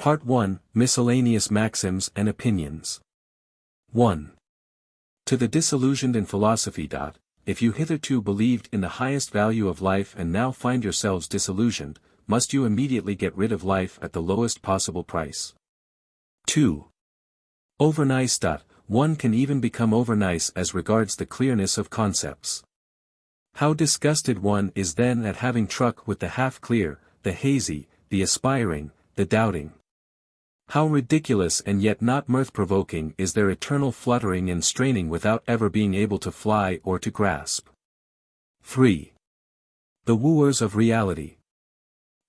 Part 1, Miscellaneous Maxims and Opinions. 1. To the disillusioned in philosophy. If you hitherto believed in the highest value of life and now find yourselves disillusioned, must you immediately get rid of life at the lowest possible price? 2. Overnice. One can even become overnice as regards the clearness of concepts. How disgusted one is then at having truck with the half-clear, the hazy, the aspiring, the doubting. How ridiculous and yet not mirth-provoking is their eternal fluttering and straining without ever being able to fly or to grasp. 3. The wooers of reality.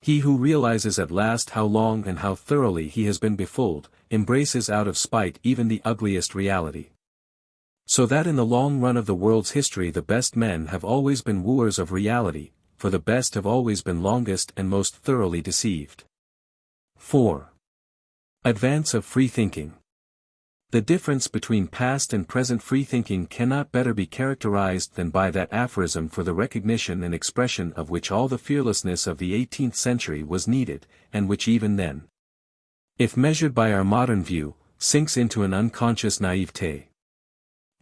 He who realizes at last how long and how thoroughly he has been befooled, embraces out of spite even the ugliest reality. So that in the long run of the world's history the best men have always been wooers of reality, for the best have always been longest and most thoroughly deceived. 4. Advance of free thinking. The difference between past and present free thinking cannot better be characterized than by that aphorism for the recognition and expression of which all the fearlessness of the 18th century was needed, and which even then, if measured by our modern view, sinks into an unconscious naivete.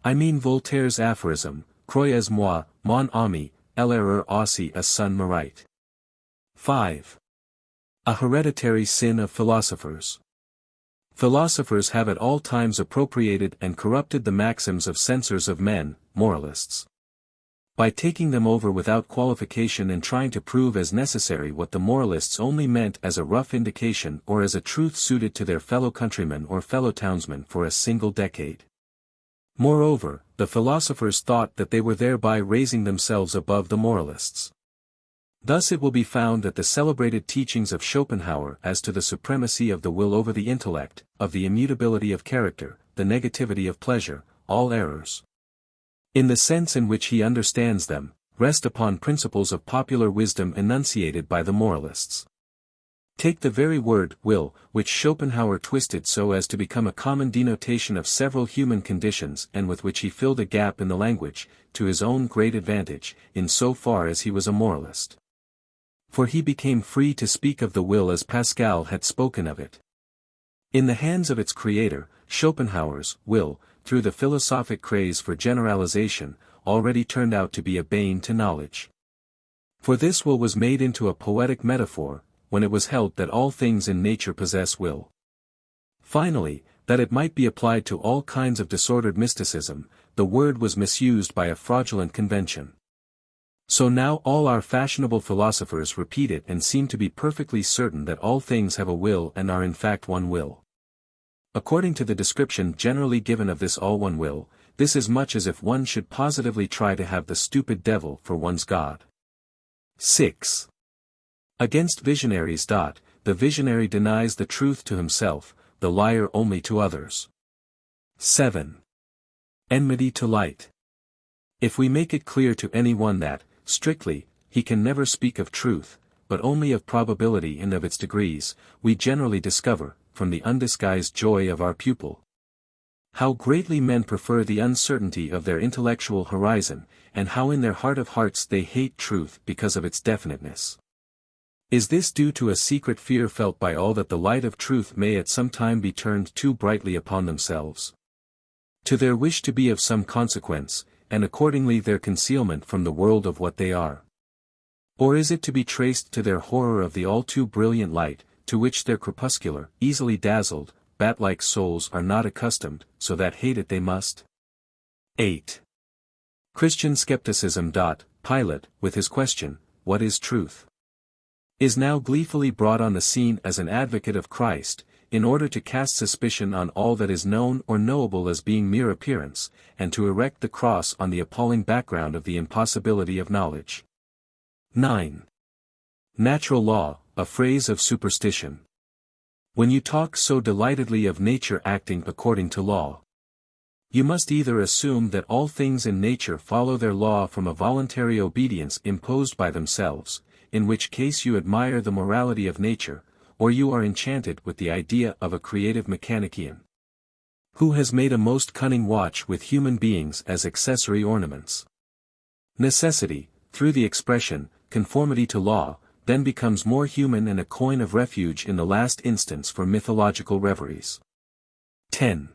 I mean Voltaire's aphorism, Croyez-moi, mon ami, l'erreur aussi est son mérite. 5. A hereditary sin of philosophers. Philosophers have at all times appropriated and corrupted the maxims of censors of men, moralists. By taking them over without qualification and trying to prove as necessary what the moralists only meant as a rough indication or as a truth suited to their fellow countrymen or fellow townsmen for a single decade. Moreover, the philosophers thought that they were thereby raising themselves above the moralists. Thus it will be found that the celebrated teachings of Schopenhauer as to the supremacy of the will over the intellect, of the immutability of character, the negativity of pleasure, all errors, in the sense in which he understands them, rest upon principles of popular wisdom enunciated by the moralists. Take the very word will, which Schopenhauer twisted so as to become a common denotation of several human conditions and with which he filled a gap in the language, to his own great advantage, in so far as he was a moralist. For he became free to speak of the will as Pascal had spoken of it. In the hands of its creator, Schopenhauer's will, through the philosophic craze for generalization, already turned out to be a bane to knowledge. For this will was made into a poetic metaphor, when it was held that all things in nature possess will. Finally, that it might be applied to all kinds of disordered mysticism, the word was misused by a fraudulent convention. So now all our fashionable philosophers repeat it and seem to be perfectly certain that all things have a will and are in fact one will. According to the description generally given of this all one will, this is much as if one should positively try to have the stupid devil for one's God. 6. Against visionaries. The visionary denies the truth to himself, the liar only to others. 7. Enmity to light. If we make it clear to anyone that, strictly, he can never speak of truth, but only of probability and of its degrees, we generally discover, from the undisguised joy of our pupil, how greatly men prefer the uncertainty of their intellectual horizon, and how in their heart of hearts they hate truth because of its definiteness. Is this due to a secret fear felt by all that the light of truth may at some time be turned too brightly upon themselves? To their wish to be of some consequence, and accordingly their concealment from the world of what they are? Or is it to be traced to their horror of the all too brilliant light, to which their crepuscular, easily dazzled, bat-like souls are not accustomed, so that hate it they must? 8. Christian skepticism. Pilate, with his question, "What is truth?" is now gleefully brought on the scene as an advocate of Christ, in order to cast suspicion on all that is known or knowable as being mere appearance, and to erect the cross on the appalling background of the impossibility of knowledge. 9. Natural law, a phrase of superstition. When you talk so delightedly of nature acting according to law, you must either assume that all things in nature follow their law from a voluntary obedience imposed by themselves, in which case you admire the morality of nature, or you are enchanted with the idea of a creative mechanician, who has made a most cunning watch with human beings as accessory ornaments. Necessity, through the expression, conformity to law, then becomes more human and a coin of refuge in the last instance for mythological reveries. 10.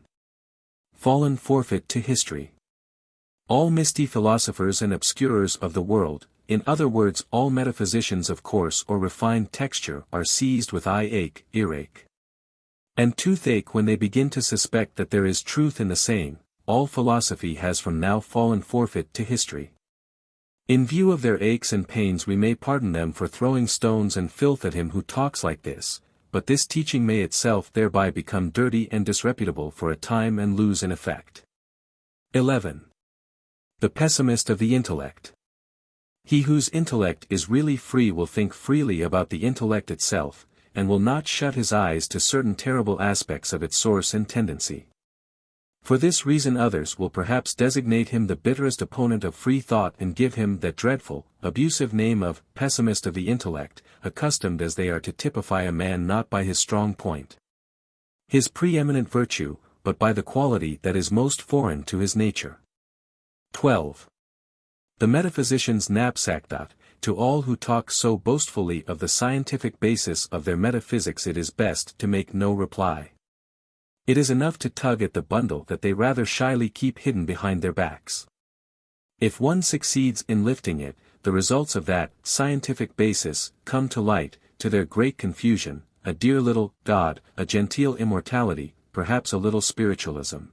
Fallen forfeit to history. All misty philosophers and obscurers of the world, in other words all metaphysicians of coarse or refined texture, are seized with eye-ache, earache, and toothache when they begin to suspect that there is truth in the saying, all philosophy has from now fallen forfeit to history. In view of their aches and pains we may pardon them for throwing stones and filth at him who talks like this, but this teaching may itself thereby become dirty and disreputable for a time and lose in effect. 11. The pessimist of the intellect. He whose intellect is really free will think freely about the intellect itself, and will not shut his eyes to certain terrible aspects of its source and tendency. For this reason others will perhaps designate him the bitterest opponent of free thought and give him that dreadful, abusive name of pessimist of the intellect, accustomed as they are to typify a man not by his strong point, his preeminent virtue, but by the quality that is most foreign to his nature. 12. The metaphysician's knapsack. To all who talk so boastfully of the scientific basis of their metaphysics it is best to make no reply. It is enough to tug at the bundle that they rather shyly keep hidden behind their backs. If one succeeds in lifting it, the results of that scientific basis come to light, to their great confusion, a dear little God, a genteel immortality, perhaps a little spiritualism.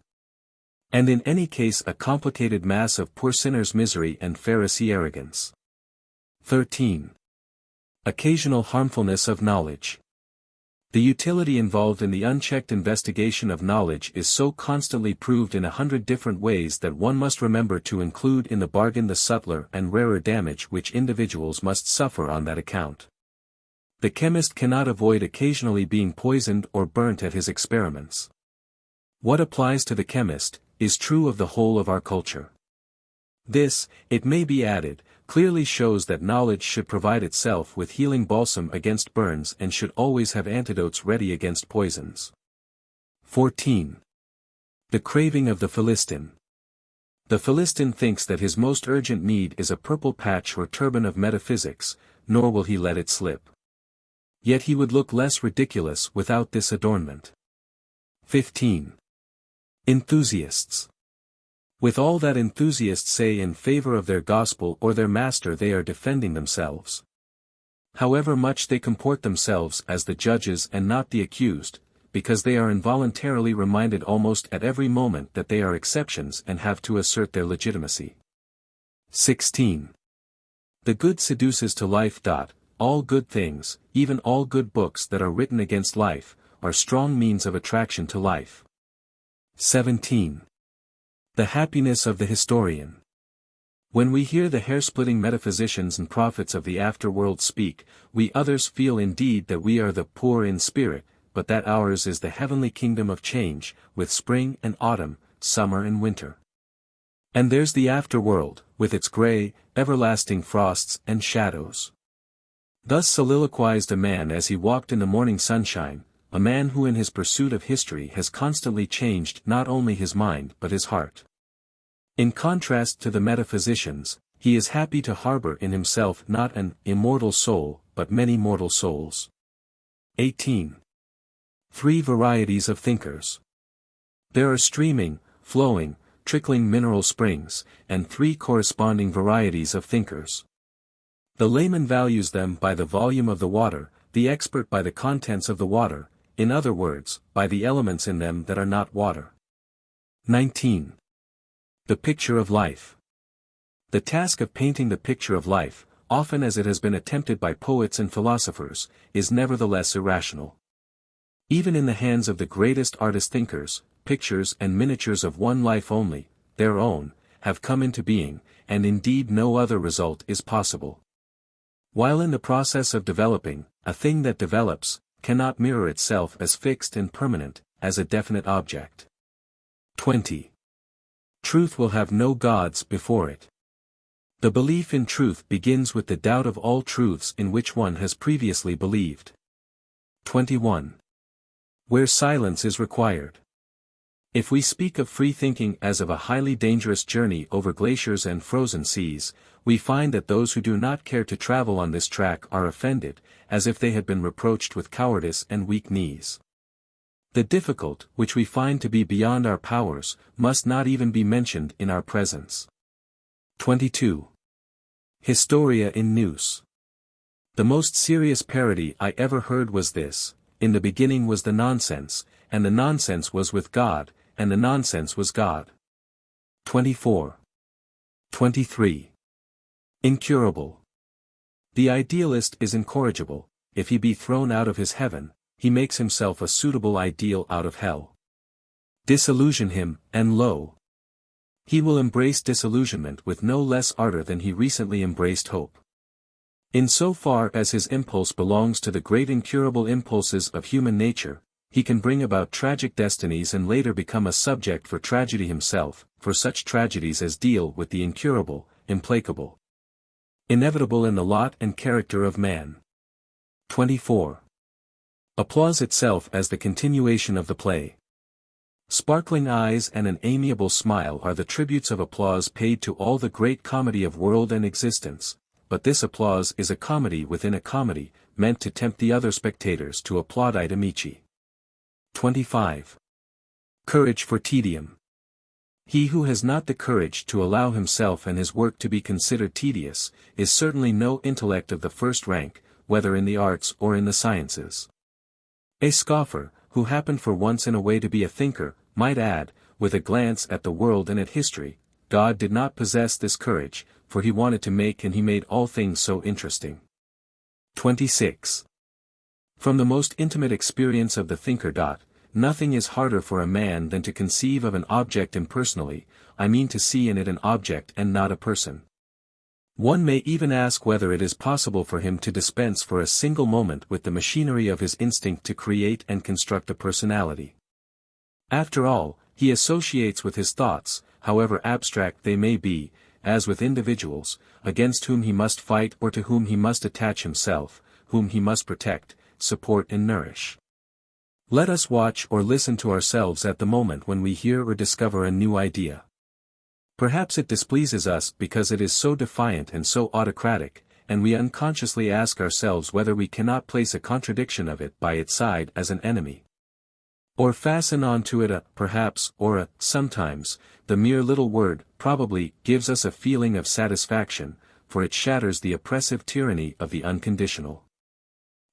And in any case a complicated mass of poor sinners' misery and Pharisee arrogance. 13. Occasional harmfulness of knowledge. The utility involved in the unchecked investigation of knowledge is so constantly proved in 100 different ways that one must remember to include in the bargain the subtler and rarer damage which individuals must suffer on that account. The chemist cannot avoid occasionally being poisoned or burnt at his experiments. What applies to the chemist, is true of the whole of our culture. This, it may be added, clearly shows that knowledge should provide itself with healing balsam against burns and should always have antidotes ready against poisons. 14. The craving of the Philistine. The Philistine thinks that his most urgent need is a purple patch or turban of metaphysics, nor will he let it slip. Yet he would look less ridiculous without this adornment. 15. Enthusiasts. With all that enthusiasts say in favor of their gospel or their master they are defending themselves. However much they comport themselves as the judges and not the accused, because they are involuntarily reminded almost at every moment that they are exceptions and have to assert their legitimacy. 16. The good seduces to life. All good things, even all good books that are written against life, are strong means of attraction to life. 17. The happiness of the historian. When we hear the hair-splitting metaphysicians and prophets of the afterworld speak, we others feel indeed that we are the poor in spirit, but that ours is the heavenly kingdom of change, with spring and autumn, summer and winter. And there's the afterworld, with its grey, everlasting frosts and shadows. Thus soliloquized a man as he walked in the morning sunshine, a man who in his pursuit of history has constantly changed not only his mind but his heart. In contrast to the metaphysicians, he is happy to harbor in himself not an immortal soul, but many mortal souls. 18. 3 varieties of thinkers. There are streaming, flowing, trickling mineral springs, and 3 corresponding varieties of thinkers. The layman values them by the volume of the water, the expert by the contents of the water, in other words, by the elements in them that are not water. 19. The picture of life. The task of painting the picture of life, often as it has been attempted by poets and philosophers, is nevertheless irrational. Even in the hands of the greatest artist-thinkers, pictures and miniatures of one life only, their own, have come into being, and indeed no other result is possible. While in the process of developing, a thing that develops, cannot mirror itself as fixed and permanent, as a definite object. 20. Truth will have no gods before it. The belief in truth begins with the doubt of all truths in which one has previously believed. 21. Where silence is required. If we speak of free thinking as of a highly dangerous journey over glaciers and frozen seas, we find that those who do not care to travel on this track are offended, as if they had been reproached with cowardice and weak knees. The difficult, which we find to be beyond our powers, must not even be mentioned in our presence. 22. Historia in Nous. The most serious parody I ever heard was this: in the beginning was the nonsense, and the nonsense was with God, and the nonsense was God. 24. 23. Incurable. The idealist is incorrigible. If he be thrown out of his heaven, he makes himself a suitable ideal out of hell. Disillusion him, and lo! He will embrace disillusionment with no less ardor than he recently embraced hope. In so far as his impulse belongs to the great incurable impulses of human nature, he can bring about tragic destinies and later become a subject for tragedy himself, for such tragedies as deal with the incurable, implacable, inevitable in the lot and character of man. 24. Applause itself as the continuation of the play. Sparkling eyes and an amiable smile are the tributes of applause paid to all the great comedy of world and existence, but this applause is a comedy within a comedy, meant to tempt the other spectators to applaud amici. 25. Courage for tedium. He who has not the courage to allow himself and his work to be considered tedious, is certainly no intellect of the first rank, whether in the arts or in the sciences. A scoffer, who happened for once in a way to be a thinker, might add, with a glance at the world and at history, God did not possess this courage, for he wanted to make and he made all things so interesting. 26. From the most intimate experience of the thinker. Nothing is harder for a man than to conceive of an object impersonally, I mean to see in it an object and not a person. One may even ask whether it is possible for him to dispense for a single moment with the machinery of his instinct to create and construct a personality. After all, he associates with his thoughts, however abstract they may be, as with individuals, against whom he must fight or to whom he must attach himself, whom he must protect, support and nourish. Let us watch or listen to ourselves at the moment when we hear or discover a new idea. Perhaps it displeases us because it is so defiant and so autocratic, and we unconsciously ask ourselves whether we cannot place a contradiction of it by its side as an enemy. Or fasten on to it a, perhaps, or a, sometimes. The mere little word, probably, gives us a feeling of satisfaction, for it shatters the oppressive tyranny of the unconditional.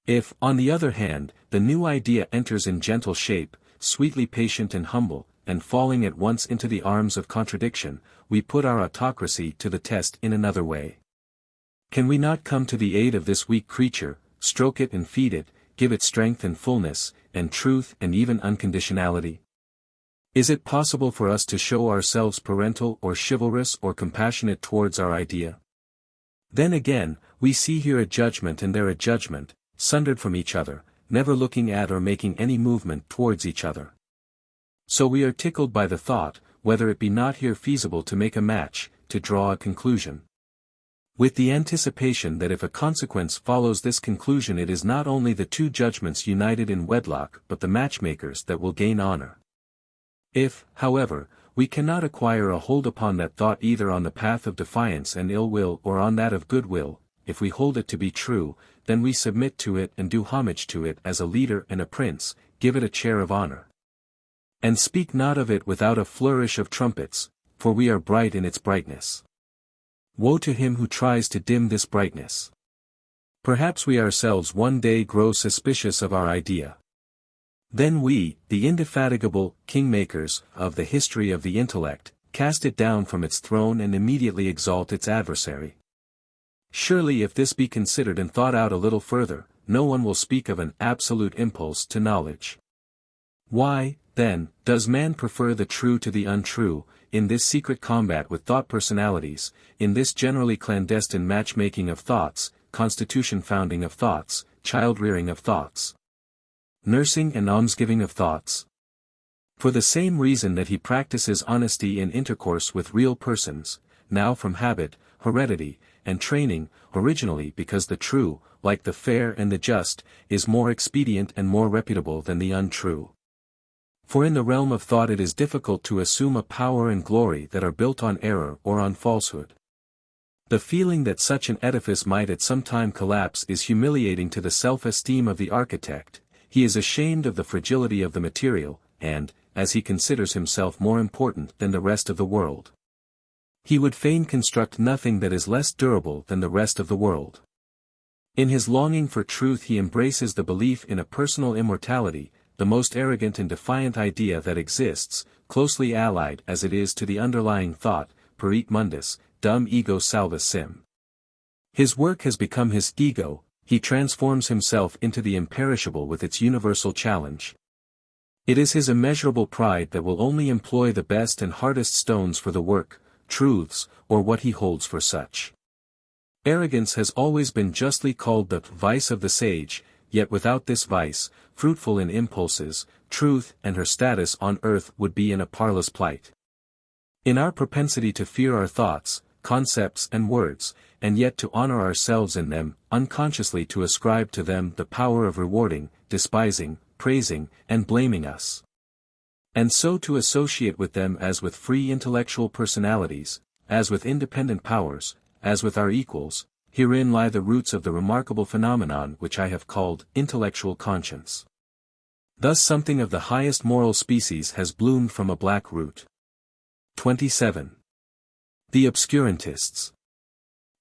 If, on the other hand, the new idea enters in gentle shape, sweetly patient and humble, and falling at once into the arms of contradiction, we put our autocracy to the test in another way. Can we not come to the aid of this weak creature, stroke it and feed it, give it strength and fullness, and truth and even unconditionality? Is it possible for us to show ourselves parental or chivalrous or compassionate towards our idea? Then again, we see here a judgment and there a judgment, sundered from each other, never looking at or making any movement towards each other. So we are tickled by the thought, whether it be not here feasible to make a match, to draw a conclusion. With the anticipation that if a consequence follows this conclusion it is not only the two judgments united in wedlock but the matchmakers that will gain honor. If, however, we cannot acquire a hold upon that thought either on the path of defiance and ill will or on that of good will, if we hold it to be true, then we submit to it and do homage to it as a leader and a prince, give it a chair of honor. And speak not of it without a flourish of trumpets, for we are bright in its brightness. Woe to him who tries to dim this brightness. Perhaps we ourselves one day grow suspicious of our idea. Then we, the indefatigable kingmakers of the history of the intellect, cast it down from its throne and immediately exalt its adversary. Surely if this be considered and thought out a little further, no one will speak of an absolute impulse to knowledge. Why, then, does man prefer the true to the untrue, in this secret combat with thought personalities, in this generally clandestine matchmaking of thoughts, constitution founding of thoughts, child rearing of thoughts, nursing and almsgiving of thoughts? For the same reason that he practices honesty in intercourse with real persons, now from habit, heredity, and training, originally because the true, like the fair and the just, is more expedient and more reputable than the untrue. For in the realm of thought it is difficult to assume a power and glory that are built on error or on falsehood. The feeling that such an edifice might at some time collapse is humiliating to the self-esteem of the architect. He is ashamed of the fragility of the material, and, as he considers himself more important than the rest of the world, he would fain construct nothing that is less durable than the rest of the world. In his longing for truth he embraces the belief in a personal immortality, the most arrogant and defiant idea that exists, closely allied as it is to the underlying thought, perit mundus, dum ego salvus sim. His work has become his ego, he transforms himself into the imperishable with its universal challenge. It is his immeasurable pride that will only employ the best and hardest stones for the work, truths, or what he holds for such. Arrogance has always been justly called the vice of the sage, yet without this vice, fruitful in impulses, truth and her status on earth would be in a parlous plight. In our propensity to fear our thoughts, concepts and words, and yet to honor ourselves in them, unconsciously to ascribe to them the power of rewarding, despising, praising, and blaming us. And so to associate with them as with free intellectual personalities, as with independent powers, as with our equals, herein lie the roots of the remarkable phenomenon which I have called intellectual conscience. Thus something of the highest moral species has bloomed from a black root. 27. The obscurantists.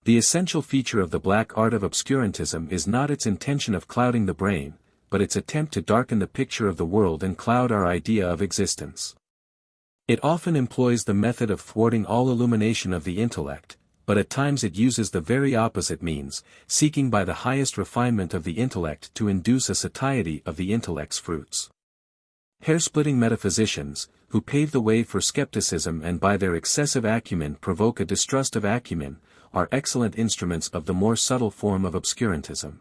The essential feature of the black art of obscurantism is not its intention of clouding the brain, but its attempt to darken the picture of the world and cloud our idea of existence. It often employs the method of thwarting all illumination of the intellect, but at times it uses the very opposite means, seeking by the highest refinement of the intellect to induce a satiety of the intellect's fruits. Hair-splitting metaphysicians, who pave the way for skepticism and by their excessive acumen provoke a distrust of acumen, are excellent instruments of the more subtle form of obscurantism.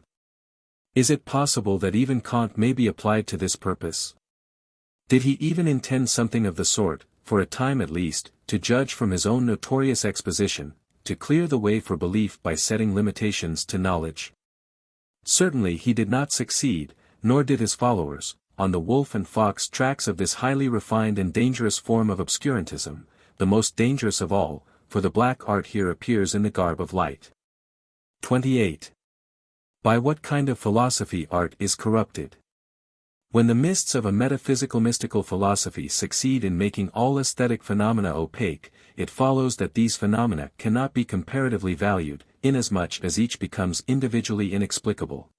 Is it possible that even Kant may be applied to this purpose? Did he even intend something of the sort, for a time at least, to judge from his own notorious exposition, to clear the way for belief by setting limitations to knowledge? Certainly he did not succeed, nor did his followers, on the wolf and fox tracks of this highly refined and dangerous form of obscurantism, the most dangerous of all, for the black art here appears in the garb of light. 28. By what kind of philosophy art is corrupted? When the mists of a metaphysical mystical philosophy succeed in making all aesthetic phenomena opaque, it follows that these phenomena cannot be comparatively valued, inasmuch as each becomes individually inexplicable.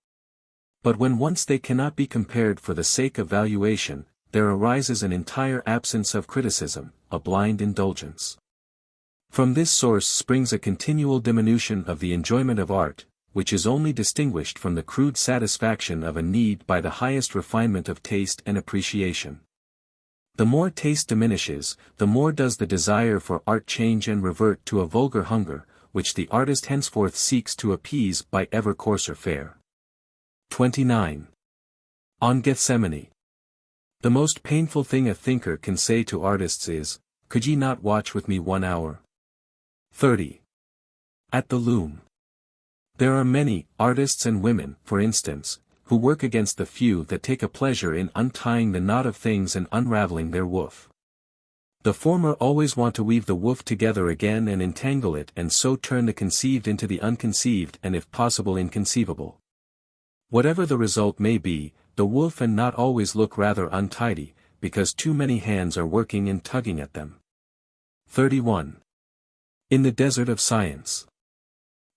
But when once they cannot be compared for the sake of valuation, there arises an entire absence of criticism, a blind indulgence. From this source springs a continual diminution of the enjoyment of art, which is only distinguished from the crude satisfaction of a need by the highest refinement of taste and appreciation. The more taste diminishes, the more does the desire for art change and revert to a vulgar hunger, which the artist henceforth seeks to appease by ever coarser fare. 29. On Gethsemane. The most painful thing a thinker can say to artists is, "Could ye not watch with me 1 hour?" 30. At the loom. There are many, artists and women, for instance, who work against the few that take a pleasure in untying the knot of things and unraveling their woof. The former always want to weave the woof together again and entangle it and so turn the conceived into the unconceived and if possible inconceivable. Whatever the result may be, the woof and knot always look rather untidy, because too many hands are working and tugging at them. 31. In the desert of science.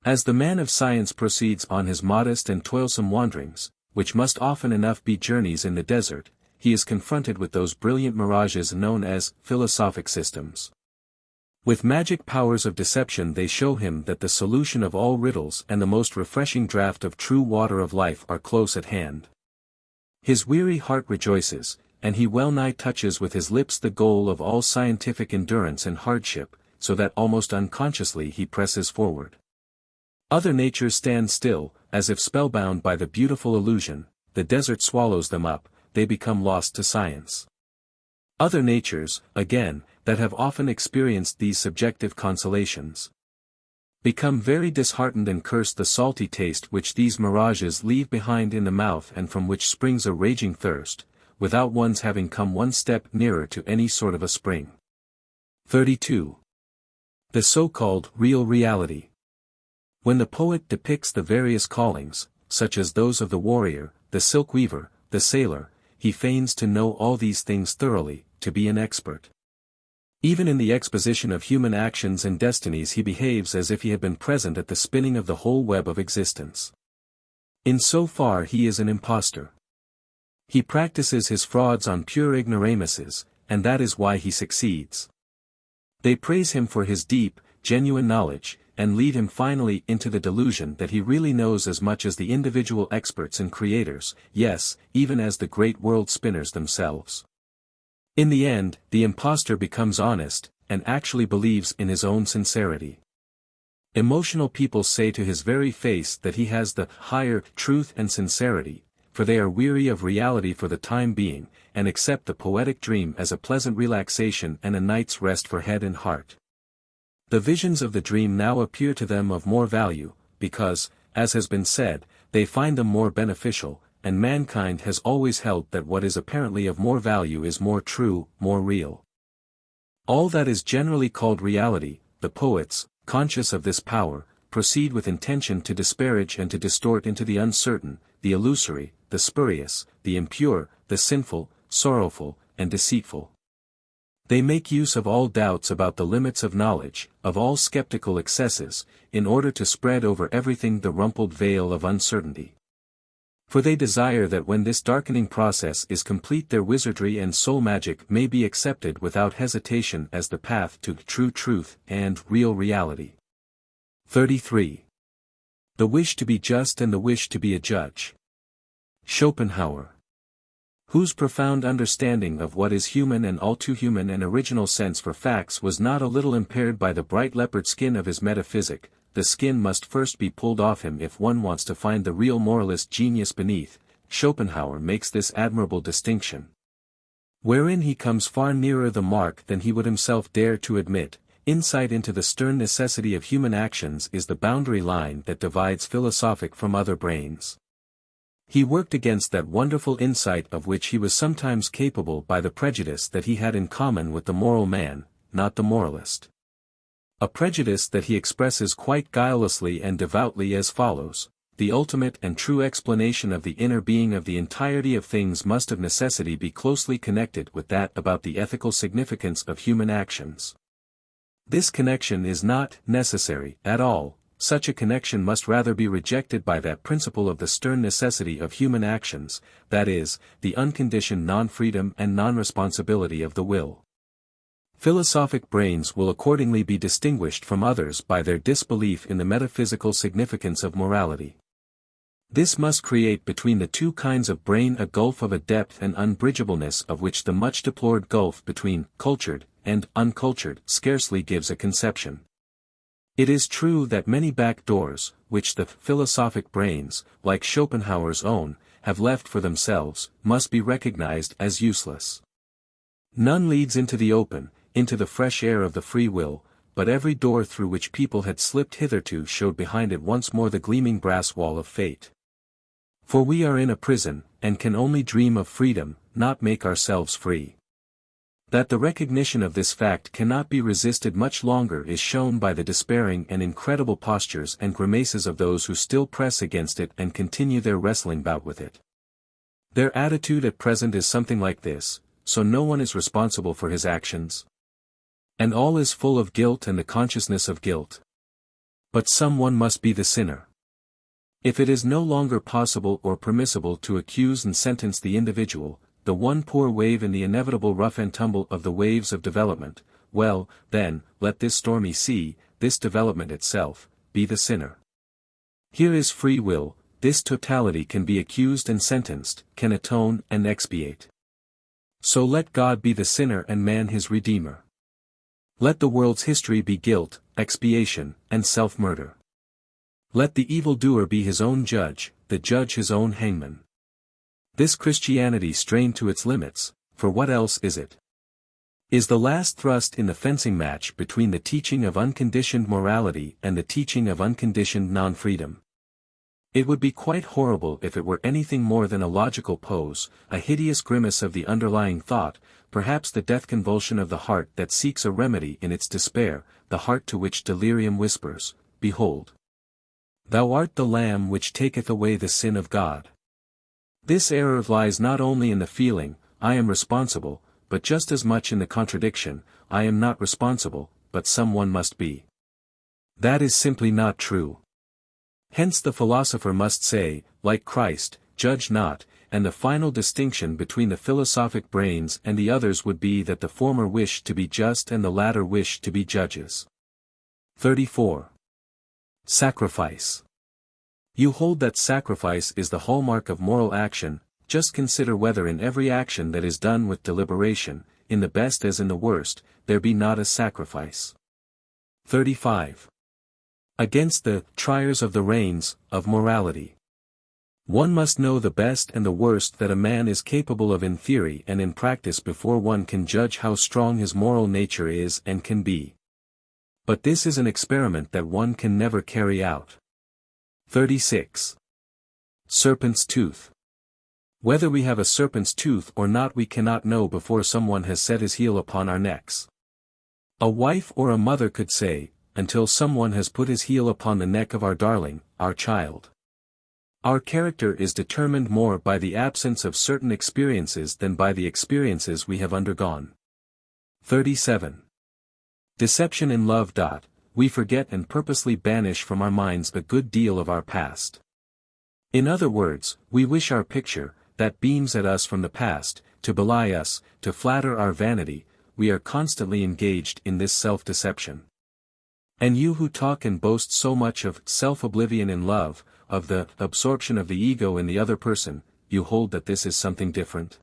As the man of science proceeds on his modest and toilsome wanderings, which must often enough be journeys in the desert, he is confronted with those brilliant mirages known as philosophic systems. With magic powers of deception they show him that the solution of all riddles and the most refreshing draught of true water of life are close at hand. His weary heart rejoices, and he well nigh touches with his lips the goal of all scientific endurance and hardship, so that almost unconsciously he presses forward. Other natures stand still, as if spellbound by the beautiful illusion, the desert swallows them up, they become lost to science. Other natures, again, that have often experienced these subjective consolations, become very disheartened and curse the salty taste which these mirages leave behind in the mouth and from which springs a raging thirst, without one's having come one step nearer to any sort of a spring. 32. The so-called real reality. When the poet depicts the various callings, such as those of the warrior, the silk weaver, the sailor, he feigns to know all these things thoroughly, to be an expert. Even in the exposition of human actions and destinies he behaves as if he had been present at the spinning of the whole web of existence. In so far he is an impostor. He practices his frauds on pure ignoramuses, and that is why he succeeds. They praise him for his deep, genuine knowledge, and lead him finally into the delusion that he really knows as much as the individual experts and creators, yes, even as the great world spinners themselves. In the end, the impostor becomes honest, and actually believes in his own sincerity. Emotional people say to his very face that he has the higher truth and sincerity, for they are weary of reality for the time being, and accept the poetic dream as a pleasant relaxation and a night's rest for head and heart. The visions of the dream now appear to them of more value, because, as has been said, they find them more beneficial, and mankind has always held that what is apparently of more value is more true, more real. All that is generally called reality, the poets, conscious of this power, proceed with intention to disparage and to distort into the uncertain, the illusory, the spurious, the impure, the sinful, sorrowful, and deceitful. They make use of all doubts about the limits of knowledge, of all skeptical excesses, in order to spread over everything the rumpled veil of uncertainty. For they desire that when this darkening process is complete their wizardry and soul magic may be accepted without hesitation as the path to true truth and real reality. 33. The wish to be just and the wish to be a judge. Schopenhauer. Whose profound understanding of what is human and all too human and original sense for facts was not a little impaired by the bright leopard skin of his metaphysic, the skin must first be pulled off him if one wants to find the real moralist genius beneath. Schopenhauer makes this admirable distinction, wherein he comes far nearer the mark than he would himself dare to admit. Insight into the stern necessity of human actions is the boundary line that divides philosophic from other brains. He worked against that wonderful insight of which he was sometimes capable by the prejudice that he had in common with the moral man, not the moralist. A prejudice that he expresses quite guilelessly and devoutly as follows: the ultimate and true explanation of the inner being of the entirety of things must of necessity be closely connected with that about the ethical significance of human actions. This connection is not necessary at all. Such a connection must rather be rejected by that principle of the stern necessity of human actions, that is, the unconditioned non-freedom and non-responsibility of the will. Philosophic brains will accordingly be distinguished from others by their disbelief in the metaphysical significance of morality. This must create between the two kinds of brain a gulf of a depth and unbridgeableness of which the much deplored gulf between cultured and uncultured scarcely gives a conception. It is true that many back doors, which the philosophic brains, like Schopenhauer's own, have left for themselves, must be recognized as useless. None leads into the open, into the fresh air of the free will, but every door through which people had slipped hitherto showed behind it once more the gleaming brass wall of fate. For we are in a prison, and can only dream of freedom, not make ourselves free. That the recognition of this fact cannot be resisted much longer is shown by the despairing and incredible postures and grimaces of those who still press against it and continue their wrestling bout with it. Their attitude at present is something like this: so no one is responsible for his actions, and all is full of guilt and the consciousness of guilt. But someone must be the sinner. If it is no longer possible or permissible to accuse and sentence the individual, the one poor wave in the inevitable rough and tumble of the waves of development, well, then, let this stormy sea, this development itself, be the sinner. Here is free will, this totality can be accused and sentenced, can atone and expiate. So let God be the sinner and man his redeemer. Let the world's history be guilt, expiation, and self-murder. Let the evildoer be his own judge, the judge his own hangman. This Christianity strained to its limits, for what else is it? Is the last thrust in the fencing match between the teaching of unconditioned morality and the teaching of unconditioned non-freedom. It would be quite horrible if it were anything more than a logical pose, a hideous grimace of the underlying thought, perhaps the death convulsion of the heart that seeks a remedy in its despair, the heart to which delirium whispers, "Behold, thou art the Lamb which taketh away the sin of God." This error lies not only in the feeling, "I am responsible," but just as much in the contradiction, "I am not responsible, but someone must be." That is simply not true. Hence the philosopher must say, like Christ, "Judge not," and the final distinction between the philosophic brains and the others would be that the former wish to be just and the latter wish to be judges. 34. Sacrifice. You hold that sacrifice is the hallmark of moral action. Just consider whether in every action that is done with deliberation, in the best as in the worst, there be not a sacrifice. 35. Against the triers of the reins of morality. One must know the best and the worst that a man is capable of in theory and in practice before one can judge how strong his moral nature is and can be. But this is an experiment that one can never carry out. 36. Serpent's tooth. Whether we have a serpent's tooth or not we cannot know before someone has set his heel upon our necks. A wife or a mother could say, until someone has put his heel upon the neck of our darling, our child. Our character is determined more by the absence of certain experiences than by the experiences we have undergone. 37. Deception in love. We forget and purposely banish from our minds a good deal of our past. In other words, we wish our picture, that beams at us from the past, to belie us, to flatter our vanity. We are constantly engaged in this self-deception. And you who talk and boast so much of self-oblivion in love, of the absorption of the ego in the other person, you hold that this is something different?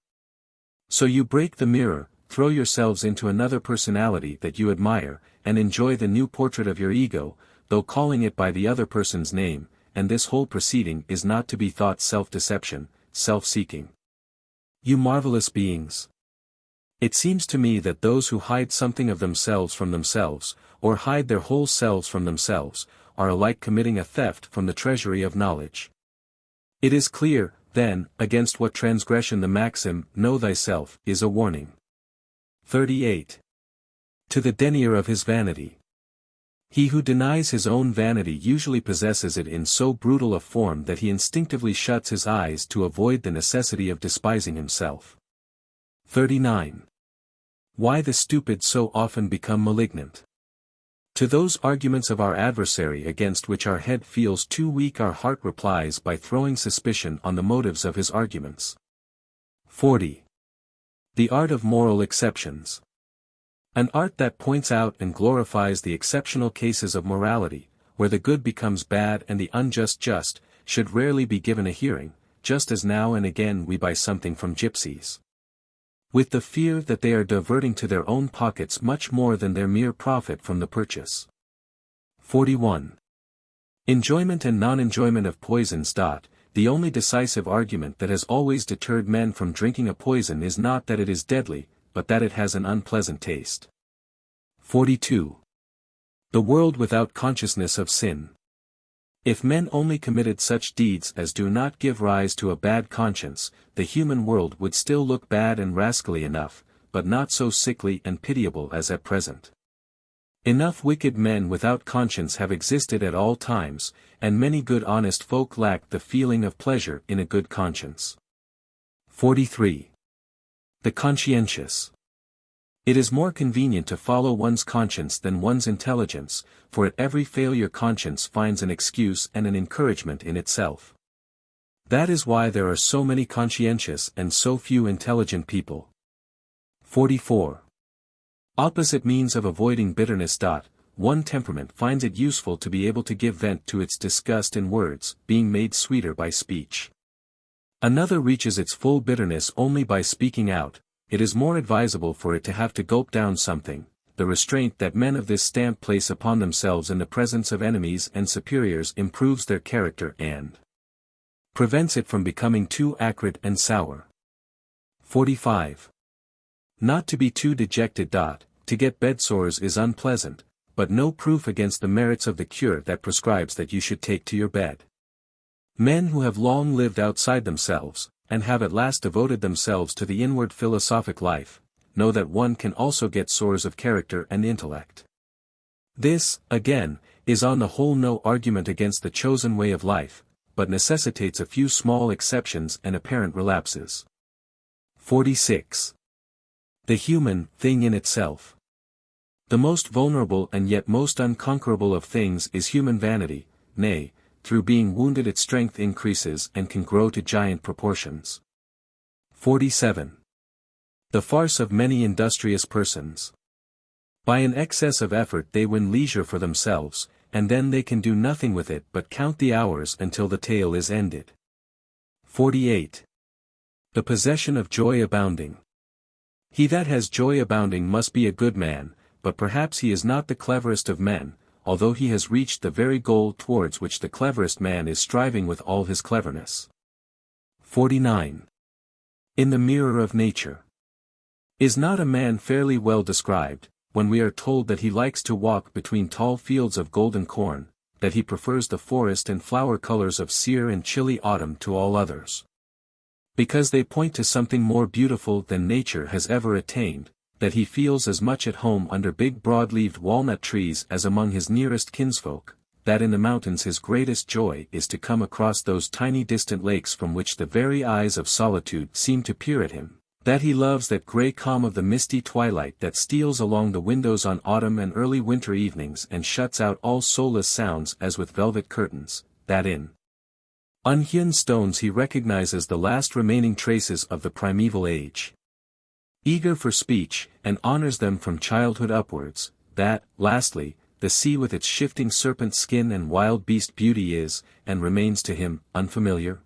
So you break the mirror, throw yourselves into another personality that you admire, and enjoy the new portrait of your ego, though calling it by the other person's name, and this whole proceeding is not to be thought self-deception, self-seeking. You marvelous beings! It seems to me that those who hide something of themselves from themselves, or hide their whole selves from themselves, are alike committing a theft from the treasury of knowledge. It is clear, then, against what transgression the maxim, "Know thyself," is a warning. 38. To the denier of his vanity. He who denies his own vanity usually possesses it in so brutal a form that he instinctively shuts his eyes to avoid the necessity of despising himself. 39. Why the stupid so often become malignant. To those arguments of our adversary against which our head feels too weak our heart replies by throwing suspicion on the motives of his arguments. 40. The art of moral exceptions. An art that points out and glorifies the exceptional cases of morality, where the good becomes bad and the unjust just, should rarely be given a hearing, just as now and again we buy something from gypsies, with the fear that they are diverting to their own pockets much more than their mere profit from the purchase. 41. Enjoyment and non-enjoyment of poisons. The only decisive argument that has always deterred men from drinking a poison is not that it is deadly, but that it has an unpleasant taste. 42. The world without consciousness of sin. If men only committed such deeds as do not give rise to a bad conscience, the human world would still look bad and rascally enough, but not so sickly and pitiable as at present. Enough wicked men without conscience have existed at all times, and many good honest folk lacked the feeling of pleasure in a good conscience. 43. The conscientious. It is more convenient to follow one's conscience than one's intelligence, for at every failure conscience finds an excuse and an encouragement in itself. That is why there are so many conscientious and so few intelligent people. 44. Opposite means of avoiding bitterness. One temperament finds it useful to be able to give vent to its disgust in words, being made sweeter by speech. Another reaches its full bitterness only by speaking out. It is more advisable for it to have to gulp down something. The restraint that men of this stamp place upon themselves in the presence of enemies and superiors improves their character and prevents it from becoming too acrid and sour. 45. Not to be too dejected. To get bedsores is unpleasant, but no proof against the merits of the cure that prescribes that you should take to your bed. Men who have long lived outside themselves, and have at last devoted themselves to the inward philosophic life, know that one can also get sores of character and intellect. This, again, is on the whole no argument against the chosen way of life, but necessitates a few small exceptions and apparent relapses. 46. The human thing in itself. The most vulnerable and yet most unconquerable of things is human vanity, nay, through being wounded its strength increases and can grow to giant proportions. 47. The farce of many industrious persons. By an excess of effort they win leisure for themselves, and then they can do nothing with it but count the hours until the tale is ended. 48. The possession of joy abounding. He that has joy abounding must be a good man, but perhaps he is not the cleverest of men, although he has reached the very goal towards which the cleverest man is striving with all his cleverness. 49. In the mirror of nature. Is not a man fairly well described, when we are told that he likes to walk between tall fields of golden corn, that he prefers the forest and flower colors of sere and chilly autumn to all others? Because they point to something more beautiful than nature has ever attained, that he feels as much at home under big broad-leaved walnut trees as among his nearest kinsfolk, that in the mountains his greatest joy is to come across those tiny distant lakes from which the very eyes of solitude seem to peer at him, that he loves that grey calm of the misty twilight that steals along the windows on autumn and early winter evenings and shuts out all soulless sounds as with velvet curtains, that in unhewn stones he recognizes the last remaining traces of the primeval age. Eager for speech, and honors them from childhood upwards, that, lastly, the sea with its shifting serpent skin and wild beast beauty is, and remains to him, unfamiliar?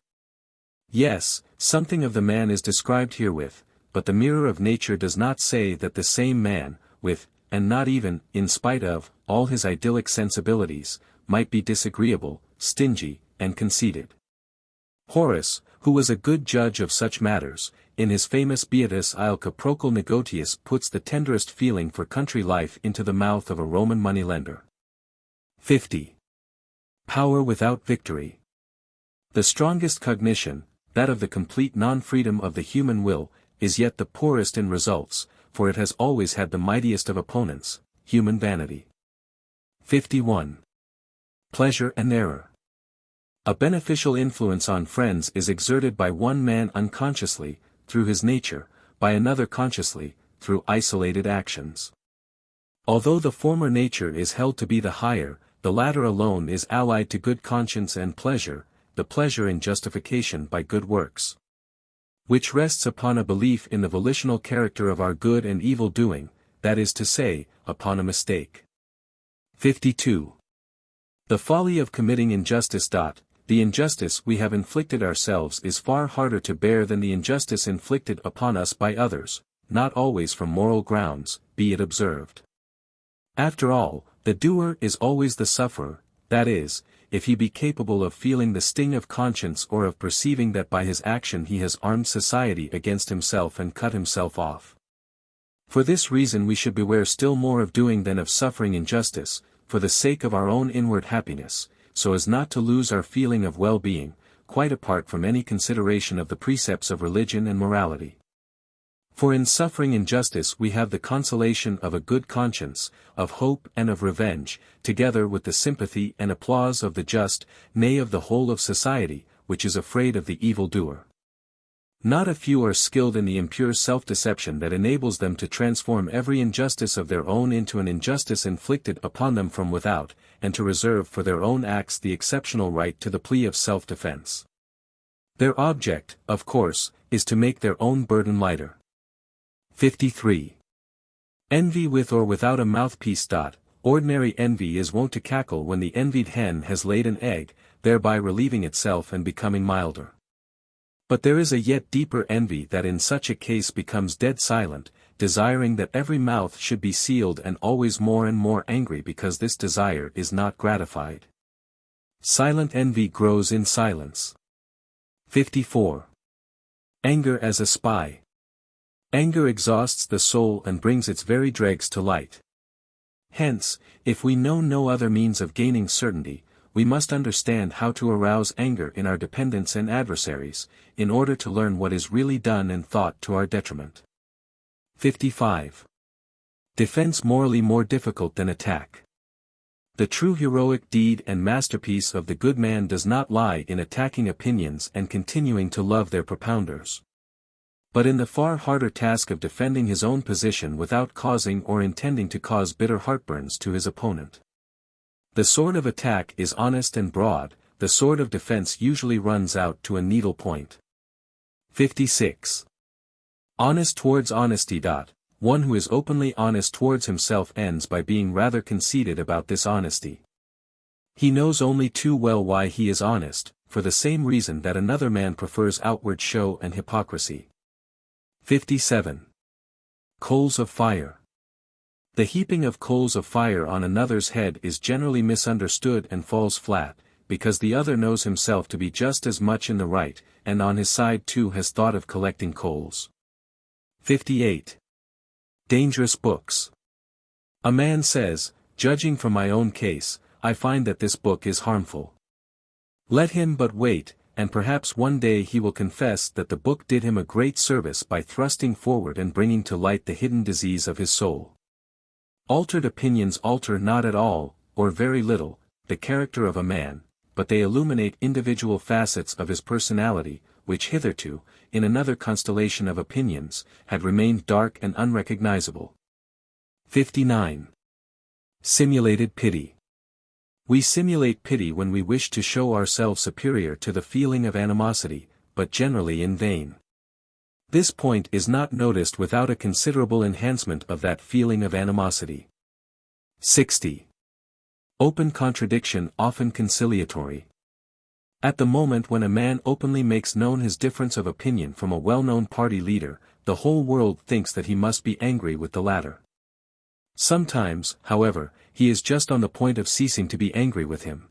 Yes, something of the man is described herewith, but the mirror of nature does not say that the same man, with, and not even, in spite of, all his idyllic sensibilities, might be disagreeable, stingy, and conceited. Horace, who was a good judge of such matters, in his famous Beatus Ilca Procul Negotius puts the tenderest feeling for country life into the mouth of a Roman moneylender. 50. Power without victory. The strongest cognition, that of the complete non-freedom of the human will, is yet the poorest in results, for it has always had the mightiest of opponents, human vanity. 51. Pleasure and error. A beneficial influence on friends is exerted by one man unconsciously, through his nature, by another consciously, through isolated actions. Although the former nature is held to be the higher, the latter alone is allied to good conscience and pleasure, the pleasure in justification by good works, which rests upon a belief in the volitional character of our good and evil doing, that is to say, upon a mistake. 52. The folly of committing injustice. The injustice we have inflicted ourselves is far harder to bear than the injustice inflicted upon us by others, not always from moral grounds, be it observed. After all, the doer is always the sufferer, that is, if he be capable of feeling the sting of conscience or of perceiving that by his action he has armed society against himself and cut himself off. For this reason we should beware still more of doing than of suffering injustice, for the sake of our own inward happiness, so as not to lose our feeling of well-being, quite apart from any consideration of the precepts of religion and morality. For in suffering injustice we have the consolation of a good conscience, of hope and of revenge, together with the sympathy and applause of the just, nay of the whole of society, which is afraid of the evil-doer. Not a few are skilled in the impure self-deception that enables them to transform every injustice of their own into an injustice inflicted upon them from without, and to reserve for their own acts the exceptional right to the plea of self-defense. Their object, of course, is to make their own burden lighter. 53. Envy with or without a mouthpiece. Ordinary envy is wont to cackle when the envied hen has laid an egg, thereby relieving itself and becoming milder. But there is a yet deeper envy that in such a case becomes dead silent, desiring that every mouth should be sealed and always more and more angry because this desire is not gratified. Silent envy grows in silence. 54. Anger as a spy. Anger exhausts the soul and brings its very dregs to light. Hence, if we know no other means of gaining certainty, we must understand how to arouse anger in our dependents and adversaries, in order to learn what is really done and thought to our detriment. 55. Defense morally more difficult than attack. The true heroic deed and masterpiece of the good man does not lie in attacking opinions and continuing to love their propounders, but in the far harder task of defending his own position without causing or intending to cause bitter heartburns to his opponent. The sword of attack is honest and broad, the sword of defense usually runs out to a needle point. 56. Honest towards honesty. One who is openly honest towards himself ends by being rather conceited about this honesty. He knows only too well why he is honest, for the same reason that another man prefers outward show and hypocrisy. 57. Coals of fire. The heaping of coals of fire on another's head is generally misunderstood and falls flat, because the other knows himself to be just as much in the right, and on his side too has thought of collecting coals. 58. Dangerous books. A man says, judging from my own case, I find that this book is harmful. Let him but wait, and perhaps one day he will confess that the book did him a great service by thrusting forward and bringing to light the hidden disease of his soul. Altered opinions alter not at all, or very little, the character of a man, but they illuminate individual facets of his personality, which hitherto, in another constellation of opinions, had remained dark and unrecognizable. 59. Simulated pity. We simulate pity when we wish to show ourselves superior to the feeling of animosity, but generally in vain. This point is not noticed without a considerable enhancement of that feeling of animosity. 60. Open contradiction often conciliatory. At the moment when a man openly makes known his difference of opinion from a well-known party leader, the whole world thinks that he must be angry with the latter. Sometimes, however, he is just on the point of ceasing to be angry with him.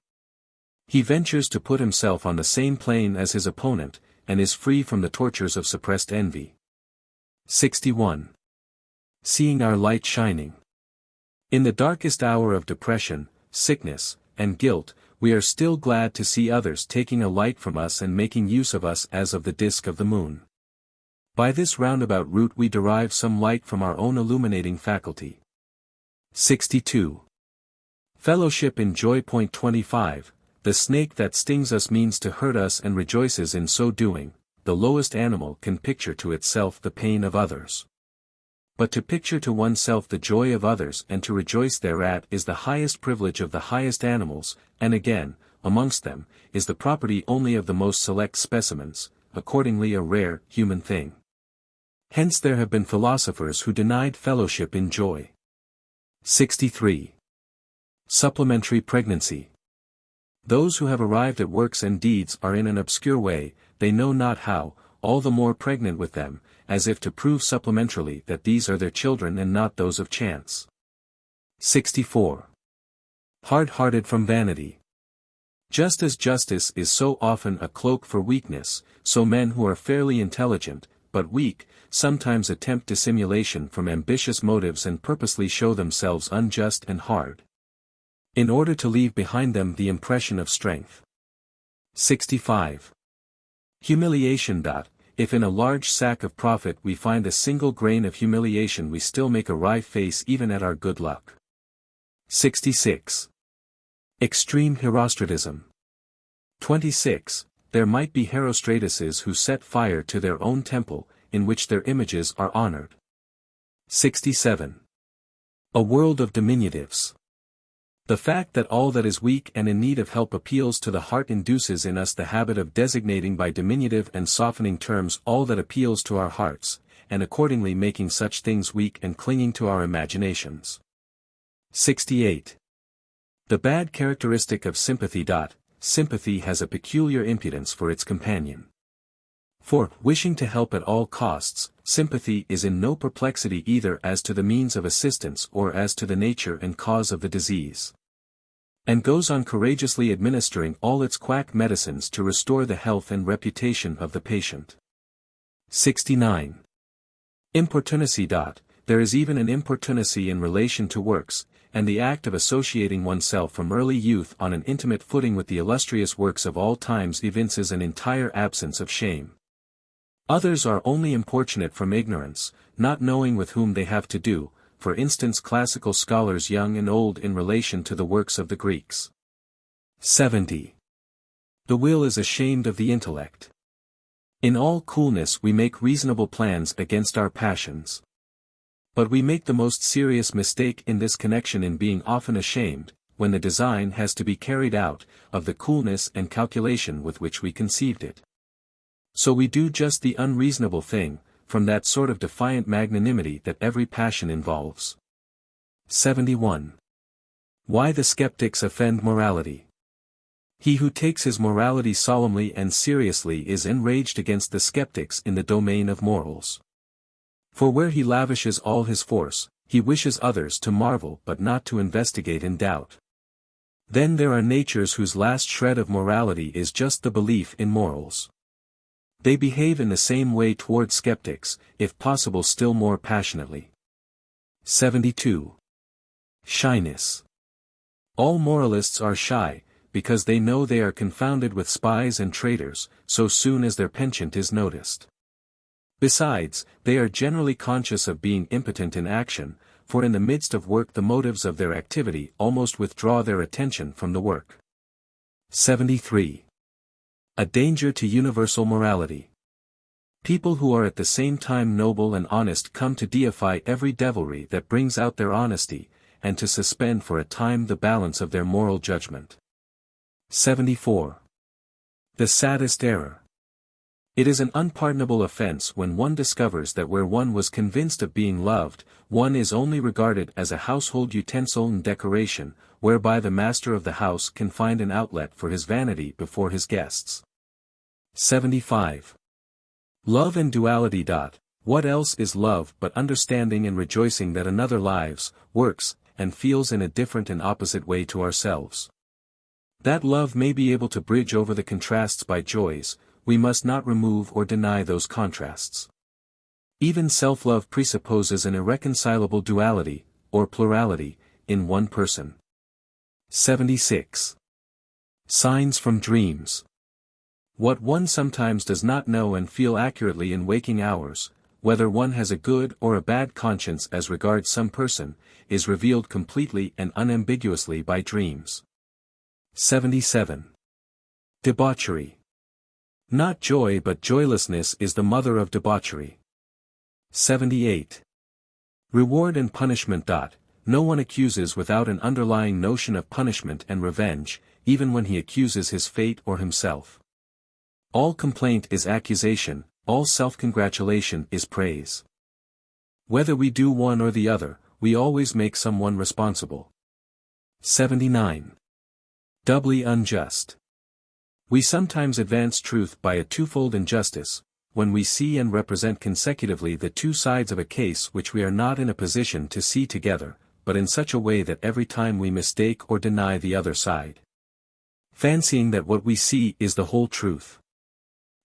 He ventures to put himself on the same plane as his opponent, and is free from the tortures of suppressed envy. 61. Seeing our light shining. In the darkest hour of depression, sickness, and guilt, we are still glad to see others taking a light from us and making use of us as of the disk of the moon. By this roundabout route we derive some light from our own illuminating faculty. 62. Fellowship in joy. 25. The snake that stings us means to hurt us and rejoices in so doing. The lowest animal can picture to itself the pain of others. But to picture to oneself the joy of others and to rejoice thereat is the highest privilege of the highest animals, and again, amongst them, is the property only of the most select specimens, accordingly a rare, human thing. Hence there have been philosophers who denied fellowship in joy. 63. Supplementary pregnancy. Those who have arrived at works and deeds are in an obscure way, they know not how, all the more pregnant with them, as if to prove supplementarily that these are their children and not those of chance. 64. Hard-hearted from vanity. Just as justice is so often a cloak for weakness, so men who are fairly intelligent, but weak, sometimes attempt dissimulation from ambitious motives and purposely show themselves unjust and hard, in order to leave behind them the impression of strength. 65. Humiliation. If in a large sack of profit we find a single grain of humiliation we still make a wry face even at our good luck. 66. Extreme Herostratism. 26. There might be Herostratuses who set fire to their own temple, in which their images are honored. 67. A world of diminutives. The fact that all that is weak and in need of help appeals to the heart induces in us the habit of designating by diminutive and softening terms all that appeals to our hearts, and accordingly making such things weak and clinging to our imaginations. 68. The bad characteristic of sympathy. Sympathy has a peculiar impudence for its companion. For, wishing to help at all costs, sympathy is in no perplexity either as to the means of assistance or as to the nature and cause of the disease, and goes on courageously administering all its quack medicines to restore the health and reputation of the patient. 69. Importunacy. There is even an importunacy in relation to works, and the act of associating oneself from early youth on an intimate footing with the illustrious works of all times evinces an entire absence of shame. Others are only importunate from ignorance, not knowing with whom they have to do, for instance classical scholars young and old in relation to the works of the Greeks. 70. The will is ashamed of the intellect. In all coolness we make reasonable plans against our passions. But we make the most serious mistake in this connection in being often ashamed, when the design has to be carried out, of the coolness and calculation with which we conceived it. So we do just the unreasonable thing, from that sort of defiant magnanimity that every passion involves. 71. Why the skeptics offend morality. He who takes his morality solemnly and seriously is enraged against the skeptics in the domain of morals. For where he lavishes all his force, he wishes others to marvel but not to investigate in doubt. Then there are natures whose last shred of morality is just the belief in morals. They behave in the same way toward skeptics, if possible still more passionately. 72. Shyness. All moralists are shy, because they know they are confounded with spies and traitors, so soon as their penchant is noticed. Besides, they are generally conscious of being impotent in action, for in the midst of work the motives of their activity almost withdraw their attention from the work. 73. A danger to universal morality. People who are at the same time noble and honest come to deify every devilry that brings out their honesty, and to suspend for a time the balance of their moral judgment. 74. The saddest error. It is an unpardonable offense when one discovers that where one was convinced of being loved, one is only regarded as a household utensil and decoration, whereby the master of the house can find an outlet for his vanity before his guests. 75. Love and duality. What else is love but understanding and rejoicing that another lives, works, and feels in a different and opposite way to ourselves? That love may be able to bridge over the contrasts by joys, we must not remove or deny those contrasts. Even self-love presupposes an irreconcilable duality, or plurality, in one person. 76. Signs from dreams. What one sometimes does not know and feel accurately in waking hours, whether one has a good or a bad conscience as regards some person, is revealed completely and unambiguously by dreams. 77. Debauchery. Not joy but joylessness is the mother of debauchery. 78. Reward and punishment. No one accuses without an underlying notion of punishment and revenge, even when he accuses his fate or himself. All complaint is accusation, all self-congratulation is praise. Whether we do one or the other, we always make someone responsible. 79. Doubly unjust. We sometimes advance truth by a twofold injustice, when we see and represent consecutively the two sides of a case which we are not in a position to see together, but in such a way that every time we mistake or deny the other side, fancying that what we see is the whole truth.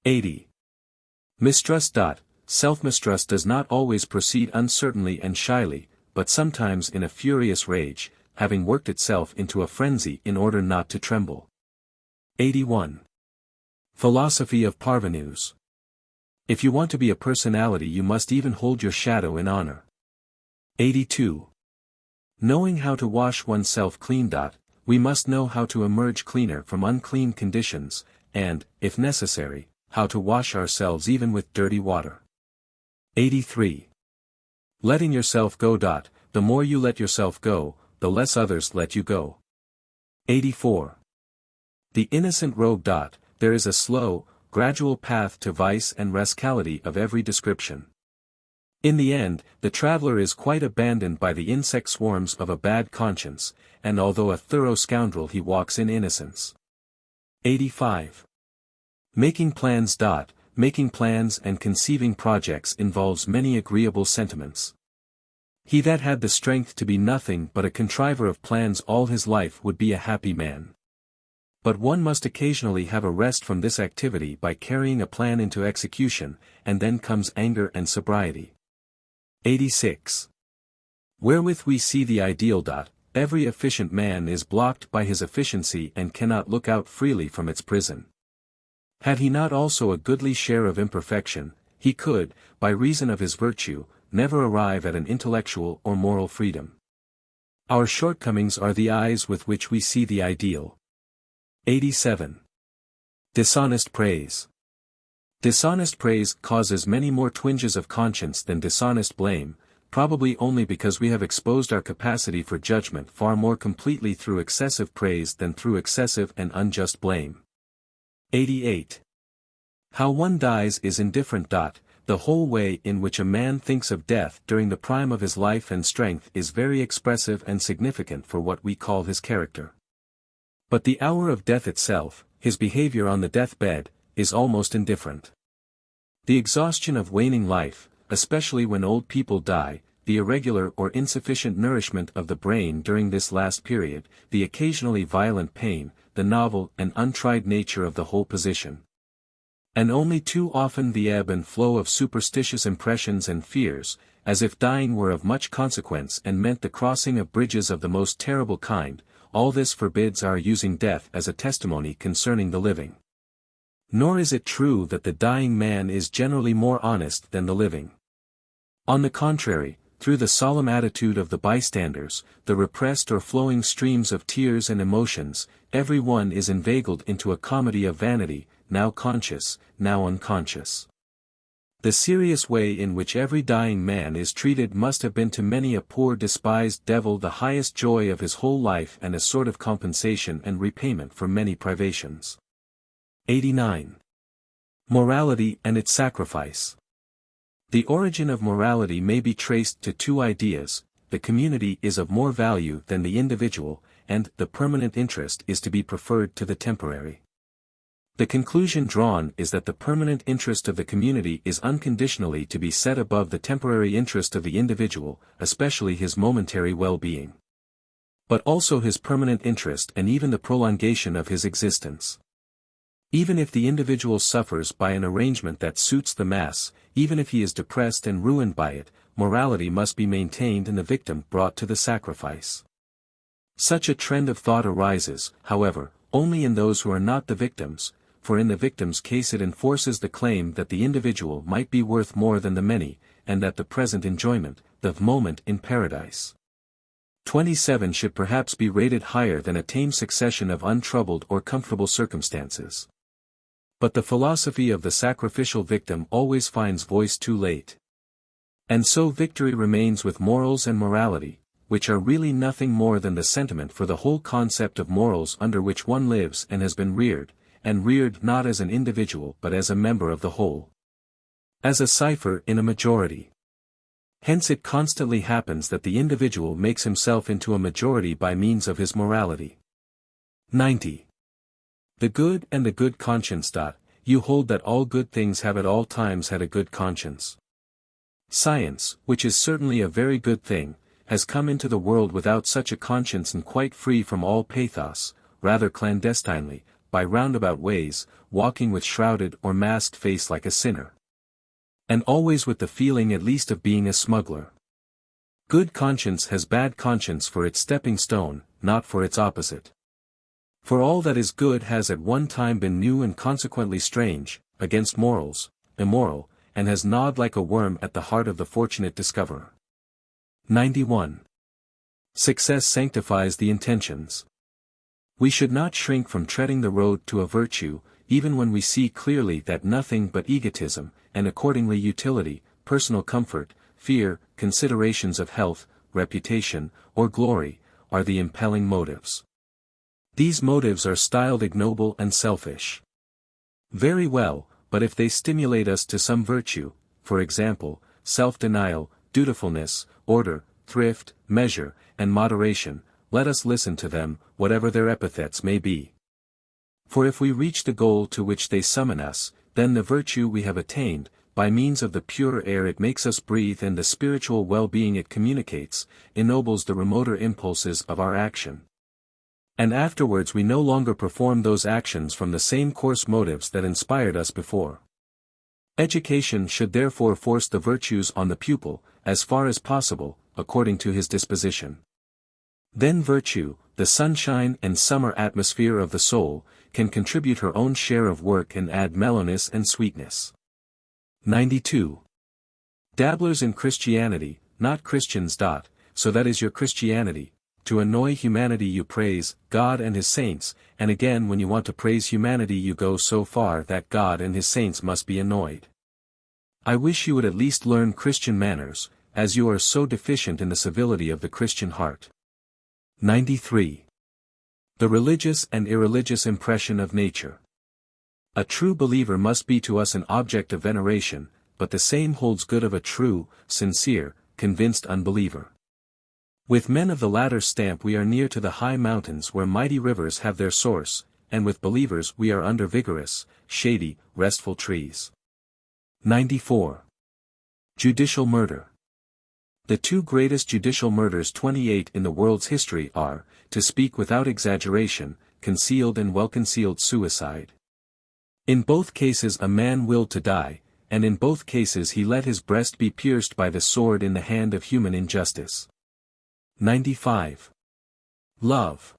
80. Mistrust. Self-mistrust does not always proceed uncertainly and shyly, but sometimes in a furious rage, having worked itself into a frenzy in order not to tremble. 81. Philosophy of parvenus. If you want to be a personality you must even hold your shadow in honor. 82. Knowing how to wash oneself clean. We must know how to emerge cleaner from unclean conditions, and, if necessary, how to wash ourselves even with dirty water. 83. Letting yourself go. The more you let yourself go, the less others let you go. 84. The innocent rogue. There is a slow, gradual path to vice and rascality of every description. In the end, the traveler is quite abandoned by the insect swarms of a bad conscience, and although a thorough scoundrel he walks in innocence. 85. Making plans. Making plans and conceiving projects involves many agreeable sentiments. He that had the strength to be nothing but a contriver of plans all his life would be a happy man. But one must occasionally have a rest from this activity by carrying a plan into execution, and then comes anger and sobriety. 86. Wherewith we see the ideal. every efficient man is blocked by his efficiency and cannot look out freely from its prison. Had he not also a goodly share of imperfection, he could, by reason of his virtue, never arrive at an intellectual or moral freedom. Our shortcomings are the eyes with which we see the ideal. 87. Dishonest praise. Dishonest praise causes many more twinges of conscience than dishonest blame, probably only because we have exposed our capacity for judgment far more completely through excessive praise than through excessive and unjust blame. 88. How one dies is indifferent. The whole way in which a man thinks of death during the prime of his life and strength is very expressive and significant for what we call his character. But the hour of death itself, his behavior on the deathbed, is almost indifferent. The exhaustion of waning life, especially when old people die, the irregular or insufficient nourishment of the brain during this last period, the occasionally violent pain, the novel and untried nature of the whole position. And only too often the ebb and flow of superstitious impressions and fears, as if dying were of much consequence and meant the crossing of bridges of the most terrible kind, all this forbids our using death as a testimony concerning the living. Nor is it true that the dying man is generally more honest than the living. On the contrary, through the solemn attitude of the bystanders, the repressed or flowing streams of tears and emotions, every one is inveigled into a comedy of vanity, now conscious, now unconscious. The serious way in which every dying man is treated must have been to many a poor despised devil the highest joy of his whole life and a sort of compensation and repayment for many privations. 89. Morality and its sacrifice. The origin of morality may be traced to two ideas: the community is of more value than the individual, and the permanent interest is to be preferred to the temporary. The conclusion drawn is that the permanent interest of the community is unconditionally to be set above the temporary interest of the individual, especially his momentary well-being. But also his permanent interest and even the prolongation of his existence. Even if the individual suffers by an arrangement that suits the mass, even if he is depressed and ruined by it, morality must be maintained and the victim brought to the sacrifice. Such a trend of thought arises, however, only in those who are not the victims, for in the victim's case it enforces the claim that the individual might be worth more than the many, and that the present enjoyment, the moment in paradise. 27 should perhaps be rated higher than a tame succession of untroubled or comfortable circumstances. But the philosophy of the sacrificial victim always finds voice too late. And so victory remains with morals and morality, which are really nothing more than the sentiment for the whole concept of morals under which one lives and has been reared, and reared not as an individual but as a member of the whole. As a cipher in a majority. Hence it constantly happens that the individual makes himself into a majority by means of his morality. 90. The good and the good conscience. You hold that all good things have at all times had a good conscience. Science, which is certainly a very good thing, has come into the world without such a conscience and quite free from all pathos, rather clandestinely, by roundabout ways, walking with shrouded or masked face like a sinner. And always with the feeling at least of being a smuggler. Good conscience has bad conscience for its stepping stone, not for its opposite. For all that is good has at one time been new and consequently strange, against morals, immoral, and has gnawed like a worm at the heart of the fortunate discoverer. 91. Success sanctifies the intentions. We should not shrink from treading the road to a virtue, even when we see clearly that nothing but egotism, and accordingly utility, personal comfort, fear, considerations of health, reputation, or glory, are the impelling motives. These motives are styled ignoble and selfish. Very well, but if they stimulate us to some virtue, for example, self-denial, dutifulness, order, thrift, measure, and moderation, let us listen to them, whatever their epithets may be. For if we reach the goal to which they summon us, then the virtue we have attained, by means of the pure air it makes us breathe and the spiritual well-being it communicates, ennobles the remoter impulses of our action. And afterwards we no longer perform those actions from the same coarse motives that inspired us before. Education should therefore force the virtues on the pupil, as far as possible, according to his disposition. Then virtue, the sunshine and summer atmosphere of the soul, can contribute her own share of work and add mellowness and sweetness. 92. Dabblers in Christianity, not Christians. So that is your Christianity. To annoy humanity you praise God and his saints, and again when you want to praise humanity you go so far that God and his saints must be annoyed. I wish you would at least learn Christian manners, as you are so deficient in the civility of the Christian heart. 93. The religious and irreligious impression of nature. A true believer must be to us an object of veneration, but the same holds good of a true, sincere, convinced unbeliever. With men of the latter stamp we are near to the high mountains where mighty rivers have their source, and with believers we are under vigorous, shady, restful trees. 94. Judicial murder. The two greatest judicial murders 28 in the world's history are, to speak without exaggeration, concealed and well-concealed suicide. In both cases a man willed to die, and in both cases he let his breast be pierced by the sword in the hand of human injustice. 95. Love.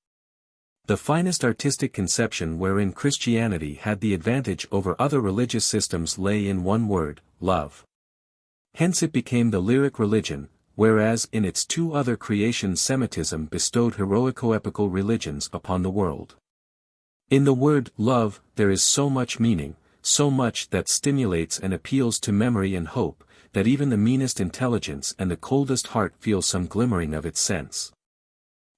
The finest artistic conception wherein Christianity had the advantage over other religious systems lay in one word, love. Hence it became the lyric religion, whereas in its two other creations Semitism bestowed heroico-epical religions upon the world. In the word love there is so much meaning, so much that stimulates and appeals to memory and hope, that even the meanest intelligence and the coldest heart feel some glimmering of its sense.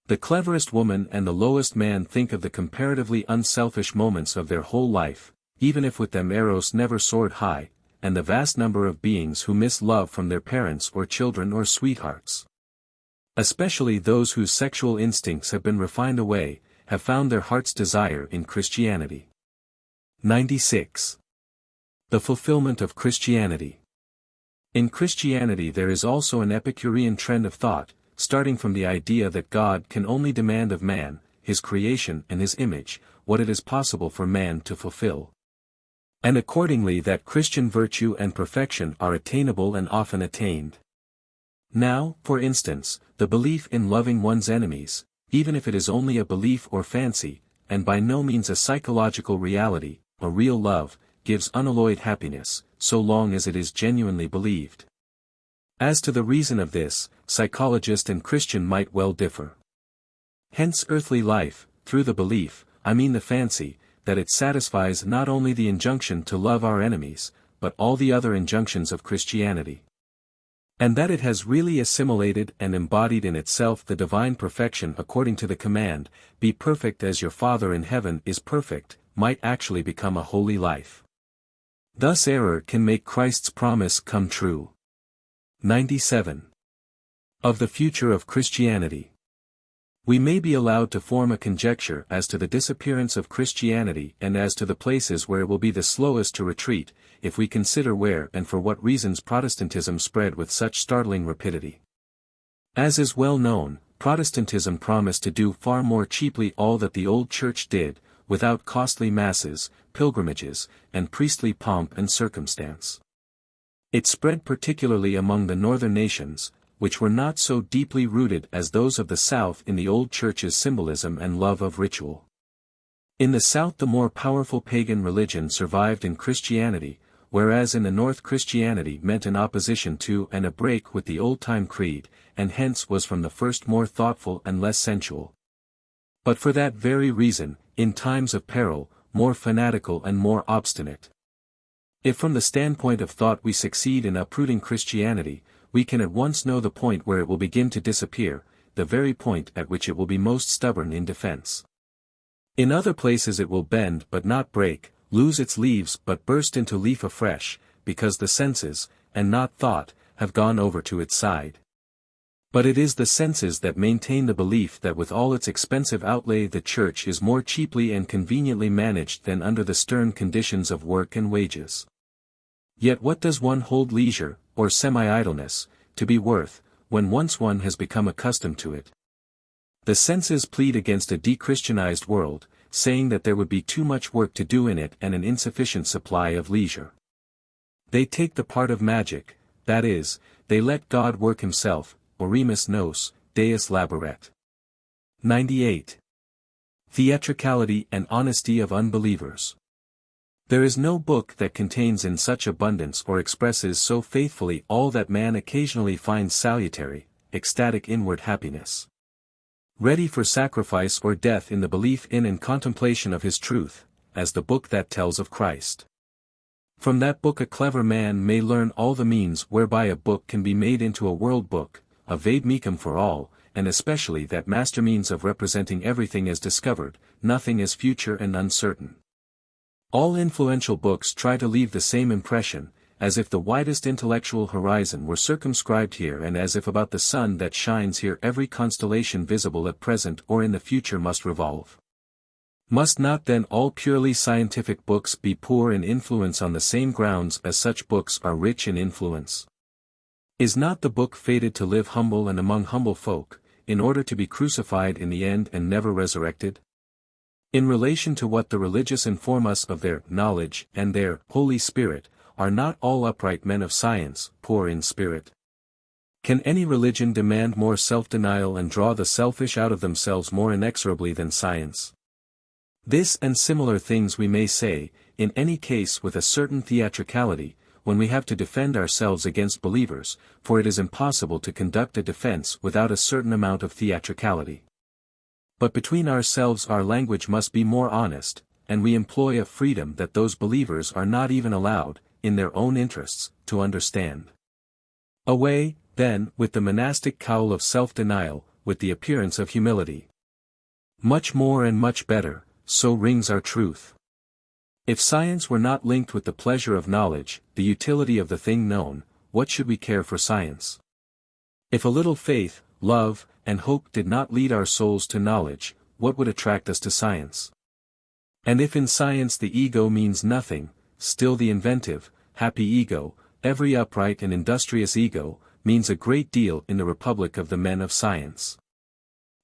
The cleverest woman and the lowest man think of the comparatively unselfish moments of their whole life, even if with them eros never soared high, and the vast number of beings who miss love from their parents or children or sweethearts. Especially those whose sexual instincts have been refined away, have found their heart's desire in Christianity. 96. The fulfillment of Christianity. In Christianity there is also an Epicurean trend of thought, starting from the idea that God can only demand of man, his creation and his image, what it is possible for man to fulfill. And accordingly that Christian virtue and perfection are attainable and often attained. Now, for instance, the belief in loving one's enemies, even if it is only a belief or fancy, and by no means a psychological reality, a real love, gives unalloyed happiness, so long as it is genuinely believed. As to the reason of this, psychologist and Christian might well differ. Hence earthly life, through the belief, I mean the fancy, that it satisfies not only the injunction to love our enemies, but all the other injunctions of Christianity. And that it has really assimilated and embodied in itself the divine perfection according to the command, "Be perfect as your Father in heaven is perfect," might actually become a holy life. Thus error can make Christ's promise come true. 97. Of the future of Christianity. We may be allowed to form a conjecture as to the disappearance of Christianity and as to the places where it will be the slowest to retreat, if we consider where and for what reasons Protestantism spread with such startling rapidity. As is well known, Protestantism promised to do far more cheaply all that the old Church did, without costly masses, pilgrimages, and priestly pomp and circumstance. It spread particularly among the northern nations, which were not so deeply rooted as those of the South in the old Church's symbolism and love of ritual. In the South the more powerful pagan religion survived in Christianity, whereas in the North Christianity meant an opposition to and a break with the old-time creed, and hence was from the first more thoughtful and less sensual. But for that very reason, in times of peril, more fanatical and more obstinate. If from the standpoint of thought we succeed in uprooting Christianity, we can at once know the point where it will begin to disappear, the very point at which it will be most stubborn in defense. In other places it will bend but not break, lose its leaves but burst into leaf afresh, because the senses, and not thought, have gone over to its side. But it is the senses that maintain the belief that with all its expensive outlay the Church is more cheaply and conveniently managed than under the stern conditions of work and wages. Yet what does one hold leisure, or semi-idleness, to be worth, when once one has become accustomed to it? The senses plead against a de-Christianized world, saying that there would be too much work to do in it and an insufficient supply of leisure. They take the part of magic, that is, they let God work himself, Oremus nos, Deus laboret. 98. Theatricality and honesty of unbelievers. There is no book that contains in such abundance or expresses so faithfully all that man occasionally finds salutary, ecstatic inward happiness. Ready for sacrifice or death in the belief in and contemplation of his truth, as the book that tells of Christ. From that book a clever man may learn all the means whereby a book can be made into a world book, a vade mecum for all, and especially that master means of representing everything as discovered, nothing as future and uncertain. All influential books try to leave the same impression, as if the widest intellectual horizon were circumscribed here and as if about the sun that shines here every constellation visible at present or in the future must revolve. Must not then all purely scientific books be poor in influence on the same grounds as such books are rich in influence? Is not the book fated to live humble and among humble folk, in order to be crucified in the end and never resurrected? In relation to what the religious inform us of their knowledge and their Holy Spirit, are not all upright men of science poor in spirit? Can any religion demand more self-denial and draw the selfish out of themselves more inexorably than science? This and similar things we may say, in any case with a certain theatricality, when we have to defend ourselves against believers, for it is impossible to conduct a defense without a certain amount of theatricality. But between ourselves our language must be more honest, and we employ a freedom that those believers are not even allowed, in their own interests, to understand. Away, then, with the monastic cowl of self-denial, with the appearance of humility. Much more and much better, so rings our truth. If science were not linked with the pleasure of knowledge, the utility of the thing known, what should we care for science? If a little faith, love, and hope did not lead our souls to knowledge, what would attract us to science? And if in science the ego means nothing, still the inventive, happy ego, every upright and industrious ego, means a great deal in the republic of the men of science.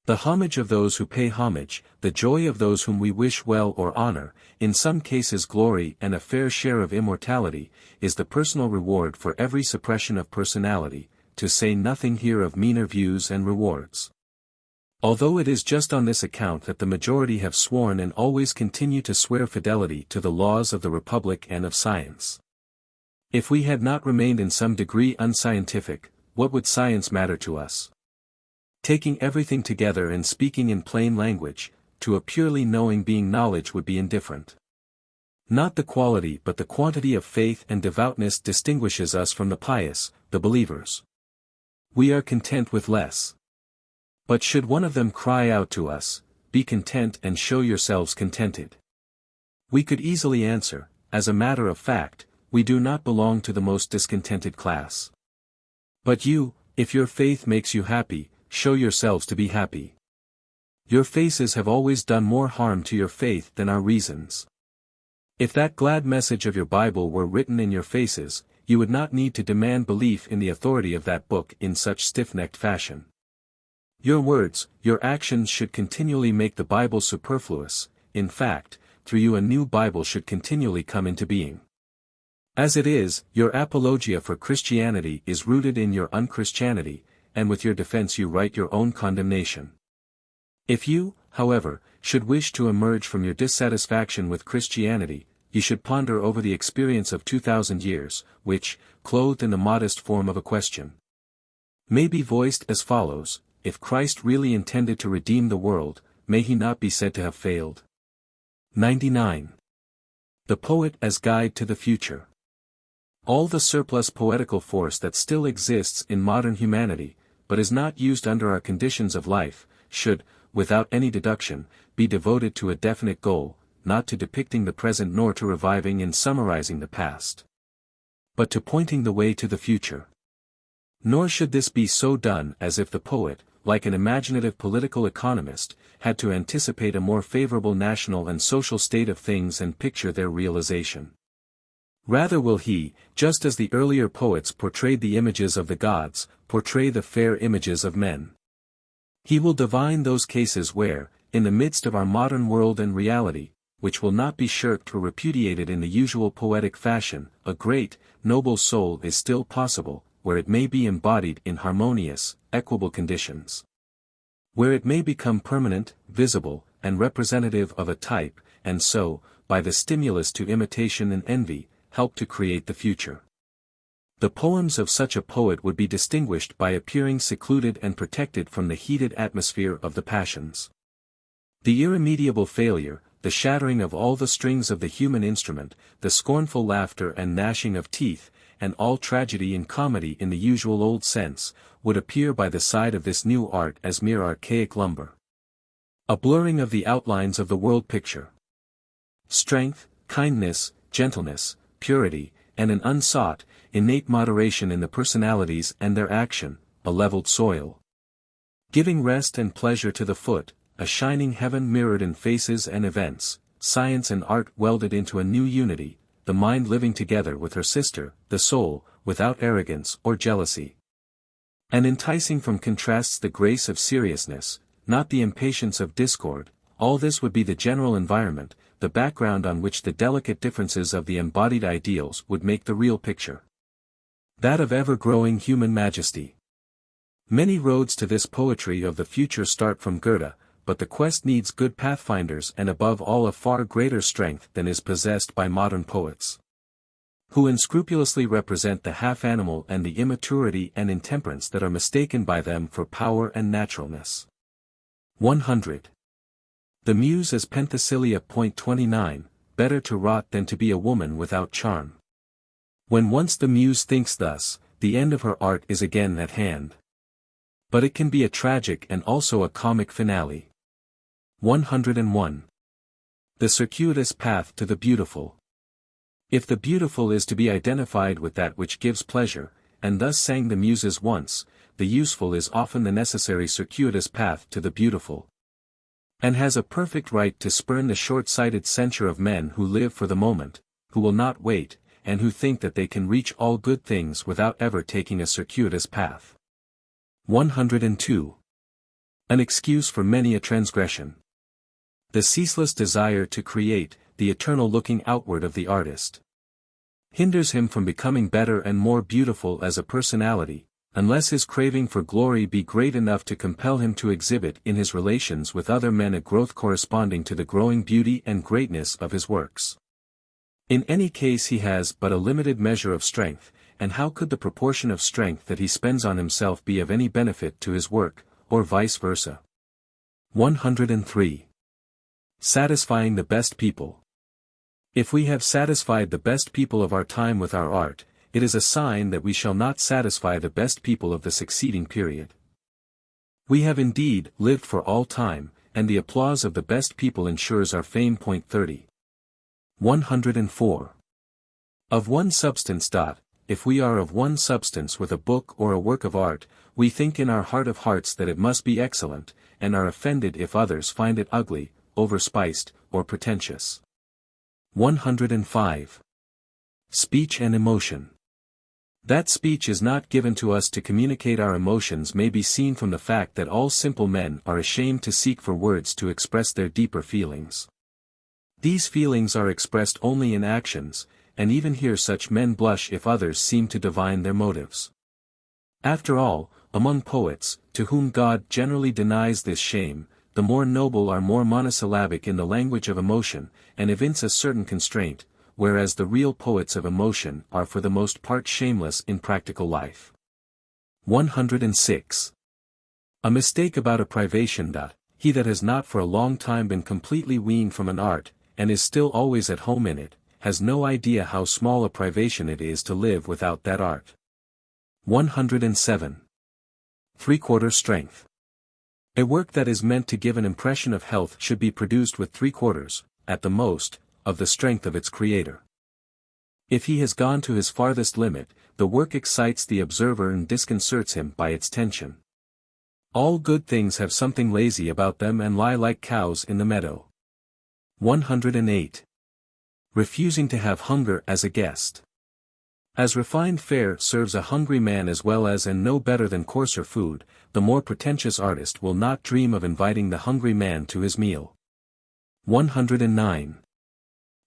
The homage of those who pay homage, the joy of those whom we wish well or honor, in some cases glory and a fair share of immortality, is the personal reward for every suppression of personality, to say nothing here of meaner views and rewards. Although it is just on this account that the majority have sworn and always continue to swear fidelity to the laws of the Republic and of science. If we had not remained in some degree unscientific, what would science matter to us? Taking everything together and speaking in plain language, to a purely knowing being knowledge would be indifferent. Not the quality but the quantity of faith and devoutness distinguishes us from the pious, the believers. We are content with less. But should one of them cry out to us, "Be content and show yourselves contented," we could easily answer, as a matter of fact, we do not belong to the most discontented class. But you, if your faith makes you happy, show yourselves to be happy. Your faces have always done more harm to your faith than our reasons. If that glad message of your Bible were written in your faces, you would not need to demand belief in the authority of that book in such stiff-necked fashion. Your words, your actions should continually make the Bible superfluous, in fact, through you a new Bible should continually come into being. As it is, your apologia for Christianity is rooted in your unchristianity, and with your defense you write your own condemnation. If you, however, should wish to emerge from your dissatisfaction with Christianity, you should ponder over the experience of 2,000 years, which, clothed in the modest form of a question, may be voiced as follows: if Christ really intended to redeem the world, may he not be said to have failed? 99. The poet as guide to the future. All the surplus poetical force that still exists in modern humanity, but is not used under our conditions of life, should, without any deduction, be devoted to a definite goal, not to depicting the present nor to reviving and summarizing the past, but to pointing the way to the future. Nor should this be so done as if the poet, like an imaginative political economist, had to anticipate a more favorable national and social state of things and picture their realization. Rather will he, just as the earlier poets portrayed the images of the gods, portray the fair images of men. He will divine those cases where, in the midst of our modern world and reality, which will not be shirked or repudiated in the usual poetic fashion, a great, noble soul is still possible, where it may be embodied in harmonious, equable conditions. where it may become permanent, visible, and representative of a type, and so, by the stimulus to imitation and envy, help to create the future. The poems of such a poet would be distinguished by appearing secluded and protected from the heated atmosphere of the passions. The irremediable failure, the shattering of all the strings of the human instrument, the scornful laughter and gnashing of teeth, and all tragedy and comedy in the usual old sense, would appear by the side of this new art as mere archaic lumber. A blurring of the outlines of the world picture. Strength, kindness, gentleness, purity, and an unsought, innate moderation in the personalities and their action, a leveled soil. Giving rest and pleasure to the foot, a shining heaven mirrored in faces and events, science and art welded into a new unity, the mind living together with her sister, the soul, without arrogance or jealousy. And enticing from contrasts the grace of seriousness, not the impatience of discord, all this would be the general environment, the background on which the delicate differences of the embodied ideals would make the real picture. That of ever-growing human majesty. Many roads to this poetry of the future start from Goethe, but the quest needs good pathfinders and above all a far greater strength than is possessed by modern poets, who unscrupulously represent the half-animal and the immaturity and intemperance that are mistaken by them for power and naturalness. 100. The Muse as Penthesilea. 29, better to rot than to be a woman without charm. When once the Muse thinks thus, the end of her art is again at hand. But it can be a tragic and also a comic finale. 101. The circuitous path to the beautiful. If the beautiful is to be identified with that which gives pleasure, and thus sang the Muses once, the useful is often the necessary circuitous path to the beautiful, and has a perfect right to spurn the short-sighted censure of men who live for the moment, who will not wait, and who think that they can reach all good things without ever taking a circuitous path. 102. An excuse for many a transgression. The ceaseless desire to create, the eternal looking outward of the artist, hinders him from becoming better and more beautiful as a personality, unless his craving for glory be great enough to compel him to exhibit in his relations with other men a growth corresponding to the growing beauty and greatness of his works. In any case he has but a limited measure of strength, and how could the proportion of strength that he spends on himself be of any benefit to his work, or vice versa? 103. Satisfying the best people. If we have satisfied the best people of our time with our art, it is a sign that we shall not satisfy the best people of the succeeding period. We have indeed lived for all time, and the applause of the best people ensures our fame. 30. 104. Of one substance. If we are of one substance with a book or a work of art, we think in our heart of hearts that it must be excellent, and are offended if others find it ugly, overspiced, or pretentious. 105. Speech and emotion. That speech is not given to us to communicate our emotions may be seen from the fact that all simple men are ashamed to seek for words to express their deeper feelings. These feelings are expressed only in actions, and even here such men blush if others seem to divine their motives. After all, among poets, to whom God generally denies this shame, the more noble are more monosyllabic in the language of emotion, and evince a certain constraint, whereas the real poets of emotion are for the most part shameless in practical life. 106. A mistake about a privation. He that has not for a long time been completely weaned from an art, and is still always at home in it, has no idea how small a privation it is to live without that art. 107. Three-quarter strength. A work that is meant to give an impression of health should be produced with 3/4, at the most, of the strength of its creator. If he has gone to his farthest limit, the work excites the observer and disconcerts him by its tension. All good things have something lazy about them and lie like cows in the meadow. 108. Refusing to have hunger as a guest. As refined fare serves a hungry man as well as and no better than coarser food, the more pretentious artist will not dream of inviting the hungry man to his meal. 109.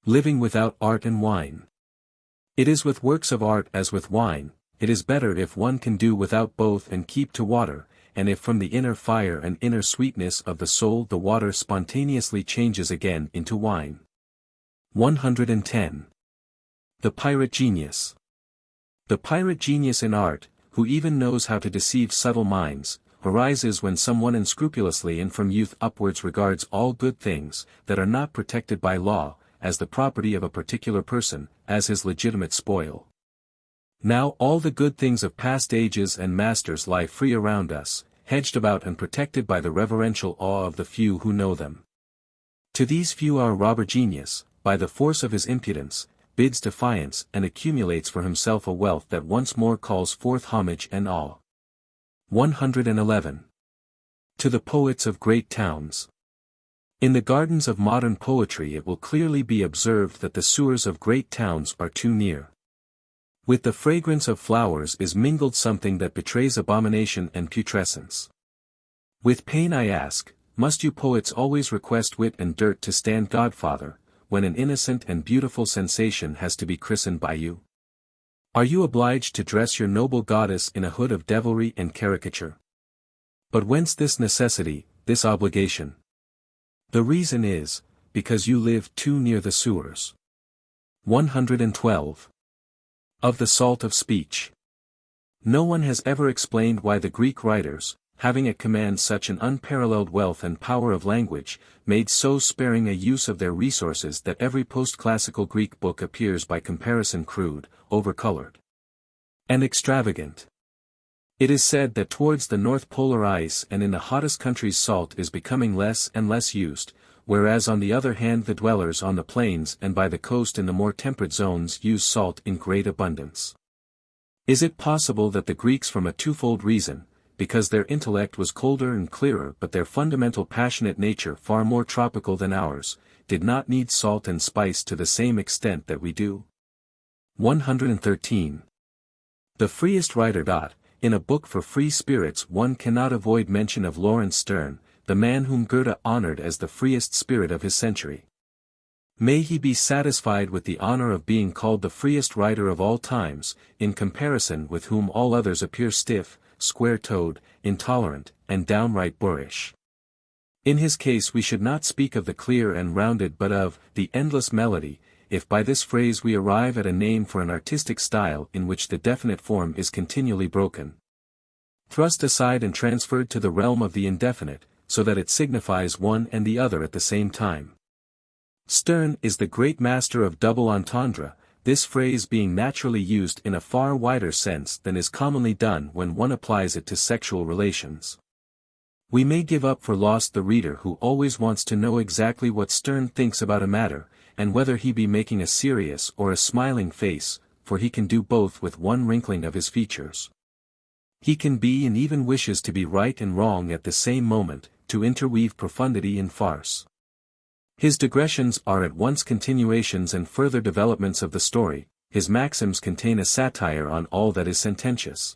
Living without art and wine. It is with works of art as with wine, it is better if one can do without both and keep to water, and if from the inner fire and inner sweetness of the soul the water spontaneously changes again into wine. 110. The pirate genius. The pirate genius in art, who even knows how to deceive subtle minds, arises when someone unscrupulously and from youth upwards regards all good things, that are not protected by law, as the property of a particular person, as his legitimate spoil. Now all the good things of past ages and masters lie free around us, hedged about and protected by the reverential awe of the few who know them. To these few our robber genius, by the force of his impudence, bids defiance and accumulates for himself a wealth that once more calls forth homage and awe. 111. To the poets of great towns. In the gardens of modern poetry it will clearly be observed that the sewers of great towns are too near. With the fragrance of flowers is mingled something that betrays abomination and putrescence. With pain I ask, must you poets always request wit and dirt to stand godfather, when an innocent and beautiful sensation has to be christened by you? Are you obliged to dress your noble goddess in a hood of devilry and caricature? But whence this necessity, this obligation? The reason is, because you live too near the sewers. 112. Of the salt of speech. No one has ever explained why the Greek writers, having at command such an unparalleled wealth and power of language, made so sparing a use of their resources that every post-classical Greek book appears by comparison crude, overcolored, and extravagant. It is said that towards the North Polar ice and in the hottest countries salt is becoming less and less used, whereas on the other hand the dwellers on the plains and by the coast in the more temperate zones use salt in great abundance. Is it possible that the Greeks from a twofold reason, because their intellect was colder and clearer but their fundamental passionate nature far more tropical than ours, did not need salt and spice to the same extent that we do? 113. The freest writer. In a book for free spirits one cannot avoid mention of Lawrence Sterne, the man whom Goethe honored as the freest spirit of his century. May he be satisfied with the honor of being called the freest writer of all times, in comparison with whom all others appear stiff, square-toed, intolerant, and downright boorish. In his case we should not speak of the clear and rounded but of the endless melody, if by this phrase we arrive at a name for an artistic style in which the definite form is continually broken, thrust aside and transferred to the realm of the indefinite, so that it signifies one and the other at the same time. Sterne is the great master of double entendre, this phrase being naturally used in a far wider sense than is commonly done when one applies it to sexual relations. We may give up for lost the reader who always wants to know exactly what Sterne thinks about a matter, and whether he be making a serious or a smiling face, for he can do both with one wrinkling of his features. He can be and even wishes to be right and wrong at the same moment, to interweave profundity in farce. His digressions are at once continuations and further developments of the story, his maxims contain a satire on all that is sententious.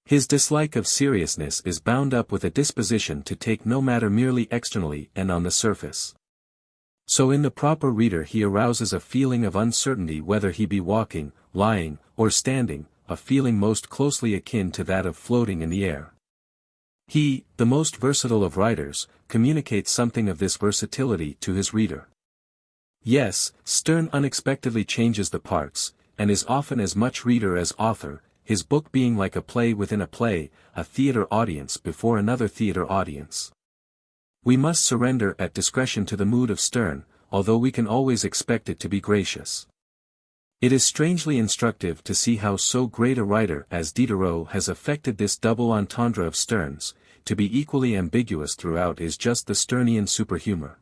His dislike of seriousness is bound up with a disposition to take no matter merely externally and on the surface. So in the proper reader he arouses a feeling of uncertainty whether he be walking, lying, or standing, a feeling most closely akin to that of floating in the air. He, the most versatile of writers, communicates something of this versatility to his reader. Yes, Sterne unexpectedly changes the parts, and is often as much reader as author, his book being like a play within a play, a theater audience before another theater audience. We must surrender at discretion to the mood of Sterne, although we can always expect it to be gracious. It is strangely instructive to see how so great a writer as Diderot has affected this double entendre of Sterne's. To be equally ambiguous throughout is just the Sternian superhumour.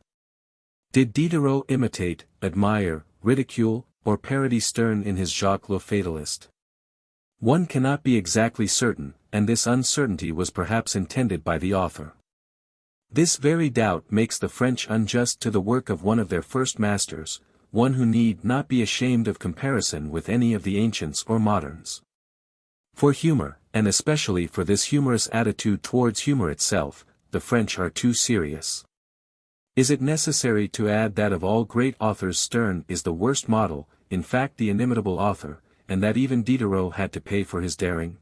Did Diderot imitate, admire, ridicule, or parody Sterne in his Jacques le Fatalist? One cannot be exactly certain, and this uncertainty was perhaps intended by the author. This very doubt makes the French unjust to the work of one of their first masters, one who need not be ashamed of comparison with any of the ancients or moderns. For humor, and especially for this humorous attitude towards humor itself, the French are too serious. Is it necessary to add that of all great authors Sterne is the worst model, in fact the inimitable author, and that even Diderot had to pay for his daring?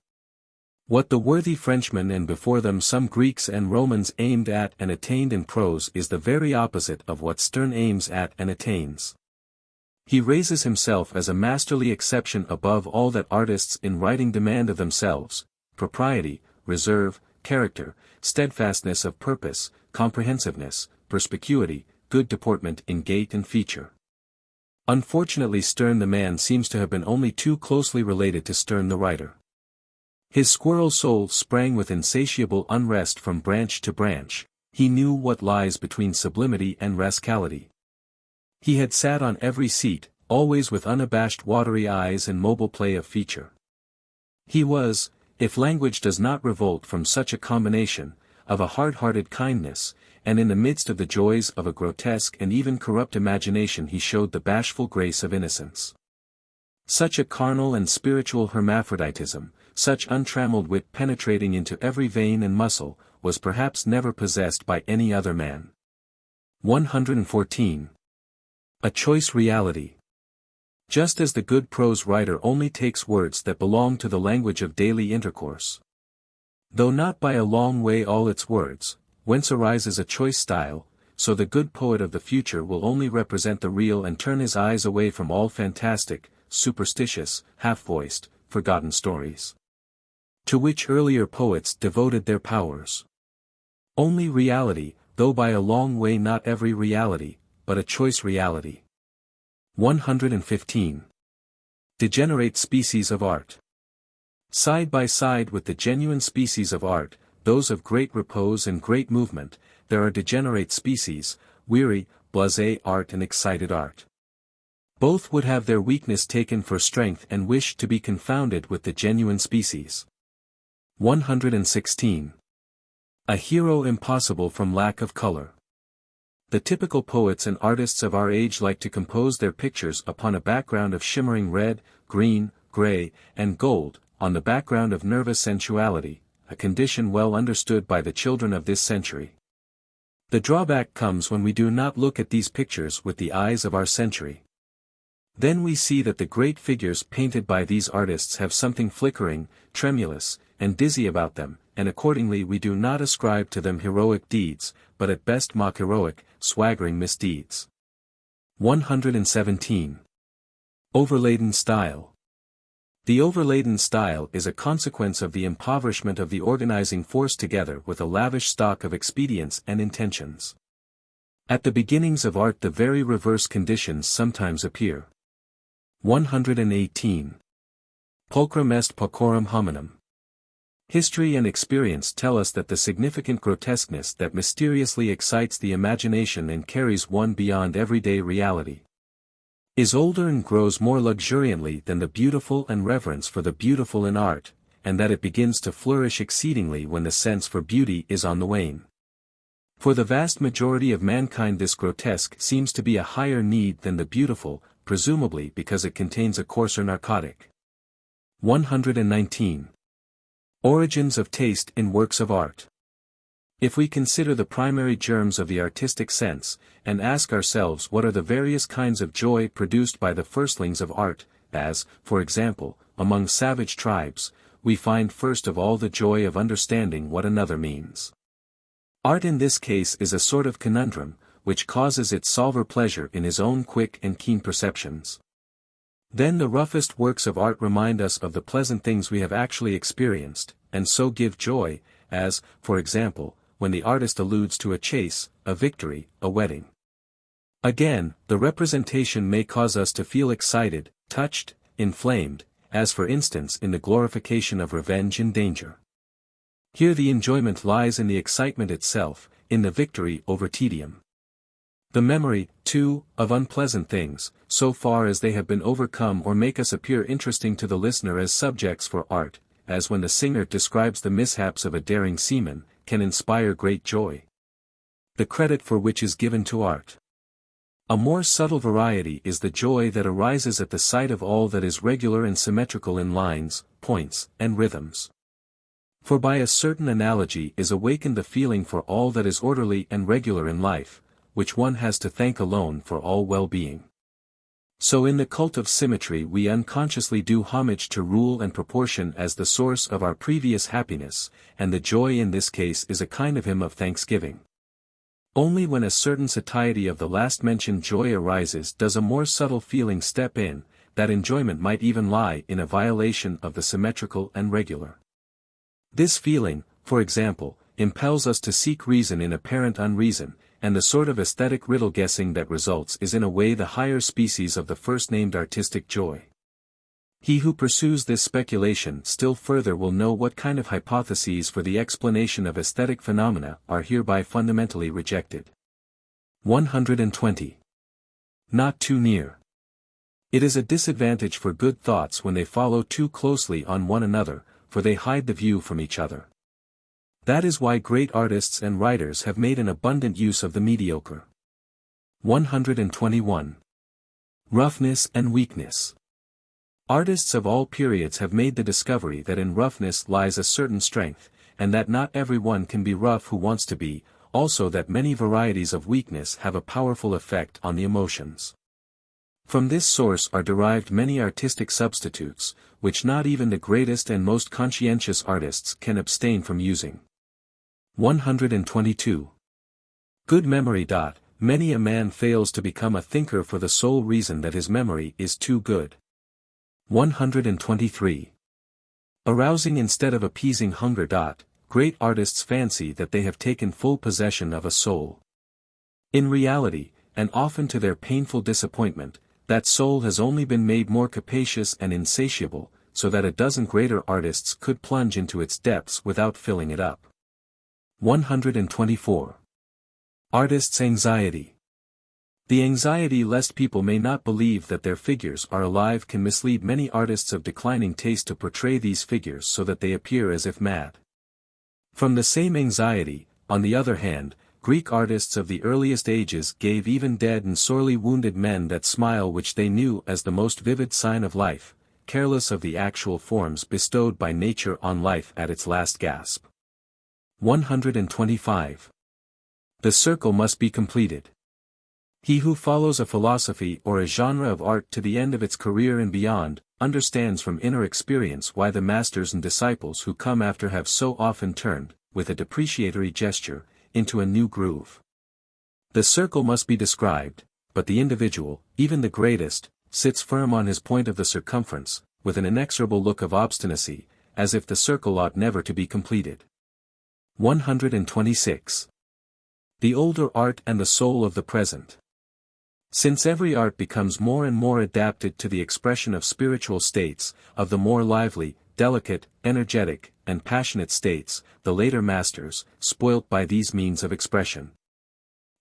What the worthy Frenchmen and before them some Greeks and Romans aimed at and attained in prose is the very opposite of what Sterne aims at and attains. He raises himself as a masterly exception above all that artists in writing demand of themselves: propriety, reserve, character, steadfastness of purpose, comprehensiveness, perspicuity, good deportment in gait and feature. Unfortunately, Sterne the man seems to have been only too closely related to Sterne the writer. His squirrel soul sprang with insatiable unrest from branch to branch. He knew what lies between sublimity and rascality. He had sat on every seat, always with unabashed watery eyes and mobile play of feature. He was, if language does not revolt from such a combination, of a hard-hearted kindness, and in the midst of the joys of a grotesque and even corrupt imagination he showed the bashful grace of innocence. Such a carnal and spiritual hermaphroditism, such untrammeled wit penetrating into every vein and muscle, was perhaps never possessed by any other man. 114. A choice reality. Just as the good prose writer only takes words that belong to the language of daily intercourse, though not by a long way all its words, whence arises a choice style, so the good poet of the future will only represent the real and turn his eyes away from all fantastic, superstitious, half-voiced, forgotten stories, to which earlier poets devoted their powers. Only reality, though by a long way not every reality, but a choice reality. 115. Degenerate species of art. Side by side with the genuine species of art, those of great repose and great movement, there are degenerate species, weary, blasé art and excited art. Both would have their weakness taken for strength and wish to be confounded with the genuine species. 116. A hero impossible from lack of color. The typical poets and artists of our age like to compose their pictures upon a background of shimmering red, green, gray, and gold, on the background of nervous sensuality, a condition well understood by the children of this century. The drawback comes when we do not look at these pictures with the eyes of our century. Then we see that the great figures painted by these artists have something flickering, tremulous, and dizzy about them, and accordingly we do not ascribe to them heroic deeds, but at best mock heroic, swaggering misdeeds. 117. Overladen style. The overladen style is a consequence of the impoverishment of the organizing force together with a lavish stock of expedients and intentions. At the beginnings of art the very reverse conditions sometimes appear. 118. Pulchrum est paucorum hominum. History and experience tell us that the significant grotesqueness that mysteriously excites the imagination and carries one beyond everyday reality is older and grows more luxuriantly than the beautiful and reverence for the beautiful in art, and that it begins to flourish exceedingly when the sense for beauty is on the wane. For the vast majority of mankind this grotesque seems to be a higher need than the beautiful, presumably because it contains a coarser narcotic. 119. Origins of taste in works of art. If we consider the primary germs of the artistic sense, and ask ourselves what are the various kinds of joy produced by the firstlings of art, as, for example, among savage tribes, we find first of all the joy of understanding what another means. Art in this case is a sort of conundrum, which causes its solver pleasure in his own quick and keen perceptions. Then the roughest works of art remind us of the pleasant things we have actually experienced, and so give joy, as, for example, when the artist alludes to a chase, a victory, a wedding. Again, the representation may cause us to feel excited, touched, inflamed, as for instance in the glorification of revenge and danger. Here the enjoyment lies in the excitement itself, in the victory over tedium. The memory, too, of unpleasant things, so far as they have been overcome or make us appear interesting to the listener as subjects for art, as when the singer describes the mishaps of a daring seaman, can inspire great joy. The credit for which is given to art. A more subtle variety is the joy that arises at the sight of all that is regular and symmetrical in lines, points, and rhythms. For by a certain analogy is awakened the feeling for all that is orderly and regular in life, which one has to thank alone for all well-being. So in the cult of symmetry we unconsciously do homage to rule and proportion as the source of our previous happiness, and the joy in this case is a kind of hymn of thanksgiving. Only when a certain satiety of the last-mentioned joy arises does a more subtle feeling step in, that enjoyment might even lie in a violation of the symmetrical and regular. This feeling, for example, impels us to seek reason in apparent unreason, and the sort of aesthetic riddle-guessing that results is in a way the higher species of the first-named artistic joy. He who pursues this speculation still further will know what kind of hypotheses for the explanation of aesthetic phenomena are hereby fundamentally rejected. 120. Not too near. It is a disadvantage for good thoughts when they follow too closely on one another, for they hide the view from each other. That is why great artists and writers have made an abundant use of the mediocre. 121. Roughness and weakness. Artists of all periods have made the discovery that in roughness lies a certain strength, and that not every one can be rough who wants to be, also that many varieties of weakness have a powerful effect on the emotions. From this source are derived many artistic substitutes, which not even the greatest and most conscientious artists can abstain from using. 122. Good memory. Many a man fails to become a thinker for the sole reason that his memory is too good. 123. Arousing instead of appeasing hunger. Great artists fancy that they have taken full possession of a soul. In reality, and often to their painful disappointment, that soul has only been made more capacious and insatiable, so that a dozen greater artists could plunge into its depths without filling it up. 124. Artists' anxiety. The anxiety lest people may not believe that their figures are alive can mislead many artists of declining taste to portray these figures so that they appear as if mad. From the same anxiety, on the other hand, Greek artists of the earliest ages gave even dead and sorely wounded men that smile which they knew as the most vivid sign of life, careless of the actual forms bestowed by nature on life at its last gasp. 125. The circle must be completed. He who follows a philosophy or a genre of art to the end of its career and beyond, understands from inner experience why the masters and disciples who come after have so often turned, with a depreciatory gesture, into a new groove. The circle must be described, but the individual, even the greatest, sits firm on his point of the circumference, with an inexorable look of obstinacy, as if the circle ought never to be completed. 126. The older art and the soul of the present. Since every art becomes more and more adapted to the expression of spiritual states, of the more lively, delicate, energetic, and passionate states, the later masters, spoilt by these means of expression,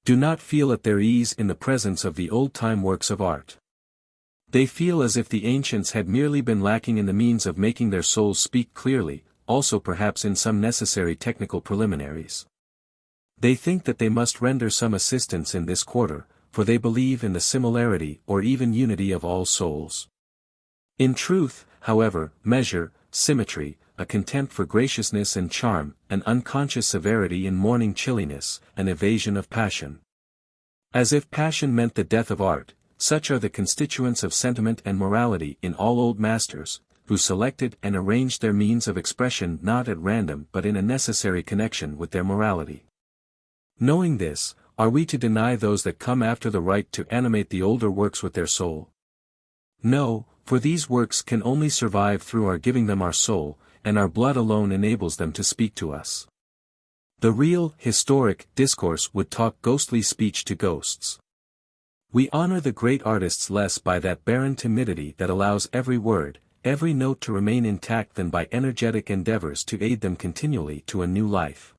do not feel at their ease in the presence of the old-time works of art. They feel as if the ancients had merely been lacking in the means of making their souls speak clearly, also perhaps in some necessary technical preliminaries. They think that they must render some assistance in this quarter, for they believe in the similarity or even unity of all souls. In truth, however, measure, symmetry, a contempt for graciousness and charm, an unconscious severity in mourning chilliness, an evasion of passion. As if passion meant the death of art, such are the constituents of sentiment and morality in all old masters, who selected and arranged their means of expression not at random but in a necessary connection with their morality. Knowing this, are we to deny those that come after the right to animate the older works with their soul? No, for these works can only survive through our giving them our soul, and our blood alone enables them to speak to us. The real, historic, discourse would talk ghostly speech to ghosts. We honor the great artists less by that barren timidity that allows every word, every note to remain intact than by energetic endeavors to aid them continually to a new life.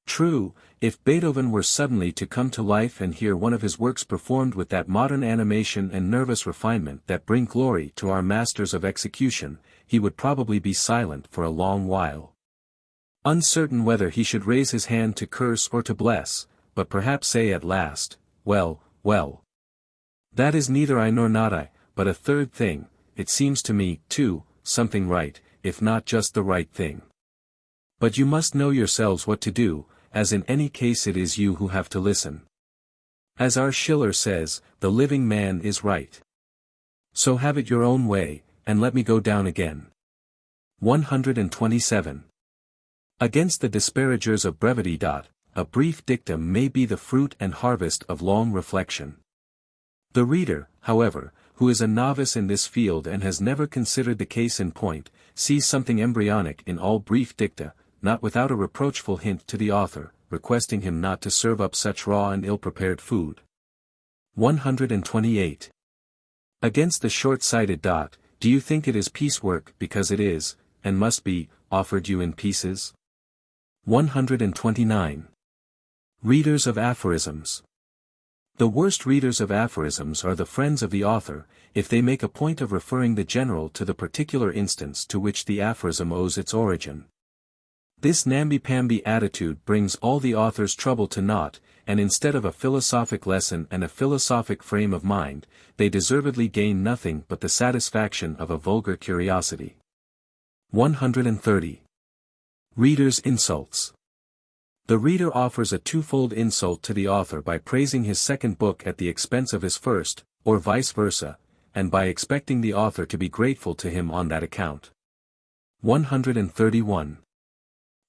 True, if Beethoven were suddenly to come to life and hear one of his works performed with that modern animation and nervous refinement that bring glory to our masters of execution, he would probably be silent for a long while. Uncertain whether he should raise his hand to curse or to bless, but perhaps say at last, "Well, well. That is neither I nor not I, but a third thing, it seems to me, too, something right, if not just the right thing. But you must know yourselves what to do, as in any case it is you who have to listen. As our Schiller says, the living man is right. So have it your own way, and let me go down again. 127. Against the disparagers of brevity. A brief dictum may be the fruit and harvest of long reflection. The reader, however, who is a novice in this field and has never considered the case in point, sees something embryonic in all brief dicta, not without a reproachful hint to the author, requesting him not to serve up such raw and ill-prepared food. 128. Against the short-sighted. Do you think it is piecework because it is, and must be, offered you in pieces? 129. Readers of aphorisms. The worst readers of aphorisms are the friends of the author, if they make a point of referring the general to the particular instance to which the aphorism owes its origin. This namby-pamby attitude brings all the author's trouble to naught, and instead of a philosophic lesson and a philosophic frame of mind, they deservedly gain nothing but the satisfaction of a vulgar curiosity. 130. Readers' insults. The reader offers a twofold insult to the author by praising his second book at the expense of his first, or vice versa, and by expecting the author to be grateful to him on that account. 131.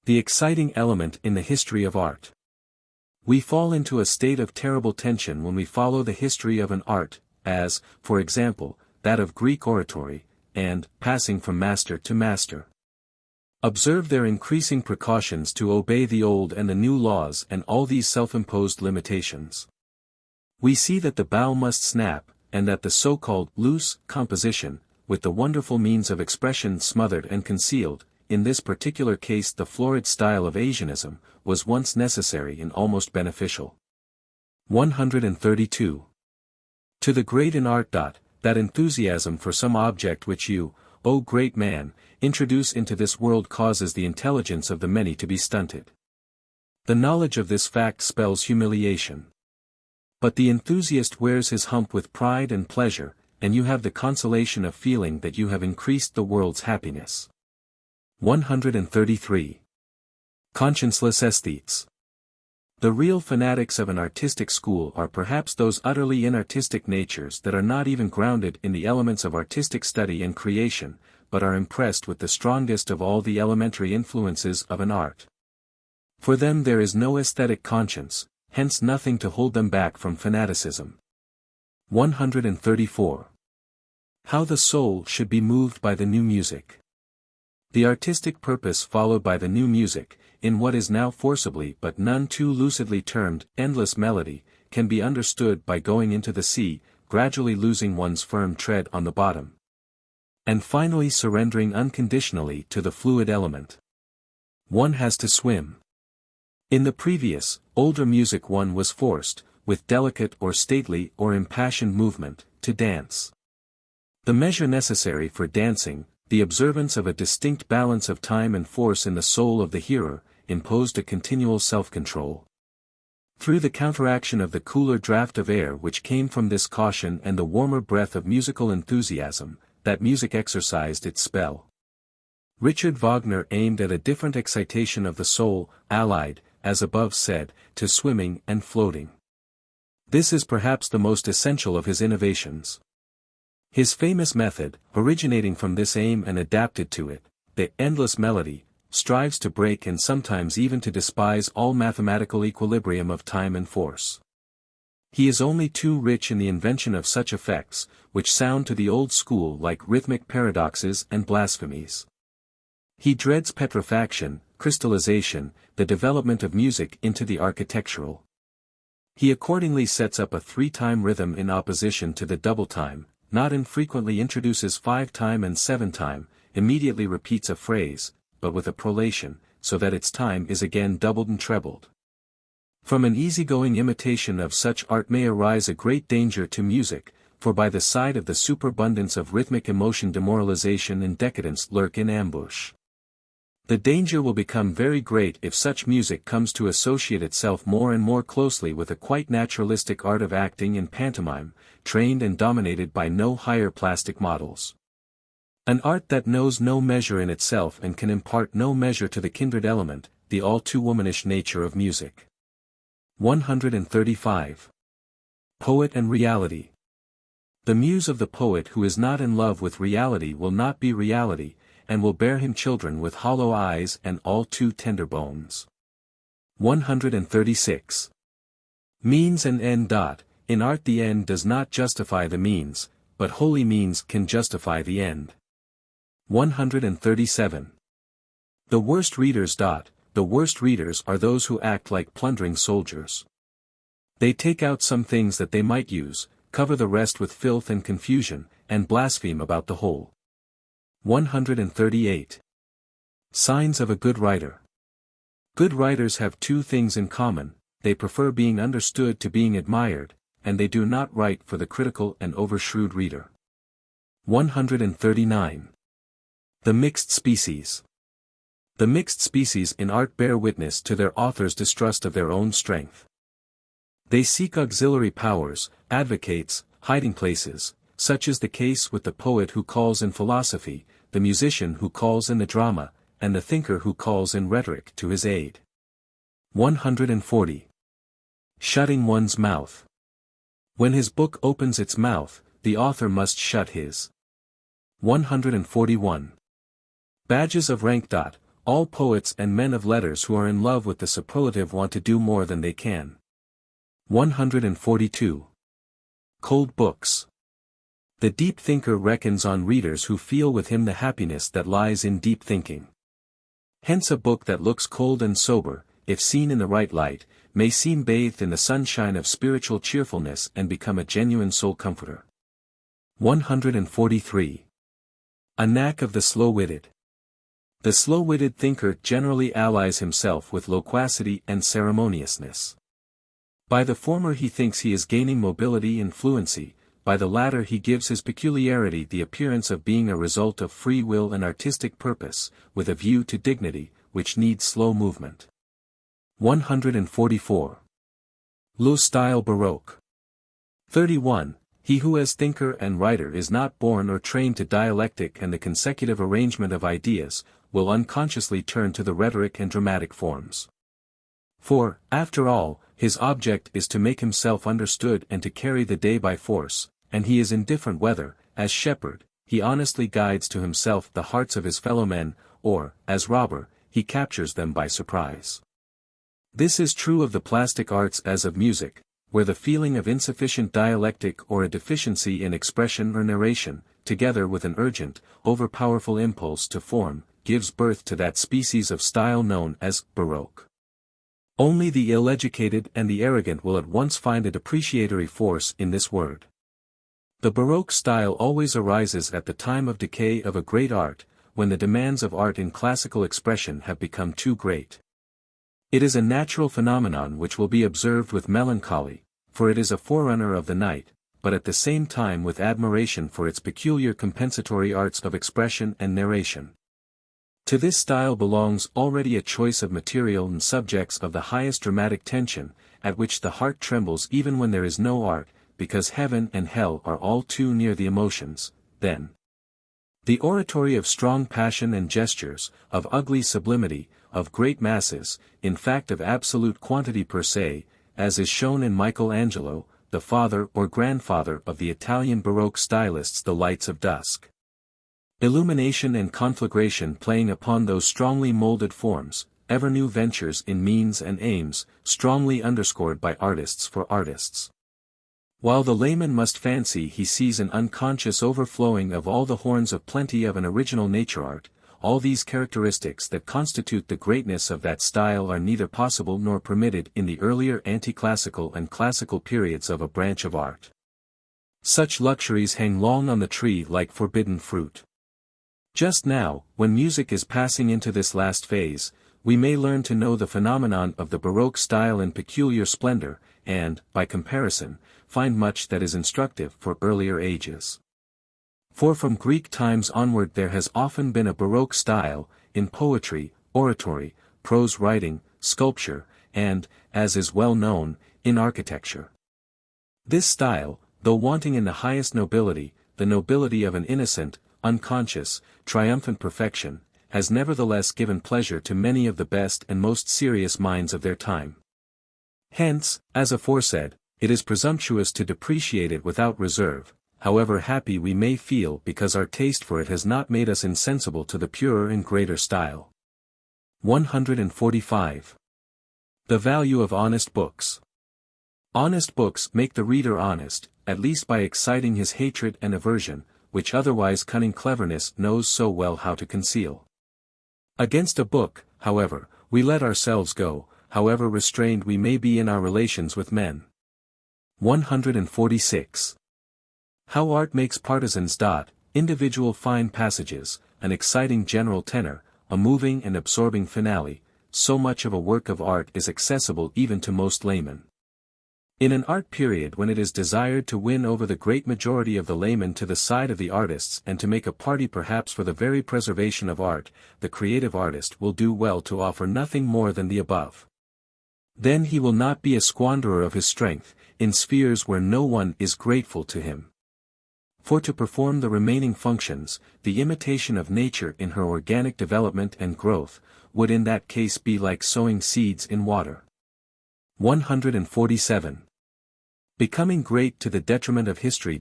The exciting element in the history of art. We fall into a state of terrible tension when we follow the history of an art, as, for example, that of Greek oratory, and, passing from master to master. Observe their increasing precautions to obey the old and the new laws and all these self-imposed limitations. We see that the bow must snap, and that the so-called loose composition, with the wonderful means of expression smothered and concealed, in this particular case the florid style of Asianism, was once necessary and almost beneficial. 132. To the great in art. That enthusiasm for some object which you, O great man, introduce into this world causes the intelligence of the many to be stunted. The knowledge of this fact spells humiliation. But the enthusiast wears his hump with pride and pleasure, and you have the consolation of feeling that you have increased the world's happiness. 133. Conscienceless aesthetes. The real fanatics of an artistic school are perhaps those utterly inartistic natures that are not even grounded in the elements of artistic study and creation, but are impressed with the strongest of all the elementary influences of an art. For them there is no aesthetic conscience, hence nothing to hold them back from fanaticism. 134. How the soul should be moved by the new music. The artistic purpose followed by the new music, in what is now forcibly but none too lucidly termed endless melody, can be understood by going into the sea, gradually losing one's firm tread on the bottom, and finally surrendering unconditionally to the fluid element. One has to swim. In the previous, older music one was forced, with delicate or stately or impassioned movement, to dance. The measure necessary for dancing, the observance of a distinct balance of time and force in the soul of the hearer, imposed a continual self-control. Through the counteraction of the cooler draught of air which came from this caution and the warmer breath of musical enthusiasm, that music exercised its spell. Richard Wagner aimed at a different excitation of the soul, allied, as above said, to swimming and floating. This is perhaps the most essential of his innovations. His famous method, originating from this aim and adapted to it, the endless melody, strives to break and sometimes even to despise all mathematical equilibrium of time and force. He is only too rich in the invention of such effects, which sound to the old school like rhythmic paradoxes and blasphemies. He dreads petrifaction, crystallization, the development of music into the architectural. He accordingly sets up a 3-time rhythm in opposition to the double time, not infrequently introduces 5-time and 7-time, immediately repeats a phrase, but with a prolation, so that its time is again doubled and trebled. From an easygoing imitation of such art may arise a great danger to music, for by the side of the superabundance of rhythmic emotion demoralization and decadence lurk in ambush. The danger will become very great if such music comes to associate itself more and more closely with a quite naturalistic art of acting and pantomime, trained and dominated by no higher plastic models. An art that knows no measure in itself and can impart no measure to the kindred element, the all too womanish nature of music. 135. Poet and reality. The muse of the poet who is not in love with reality will not be reality, and will bear him children with hollow eyes and all too tender bones. 136. Means and end. In art the end does not justify the means, but holy means can justify the end. 137. The worst readers. The worst readers are those who act like plundering soldiers. They take out some things that they might use, cover the rest with filth and confusion, and blaspheme about the whole. 138. Signs of a good writer. Good writers have two things in common: they prefer being understood to being admired, and they do not write for the critical and overshrewd reader. 139. The mixed species. The mixed species in art bear witness to their author's distrust of their own strength. They seek auxiliary powers, advocates, hiding places, such is the case with the poet who calls in philosophy, the musician who calls in the drama, and the thinker who calls in rhetoric to his aid. 140. Shutting one's mouth. When his book opens its mouth, the author must shut his. 141. Badges of rank. All poets and men of letters who are in love with the superlative want to do more than they can. 142. Cold books. The deep thinker reckons on readers who feel with him the happiness that lies in deep thinking. Hence a book that looks cold and sober, if seen in the right light, may seem bathed in the sunshine of spiritual cheerfulness and become a genuine soul comforter. 143. A knack of the slow-witted. The slow-witted thinker generally allies himself with loquacity and ceremoniousness. By the former he thinks he is gaining mobility and fluency, by the latter he gives his peculiarity the appearance of being a result of free will and artistic purpose, with a view to dignity, which needs slow movement. 144. Le style baroque. 31. He who as thinker and writer is not born or trained to dialectic and the consecutive arrangement of ideas, will unconsciously turn to the rhetoric and dramatic forms. For, after all, his object is to make himself understood and to carry the day by force, and he is indifferent whether, as shepherd, he honestly guides to himself the hearts of his fellow men, or, as robber, he captures them by surprise. This is true of the plastic arts as of music, where the feeling of insufficient dialectic or a deficiency in expression or narration, together with an urgent, overpowerful impulse to form, gives birth to that species of style known as Baroque. Only the ill-educated and the arrogant will at once find a depreciatory force in this word. The Baroque style always arises at the time of decay of a great art, when the demands of art in classical expression have become too great. It is a natural phenomenon which will be observed with melancholy, for it is a forerunner of the night, but at the same time with admiration for its peculiar compensatory arts of expression and narration. To this style belongs already a choice of material and subjects of the highest dramatic tension, at which the heart trembles even when there is no art, because heaven and hell are all too near the emotions, then. The oratory of strong passion and gestures, of ugly sublimity, of great masses, in fact of absolute quantity per se, as is shown in Michelangelo, the father or grandfather of the Italian Baroque stylists, the lights of dusk. Illumination and conflagration playing upon those strongly molded forms, ever new ventures in means and aims, strongly underscored by artists for artists. While the layman must fancy he sees an unconscious overflowing of all the horns of plenty of an original nature art, all these characteristics that constitute the greatness of that style are neither possible nor permitted in the earlier anti-classical and classical periods of a branch of art. Such luxuries hang long on the tree like forbidden fruit. Just now, when music is passing into this last phase, we may learn to know the phenomenon of the Baroque style in peculiar splendor, and, by comparison, find much that is instructive for earlier ages. For from Greek times onward there has often been a Baroque style, in poetry, oratory, prose writing, sculpture, and, as is well known, in architecture. This style, though wanting in the highest nobility, the nobility of an innocent, unconscious, triumphant perfection, has nevertheless given pleasure to many of the best and most serious minds of their time. Hence, as aforesaid, it is presumptuous to depreciate it without reserve, however happy we may feel because our taste for it has not made us insensible to the purer and greater style. 145. The value of honest books. Honest books make the reader honest, at least by exciting his hatred and aversion, which otherwise cunning cleverness knows so well how to conceal. Against a book, however, we let ourselves go, however restrained we may be in our relations with men. 146. How art makes partisans. Individual fine passages, an exciting general tenor, a moving and absorbing finale, so much of a work of art is accessible even to most laymen. In an art period when it is desired to win over the great majority of the laymen to the side of the artists and to make a party perhaps for the very preservation of art, the creative artist will do well to offer nothing more than the above. Then he will not be a squanderer of his strength, in spheres where no one is grateful to him. For to perform the remaining functions, the imitation of nature in her organic development and growth, would in that case be like sowing seeds in water. 147. Becoming great to the detriment of history.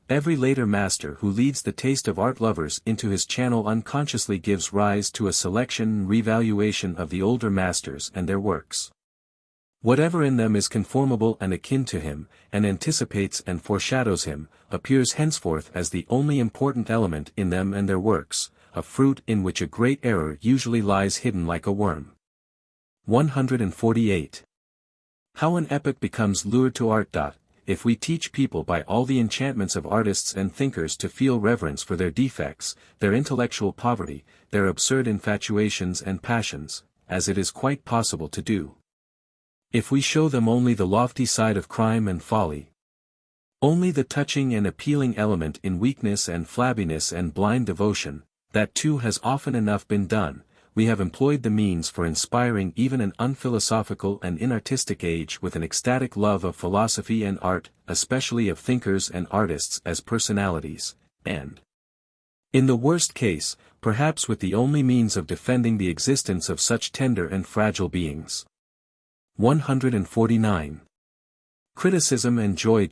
Every later master who leads the taste of art lovers into his channel unconsciously gives rise to a selection and revaluation of the older masters and their works. Whatever in them is conformable and akin to him, and anticipates and foreshadows him, appears henceforth as the only important element in them and their works, a fruit in which a great error usually lies hidden like a worm. 148. How an epoch becomes lured to art. If we teach people by all the enchantments of artists and thinkers to feel reverence for their defects, their intellectual poverty, their absurd infatuations and passions, as it is quite possible to do. If we show them only the lofty side of crime and folly, only the touching and appealing element in weakness and flabbiness and blind devotion, that too has often enough been done, we have employed the means for inspiring even an unphilosophical and inartistic age with an ecstatic love of philosophy and art, especially of thinkers and artists as personalities, and, in the worst case, perhaps with the only means of defending the existence of such tender and fragile beings. 149. Criticism and joy.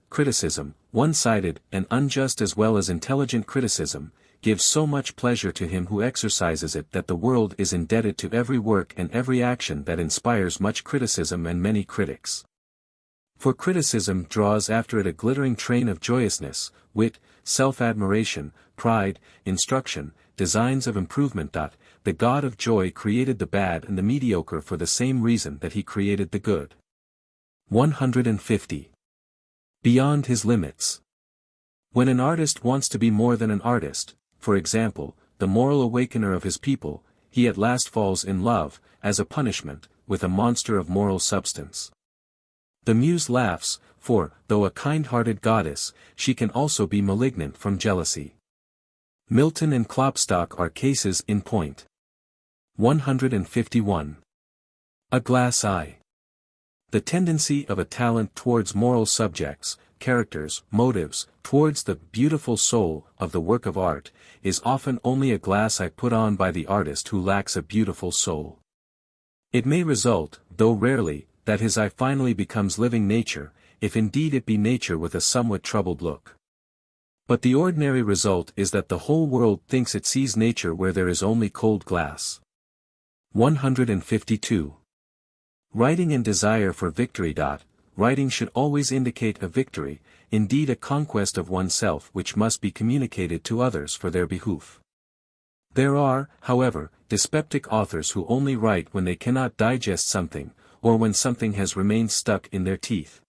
Criticism, one-sided and unjust as well as intelligent criticism, gives so much pleasure to him who exercises it that the world is indebted to every work and every action that inspires much criticism and many critics. For criticism draws after it a glittering train of joyousness, wit, self-admiration, pride, instruction, designs of improvement. The God of joy created the bad and the mediocre for the same reason that he created the good. 150. Beyond his limits. When an artist wants to be more than an artist, for example, the moral awakener of his people, he at last falls in love, as a punishment, with a monster of moral substance. The muse laughs, for, though a kind-hearted goddess, she can also be malignant from jealousy. Milton and Klopstock are cases in point. 151. A glass eye. The tendency of a talent towards moral subjects, characters, motives, towards the beautiful soul of the work of art, is often only a glass eye put on by the artist who lacks a beautiful soul. It may result, though rarely, that his eye finally becomes living nature, if indeed it be nature with a somewhat troubled look. But the ordinary result is that the whole world thinks it sees nature where there is only cold glass. 152. Writing and desire for victory. Writing should always indicate a victory, indeed a conquest of oneself which must be communicated to others for their behoof. There are, however, dyspeptic authors who only write when they cannot digest something, or when something has remained stuck in their teeth.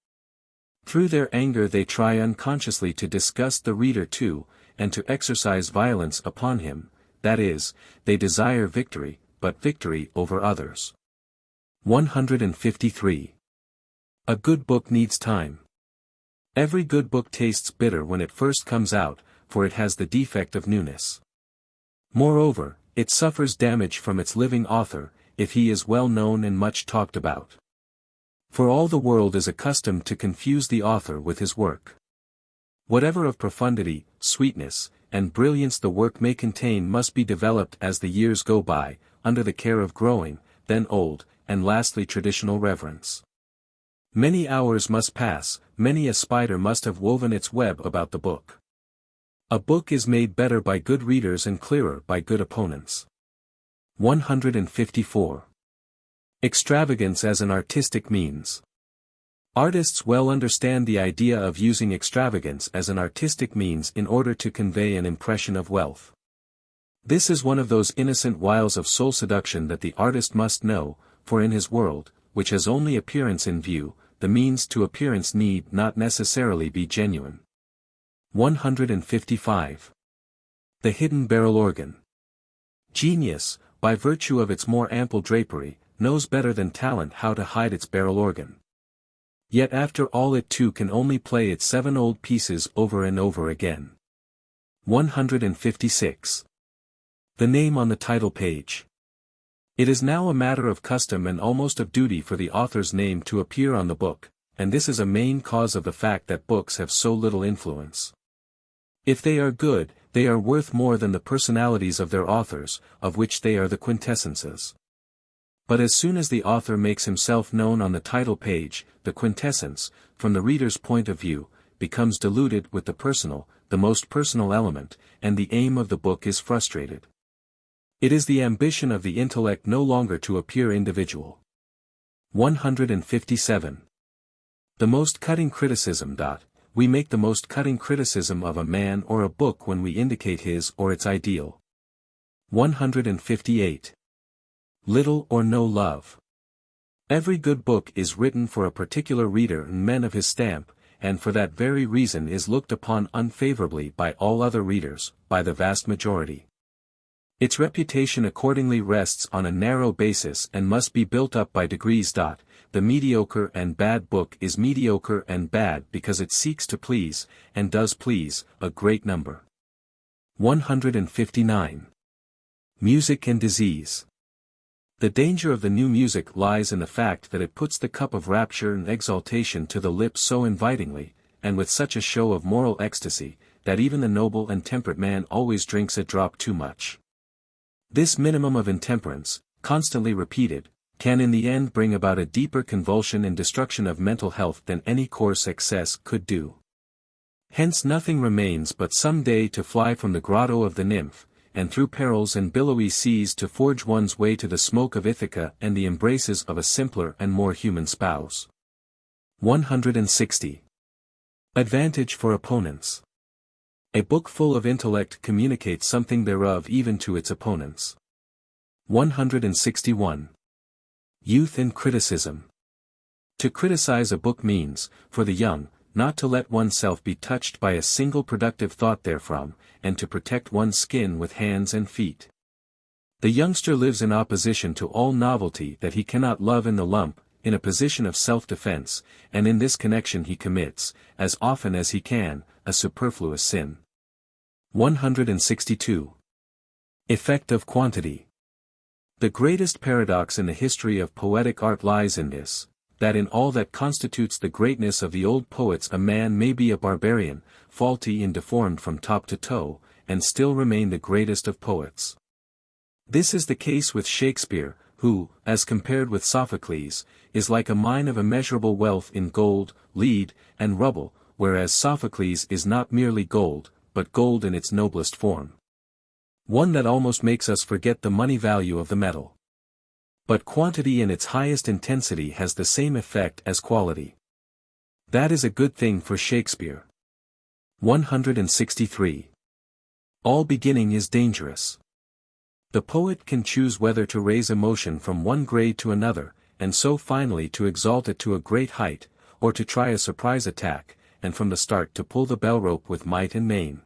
Through their anger they try unconsciously to disgust the reader too, and to exercise violence upon him, that is, they desire victory, but victory over others. 153. A good book needs time. Every good book tastes bitter when it first comes out, for it has the defect of newness. Moreover, it suffers damage from its living author, if he is well known and much talked about. For all the world is accustomed to confuse the author with his work. Whatever of profundity, sweetness, and brilliance the work may contain must be developed as the years go by, under the care of growing, then old, and lastly traditional reverence. Many hours must pass, many a spider must have woven its web about the book. A book is made better by good readers and clearer by good opponents. 154. Extravagance as an artistic means. Artists well understand the idea of using extravagance as an artistic means in order to convey an impression of wealth. This is one of those innocent wiles of soul seduction that the artist must know, for in his world, which has only appearance in view, the means to appearance need not necessarily be genuine. 155. The hidden barrel organ. Genius, by virtue of its more ample drapery, knows better than talent how to hide its barrel organ. Yet after all it too can only play its 7 old pieces over and over again. 156. The name on the title page. It is now a matter of custom and almost of duty for the author's name to appear on the book, and this is a main cause of the fact that books have so little influence. If they are good, they are worth more than the personalities of their authors, of which they are the quintessences. But as soon as the author makes himself known on the title page, the quintessence, from the reader's point of view, becomes diluted with the personal, the most personal element, and the aim of the book is frustrated. It is the ambition of the intellect no longer to appear individual. 157. The most cutting criticism. We make the most cutting criticism of a man or a book when we indicate his or its ideal. 158. Little or no love. Every good book is written for a particular reader and men of his stamp, and for that very reason is looked upon unfavorably by all other readers, by the vast majority. Its reputation accordingly rests on a narrow basis and must be built up by degrees. The mediocre and bad book is mediocre and bad because it seeks to please, and does please, a great number. 159. Music and disease. The danger of the new music lies in the fact that it puts the cup of rapture and exaltation to the lips so invitingly, and with such a show of moral ecstasy, that even the noble and temperate man always drinks a drop too much. This minimum of intemperance, constantly repeated, can in the end bring about a deeper convulsion and destruction of mental health than any coarse excess could do. Hence nothing remains but some day to fly from the grotto of the nymph, and through perils and billowy seas to forge one's way to the smoke of Ithaca and the embraces of a simpler and more human spouse. 160. Advantage for opponents. A book full of intellect communicates something thereof even to its opponents. 161. Youth and criticism. To criticize a book means, for the young, not to let oneself be touched by a single productive thought therefrom, and to protect one's skin with hands and feet. The youngster lives in opposition to all novelty that he cannot love in the lump, in a position of self-defense, and in this connection he commits, as often as he can, a superfluous sin. 162. Effect of quantity. The greatest paradox in the history of poetic art lies in this, that in all that constitutes the greatness of the old poets a man may be a barbarian, faulty and deformed from top to toe, and still remain the greatest of poets. This is the case with Shakespeare, who, as compared with Sophocles, is like a mine of immeasurable wealth in gold, lead, and rubble, whereas Sophocles is not merely gold, but gold in its noblest form. One that almost makes us forget the money value of the metal. But quantity in its highest intensity has the same effect as quality. That is a good thing for Shakespeare. 163. All beginning is dangerous. The poet can choose whether to raise emotion from one grade to another, and so finally to exalt it to a great height, or to try a surprise attack, and from the start to pull the bell rope with might and main.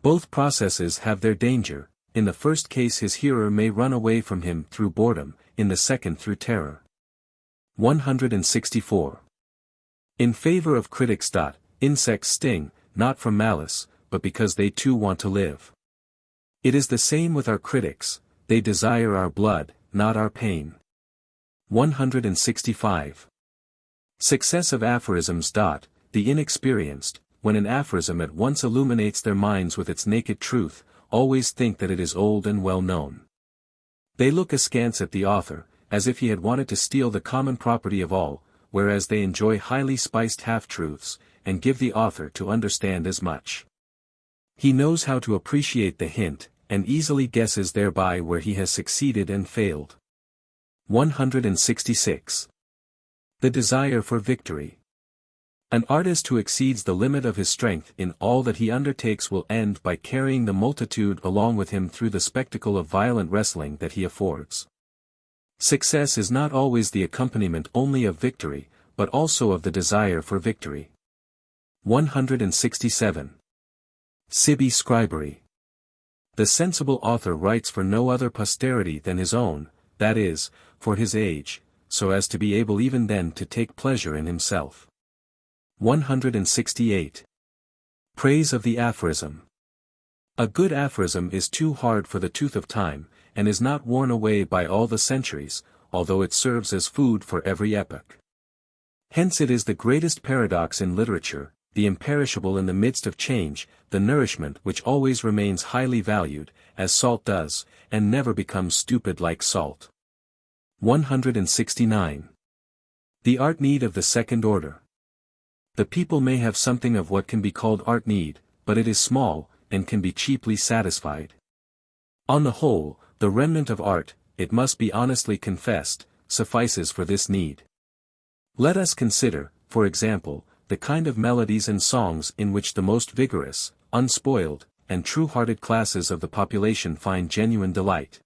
Both processes have their danger. In the first case his hearer may run away from him through boredom, in the second through terror. 164. In favor of critics. Insects sting, not from malice, but because they too want to live. It is the same with our critics, they desire our blood, not our pain. 165. Success of aphorisms. The inexperienced, when an aphorism at once illuminates their minds with its naked truth, always think that it is old and well known. They look askance at the author, as if he had wanted to steal the common property of all, whereas they enjoy highly spiced half-truths, and give the author to understand as much. He knows how to appreciate the hint, and easily guesses thereby where he has succeeded and failed. 166. The desire for victory. An artist who exceeds the limit of his strength in all that he undertakes will end by carrying the multitude along with him through the spectacle of violent wrestling that he affords. Success is not always the accompaniment only of victory, but also of the desire for victory. 167. Sibi Scribery. The sensible author writes for no other posterity than his own, that is, for his age, so as to be able even then to take pleasure in himself. 168. Praise of the aphorism. A good aphorism is too hard for the tooth of time, and is not worn away by all the centuries, although it serves as food for every epoch. Hence it is the greatest paradox in literature, the imperishable in the midst of change, the nourishment which always remains highly valued, as salt does, and never becomes stupid like salt. 169. The art need of the second order. The people may have something of what can be called art need, but it is small, and can be cheaply satisfied. On the whole, the remnant of art, it must be honestly confessed, suffices for this need. Let us consider, for example, the kind of melodies and songs in which the most vigorous, unspoiled, and true-hearted classes of the population find genuine delight.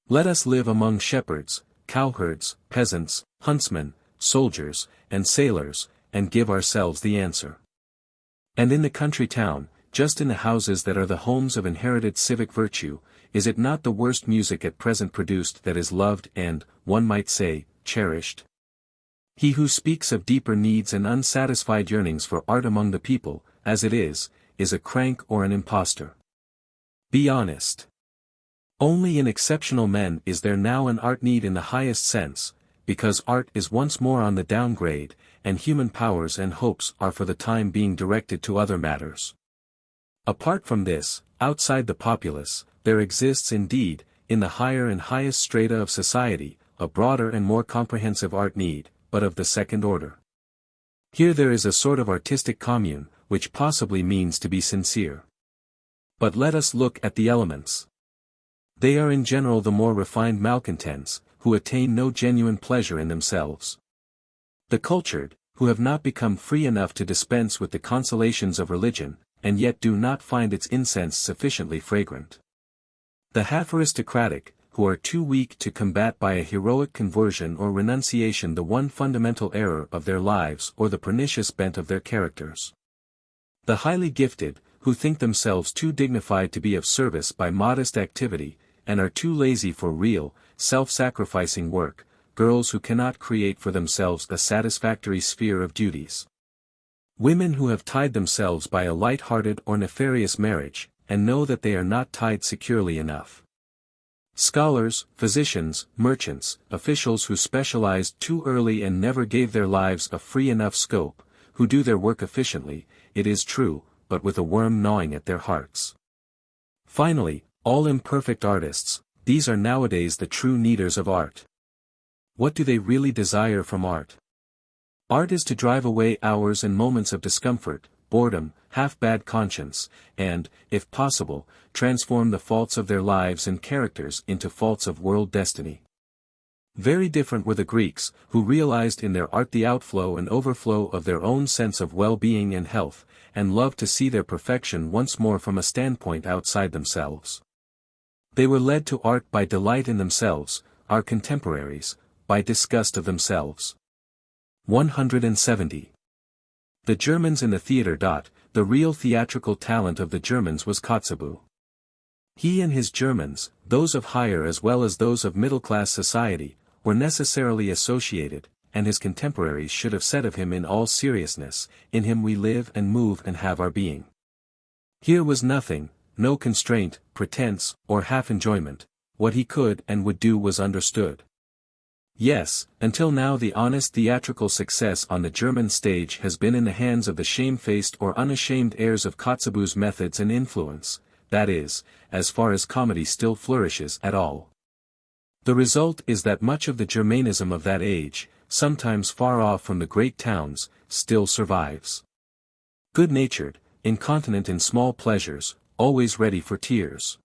Let us live among shepherds, cowherds, peasants, huntsmen, soldiers, and sailors, and give ourselves the answer. And in the country town, just in the houses that are the homes of inherited civic virtue, is it not the worst music at present produced that is loved and, one might say, cherished? He who speaks of deeper needs and unsatisfied yearnings for art among the people, as it is a crank or an impostor. Be honest. Only in exceptional men is there now an art need in the highest sense, because art is once more on the downgrade, and human powers and hopes are for the time being directed to other matters. Apart from this, outside the populace, there exists indeed, in the higher and highest strata of society, a broader and more comprehensive art need, but of the second order. Here there is a sort of artistic commune, which possibly means to be sincere. But let us look at the elements. They are in general the more refined malcontents, who attain no genuine pleasure in themselves. The cultured, who have not become free enough to dispense with the consolations of religion, and yet do not find its incense sufficiently fragrant. The half-aristocratic, who are too weak to combat by a heroic conversion or renunciation the one fundamental error of their lives or the pernicious bent of their characters. The highly gifted, who think themselves too dignified to be of service by modest activity, and are too lazy for real, self-sacrificing work, girls who cannot create for themselves a satisfactory sphere of duties. Women who have tied themselves by a light-hearted or nefarious marriage, and know that they are not tied securely enough. Scholars, physicians, merchants, officials who specialized too early and never gave their lives a free enough scope, who do their work efficiently, it is true, but with a worm gnawing at their hearts. Finally, all imperfect artists, these are nowadays the true needers of art. What do they really desire from art? Art is to drive away hours and moments of discomfort, boredom, half-bad conscience, and, if possible, transform the faults of their lives and characters into faults of world destiny. Very different were the Greeks, who realized in their art the outflow and overflow of their own sense of well-being and health, and loved to see their perfection once more from a standpoint outside themselves. They were led to art by delight in themselves, our contemporaries, by disgust of themselves. 170. The Germans in the theater. The real theatrical talent of the Germans was Kotzebue. He and his Germans, those of higher as well as those of middle-class society, were necessarily associated, and his contemporaries should have said of him in all seriousness, "In him we live and move and have our being." Here was nothing, no constraint, pretense, or half-enjoyment. What he could and would do was understood. Yes, until now the honest theatrical success on the German stage has been in the hands of the shamefaced or unashamed heirs of Kotzebue's methods and influence, that is, as far as comedy still flourishes at all. The result is that much of the Germanism of that age, sometimes far off from the great towns, still survives. Good-natured, incontinent in small pleasures, always ready for tears.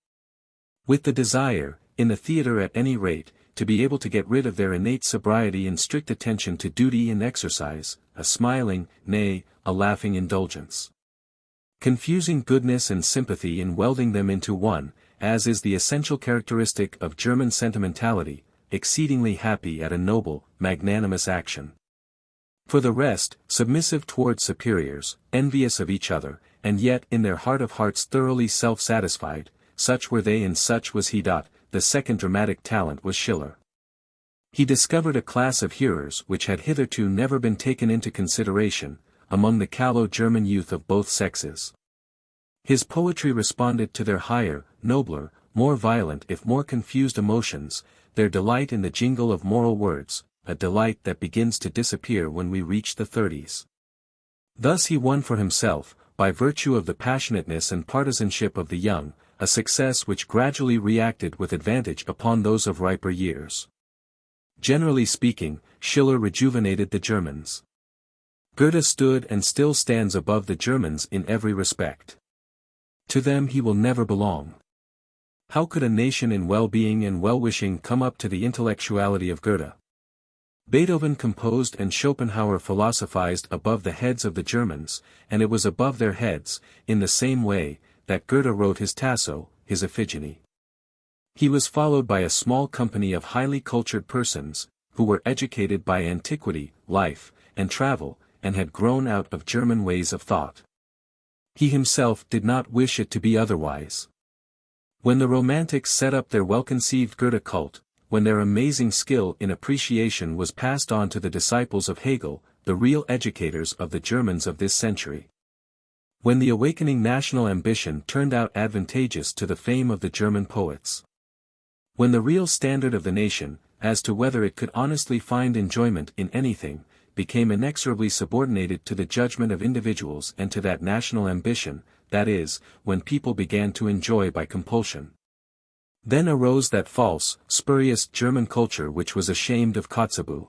With the desire, in the theatre at any rate, to be able to get rid of their innate sobriety and strict attention to duty and exercise, a smiling, nay, a laughing indulgence. Confusing goodness and sympathy and welding them into one, as is the essential characteristic of German sentimentality, exceedingly happy at a noble, magnanimous action. For the rest, submissive towards superiors, envious of each other, and yet in their heart of hearts thoroughly self-satisfied, such were they and such was he. The second dramatic talent was Schiller. He discovered a class of hearers which had hitherto never been taken into consideration, among the callow German youth of both sexes. His poetry responded to their higher, nobler, more violent if more confused emotions, their delight in the jingle of moral words, a delight that begins to disappear when we reach the 30s. Thus he won for himself, by virtue of the passionateness and partisanship of the young, a success which gradually reacted with advantage upon those of riper years. Generally speaking, Schiller rejuvenated the Germans. Goethe stood and still stands above the Germans in every respect. To them he will never belong. How could a nation in well-being and well-wishing come up to the intellectuality of Goethe? Beethoven composed and Schopenhauer philosophized above the heads of the Germans, and it was above their heads, in the same way, that Goethe wrote his Tasso, his Iphigenie. He was followed by a small company of highly cultured persons, who were educated by antiquity, life, and travel, and had grown out of German ways of thought. He himself did not wish it to be otherwise. When the Romantics set up their well-conceived Goethe cult, when their amazing skill in appreciation was passed on to the disciples of Hegel, the real educators of the Germans of this century. When the awakening national ambition turned out advantageous to the fame of the German poets. When the real standard of the nation, as to whether it could honestly find enjoyment in anything, became inexorably subordinated to the judgment of individuals and to that national ambition, that is, when people began to enjoy by compulsion. Then arose that false, spurious German culture which was ashamed of Kotzebue.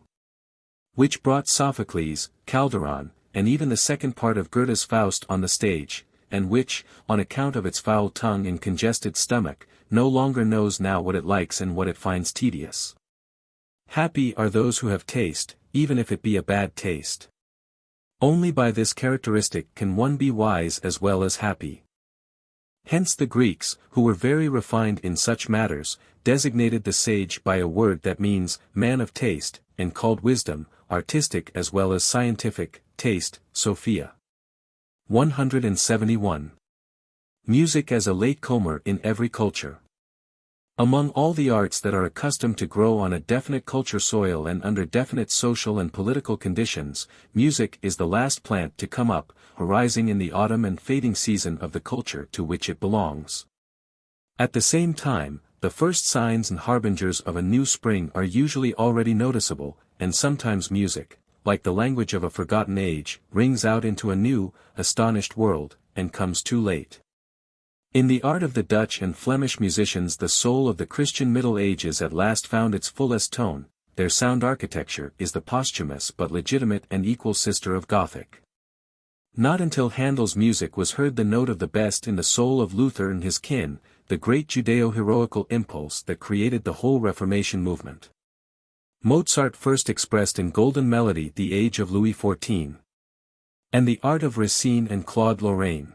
Which brought Sophocles, Calderon, and even the second part of Goethe's Faust on the stage, and which, on account of its foul tongue and congested stomach, no longer knows now what it likes and what it finds tedious. Happy are those who have taste, even if it be a bad taste. Only by this characteristic can one be wise as well as happy. Hence the Greeks, who were very refined in such matters, designated the sage by a word that means, man of taste, and called wisdom, artistic as well as scientific, taste, Sophia. 171. Music as a latecomer in every culture. Among all the arts that are accustomed to grow on a definite culture soil and under definite social and political conditions, music is the last plant to come up, arising in the autumn and fading season of the culture to which it belongs. At the same time, the first signs and harbingers of a new spring are usually already noticeable, and sometimes music, like the language of a forgotten age, rings out into a new, astonished world, and comes too late. In the art of the Dutch and Flemish musicians the soul of the Christian Middle Ages at last found its fullest tone, their sound architecture is the posthumous but legitimate and equal sister of Gothic. Not until Handel's music was heard the note of the best in the soul of Luther and his kin, the great Judeo-heroical impulse that created the whole Reformation movement. Mozart first expressed in golden melody the age of Louis XIV. And the art of Racine and Claude Lorraine.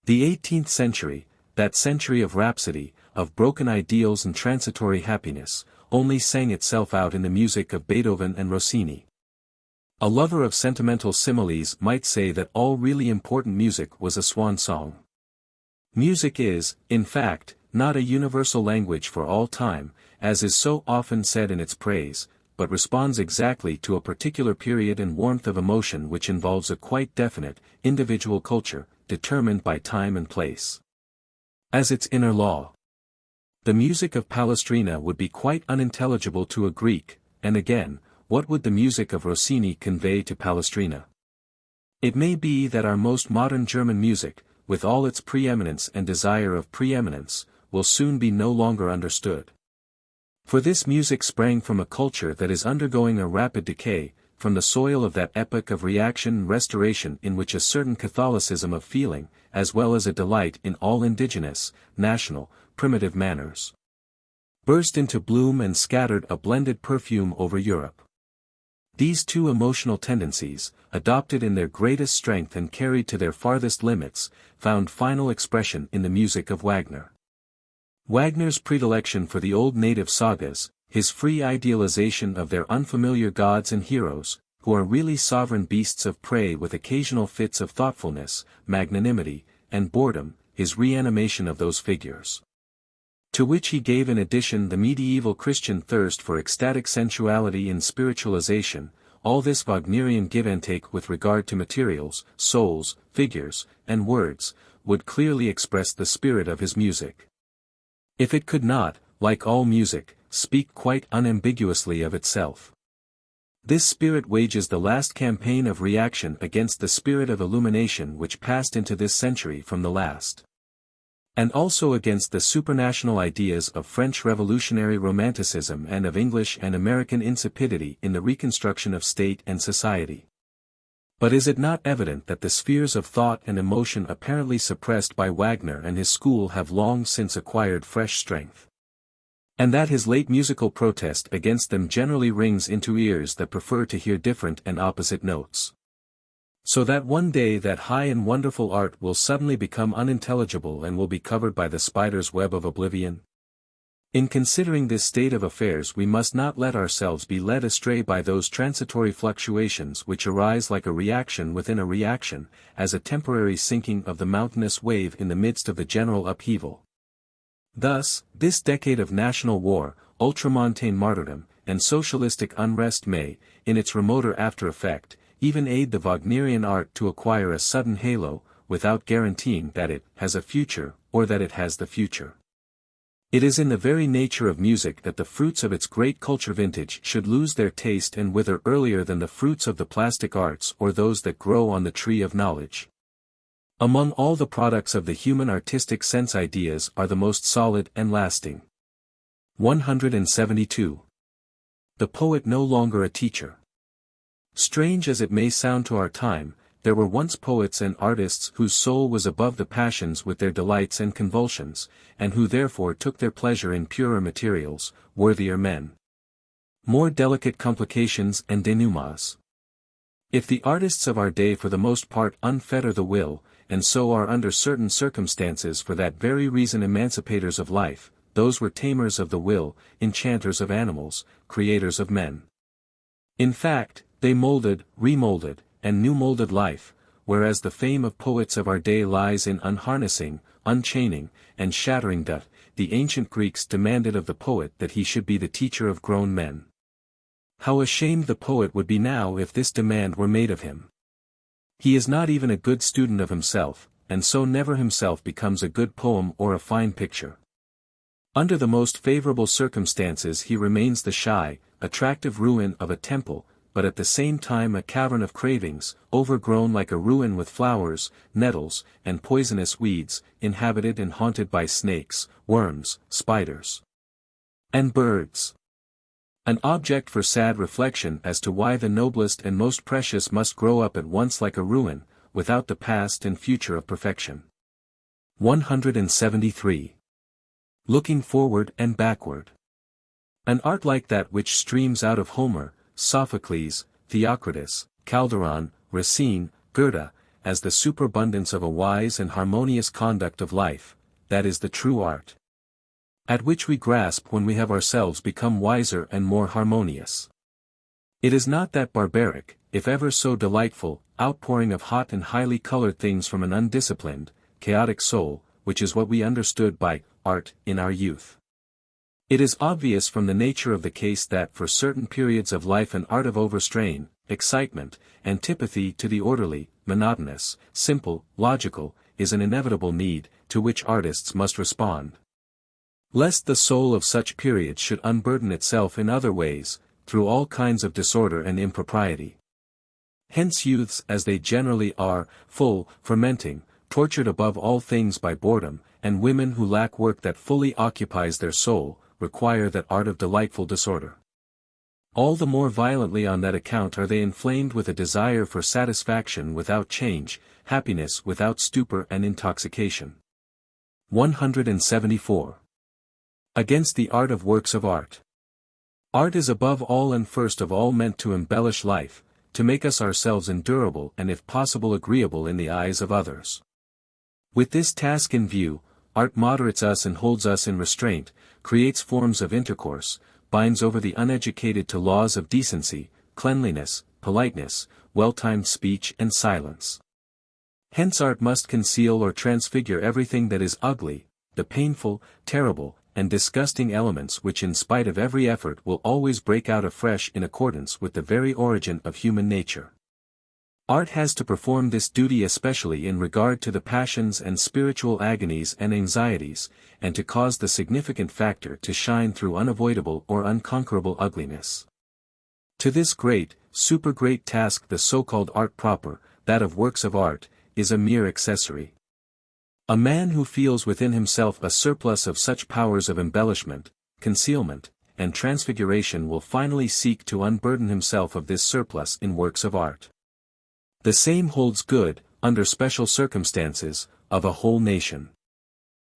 The 18th century, that century of rhapsody, of broken ideals and transitory happiness, only sang itself out in the music of Beethoven and Rossini. A lover of sentimental similes might say that all really important music was a swan song. Music is, in fact, not a universal language for all time, as is so often said in its praise, but responds exactly to a particular period and warmth of emotion which involves a quite definite, individual culture, determined by time and place. As its inner law. The music of Palestrina would be quite unintelligible to a Greek, and again, what would the music of Rossini convey to Palestrina? It may be that our most modern German music, with all its preeminence and desire of preeminence, will soon be no longer understood. For this music sprang from a culture that is undergoing a rapid decay, from the soil of that epoch of reaction and restoration in which a certain Catholicism of feeling, as well as a delight in all indigenous, national, primitive manners, burst into bloom and scattered a blended perfume over Europe. These two emotional tendencies, adopted in their greatest strength and carried to their farthest limits, found final expression in the music of Wagner. Wagner's predilection for the old native sagas, his free idealization of their unfamiliar gods and heroes, who are really sovereign beasts of prey with occasional fits of thoughtfulness, magnanimity, and boredom, his reanimation of those figures, to which he gave in addition the medieval Christian thirst for ecstatic sensuality and spiritualization, all this Wagnerian give and take with regard to materials, souls, figures, and words, would clearly express the spirit of his music. If it could not, like all music, speak quite unambiguously of itself. This spirit wages the last campaign of reaction against the spirit of illumination which passed into this century from the last, and also against the supranational ideas of French revolutionary romanticism and of English and American insipidity in the reconstruction of state and society. But is it not evident that the spheres of thought and emotion apparently suppressed by Wagner and his school have long since acquired fresh strength, and that his late musical protest against them generally rings into ears that prefer to hear different and opposite notes? So that one day that high and wonderful art will suddenly become unintelligible and will be covered by the spider's web of oblivion? In considering this state of affairs we must not let ourselves be led astray by those transitory fluctuations which arise like a reaction within a reaction, as a temporary sinking of the mountainous wave in the midst of the general upheaval. Thus, this decade of national war, ultramontane martyrdom, and socialistic unrest may, in its remoter after-effect, even aid the Wagnerian art to acquire a sudden halo, without guaranteeing that it has a future, or that it has the future. It is in the very nature of music that the fruits of its great culture vintage should lose their taste and wither earlier than the fruits of the plastic arts or those that grow on the tree of knowledge. Among all the products of the human artistic sense, ideas are the most solid and lasting. 172. The poet no longer a teacher. Strange as it may sound to our time, there were once poets and artists whose soul was above the passions with their delights and convulsions, and who therefore took their pleasure in purer materials, worthier men, more delicate complications and denouements. If the artists of our day for the most part unfetter the will, and so are under certain circumstances for that very reason emancipators of life, those were tamers of the will, enchanters of animals, creators of men. In fact, they molded, remolded, and new-molded life, whereas the fame of poets of our day lies in unharnessing, unchaining, and shattering. The ancient Greeks demanded of the poet that he should be the teacher of grown men. How ashamed the poet would be now if this demand were made of him. He is not even a good student of himself, and so never himself becomes a good poem or a fine picture. Under the most favorable circumstances he remains the shy, attractive ruin of a temple, but at the same time a cavern of cravings, overgrown like a ruin with flowers, nettles, and poisonous weeds, inhabited and haunted by snakes, worms, spiders, and birds. An object for sad reflection as to why the noblest and most precious must grow up at once like a ruin, without the past and future of perfection. 173. Looking forward and backward. An art like that which streams out of Homer, Sophocles, Theocritus, Calderon, Racine, Goethe, as the superabundance of a wise and harmonious conduct of life, that is the true art, at which we grasp when we have ourselves become wiser and more harmonious. It is not that barbaric, if ever so delightful, outpouring of hot and highly colored things from an undisciplined, chaotic soul, which is what we understood by art in our youth. It is obvious from the nature of the case that for certain periods of life an art of overstrain, excitement, antipathy to the orderly, monotonous, simple, logical, is an inevitable need, to which artists must respond. Lest the soul of such periods should unburden itself in other ways, through all kinds of disorder and impropriety. Hence youths as they generally are, full, fermenting, tortured above all things by boredom, and women who lack work that fully occupies their soul, require that art of delightful disorder. All the more violently on that account are they inflamed with a desire for satisfaction without change, happiness without stupor and intoxication. 174. Against the art of works of art. Art is above all and first of all meant to embellish life, to make us ourselves endurable and if possible agreeable in the eyes of others. With this task in view, art moderates us and holds us in restraint, creates forms of intercourse, binds over the uneducated to laws of decency, cleanliness, politeness, well-timed speech and silence. Hence art must conceal or transfigure everything that is ugly, the painful, terrible, and disgusting elements which in spite of every effort will always break out afresh in accordance with the very origin of human nature. Art has to perform this duty especially in regard to the passions and spiritual agonies and anxieties, and to cause the significant factor to shine through unavoidable or unconquerable ugliness. To this great, super-great task the so-called art proper, that of works of art, is a mere accessory. A man who feels within himself a surplus of such powers of embellishment, concealment, and transfiguration will finally seek to unburden himself of this surplus in works of art. The same holds good, under special circumstances, of a whole nation.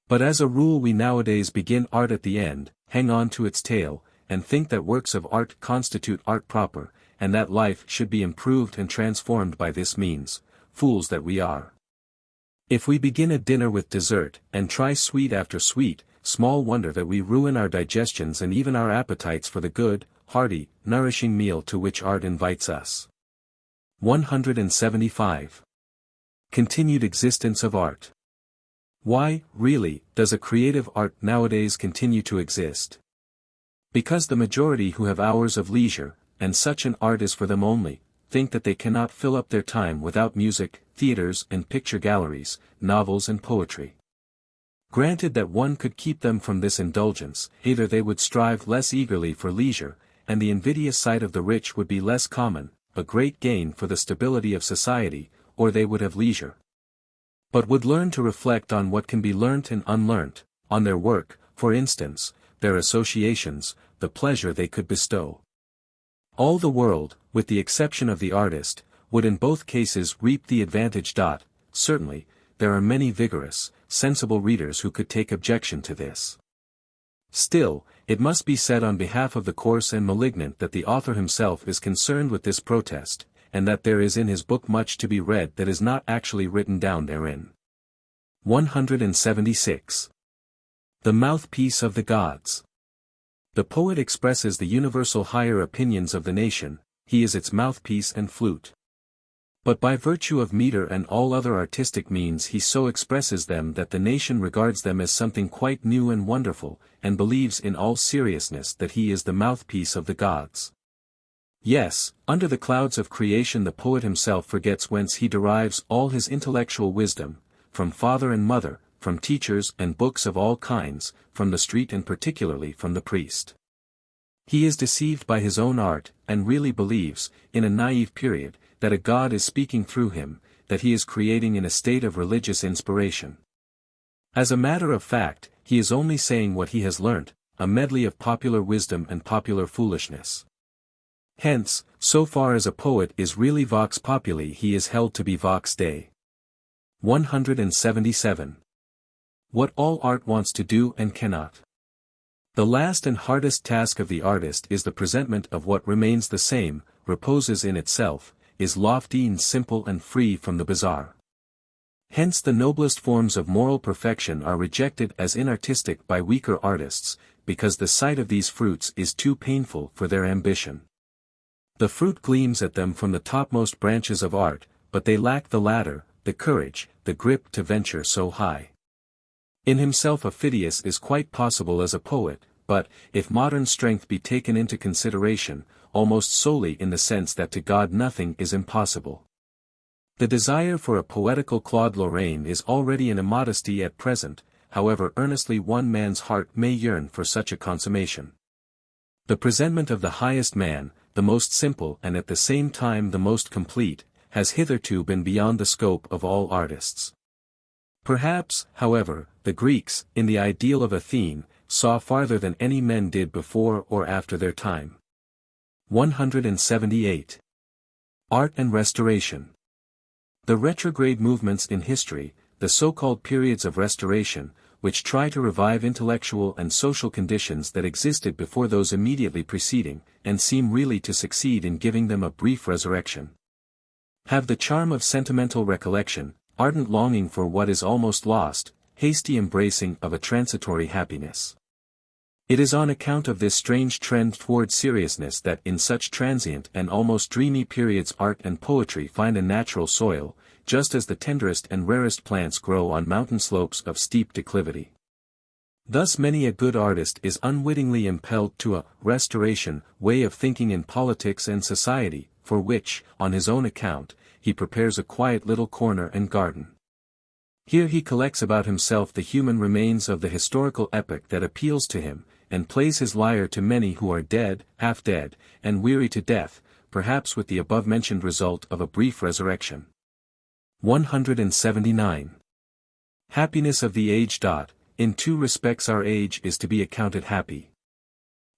But as a rule we nowadays begin art at the end, hang on to its tail, and think that works of art constitute art proper, and that life should be improved and transformed by this means, fools that we are. If we begin a dinner with dessert, and try sweet after sweet, small wonder that we ruin our digestions and even our appetites for the good, hearty, nourishing meal to which art invites us. 175. Continued existence of art. Why, really, does a creative art nowadays continue to exist? Because the majority who have hours of leisure, and such an art is for them only, think that they cannot fill up their time without music, theaters and picture galleries, novels and poetry. Granted that one could keep them from this indulgence, either they would strive less eagerly for leisure, and the invidious sight of the rich would be less common, a great gain for the stability of society, or they would have leisure. But would learn to reflect on what can be learnt and unlearnt, on their work, for instance, their associations, the pleasure they could bestow. All the world, with the exception of the artist, would in both cases reap the advantage. Certainly, there are many vigorous, sensible readers who could take objection to this. Still, it must be said on behalf of the coarse and malignant that the author himself is concerned with this protest, and that there is in his book much to be read that is not actually written down therein. 176. The mouthpiece of the gods. The poet expresses the universal higher opinions of the nation, he is its mouthpiece and flute. But by virtue of meter and all other artistic means he so expresses them that the nation regards them as something quite new and wonderful, and believes in all seriousness that he is the mouthpiece of the gods. Yes, under the clouds of creation the poet himself forgets whence he derives all his intellectual wisdom, from father and mother, from teachers and books of all kinds, from the street and particularly from the priest. He is deceived by his own art, and really believes, in a naive period, that a god is speaking through him, that he is creating in a state of religious inspiration. As a matter of fact, he is only saying what he has learnt, a medley of popular wisdom and popular foolishness. Hence, so far as a poet is really vox populi he is held to be vox Dei. 177. What all art wants to do and cannot. The last and hardest task of the artist is the presentment of what remains the same, reposes in itself, is lofty and simple and free from the bizarre. Hence the noblest forms of moral perfection are rejected as inartistic by weaker artists, because the sight of these fruits is too painful for their ambition. The fruit gleams at them from the topmost branches of art, but they lack the ladder, the courage, the grip to venture so high. In himself a Phidias is quite possible as a poet, but, if modern strength be taken into consideration, almost solely in the sense that to God nothing is impossible. The desire for a poetical Claude Lorraine is already an immodesty at present, however earnestly one man's heart may yearn for such a consummation. The presentment of the highest man, the most simple and at the same time the most complete, has hitherto been beyond the scope of all artists. Perhaps, however, the Greeks, in the ideal of Athene, saw farther than any men did before or after their time. 178. Art and Restoration. The retrograde movements in history, the so-called periods of restoration, which try to revive intellectual and social conditions that existed before those immediately preceding, and seem really to succeed in giving them a brief resurrection, have the charm of sentimental recollection, ardent longing for what is almost lost, hasty embracing of a transitory happiness. It is on account of this strange trend toward seriousness that in such transient and almost dreamy periods art and poetry find a natural soil, just as the tenderest and rarest plants grow on mountain slopes of steep declivity. Thus many a good artist is unwittingly impelled to a restoration way of thinking in politics and society, for which, on his own account, he prepares a quiet little corner and garden. Here he collects about himself the human remains of the historical epoch that appeals to him, and plays his lyre to many who are dead, half dead, and weary to death, perhaps with the above-mentioned result of a brief resurrection. 179. Happiness of the age. In two respects our age is to be accounted happy.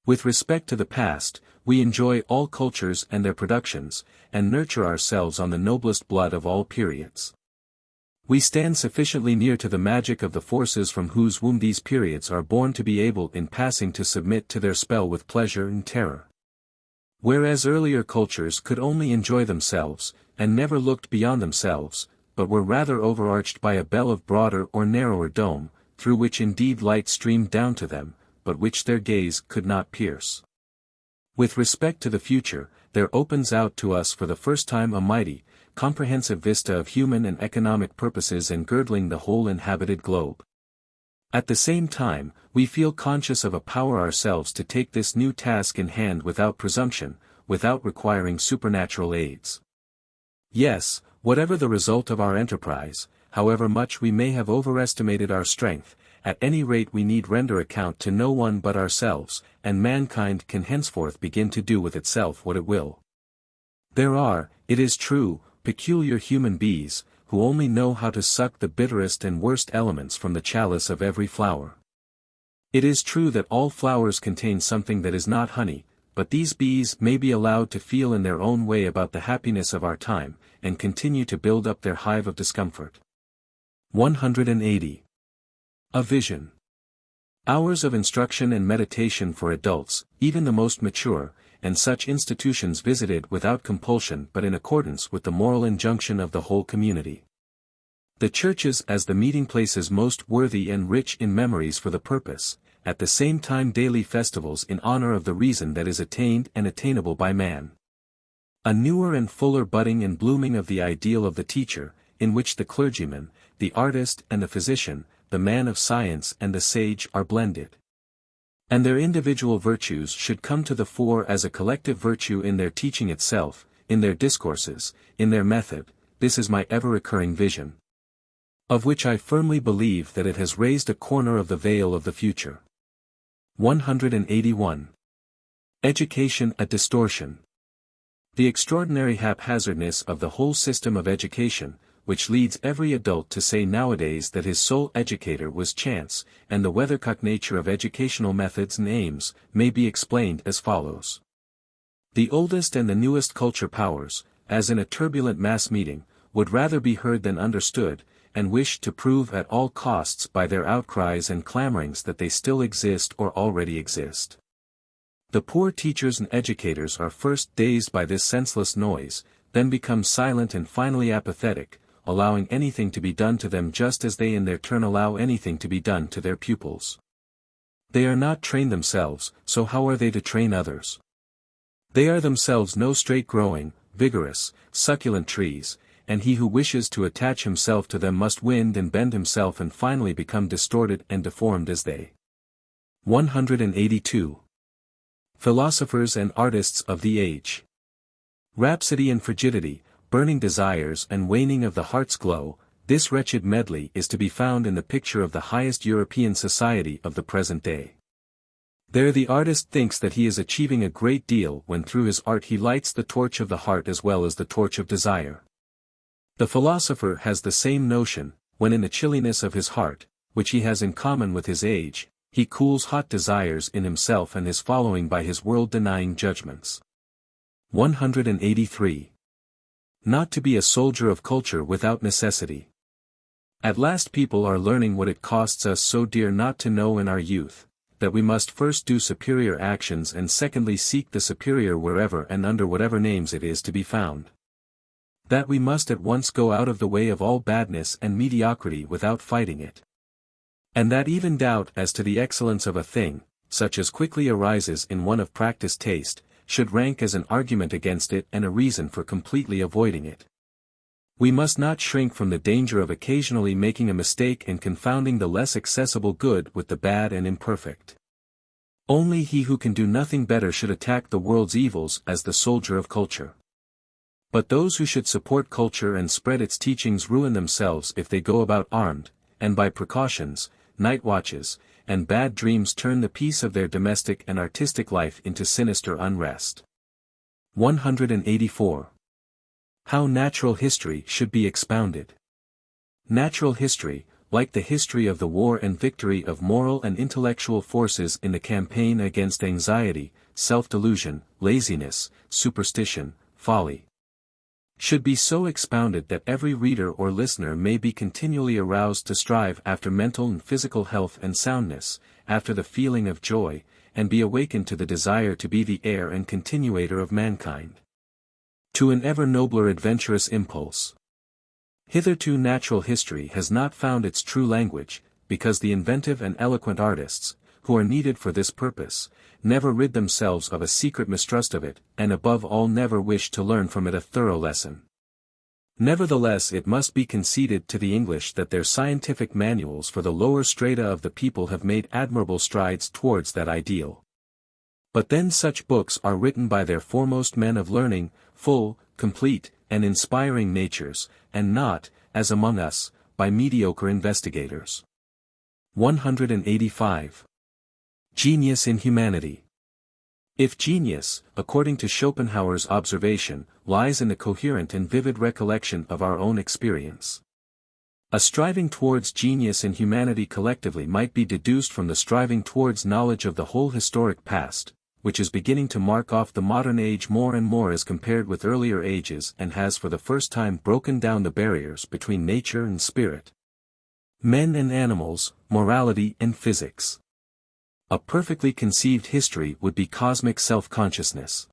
With respect to the past, we enjoy all cultures and their productions, and nurture ourselves on the noblest blood of all periods. We stand sufficiently near to the magic of the forces from whose womb these periods are born to be able in passing to submit to their spell with pleasure and terror. Whereas earlier cultures could only enjoy themselves, and never looked beyond themselves, but were rather overarched by a bell of broader or narrower dome, through which indeed light streamed down to them, but which their gaze could not pierce. With respect to the future, there opens out to us for the first time a mighty, comprehensive vista of human and economic purposes engirdling the whole inhabited globe. At the same time, we feel conscious of a power ourselves to take this new task in hand without presumption, without requiring supernatural aids. Yes, whatever the result of our enterprise, however much we may have overestimated our strength, at any rate we need render account to no one but ourselves, and mankind can henceforth begin to do with itself what it will. There are, it is true, peculiar human bees, who only know how to suck the bitterest and worst elements from the chalice of every flower. It is true that all flowers contain something that is not honey, but these bees may be allowed to feel in their own way about the happiness of our time, and continue to build up their hive of discomfort. 180. A vision. Hours of instruction and meditation for adults, even the most mature, and such institutions visited without compulsion but in accordance with the moral injunction of the whole community. The churches as the meeting places most worthy and rich in memories for the purpose, at the same time daily festivals in honor of the reason that is attained and attainable by man. A newer and fuller budding and blooming of the ideal of the teacher, in which the clergyman, the artist and the physician, the man of science and the sage are blended. And their individual virtues should come to the fore as a collective virtue in their teaching itself, in their discourses, in their method. This is my ever-recurring vision, of which I firmly believe that it has raised a corner of the veil of the future. 181. Education a distortion. The extraordinary haphazardness of the whole system of education, which leads every adult to say nowadays that his sole educator was chance, and the weathercock nature of educational methods and aims, may be explained as follows. The oldest and the newest culture powers, as in a turbulent mass meeting, would rather be heard than understood, and wish to prove at all costs by their outcries and clamorings that they still exist or already exist. The poor teachers and educators are first dazed by this senseless noise, then become silent and finally apathetic, allowing anything to be done to them just as they in their turn allow anything to be done to their pupils. They are not trained themselves, so how are they to train others? They are themselves no straight-growing, vigorous, succulent trees, and he who wishes to attach himself to them must wind and bend himself and finally become distorted and deformed as they. 182. Philosophers and artists of the age. Rhapsody and frigidity, burning desires and waning of the heart's glow, this wretched medley is to be found in the picture of the highest European society of the present day. There the artist thinks that he is achieving a great deal when through his art he lights the torch of the heart as well as the torch of desire. The philosopher has the same notion, when in the chilliness of his heart, which he has in common with his age, He cools hot desires in himself and his following by his world-denying judgments. 183. Not to be a soldier of culture without necessity. At last people are learning what it costs us so dear not to know in our youth, that we must first do superior actions and secondly seek the superior wherever and under whatever names it is to be found. That we must at once go out of the way of all badness and mediocrity without fighting it. And that even doubt as to the excellence of a thing, such as quickly arises in one of practiced taste, should rank as an argument against it and a reason for completely avoiding it. We must not shrink from the danger of occasionally making a mistake and confounding the less accessible good with the bad and imperfect. Only he who can do nothing better should attack the world's evils as the soldier of culture. But those who should support culture and spread its teachings ruin themselves if they go about armed, and by precautions, night watches, and bad dreams turn the peace of their domestic and artistic life into sinister unrest. 184. How natural history should be expounded. Natural history, like the history of the war and victory of moral and intellectual forces in the campaign against anxiety, self-delusion, laziness, superstition, folly, should be so expounded that every reader or listener may be continually aroused to strive after mental and physical health and soundness, after the feeling of joy, and be awakened to the desire to be the heir and continuator of mankind. To an ever nobler adventurous impulse. Hitherto natural history has not found its true language, because the inventive and eloquent artists, who are needed for this purpose, never rid themselves of a secret mistrust of it, and above all never wish to learn from it a thorough lesson. Nevertheless it must be conceded to the English that their scientific manuals for the lower strata of the people have made admirable strides towards that ideal. But then such books are written by their foremost men of learning, full, complete, and inspiring natures, and not, as among us, by mediocre investigators. 185. Genius in humanity. If genius, according to Schopenhauer's observation, lies in the coherent and vivid recollection of our own experience, a striving towards genius in humanity collectively might be deduced from the striving towards knowledge of the whole historic past, which is beginning to mark off the modern age more and more as compared with earlier ages and has for the first time broken down the barriers between nature and spirit, men and animals, morality and physics. A perfectly conceived history would be cosmic self-consciousness.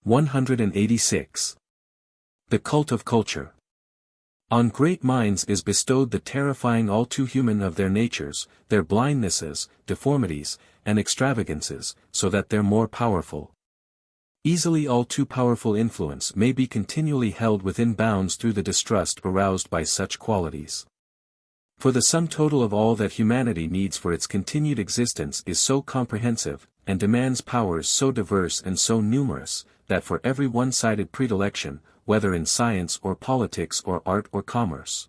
186. The cult of culture. On great minds is bestowed the terrifying all too human of their natures, their blindnesses, deformities, and extravagances, so that their more powerful, easily all too powerful influence may be continually held within bounds through the distrust aroused by such qualities. For the sum total of all that humanity needs for its continued existence is so comprehensive, and demands powers so diverse and so numerous, that for every one-sided predilection, whether in science or politics or art or commerce,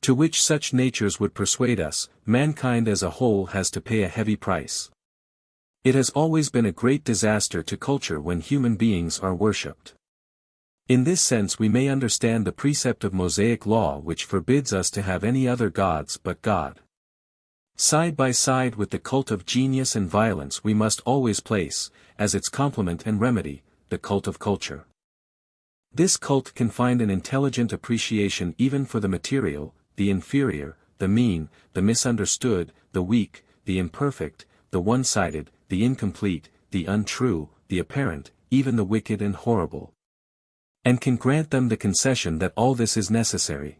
to which such natures would persuade us, mankind as a whole has to pay a heavy price. It has always been a great disaster to culture when human beings are worshipped. In this sense we may understand the precept of Mosaic law which forbids us to have any other gods but God. Side by side with the cult of genius and violence we must always place, as its complement and remedy, the cult of culture. This cult can find an intelligent appreciation even for the material, the inferior, the mean, the misunderstood, the weak, the imperfect, the one-sided, the incomplete, the untrue, the apparent, even the wicked and horrible. And can grant them the concession that all this is necessary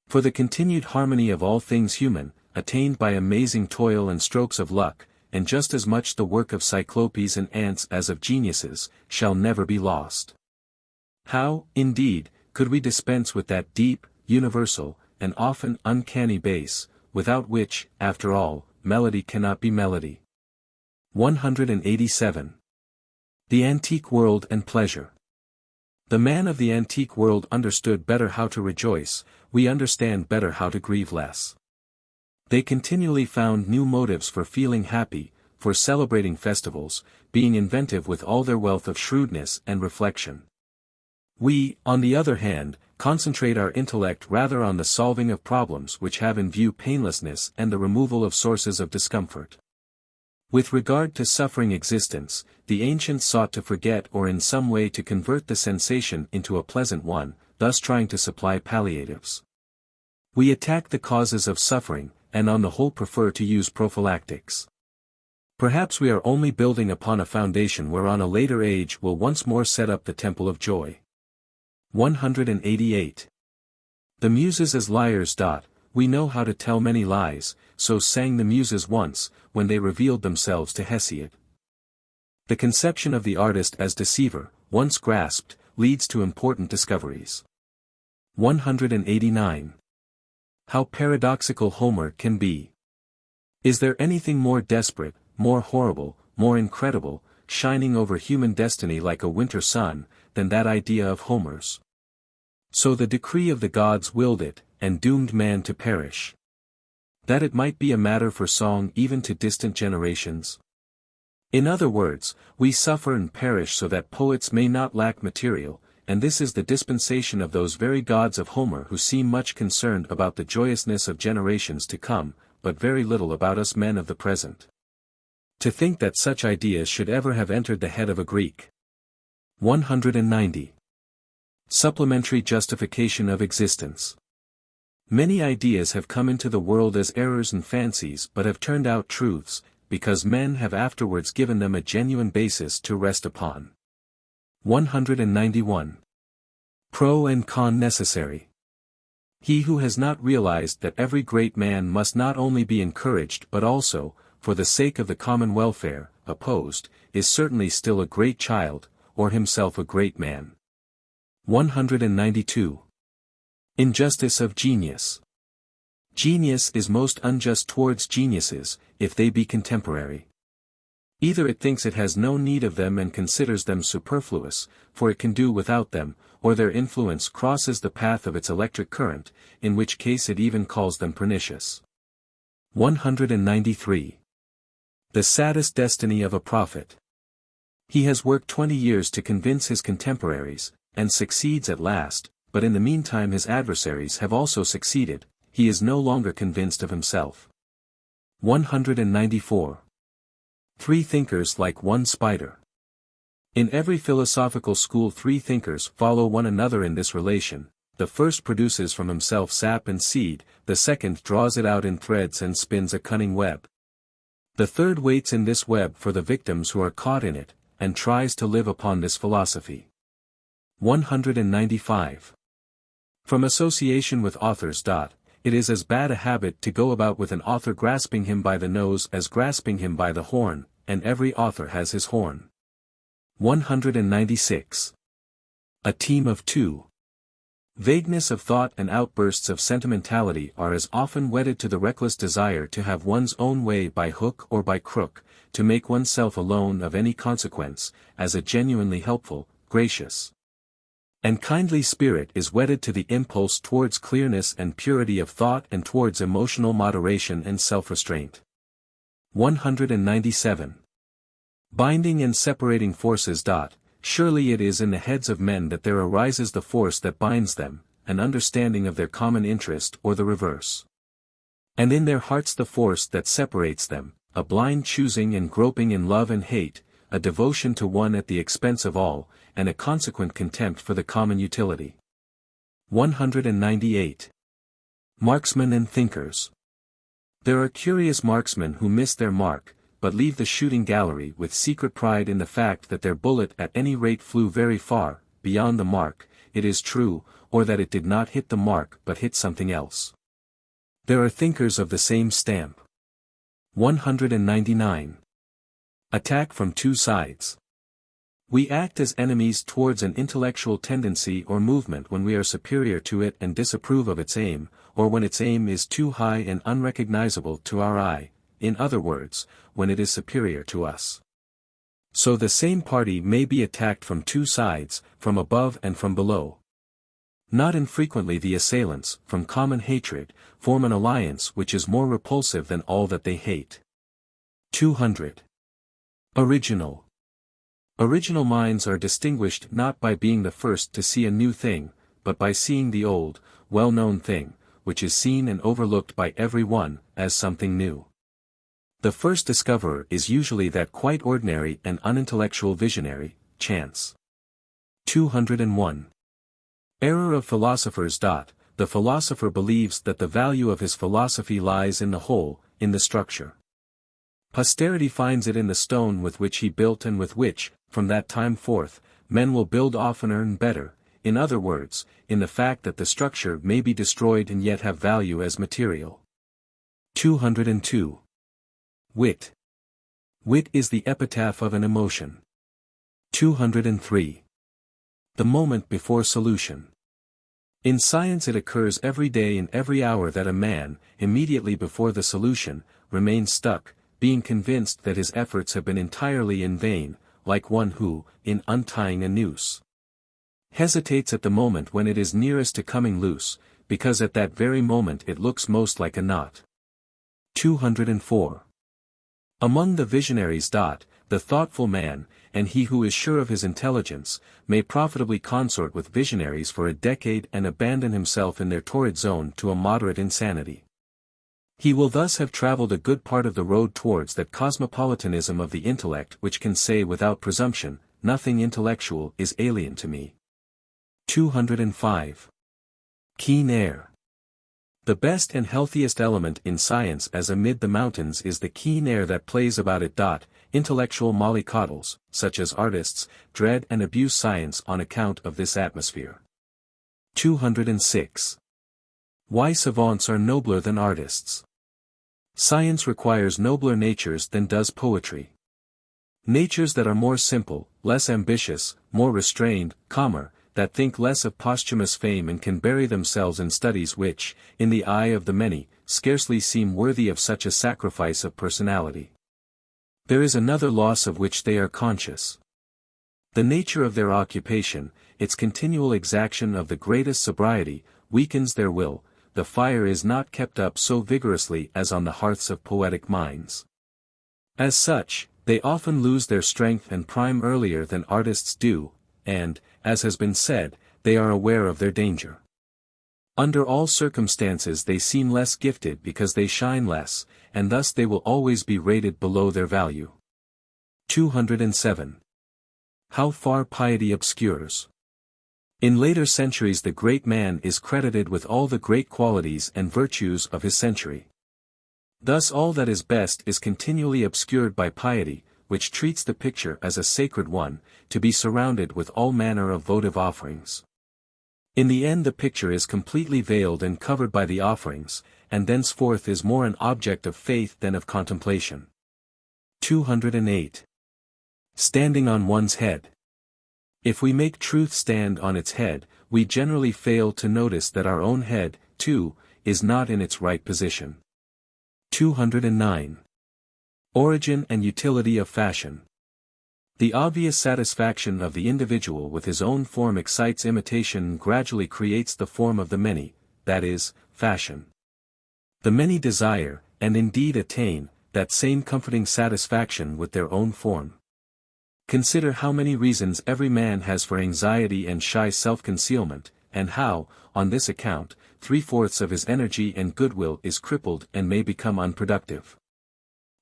for the continued harmony of all things human, attained by amazing toil and strokes of luck, and just as much the work of cyclopes and ants as of geniuses, shall never be lost. How, indeed, could we dispense with that deep, universal, and often uncanny bass, without which, after all, melody cannot be melody? 187. The antique world and pleasure. The man of the antique world understood better how to rejoice, we understand better how to grieve less. They continually found new motives for feeling happy, for celebrating festivals, being inventive with all their wealth of shrewdness and reflection. We, on the other hand, concentrate our intellect rather on the solving of problems which have in view painlessness and the removal of sources of discomfort. With regard to suffering existence, the ancients sought to forget or in some way to convert the sensation into a pleasant one, thus trying to supply palliatives. We attack the causes of suffering, and on the whole prefer to use prophylactics. Perhaps we are only building upon a foundation whereon a later age will once more set up the temple of joy. 188. The Muses as liars. We know how to tell many lies, so sang the Muses once, when they revealed themselves to Hesiod. The conception of the artist as deceiver, once grasped, leads to important discoveries. 189. How paradoxical Homer can be. Is there anything more desperate, more horrible, more incredible, shining over human destiny like a winter sun, than that idea of Homer's? So the decree of the gods willed it, and doomed man to perish. That it might be a matter for song even to distant generations. In other words, we suffer and perish so that poets may not lack material, and this is the dispensation of those very gods of Homer who seem much concerned about the joyousness of generations to come, but very little about us men of the present. To think that such ideas should ever have entered the head of a Greek. 190. Supplementary justification of existence. Many ideas have come into the world as errors and fancies but have turned out truths, because men have afterwards given them a genuine basis to rest upon. 191. Pro and con necessary. He who has not realized that every great man must not only be encouraged but also, for the sake of the common welfare, opposed, is certainly still a great child, or himself a great man. 192. Injustice of genius. Genius is most unjust towards geniuses, if they be contemporary. Either it thinks it has no need of them and considers them superfluous, for it can do without them, or their influence crosses the path of its electric current, in which case it even calls them pernicious. 193. The saddest destiny of a prophet. He has worked 20 years to convince his contemporaries, and succeeds at last, but in the meantime his adversaries have also succeeded, he is no longer convinced of himself. 194. Three thinkers like one spider. In every philosophical school three thinkers follow one another in this relation, the first produces from himself sap and seed, the second draws it out in threads and spins a cunning web. The third waits in this web for the victims who are caught in it, and tries to live upon this philosophy. 195. From association with authors. It is as bad a habit to go about with an author grasping him by the nose as grasping him by the horn, and every author has his horn. 196. A team of two. Vagueness of thought and outbursts of sentimentality are as often wedded to the reckless desire to have one's own way by hook or by crook, to make oneself alone of any consequence, as a genuinely helpful, gracious, and kindly spirit is wedded to the impulse towards clearness and purity of thought and towards emotional moderation and self-restraint. 197. Binding and separating forces. Surely it is in the heads of men that there arises the force that binds them, an understanding of their common interest or the reverse. And in their hearts the force that separates them, a blind choosing and groping in love and hate, a devotion to one at the expense of all, and a consequent contempt for the common utility. 198. Marksmen and thinkers. There are curious marksmen who miss their mark, but leave the shooting gallery with secret pride in the fact that their bullet at any rate flew very far, beyond the mark, it is true, or that it did not hit the mark but hit something else. There are thinkers of the same stamp. 199. Attack from two sides. We act as enemies towards an intellectual tendency or movement when we are superior to it and disapprove of its aim, or when its aim is too high and unrecognizable to our eye, in other words, when it is superior to us. So the same party may be attacked from two sides, from above and from below. Not infrequently the assailants, from common hatred, form an alliance which is more repulsive than all that they hate. 200. Original minds are distinguished not by being the first to see a new thing, but by seeing the old, well-known thing, which is seen and overlooked by every one, as something new. The first discoverer is usually that quite ordinary and unintellectual visionary, chance. 201. Error of philosophers. The philosopher believes that the value of his philosophy lies in the whole, in the structure. Posterity finds it in the stone with which he built and with which, from that time forth, men will build oftener and better, in other words, in the fact that the structure may be destroyed and yet have value as material. 202. Wit. Wit is the epitaph of an emotion. 203. The moment before solution. In science it occurs every day and every hour that a man, immediately before the solution, remains stuck, being convinced that his efforts have been entirely in vain, like one who, in untying a noose, hesitates at the moment when it is nearest to coming loose, because at that very moment it looks most like a knot. 204. Among the visionaries. The thoughtful man, and he who is sure of his intelligence, may profitably consort with visionaries for a decade and abandon himself in their torrid zone to a moderate insanity. He will thus have traveled a good part of the road towards that cosmopolitanism of the intellect which can say without presumption, nothing intellectual is alien to me. 205. Keen air. The best and healthiest element in science as amid the mountains is the keen air that plays about it. Intellectual mollycoddles, such as artists, dread and abuse science on account of this atmosphere. 206. Why savants are nobler than artists. Science requires nobler natures than does poetry. Natures that are more simple, less ambitious, more restrained, calmer, that think less of posthumous fame and can bury themselves in studies which, in the eye of the many, scarcely seem worthy of such a sacrifice of personality. There is another loss of which they are conscious. The nature of their occupation, its continual exaction of the greatest sobriety, weakens their will. The fire is not kept up so vigorously as on the hearths of poetic minds. As such, they often lose their strength and prime earlier than artists do, and, as has been said, they are aware of their danger. Under all circumstances they seem less gifted because they shine less, and thus they will always be rated below their value. 207. How far piety obscures. In later centuries the great man is credited with all the great qualities and virtues of his century. Thus all that is best is continually obscured by piety, which treats the picture as a sacred one, to be surrounded with all manner of votive offerings. In the end the picture is completely veiled and covered by the offerings, and thenceforth is more an object of faith than of contemplation. 208. Standing on one's head. If we make truth stand on its head, we generally fail to notice that our own head, too, is not in its right position. 209. Origin and utility of fashion. The obvious satisfaction of the individual with his own form excites imitation and gradually creates the form of the many, that is, fashion. The many desire, and indeed attain, that same comforting satisfaction with their own form. Consider how many reasons every man has for anxiety and shy self-concealment, and how, on this account, 3/4 of his energy and goodwill is crippled and may become unproductive.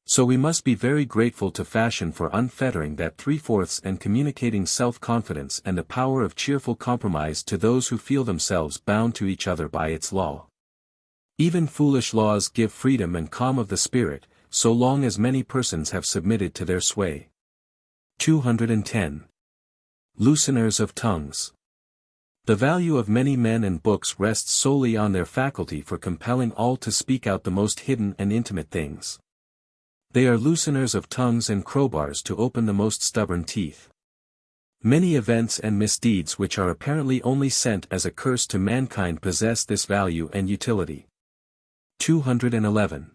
So we must be very grateful to fashion for unfettering that 3/4 and communicating self-confidence and the power of cheerful compromise to those who feel themselves bound to each other by its law. Even foolish laws give freedom and calm of the spirit, so long as many persons have submitted to their sway. 210. Looseners of tongues. The value of many men and books rests solely on their faculty for compelling all to speak out the most hidden and intimate things. They are looseners of tongues and crowbars to open the most stubborn teeth. Many events and misdeeds which are apparently only sent as a curse to mankind possess this value and utility. 211.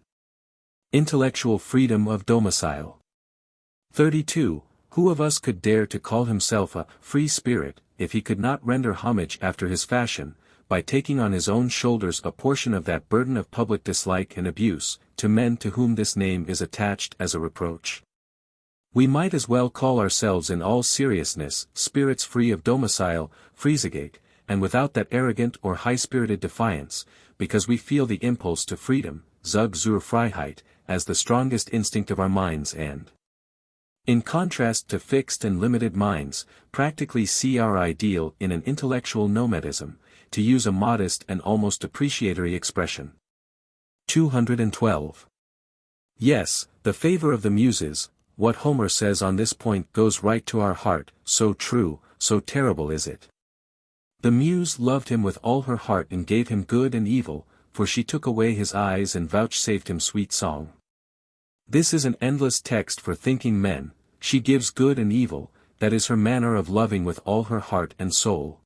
Intellectual freedom of domicile. 32. Who of us could dare to call himself a free spirit, if he could not render homage after his fashion, by taking on his own shoulders a portion of that burden of public dislike and abuse, to men to whom this name is attached as a reproach? We might as well call ourselves in all seriousness, spirits free of domicile, Friesegate, and without that arrogant or high-spirited defiance, because we feel the impulse to freedom, Zug zur Freiheit, as the strongest instinct of our minds and, in contrast to fixed and limited minds, practically see our ideal in an intellectual nomadism, to use a modest and almost depreciatory expression. 212. Yes, the favor of the Muses, what Homer says on this point goes right to our heart, so true, so terrible is it. The Muse loved him with all her heart and gave him good and evil, for she took away his eyes and vouchsafed him sweet song. This is an endless text for thinking men, she gives good and evil, that is her manner of loving with all her heart and soul.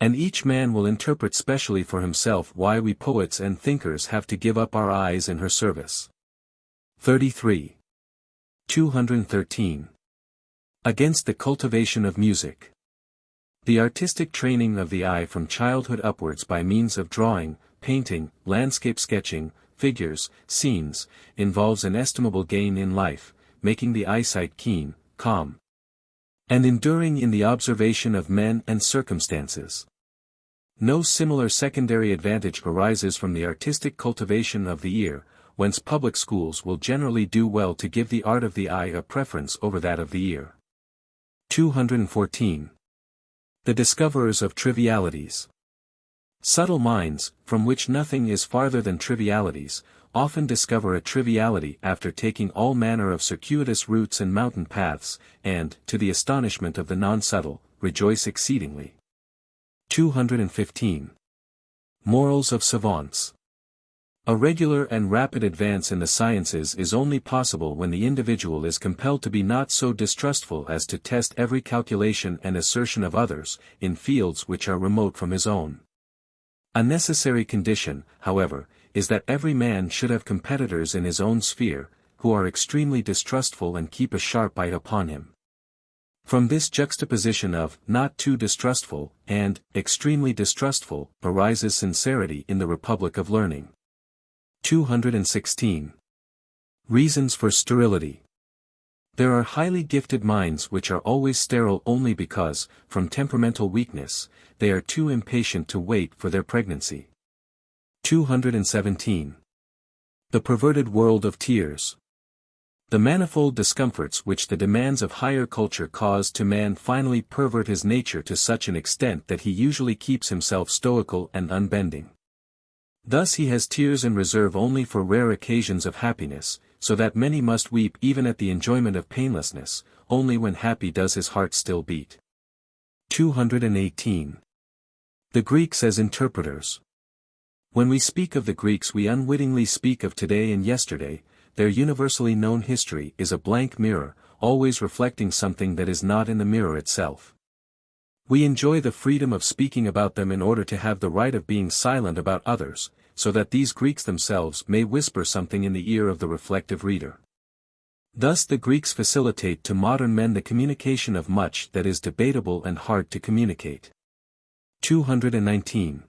And each man will interpret specially for himself why we poets and thinkers have to give up our eyes in her service. 33. 213. Against the cultivation of music. The artistic training of the eye from childhood upwards by means of drawing, painting, landscape sketching, figures, scenes, involves an estimable gain in life, making the eyesight keen, calm, and enduring in the observation of men and circumstances. No similar secondary advantage arises from the artistic cultivation of the ear, whence public schools will generally do well to give the art of the eye a preference over that of the ear. 214. The discoverers of trivialities. Subtle minds, from which nothing is farther than trivialities, often discover a triviality after taking all manner of circuitous routes and mountain paths, and, to the astonishment of the non-subtle, rejoice exceedingly. 215. Morals of savants. A regular and rapid advance in the sciences is only possible when the individual is compelled to be not so distrustful as to test every calculation and assertion of others, in fields which are remote from his own. A necessary condition, however, is that every man should have competitors in his own sphere, who are extremely distrustful and keep a sharp eye upon him. From this juxtaposition of not too distrustful and extremely distrustful arises sincerity in the Republic of Learning. 216. Reasons for sterility. There are highly gifted minds which are always sterile only because, from temperamental weakness, they are too impatient to wait for their pregnancy. 217. The perverted world of tears. The manifold discomforts which the demands of higher culture cause to man finally pervert his nature to such an extent that he usually keeps himself stoical and unbending. Thus he has tears in reserve only for rare occasions of happiness, so that many must weep even at the enjoyment of painlessness, only when happy does his heart still beat. 218. The Greeks as interpreters. When we speak of the Greeks we unwittingly speak of today and yesterday. Their universally known history is a blank mirror, always reflecting something that is not in the mirror itself. We enjoy the freedom of speaking about them in order to have the right of being silent about others, so that these Greeks themselves may whisper something in the ear of the reflective reader. Thus the Greeks facilitate to modern men the communication of much that is debatable and hard to communicate. 219.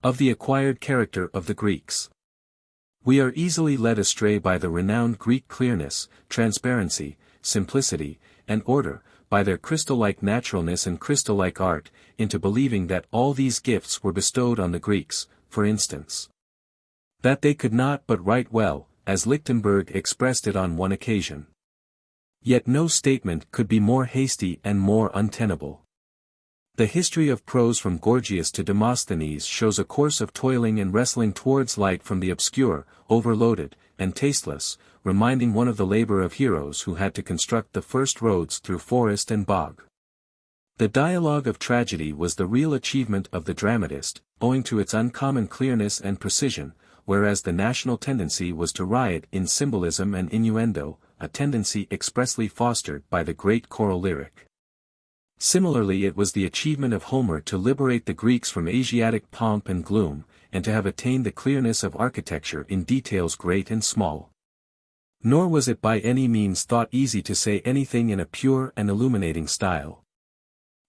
Of the acquired character of the Greeks. We are easily led astray by the renowned Greek clearness, transparency, simplicity, and order, by their crystal-like naturalness and crystal-like art, into believing that all these gifts were bestowed on the Greeks, for instance. That they could not but write well, as Lichtenberg expressed it on one occasion. Yet no statement could be more hasty and more untenable. The history of prose from Gorgias to Demosthenes shows a course of toiling and wrestling towards light from the obscure, overloaded, and tasteless, reminding one of the labor of heroes who had to construct the first roads through forest and bog. The dialogue of tragedy was the real achievement of the dramatist, owing to its uncommon clearness and precision, whereas the national tendency was to riot in symbolism and innuendo, a tendency expressly fostered by the great choral lyric. Similarly it was the achievement of Homer to liberate the Greeks from Asiatic pomp and gloom, and to have attained the clearness of architecture in details great and small. Nor was it by any means thought easy to say anything in a pure and illuminating style.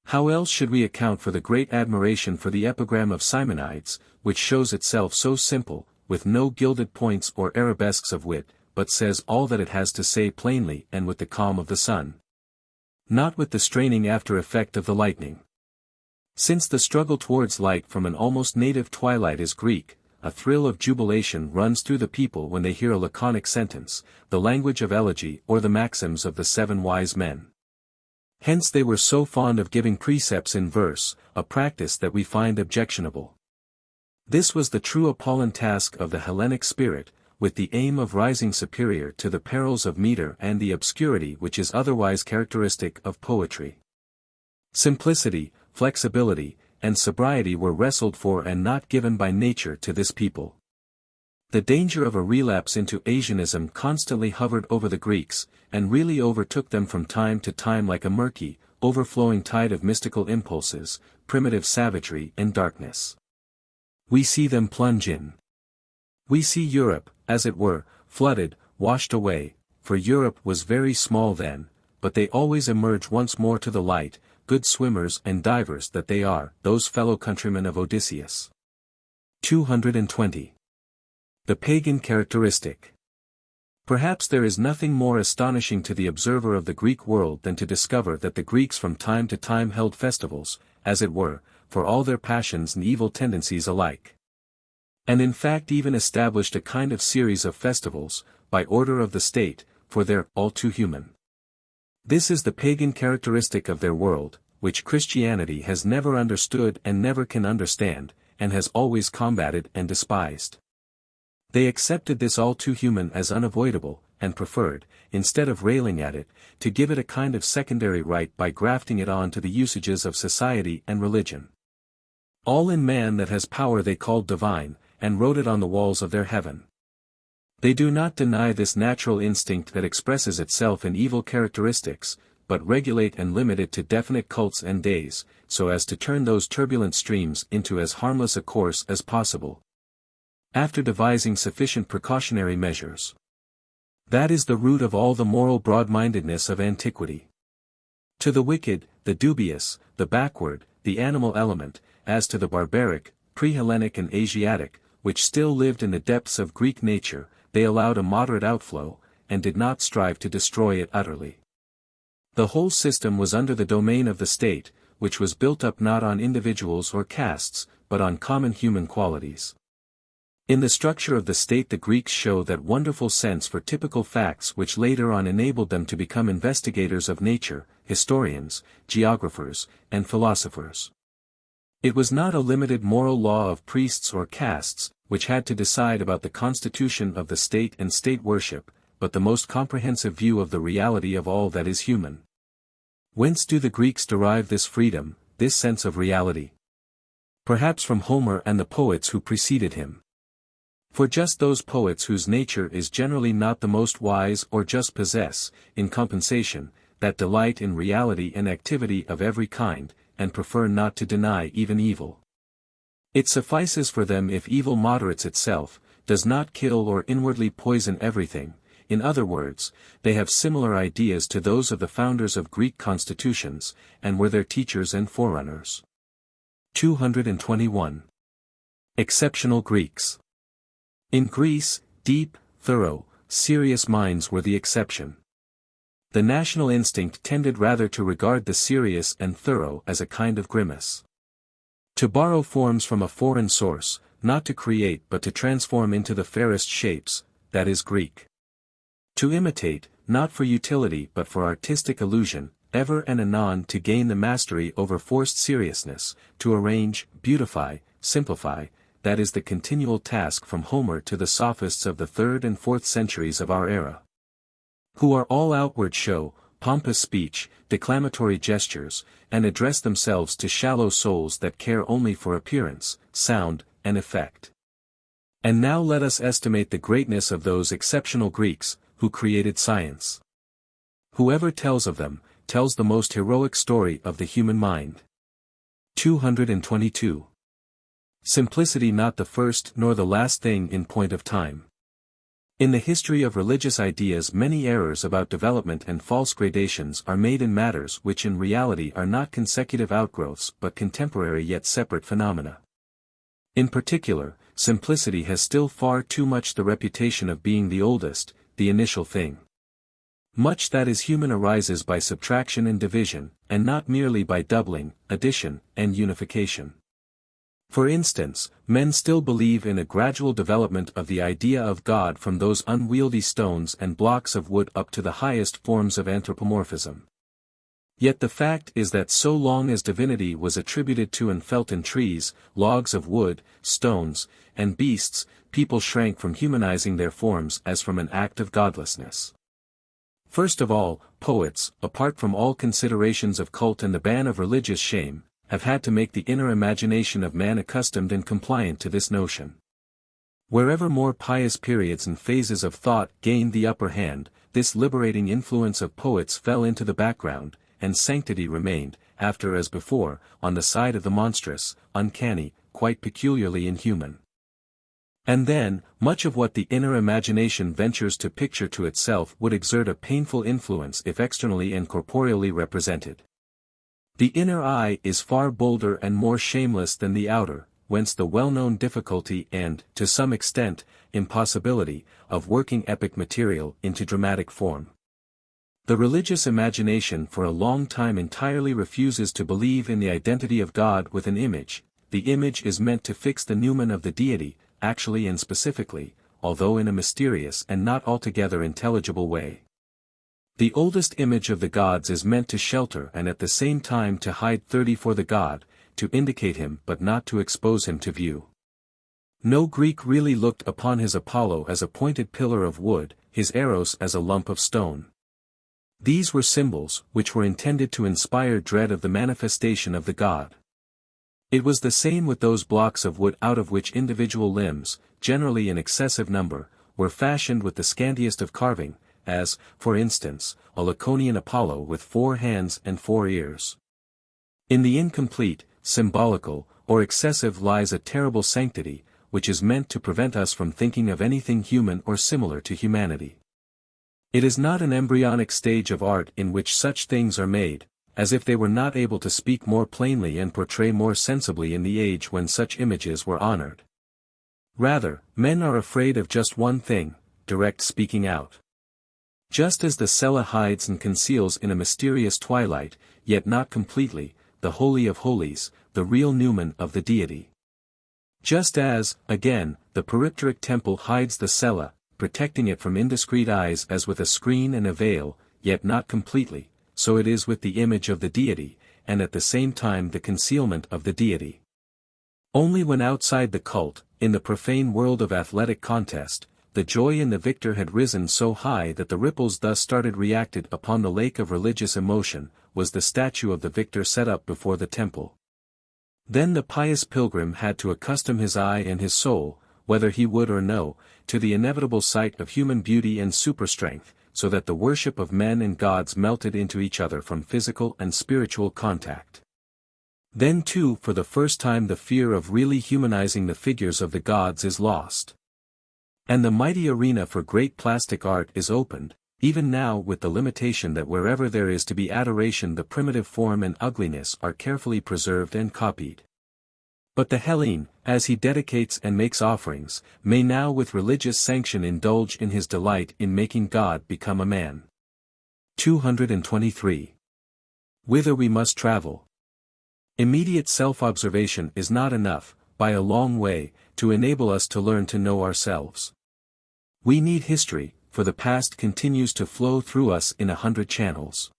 How else should we account for the great admiration for the epigram of Simonides, which shows itself so simple, with no gilded points or arabesques of wit, but says all that it has to say plainly and with the calm of the sun, not with the straining after effect of the lightning. Since the struggle towards light from an almost native twilight is Greek, a thrill of jubilation runs through the people when they hear a laconic sentence, the language of elegy or the maxims of the 7 wise men. Hence they were so fond of giving precepts in verse, a practice that we find objectionable. This was the true Apolline task of the Hellenic spirit, with the aim of rising superior to the perils of meter and the obscurity which is otherwise characteristic of poetry. Simplicity, flexibility, and sobriety were wrestled for and not given by nature to this people. The danger of a relapse into Asianism constantly hovered over the Greeks, and really overtook them from time to time like a murky, overflowing tide of mystical impulses, primitive savagery and darkness. We see them plunge in. We see Europe, as it were, flooded, washed away, for Europe was very small then, but they always emerge once more to the light, good swimmers and divers that they are, those fellow countrymen of Odysseus. 220. The pagan characteristic. Perhaps there is nothing more astonishing to the observer of the Greek world than to discover that the Greeks from time to time held festivals, as it were, for all their passions and evil tendencies alike. And in fact even established a kind of series of festivals, by order of the state, for their all too human. This is the pagan characteristic of their world, which Christianity has never understood and never can understand, and has always combated and despised. They accepted this all too human as unavoidable, and preferred, instead of railing at it, to give it a kind of secondary right by grafting it on to the usages of society and religion. All in man that has power they called divine, and wrote it on the walls of their heaven. They do not deny this natural instinct that expresses itself in evil characteristics, but regulate and limit it to definite cults and days, so as to turn those turbulent streams into as harmless a course as possible, after devising sufficient precautionary measures. That is the root of all the moral broad-mindedness of antiquity. To the wicked, the dubious, the backward, the animal element, as to the barbaric, pre-Hellenic and Asiatic, which still lived in the depths of Greek nature, they allowed a moderate outflow, and did not strive to destroy it utterly. The whole system was under the domain of the state, which was built up not on individuals or castes, but on common human qualities. In the structure of the state the Greeks show that wonderful sense for typical facts which later on enabled them to become investigators of nature, historians, geographers, and philosophers. It was not a limited moral law of priests or castes, which had to decide about the constitution of the state and state worship, but the most comprehensive view of the reality of all that is human. Whence do the Greeks derive this freedom, this sense of reality? Perhaps from Homer and the poets who preceded him. For just those poets whose nature is generally not the most wise or just possess, in compensation, that delight in reality and activity of every kind, and prefer not to deny even evil. It suffices for them if evil moderates itself, does not kill or inwardly poison everything. In other words, they have similar ideas to those of the founders of Greek constitutions, and were their teachers and forerunners. 221. Exceptional Greeks. In Greece, deep, thorough, serious minds were the exception. The national instinct tended rather to regard the serious and thorough as a kind of grimace. To borrow forms from a foreign source, not to create but to transform into the fairest shapes, that is Greek. To imitate, not for utility but for artistic illusion, ever and anon to gain the mastery over forced seriousness, to arrange, beautify, simplify, that is the continual task from Homer to the sophists of the 3rd and 4th centuries of our era. Who are all outward show, pompous speech, declamatory gestures, and address themselves to shallow souls that care only for appearance, sound, and effect. And now let us estimate the greatness of those exceptional Greeks, who created science. Whoever tells of them, tells the most heroic story of the human mind. 222. Simplicity not the first nor the last thing in point of time. In the history of religious ideas many errors about development and false gradations are made in matters which in reality are not consecutive outgrowths but contemporary yet separate phenomena. In particular, simplicity has still far too much the reputation of being the oldest, the initial thing. Much that is human arises by subtraction and division, and not merely by doubling, addition, and unification. For instance, men still believe in a gradual development of the idea of God from those unwieldy stones and blocks of wood up to the highest forms of anthropomorphism. Yet the fact is that so long as divinity was attributed to and felt in trees, logs of wood, stones, and beasts, people shrank from humanizing their forms as from an act of godlessness. First of all, poets, apart from all considerations of cult and the ban of religious shame, have had to make the inner imagination of man accustomed and compliant to this notion. Wherever more pious periods and phases of thought gained the upper hand, this liberating influence of poets fell into the background, and sanctity remained, after as before, on the side of the monstrous, uncanny, quite peculiarly inhuman. And then, much of what the inner imagination ventures to picture to itself would exert a painful influence if externally and corporeally represented. The inner eye is far bolder and more shameless than the outer, whence the well-known difficulty and, to some extent, impossibility, of working epic material into dramatic form. The religious imagination for a long time entirely refuses to believe in the identity of God with an image. The image is meant to fix the noumen of the deity, actually and specifically, although in a mysterious and not altogether intelligible way. The oldest image of the gods is meant to shelter and at the same time to hide 30 for the god, to indicate him but not to expose him to view. No Greek really looked upon his Apollo as a pointed pillar of wood, his Eros as a lump of stone. These were symbols, which were intended to inspire dread of the manifestation of the god. It was the same with those blocks of wood out of which individual limbs, generally in excessive number, were fashioned with the scantiest of carving, as, for instance, a Laconian Apollo with 4 hands and 4 ears. In the incomplete, symbolical, or excessive lies a terrible sanctity, which is meant to prevent us from thinking of anything human or similar to humanity. It is not an embryonic stage of art in which such things are made, as if they were not able to speak more plainly and portray more sensibly in the age when such images were honored. Rather, men are afraid of just one thing, direct speaking out. Just as the cella hides and conceals in a mysterious twilight, yet not completely, the Holy of Holies, the real noumen of the deity. Just as, again, the peripteric temple hides the cella, protecting it from indiscreet eyes as with a screen and a veil, yet not completely, so it is with the image of the deity, and at the same time the concealment of the deity. Only when outside the cult, in the profane world of athletic contest, the joy in the victor had risen so high that the ripples thus started reacted upon the lake of religious emotion, was the statue of the victor set up before the temple. Then the pious pilgrim had to accustom his eye and his soul, whether he would or no, to the inevitable sight of human beauty and superstrength, so that the worship of men and gods melted into each other from physical and spiritual contact. Then too for the first time the fear of really humanizing the figures of the gods is lost. And the mighty arena for great plastic art is opened, even now with the limitation that wherever there is to be adoration the primitive form and ugliness are carefully preserved and copied. But the Hellene, as he dedicates and makes offerings, may now with religious sanction indulge in his delight in making God become a man. 223. Whither we must travel. Immediate self-observation is not enough, by a long way, to enable us to learn to know ourselves. We need history, for the past continues to flow through us in 100 channels.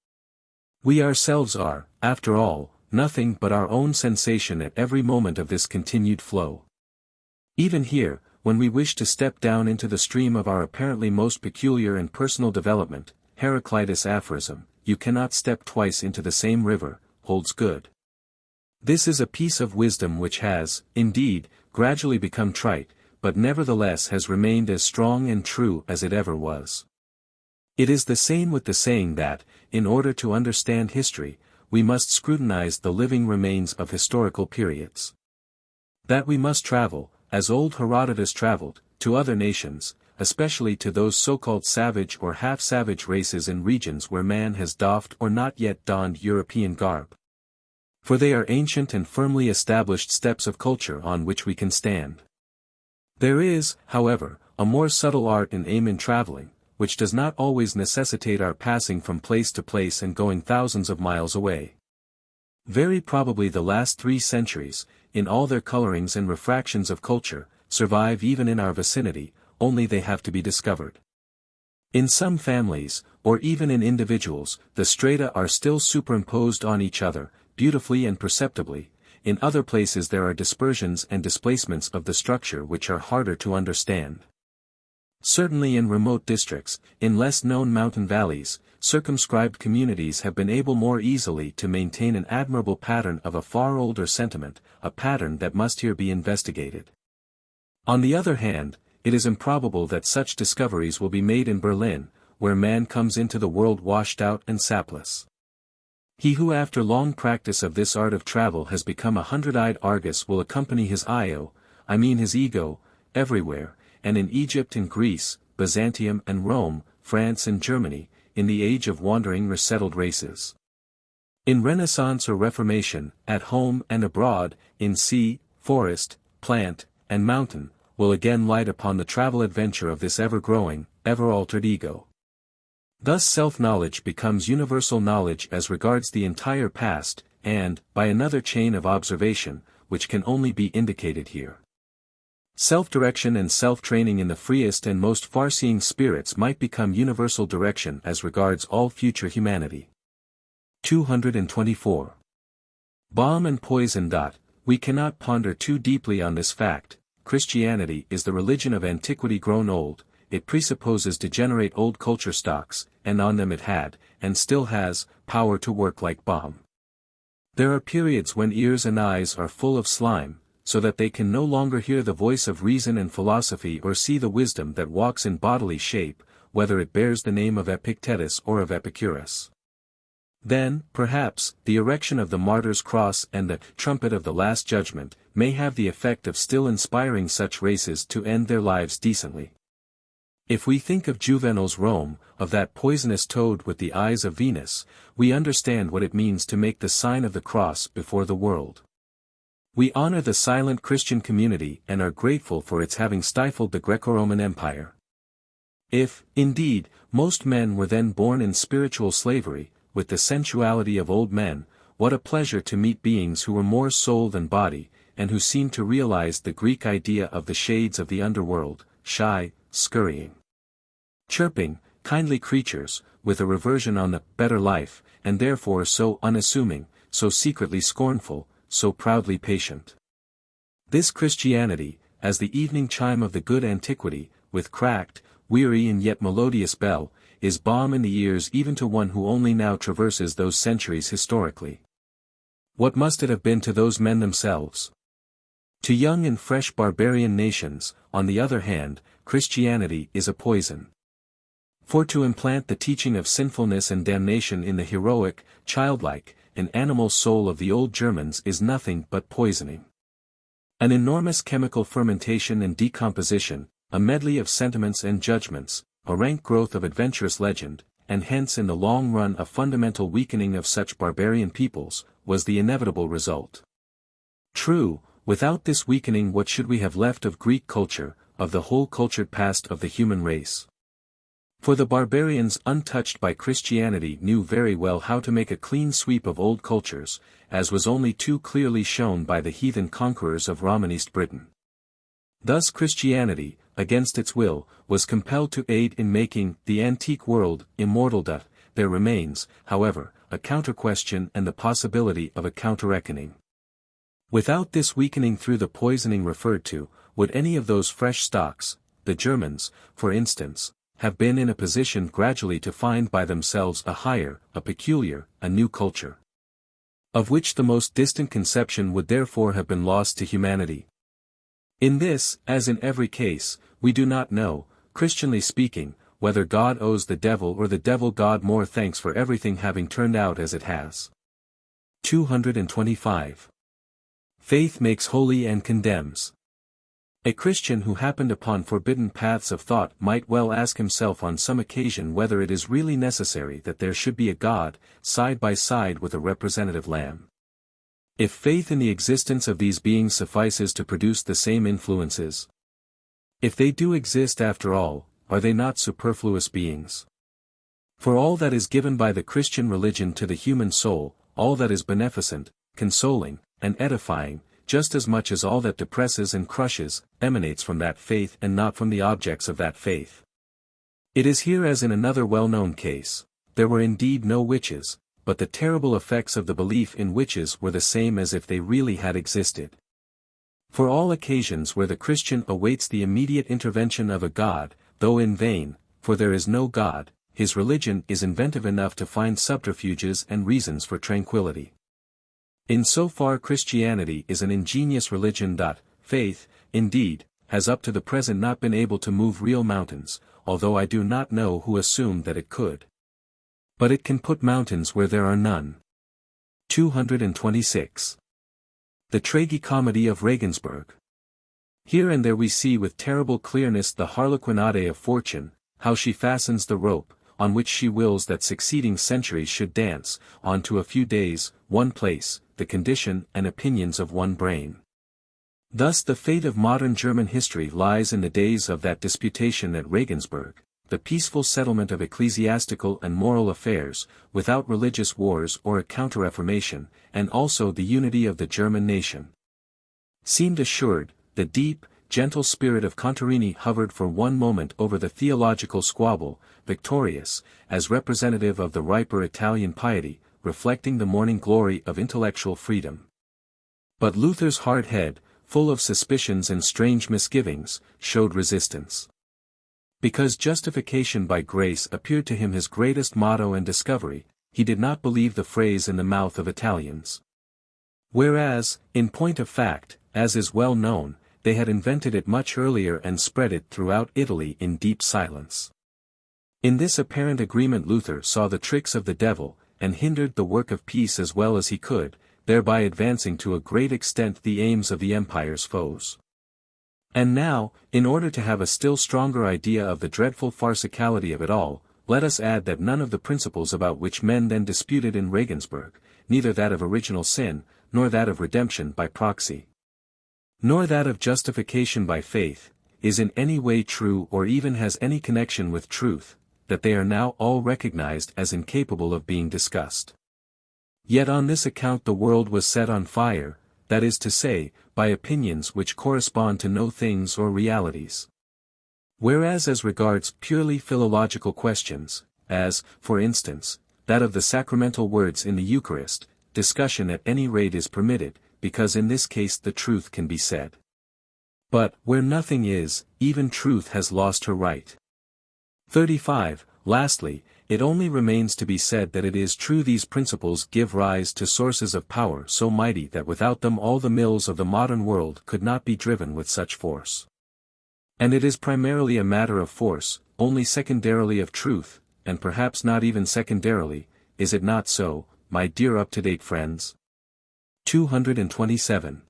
We ourselves are, after all, nothing but our own sensation at every moment of this continued flow. Even here, when we wish to step down into the stream of our apparently most peculiar and personal development, Heraclitus' aphorism, "You cannot step twice into the same river," holds good. This is a piece of wisdom which has, indeed, gradually become trite, but nevertheless has remained as strong and true as it ever was. It is the same with the saying that, in order to understand history, we must scrutinize the living remains of historical periods. That we must travel, as old Herodotus traveled, to other nations, especially to those so-called savage or half-savage races in regions where man has doffed or not yet donned European garb. For they are ancient and firmly established steps of culture on which we can stand. There is, however, a more subtle art and aim in traveling, which does not always necessitate our passing from place to place and going thousands of miles away. Very probably the last 3 centuries, in all their colorings and refractions of culture, survive even in our vicinity, only they have to be discovered. In some families, or even in individuals, the strata are still superimposed on each other, beautifully and perceptibly. In other places there are dispersions and displacements of the structure which are harder to understand. Certainly in remote districts, in less known mountain valleys, circumscribed communities have been able more easily to maintain an admirable pattern of a far older sentiment, a pattern that must here be investigated. On the other hand, it is improbable that such discoveries will be made in Berlin, where man comes into the world washed out and sapless. He who after long practice of this art of travel has become a hundred-eyed Argus will accompany his his ego, everywhere, and in Egypt and Greece, Byzantium and Rome, France and Germany, in the age of wandering resettled races. In Renaissance or Reformation, at home and abroad, in sea, forest, plant, and mountain, will again light upon the travel adventure of this ever-growing, ever-altered ego. Thus self-knowledge becomes universal knowledge as regards the entire past, and, by another chain of observation, which can only be indicated here. Self-direction and self-training in the freest and most far-seeing spirits might become universal direction as regards all future humanity. 224. Bomb and poison. We cannot ponder too deeply on this fact. Christianity is the religion of antiquity grown old. It presupposes degenerate old culture stocks, and on them it had, and still has, power to work like bomb. There are periods when ears and eyes are full of slime, so that they can no longer hear the voice of reason and philosophy or see the wisdom that walks in bodily shape, whether it bears the name of Epictetus or of Epicurus. Then, perhaps, the erection of the martyr's cross and the trumpet of the Last Judgment may have the effect of still inspiring such races to end their lives decently. If we think of Juvenal's Rome, of that poisonous toad with the eyes of Venus, we understand what it means to make the sign of the cross before the world. We honor the silent Christian community and are grateful for its having stifled the Greco-Roman Empire. If, indeed, most men were then born in spiritual slavery, with the sensuality of old men, what a pleasure to meet beings who were more soul than body, and who seemed to realize the Greek idea of the shades of the underworld, shy, scurrying, chirping, kindly creatures, with a reversion on the better life, and therefore so unassuming, so secretly scornful, so proudly patient. This Christianity, as the evening chime of the good antiquity, with cracked, weary and yet melodious bell, is balm in the ears even to one who only now traverses those centuries historically. What must it have been to those men themselves? To young and fresh barbarian nations, on the other hand, Christianity is a poison. For to implant the teaching of sinfulness and damnation in the heroic, childlike, and animal soul of the old Germans is nothing but poisoning. An enormous chemical fermentation and decomposition, a medley of sentiments and judgments, a rank growth of adventurous legend, and hence in the long run a fundamental weakening of such barbarian peoples, was the inevitable result. True, without this weakening what should we have left of Greek culture, of the whole cultured past of the human race? For the barbarians untouched by Christianity knew very well how to make a clean sweep of old cultures, as was only too clearly shown by the heathen conquerors of Romanist Britain. Thus Christianity, against its will, was compelled to aid in making the antique world immortal. There remains, however, a counter-question and the possibility of a counter-reckoning. Without this weakening through the poisoning referred to, would any of those fresh stocks, the Germans, for instance, have been in a position gradually to find by themselves a higher, a peculiar, a new culture, of which the most distant conception would therefore have been lost to humanity? In this, as in every case, we do not know, Christianly speaking, whether God owes the devil or the devil God more thanks for everything having turned out as it has. 225. Faith makes holy and condemns. A Christian who happened upon forbidden paths of thought might well ask himself on some occasion whether it is really necessary that there should be a God, side by side with a representative lamb. If faith in the existence of these beings suffices to produce the same influences, if they do exist after all, are they not superfluous beings? For all that is given by the Christian religion to the human soul, all that is beneficent, consoling, and edifying, just as much as all that depresses and crushes, emanates from that faith and not from the objects of that faith. It is here as in another well-known case: there were indeed no witches, but the terrible effects of the belief in witches were the same as if they really had existed. For all occasions where the Christian awaits the immediate intervention of a God, though in vain, for there is no God, his religion is inventive enough to find subterfuges and reasons for tranquility. In so far Christianity is an ingenious religion. Faith, indeed, has up to the present not been able to move real mountains, although I do not know who assumed that it could. But it can put mountains where there are none. 226. The Tragicomedy of Regensburg. Here and there we see with terrible clearness the harlequinade of fortune, how she fastens the rope, on which she wills that succeeding centuries should dance, on to a few days, one place, the condition and opinions of one brain. Thus the fate of modern German history lies in the days of that disputation at Regensburg, the peaceful settlement of ecclesiastical and moral affairs, without religious wars or a counter-reformation, and also the unity of the German nation. Seemed assured, the deep, gentle spirit of Contarini hovered for one moment over the theological squabble, victorious, as representative of the riper Italian piety, reflecting the morning glory of intellectual freedom. But Luther's hard head, full of suspicions and strange misgivings, showed resistance. Because justification by grace appeared to him his greatest motto and discovery, he did not believe the phrase in the mouth of Italians. Whereas, in point of fact, as is well known, they had invented it much earlier and spread it throughout Italy in deep silence. In this apparent agreement Luther saw the tricks of the devil, and hindered the work of peace as well as he could, thereby advancing to a great extent the aims of the empire's foes. And now, in order to have a still stronger idea of the dreadful farcicality of it all, let us add that none of the principles about which men then disputed in Regensburg, neither that of original sin, nor that of redemption by proxy, nor that of justification by faith, is in any way true or even has any connection with truth, that they are now all recognized as incapable of being discussed. Yet on this account the world was set on fire, that is to say, by opinions which correspond to no things or realities. Whereas as regards purely philological questions, as, for instance, that of the sacramental words in the Eucharist, discussion at any rate is permitted, because in this case the truth can be said. But, where nothing is, even truth has lost her right. 35. Lastly, it only remains to be said that it is true these principles give rise to sources of power so mighty that without them all the mills of the modern world could not be driven with such force. And it is primarily a matter of force, only secondarily of truth, and perhaps not even secondarily, is it not so, my dear up-to-date friends? 227.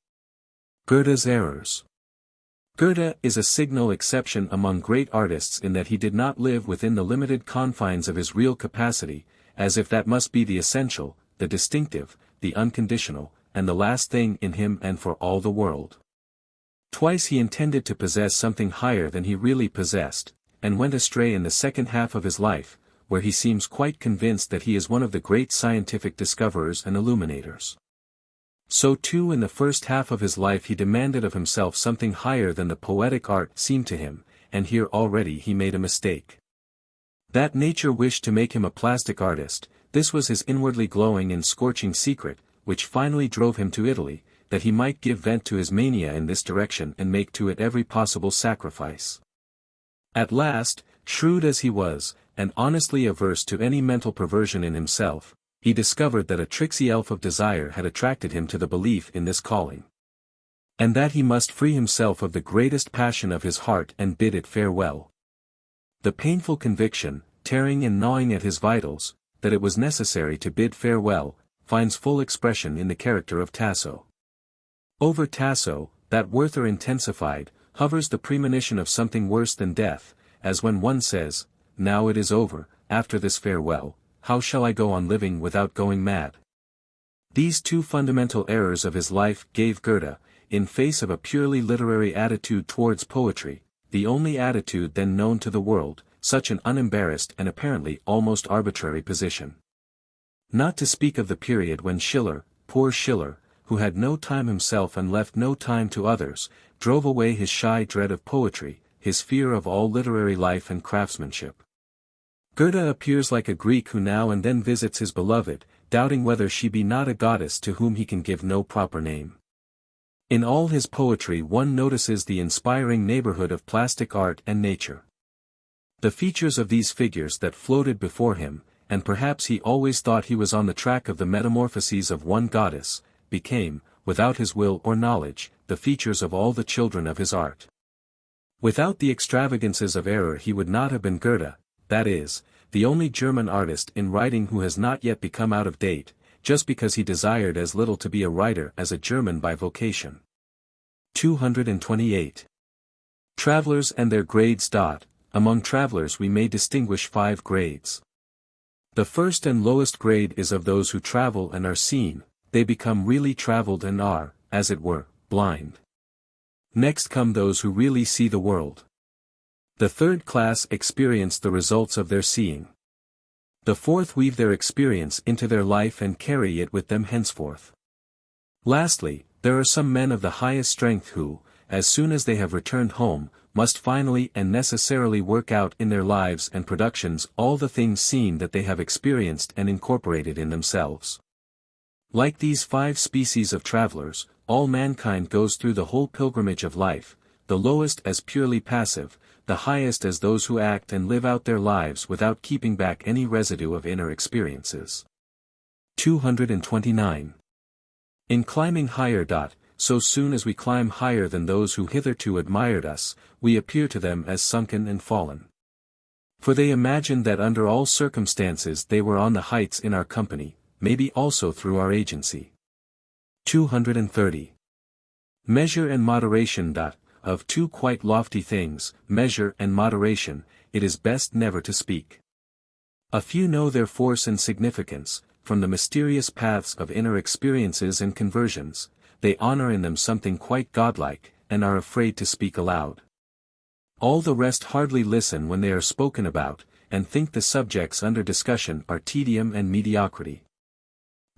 Goethe's errors. Goethe is a signal exception among great artists in that he did not live within the limited confines of his real capacity, as if that must be the essential, the distinctive, the unconditional, and the last thing in him and for all the world. Twice he intended to possess something higher than he really possessed, and went astray in the second half of his life, where he seems quite convinced that he is one of the great scientific discoverers and illuminators. So too in the first half of his life he demanded of himself something higher than the poetic art seemed to him, and here already he made a mistake. That nature wished to make him a plastic artist, this was his inwardly glowing and scorching secret, which finally drove him to Italy, that he might give vent to his mania in this direction and make to it every possible sacrifice. At last, shrewd as he was, and honestly averse to any mental perversion in himself, he discovered that a tricksy elf of desire had attracted him to the belief in this calling. And that he must free himself of the greatest passion of his heart and bid it farewell. The painful conviction, tearing and gnawing at his vitals, that it was necessary to bid farewell, finds full expression in the character of Tasso. Over Tasso, that Werther intensified, hovers the premonition of something worse than death, as when one says, "Now it is over, after this farewell, how shall I go on living without going mad?" These two fundamental errors of his life gave Goethe, in face of a purely literary attitude towards poetry, the only attitude then known to the world, such an unembarrassed and apparently almost arbitrary position. Not to speak of the period when Schiller, poor Schiller, who had no time himself and left no time to others, drove away his shy dread of poetry, his fear of all literary life and craftsmanship. Goethe appears like a Greek who now and then visits his beloved, doubting whether she be not a goddess to whom he can give no proper name. In all his poetry one notices the inspiring neighborhood of plastic art and nature. The features of these figures that floated before him, and perhaps he always thought he was on the track of the metamorphoses of one goddess, became, without his will or knowledge, the features of all the children of his art. Without the extravagances of error he would not have been Goethe, that is, the only German artist in writing who has not yet become out of date, just because he desired as little to be a writer as a German by vocation. 228. Travelers and their grades. Among travelers we may distinguish 5 grades. The first and lowest grade is of those who travel and are seen, they become really traveled and are, as it were, blind. Next come those who really see the world. The third class experience the results of their seeing. The fourth weave their experience into their life and carry it with them henceforth. Lastly, there are some men of the highest strength who, as soon as they have returned home, must finally and necessarily work out in their lives and productions all the things seen that they have experienced and incorporated in themselves. Like these 5 species of travelers, all mankind goes through the whole pilgrimage of life, the lowest as purely passive, the highest as those who act and live out their lives without keeping back any residue of inner experiences. 229. In climbing higher. So soon as we climb higher than those who hitherto admired us, we appear to them as sunken and fallen. For they imagined that under all circumstances they were on the heights in our company, maybe also through our agency. 230. Measure and moderation. Of 2 quite lofty things, measure and moderation, it is best never to speak. A few know their force and significance, from the mysterious paths of inner experiences and conversions. They honor in them something quite godlike, and are afraid to speak aloud. All the rest hardly listen when they are spoken about, and think the subjects under discussion are tedium and mediocrity.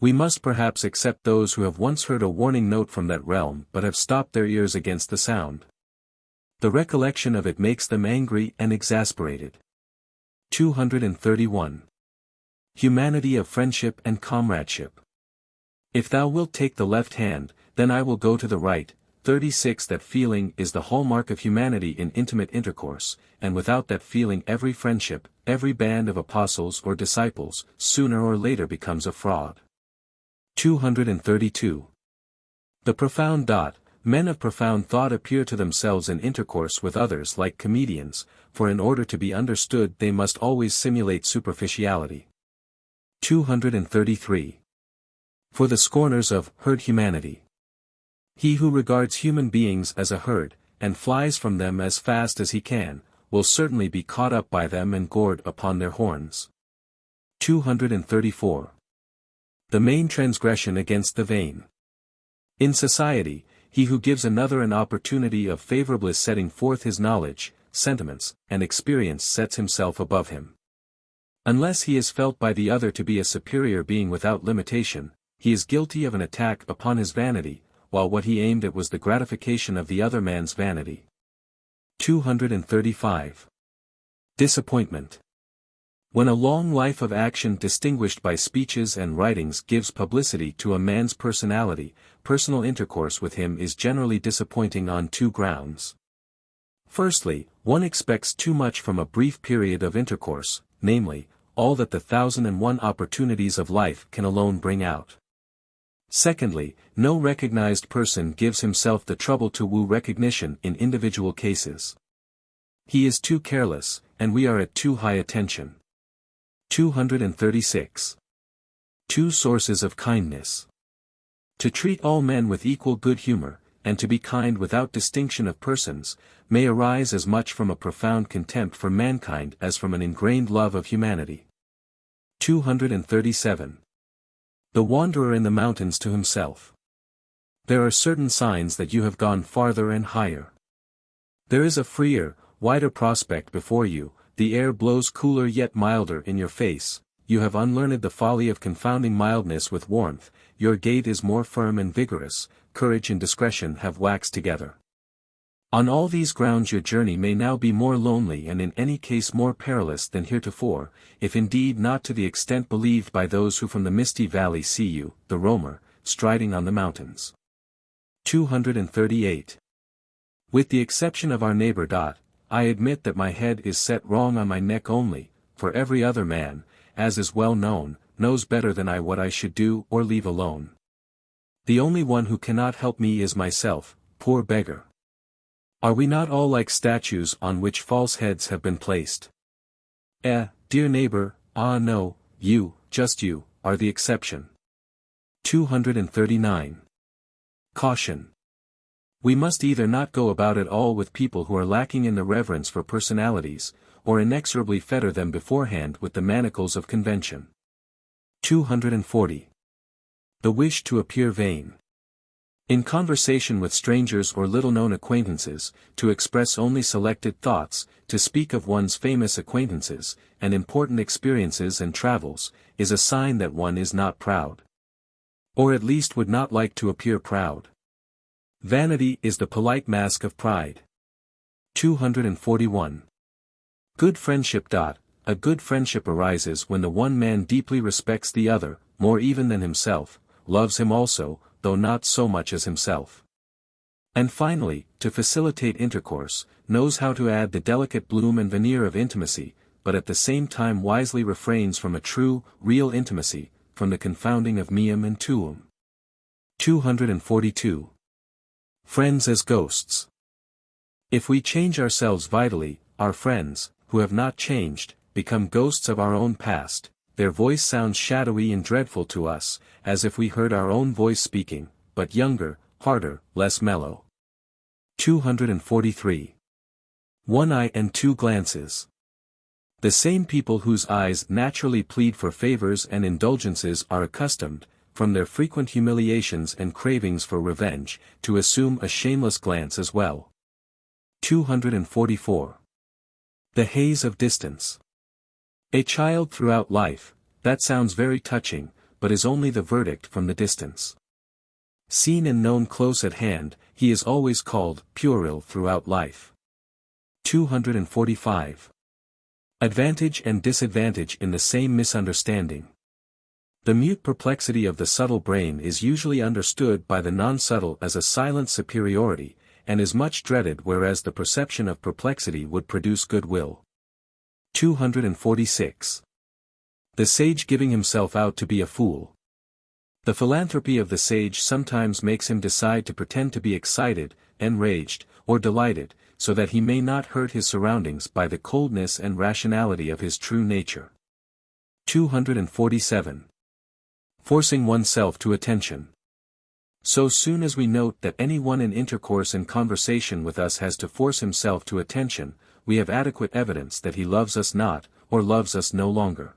We must perhaps except those who have once heard a warning note from that realm but have stopped their ears against the sound. The recollection of it makes them angry and exasperated. 231. Humanity of friendship and comradeship. If thou wilt take the left hand, then I will go to the right. 36. That feeling is the hallmark of humanity in intimate intercourse, and without that feeling every friendship, every band of apostles or disciples, sooner or later becomes a fraud. 232. The profound. Men of profound thought appear to themselves in intercourse with others like comedians, for in order to be understood they must always simulate superficiality. 233. For the scorners of herd humanity. He who regards human beings as a herd, and flies from them as fast as he can, will certainly be caught up by them and gored upon their horns. 234. The main transgression against the vain. In society, he who gives another an opportunity of favorably setting forth his knowledge, sentiments, and experience sets himself above him. Unless he is felt by the other to be a superior being without limitation, he is guilty of an attack upon his vanity, while what he aimed at was the gratification of the other man's vanity. 235. Disappointment. When a long life of action distinguished by speeches and writings gives publicity to a man's personality, personal intercourse with him is generally disappointing on 2 grounds. Firstly, one expects too much from a brief period of intercourse, namely, all that the 1001 opportunities of life can alone bring out. Secondly, no recognized person gives himself the trouble to woo recognition in individual cases. He is too careless, and we are at too high attention. 236. 2 sources of kindness. To treat all men with equal good humor, and to be kind without distinction of persons, may arise as much from a profound contempt for mankind as from an ingrained love of humanity. 237. The wanderer in the mountains to himself. There are certain signs that you have gone farther and higher. There is a freer, wider prospect before you, the air blows cooler yet milder in your face, you have unlearned the folly of confounding mildness with warmth, your gait is more firm and vigorous, courage and discretion have waxed together. On all these grounds your journey may now be more lonely and in any case more perilous than heretofore, if indeed not to the extent believed by those who from the misty valley see you, the roamer, striding on the mountains. 238. With the exception of our neighbor. I admit that my head is set wrong on my neck only, for every other man, as is well known, knows better than I what I should do or leave alone. The only one who cannot help me is myself, poor beggar. Are we not all like statues on which false heads have been placed? Dear neighbor, ah no, you, just you, are the exception. 239. Caution. We must either not go about at all with people who are lacking in the reverence for personalities, or inexorably fetter them beforehand with the manacles of convention. 240. The wish to appear vain. In conversation with strangers or little-known acquaintances, to express only selected thoughts, to speak of one's famous acquaintances, and important experiences and travels, is a sign that one is not proud. Or at least would not like to appear proud. Vanity is the polite mask of pride. 241. Good friendship. A good friendship arises when the one man deeply respects the other, more even than himself, loves him also, though not so much as himself. And finally, to facilitate intercourse, knows how to add the delicate bloom and veneer of intimacy, but at the same time wisely refrains from a true, real intimacy, from the confounding of meum and tuum. 242. Friends as ghosts. If we change ourselves vitally, our friends, who have not changed, become ghosts of our own past. Their voice sounds shadowy and dreadful to us, as if we heard our own voice speaking, but younger, harder, less mellow. 243. One eye and two glances. The same people whose eyes naturally plead for favors and indulgences are accustomed, from their frequent humiliations and cravings for revenge, to assume a shameless glance as well. 244. The haze of distance. A child throughout life, that sounds very touching, but is only the verdict from the distance. Seen and known close at hand, he is always called puerile throughout life. 245. Advantage and disadvantage in the same misunderstanding. The mute perplexity of the subtle brain is usually understood by the non-subtle as a silent superiority, and is much dreaded, whereas the perception of perplexity would produce goodwill. 246. The sage giving himself out to be a fool. The philanthropy of the sage sometimes makes him decide to pretend to be excited, enraged, or delighted, so that he may not hurt his surroundings by the coldness and rationality of his true nature. 247. Forcing oneself to attention. So soon as we note that anyone in intercourse and conversation with us has to force himself to attention, we have adequate evidence that he loves us not, or loves us no longer.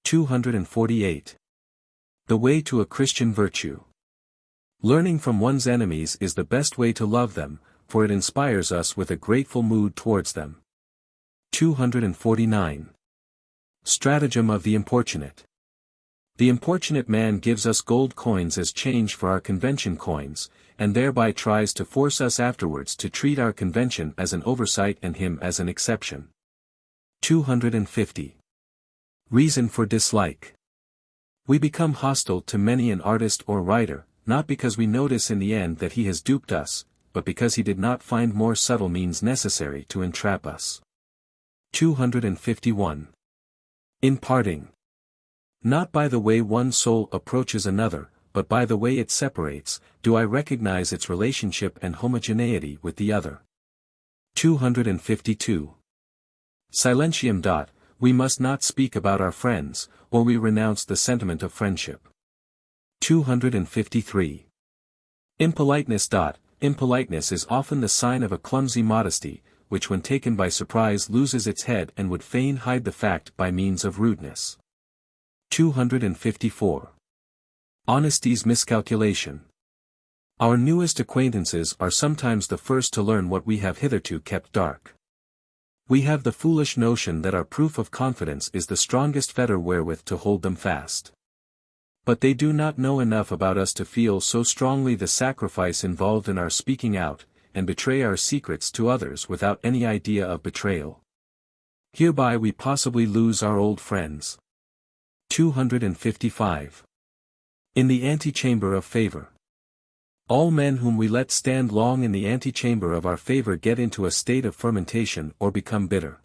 248. The way to a Christian virtue. Learning from one's enemies is the best way to love them, for it inspires us with a grateful mood towards them. 249. Stratagem of the importunate. The importunate man gives us gold coins as change for our convention coins, and thereby tries to force us afterwards to treat our convention as an oversight and him as an exception. 250. Reason for dislike. We become hostile to many an artist or writer, not because we notice in the end that he has duped us, but because he did not find more subtle means necessary to entrap us. 251. In parting. Not by the way one soul approaches another, but by the way it separates, do I recognize its relationship and homogeneity with the other. 252. Silentium. We must not speak about our friends, or we renounce the sentiment of friendship. 253. Impoliteness. Impoliteness is often the sign of a clumsy modesty, which when taken by surprise loses its head and would fain hide the fact by means of rudeness. 254. Honesty's miscalculation. Our newest acquaintances are sometimes the first to learn what we have hitherto kept dark. We have the foolish notion that our proof of confidence is the strongest fetter wherewith to hold them fast. But they do not know enough about us to feel so strongly the sacrifice involved in our speaking out, and betray our secrets to others without any idea of betrayal. Hereby we possibly lose our old friends. 255. In the antechamber of favor. All men whom we let stand long in the antechamber of our favor get into a state of fermentation or become bitter.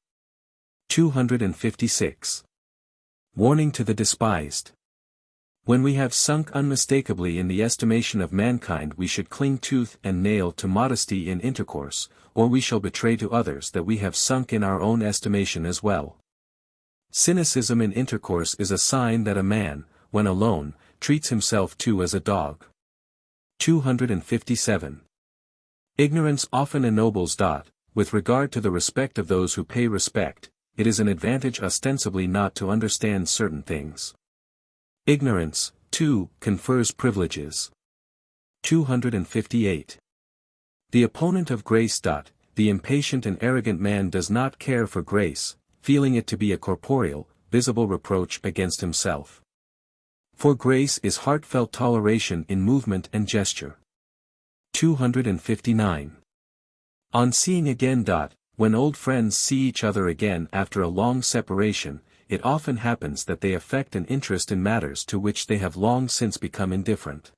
256. Warning to the despised. When we have sunk unmistakably in the estimation of mankind, we should cling tooth and nail to modesty in intercourse, or we shall betray to others that we have sunk in our own estimation as well. Cynicism in intercourse is a sign that a man, when alone, treats himself too as a dog. 257. Ignorance often ennobles. With regard to the respect of those who pay respect, it is an advantage ostensibly not to understand certain things. Ignorance, too, confers privileges. 258. The opponent of grace. The impatient and arrogant man does not care for grace, feeling it to be a corporeal, visible reproach against himself. For grace is heartfelt toleration in movement and gesture. 259. On seeing again. When old friends see each other again after a long separation, it often happens that they affect an interest in matters to which they have long since become indifferent.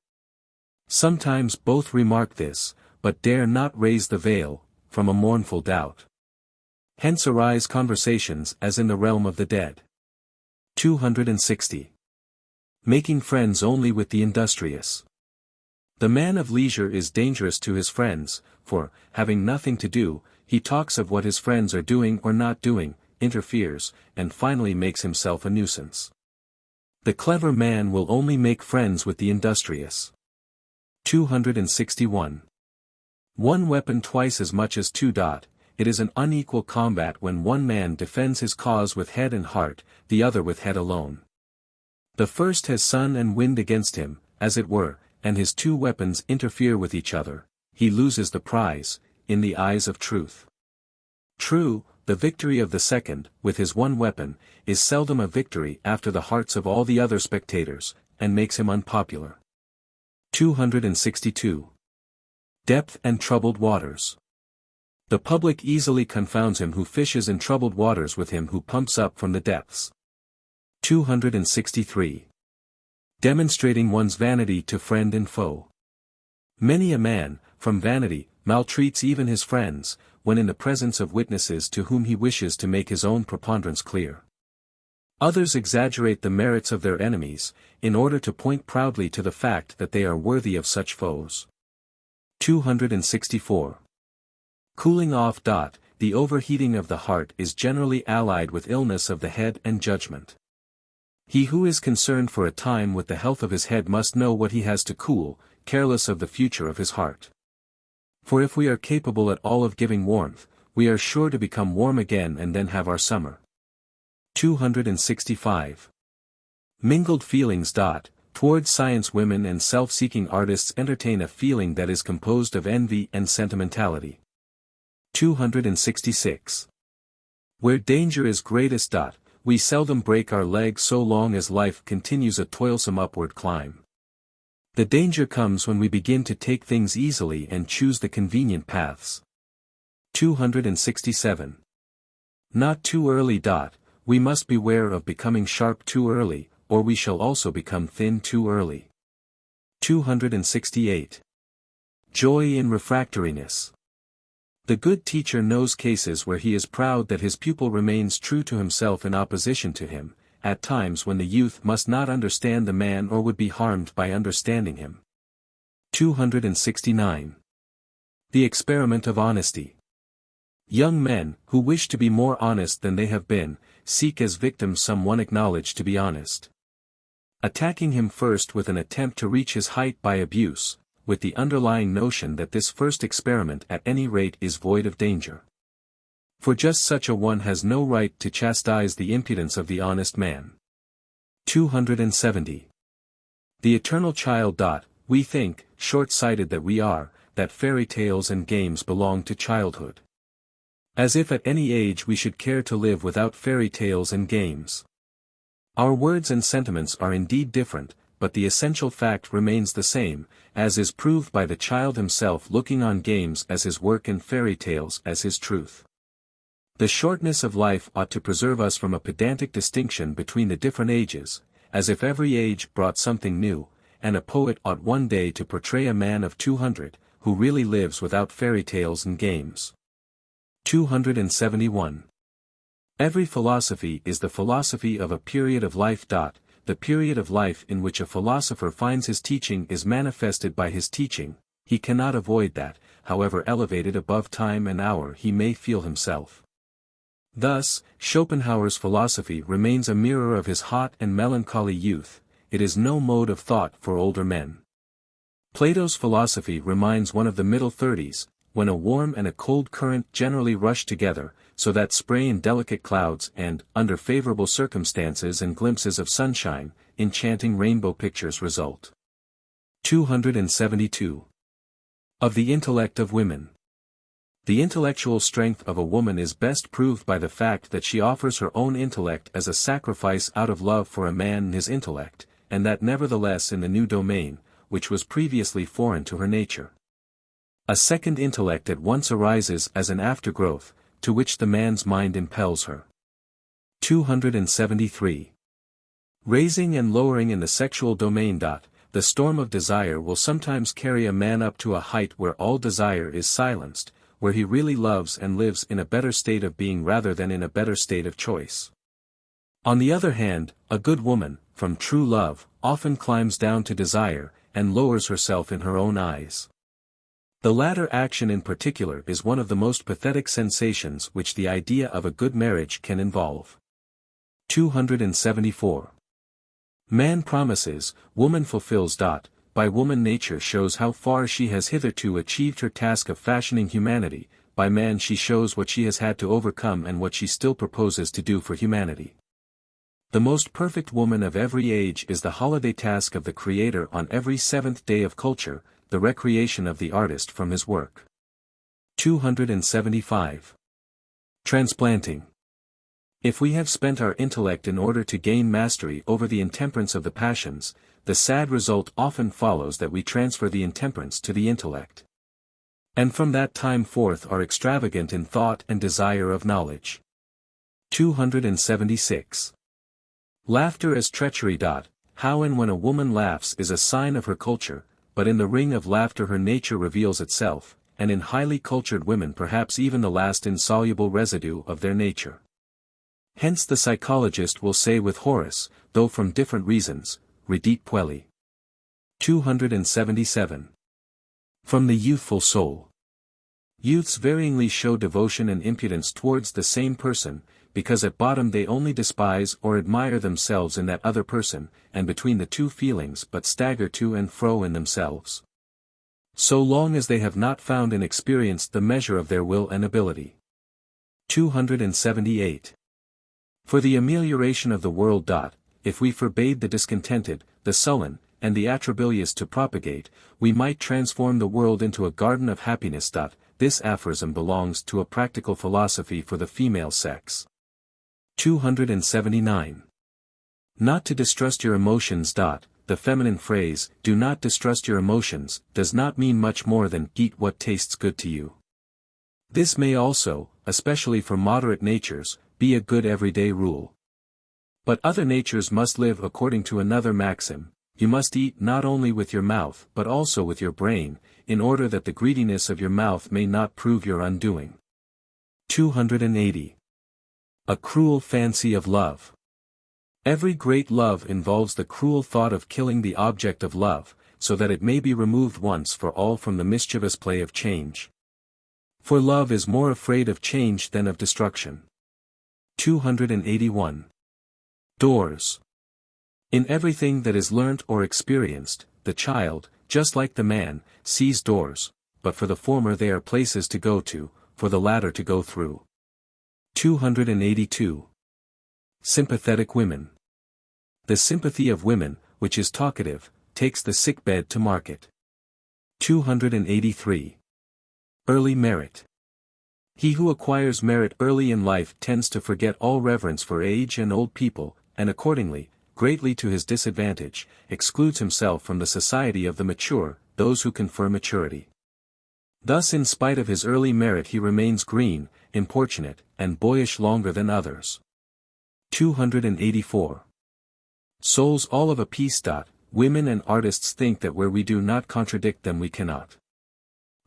Sometimes both remark this, but dare not raise the veil, from a mournful doubt. Hence arise conversations as in the realm of the dead. 260. Making friends only with the industrious. The man of leisure is dangerous to his friends, for, having nothing to do, he talks of what his friends are doing or not doing, interferes, and finally makes himself a nuisance. The clever man will only make friends with the industrious. 261. One weapon twice as much as two. It is an unequal combat when one man defends his cause with head and heart, the other with head alone. The first has sun and wind against him, as it were, and his two weapons interfere with each other. He loses the prize, in the eyes of truth. True, the victory of the second, with his one weapon, is seldom a victory after the hearts of all the other spectators, and makes him unpopular. 262. Depth and troubled waters. The public easily confounds him who fishes in troubled waters with him who pumps up from the depths. 263. Demonstrating one's vanity to friend and foe. Many a man, from vanity, maltreats even his friends, when in the presence of witnesses to whom he wishes to make his own preponderance clear. Others exaggerate the merits of their enemies, in order to point proudly to the fact that they are worthy of such foes. 264. Cooling off. The overheating of the heart is generally allied with illness of the head and judgment. He who is concerned for a time with the health of his head must know what he has to cool, careless of the future of his heart. For if we are capable at all of giving warmth, we are sure to become warm again and then have our summer. 265. Mingled feelings. Towards science women and self-seeking artists entertain a feeling that is composed of envy and sentimentality. 266. Where danger is greatest. We seldom break our legs so long as life continues a toilsome upward climb. The danger comes when we begin to take things easily and choose the convenient paths. 267. Not too early. We must beware of becoming sharp too early, or we shall also become thin too early. 268. Joy in refractoriness. The good teacher knows cases where he is proud that his pupil remains true to himself in opposition to him, at times when the youth must not understand the man or would be harmed by understanding him. 269. The experiment of honesty. Young men, who wish to be more honest than they have been, seek as victims some one acknowledged to be honest. Attacking him first with an attempt to reach his height by abuse, with the underlying notion that this first experiment at any rate is void of danger. For just such a one has no right to chastise the impudence of the honest man. 270. The eternal child. We think, short-sighted that we are, that fairy tales and games belong to childhood. As if at any age we should care to live without fairy tales and games. Our words and sentiments are indeed different, but the essential fact remains the same, as is proved by the child himself looking on games as his work and fairy tales as his truth. The shortness of life ought to preserve us from a pedantic distinction between the different ages, as if every age brought something new, and a poet ought one day to portray a man of 200, who really lives without fairy tales and games. 271. Every philosophy is the philosophy of a period of life. The period of life in which a philosopher finds his teaching is manifested by his teaching. He cannot avoid that, however elevated above time and hour he may feel himself. Thus, Schopenhauer's philosophy remains a mirror of his hot and melancholy youth. It is no mode of thought for older men. Plato's philosophy reminds one of the middle 30s, when a warm and a cold current generally rush together, so that spray in delicate clouds and, under favorable circumstances and glimpses of sunshine, enchanting rainbow pictures result. 272. Of the intellect of women. The intellectual strength of a woman is best proved by the fact that she offers her own intellect as a sacrifice out of love for a man and his intellect, and that nevertheless in the new domain, which was previously foreign to her nature. A second intellect at once arises as an aftergrowth, to which the man's mind impels her. 273. Raising and lowering in the sexual domain. The storm of desire will sometimes carry a man up to a height where all desire is silenced, where he really loves and lives in a better state of being rather than in a better state of choice. On the other hand, a good woman, from true love, often climbs down to desire, and lowers herself in her own eyes. The latter action in particular is one of the most pathetic sensations which the idea of a good marriage can involve. 274. Man promises, woman fulfills. By woman nature shows how far she has hitherto achieved her task of fashioning humanity, by man she shows what she has had to overcome and what she still proposes to do for humanity. The most perfect woman of every age is the holiday task of the Creator on every seventh day of culture, the recreation of the artist from his work. 275. Transplanting. If we have spent our intellect in order to gain mastery over the intemperance of the passions, the sad result often follows that we transfer the intemperance to the intellect. And from that time forth are extravagant in thought and desire of knowledge. 276. Laughter as treachery. How and when a woman laughs is a sign of her culture, but in the ring of laughter her nature reveals itself, and in highly cultured women perhaps even the last insoluble residue of their nature. Hence the psychologist will say with Horace, though from different reasons, ridit puelli. 277. From the youthful soul. Youths varyingly show devotion and impudence towards the same person, because at bottom they only despise or admire themselves in that other person, and between the two feelings but stagger to and fro in themselves. So long as they have not found and experienced the measure of their will and ability. 278. For the amelioration of the world. If we forbade the discontented, the sullen, and the atrabilious to propagate, we might transform the world into a garden of happiness. This aphorism belongs to a practical philosophy for the female sex. 279. Not to distrust your emotions. The feminine phrase, do not distrust your emotions, does not mean much more than, eat what tastes good to you. This may also, especially for moderate natures, be a good everyday rule. But other natures must live according to another maxim, you must eat not only with your mouth but also with your brain, in order that the greediness of your mouth may not prove your undoing. 280. A cruel fancy of love. Every great love involves the cruel thought of killing the object of love, so that it may be removed once for all from the mischievous play of change. For love is more afraid of change than of destruction. 281. Doors. In everything that is learnt or experienced, the child, just like the man, sees doors, but for the former they are places to go to, for the latter to go through. 282. Sympathetic women. The sympathy of women, which is talkative, takes the sick bed to market. 283. Early merit. He who acquires merit early in life tends to forget all reverence for age and old people, and accordingly, greatly to his disadvantage, excludes himself from the society of the mature, those who confer maturity. Thus in spite of his early merit he remains green, importunate, and boyish longer than others. 284. Souls all of a piece. Women and artists think that where we do not contradict them we cannot.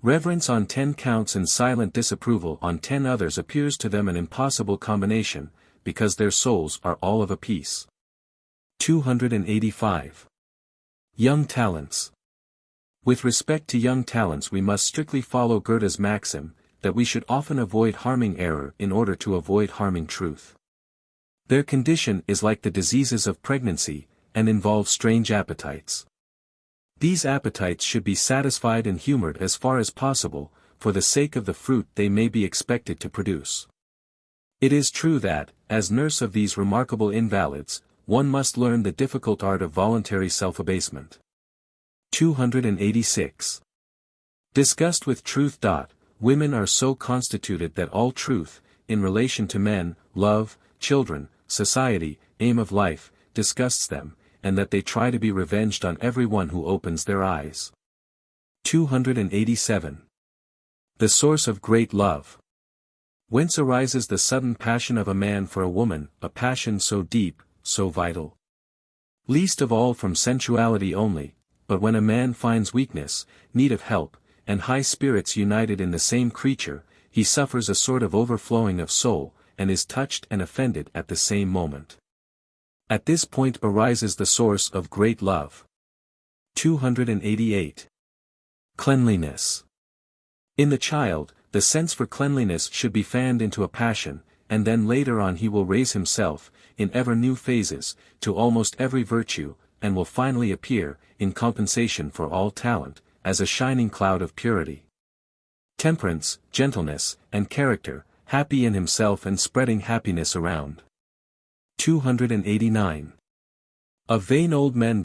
Reverence on 10 counts and silent disapproval on 10 others appears to them an impossible combination, because their souls are all of a piece. 285. Young talents. With respect to young talents we must strictly follow Goethe's maxim, that we should often avoid harming error in order to avoid harming truth. Their condition is like the diseases of pregnancy, and involves strange appetites. These appetites should be satisfied and humored as far as possible, for the sake of the fruit they may be expected to produce. It is true that, as nurse of these remarkable invalids, one must learn the difficult art of voluntary self-abasement. 286. Disgust with truth. Women are so constituted that all truth, in relation to men, love, children, society, aim of life, disgusts them, and that they try to be revenged on everyone who opens their eyes. 287. The source of great love. Whence arises the sudden passion of a man for a woman, a passion so deep, so vital? Least of all from sensuality only, but when a man finds weakness, need of help, and high spirits united in the same creature, he suffers a sort of overflowing of soul, and is touched and offended at the same moment. At this point arises the source of great love. 288. Cleanliness. In the child, the sense for cleanliness should be fanned into a passion, and then later on he will raise himself, in ever new phases, to almost every virtue, and will finally appear, in compensation for all talent, as a shining cloud of purity. Temperance, gentleness, and character, happy in himself and spreading happiness around. 289. Of vain old men.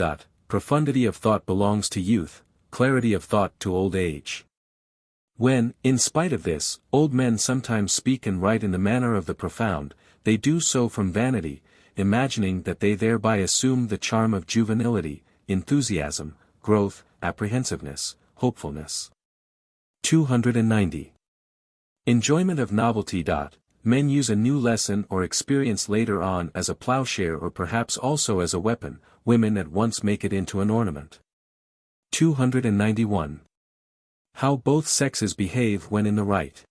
Profundity of thought belongs to youth, clarity of thought to old age. When, in spite of this, old men sometimes speak and write in the manner of the profound, they do so from vanity, imagining that they thereby assume the charm of juvenility, enthusiasm, growth, apprehensiveness, hopefulness. 290. Enjoyment of novelty. Men use a new lesson or experience later on as a plowshare or perhaps also as a weapon, women at once make it into an ornament. 291. How both sexes behave when in the right.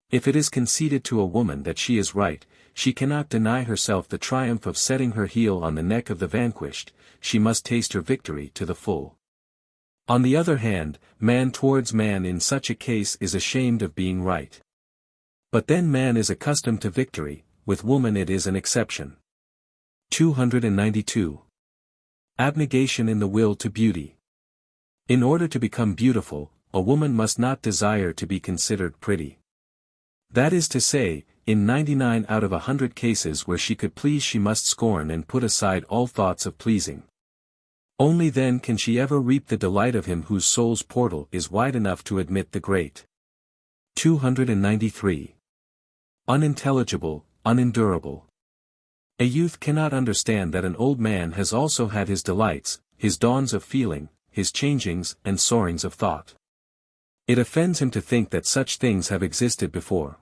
If it is conceded to a woman that she is right, she cannot deny herself the triumph of setting her heel on the neck of the vanquished, she must taste her victory to the full. On the other hand, man towards man in such a case is ashamed of being right. But then man is accustomed to victory, with woman it is an exception. 292. Abnegation in the will to beauty. In order to become beautiful, a woman must not desire to be considered pretty. That is to say, in 99 out of 100 cases where she could please she must scorn and put aside all thoughts of pleasing. Only then can she ever reap the delight of him whose soul's portal is wide enough to admit the great. 293. Unintelligible, unendurable. A youth cannot understand that an old man has also had his delights, his dawns of feeling, his changings and soarings of thought. It offends him to think that such things have existed before.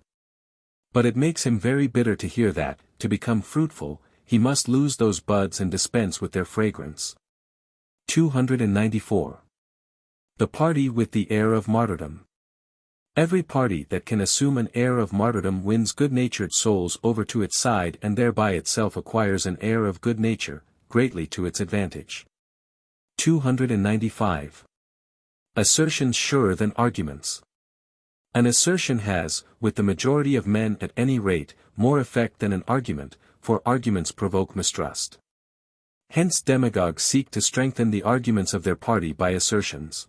But it makes him very bitter to hear that, to become fruitful, he must lose those buds and dispense with their fragrance. 294. The party with the air of martyrdom. Every party that can assume an air of martyrdom wins good-natured souls over to its side and thereby itself acquires an air of good nature, greatly to its advantage. 295. Assertions surer than arguments. An assertion has, with the majority of men at any rate, more effect than an argument, for arguments provoke mistrust. Hence demagogues seek to strengthen the arguments of their party by assertions.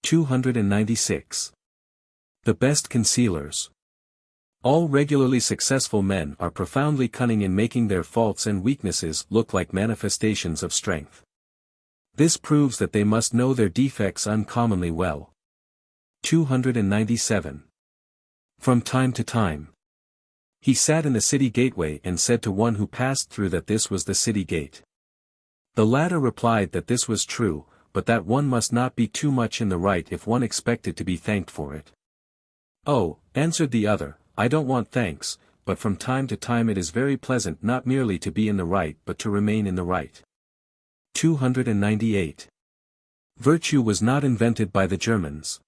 296. The best concealers. All regularly successful men are profoundly cunning in making their faults and weaknesses look like manifestations of strength. This proves that they must know their defects uncommonly well. 297. From time to time. He sat in the city gateway and said to one who passed through that this was the city gate. The latter replied that this was true, but that one must not be too much in the right if one expected to be thanked for it. Oh, answered the other, I don't want thanks, but from time to time it is very pleasant not merely to be in the right but to remain in the right. 298. Virtue was not invented by the Germans.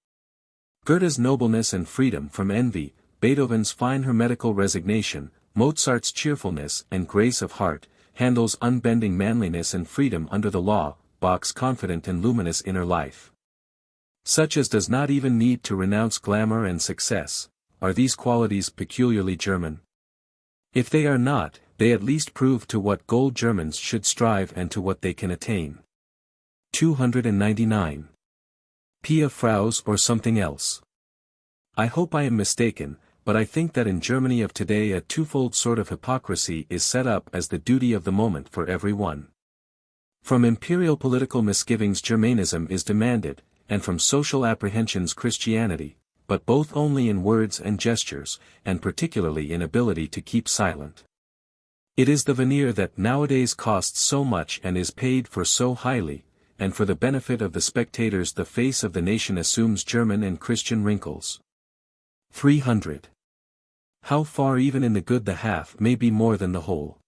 Goethe's nobleness and freedom from envy, Beethoven's fine hermetical resignation, Mozart's cheerfulness and grace of heart, Handel's unbending manliness and freedom under the law, Bach's confident and luminous inner life. Such as does not even need to renounce glamour and success. Are these qualities peculiarly German? If they are not, they at least prove to what goal Germans should strive and to what they can attain. 299. Pia Fraus or something else. I hope I am mistaken, but I think that in Germany of today a twofold sort of hypocrisy is set up as the duty of the moment for every one. From imperial political misgivings Germanism is demanded, and from social apprehensions Christianity, but both only in words and gestures, and particularly in ability to keep silent. It is the veneer that nowadays costs so much and is paid for so highly, and for the benefit of the spectators the face of the nation assumes German and Christian wrinkles. 300. How far even in the good the half may be more than the whole.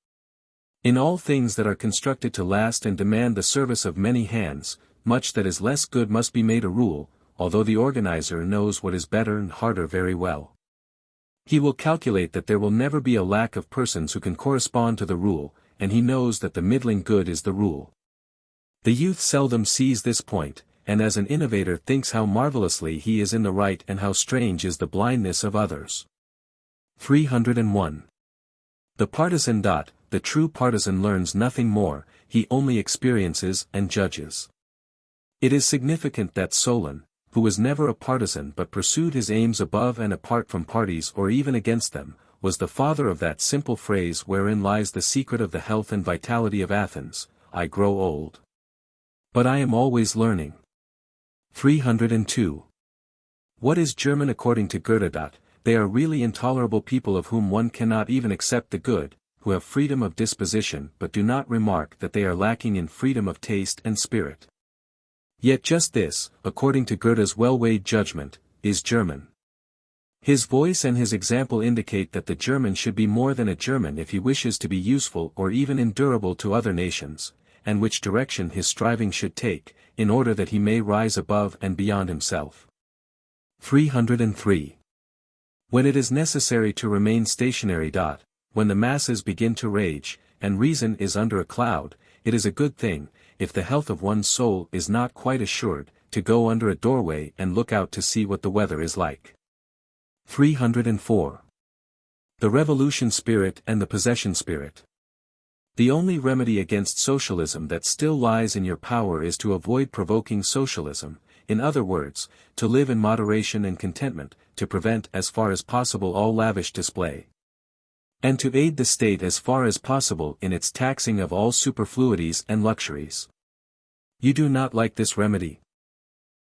In all things that are constructed to last and demand the service of many hands, much that is less good must be made a rule, although the organizer knows what is better and harder very well. He will calculate that there will never be a lack of persons who can correspond to the rule, and he knows that the middling good is the rule. The youth seldom sees this point, and as an innovator thinks how marvelously he is in the right and how strange is the blindness of others. 301. The partisan. The true partisan learns nothing more, he only experiences and judges. It is significant that Solon, who was never a partisan but pursued his aims above and apart from parties or even against them, was the father of that simple phrase wherein lies the secret of the health and vitality of Athens, I grow old. But I am always learning. 302. What is German according to Goethe? They are really intolerable people of whom one cannot even accept the good, who have freedom of disposition but do not remark that they are lacking in freedom of taste and spirit. Yet just this, according to Goethe's well-weighed judgment, is German. His voice and his example indicate that the German should be more than a German if he wishes to be useful or even endurable to other nations, and which direction his striving should take, in order that he may rise above and beyond himself. 303. When it is necessary to remain stationary. When the masses begin to rage, and reason is under a cloud, it is a good thing, if the health of one's soul is not quite assured, to go under a doorway and look out to see what the weather is like. 304. The revolution spirit and the possession spirit. The only remedy against socialism that still lies in your power is to avoid provoking socialism, in other words, to live in moderation and contentment, to prevent as far as possible all lavish display. And to aid the state as far as possible in its taxing of all superfluities and luxuries. You do not like this remedy?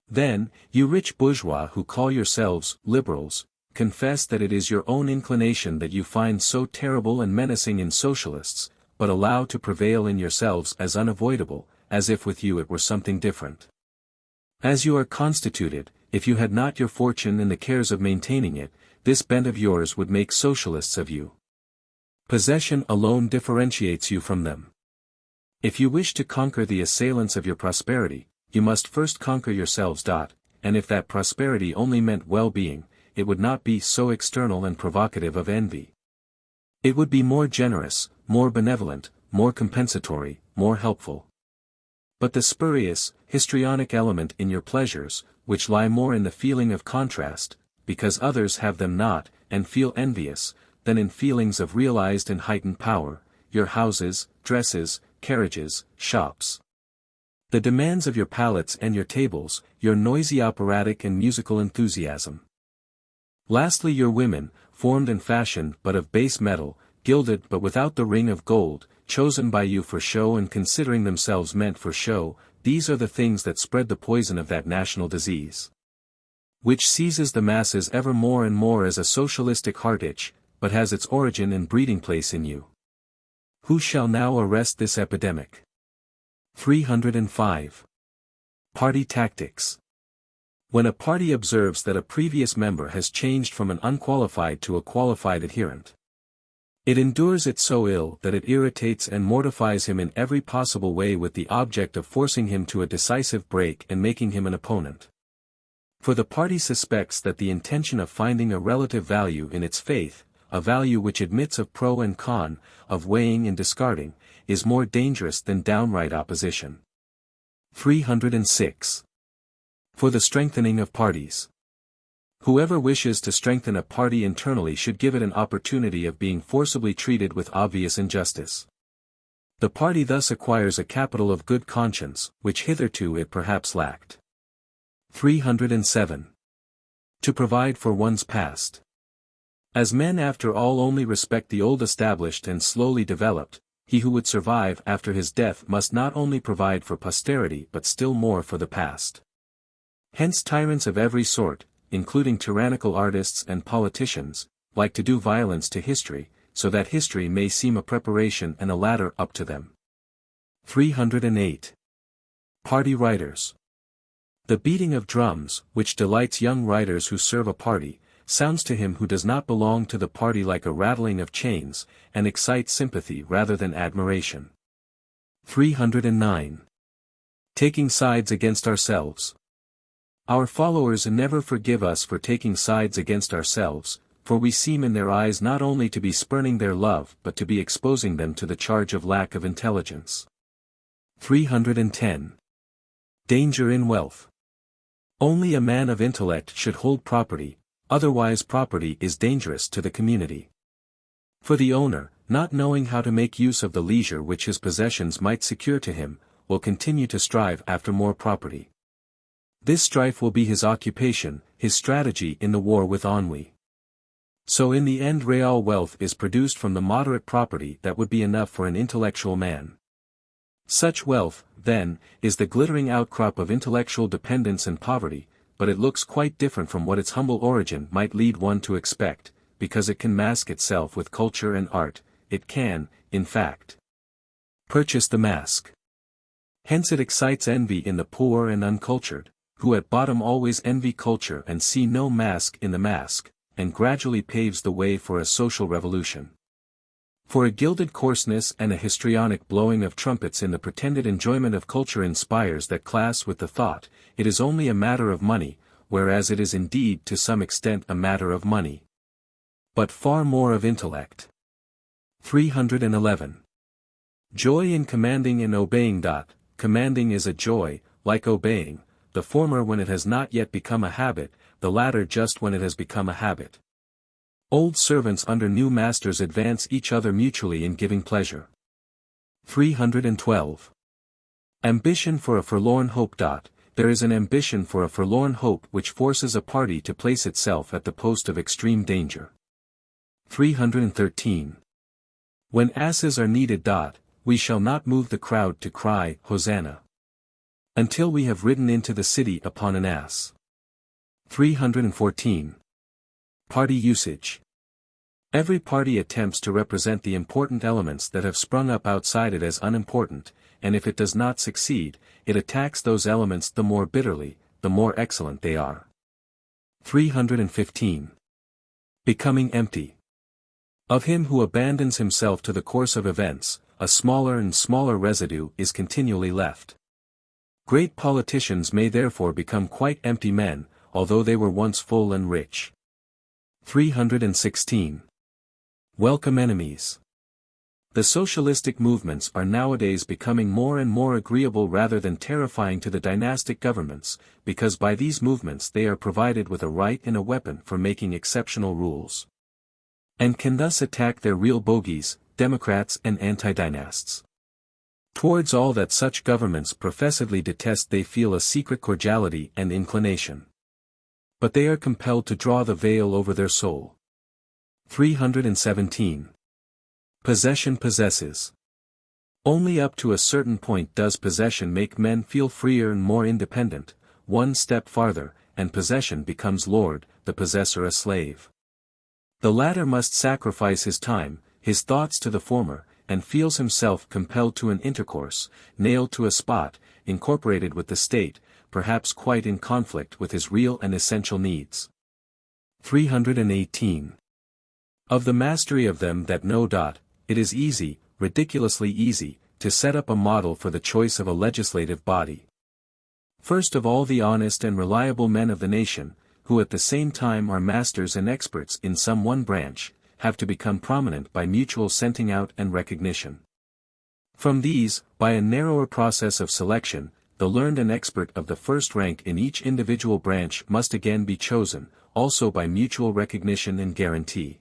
Then, you rich bourgeois who call yourselves liberals, confess that it is your own inclination that you find so terrible and menacing in socialists, but allow to prevail in yourselves as unavoidable, as if with you it were something different. As you are constituted, if you had not your fortune and the cares of maintaining it, this bent of yours would make socialists of you. Possession alone differentiates you from them. If you wish to conquer the assailants of your prosperity, you must first conquer yourselves. And if that prosperity only meant well-being, it would not be so external and provocative of envy. It would be more generous, more benevolent, more compensatory, more helpful. But the spurious, histrionic element in your pleasures, which lie more in the feeling of contrast, because others have them not, and feel envious, than in feelings of realized and heightened power, your houses, dresses, carriages, shops. The demands of your palates and your tables, your noisy operatic and musical enthusiasm. Lastly your women, formed and fashioned but of base metal, gilded but without the ring of gold, chosen by you for show and considering themselves meant for show, these are the things that spread the poison of that national disease. which seizes the masses ever more and more as a socialistic heart itch, but has its origin and breeding place in you. Who shall now arrest this epidemic? 305. Party tactics. When a party observes that a previous member has changed from an unqualified to a qualified adherent, it endures it so ill that it irritates and mortifies him in every possible way with the object of forcing him to a decisive break and making him an opponent. For the party suspects that the intention of finding a relative value in its faith, a value which admits of pro and con, of weighing and discarding, is more dangerous than downright opposition. 306. For the strengthening of parties. Whoever wishes to strengthen a party internally should give it an opportunity of being forcibly treated with obvious injustice. The party thus acquires a capital of good conscience, which hitherto it perhaps lacked. 307. To provide for one's past. As men after all only respect the old established and slowly developed, he who would survive after his death must not only provide for posterity but still more for the past. Hence tyrants of every sort, including tyrannical artists and politicians, like to do violence to history, so that history may seem a preparation and a ladder up to them. 308. Party writers. The beating of drums, which delights young writers who serve a party, sounds to him who does not belong to the party like a rattling of chains, and excites sympathy rather than admiration. 309. Taking sides against ourselves. Our followers never forgive us for taking sides against ourselves, for we seem in their eyes not only to be spurning their love but to be exposing them to the charge of lack of intelligence. 310. Danger in wealth. Only a man of intellect should hold property, otherwise property is dangerous to the community. For the owner, not knowing how to make use of the leisure which his possessions might secure to him, will continue to strive after more property. This strife will be his occupation, his strategy in the war with ennui. So in the end real wealth is produced from the moderate property that would be enough for an intellectual man. Such wealth, then, is the glittering outcrop of intellectual dependence and poverty, but it looks quite different from what its humble origin might lead one to expect, because it can mask itself with culture and art, it can, in fact, purchase the mask. Hence it excites envy in the poor and uncultured, who at bottom always envy culture and see no mask in the mask, and gradually paves the way for a social revolution. For a gilded coarseness and a histrionic blowing of trumpets in the pretended enjoyment of culture inspires that class with the thought, it is only a matter of money, whereas it is indeed to some extent a matter of money, but far more of intellect. 311. Joy in commanding and obeying. Commanding is a joy, like obeying, the former when it has not yet become a habit, the latter just when it has become a habit. Old servants under new masters advance each other mutually in giving pleasure. 312. Ambition for a forlorn hope. There is an ambition for a forlorn hope which forces a party to place itself at the post of extreme danger. 313. When asses are needed. We shall not move the crowd to cry, Hosanna, until we have ridden into the city upon an ass. 314. Party usage. Every party attempts to represent the important elements that have sprung up outside it as unimportant, and if it does not succeed, it attacks those elements the more bitterly, the more excellent they are. 315. Becoming empty. Of him who abandons himself to the course of events, a smaller and smaller residue is continually left. Great politicians may therefore become quite empty men, although they were once full and rich. 316. Welcome enemies. The socialistic movements are nowadays becoming more and more agreeable rather than terrifying to the dynastic governments, because by these movements they are provided with a right and a weapon for making exceptional rules, and can thus attack their real bogies, democrats and anti-dynasts. Towards all that such governments professedly detest they feel a secret cordiality and inclination. But they are compelled to draw the veil over their soul. 317. Possession possesses. Only up to a certain point does possession make men feel freer and more independent. One step farther, and possession becomes lord, the possessor a slave. The latter must sacrifice his time, his thoughts to the former, and feels himself compelled to an intercourse, nailed to a spot, incorporated with the state, perhaps quite in conflict with his real and essential needs. 318. Of the mastery of them that know. It is easy, ridiculously easy, to set up a model for the choice of a legislative body. First of all, the honest and reliable men of the nation, who at the same time are masters and experts in some one branch, have to become prominent by mutual scenting out and recognition. From these, by a narrower process of selection, the learned and expert of the first rank in each individual branch must again be chosen, also by mutual recognition and guarantee.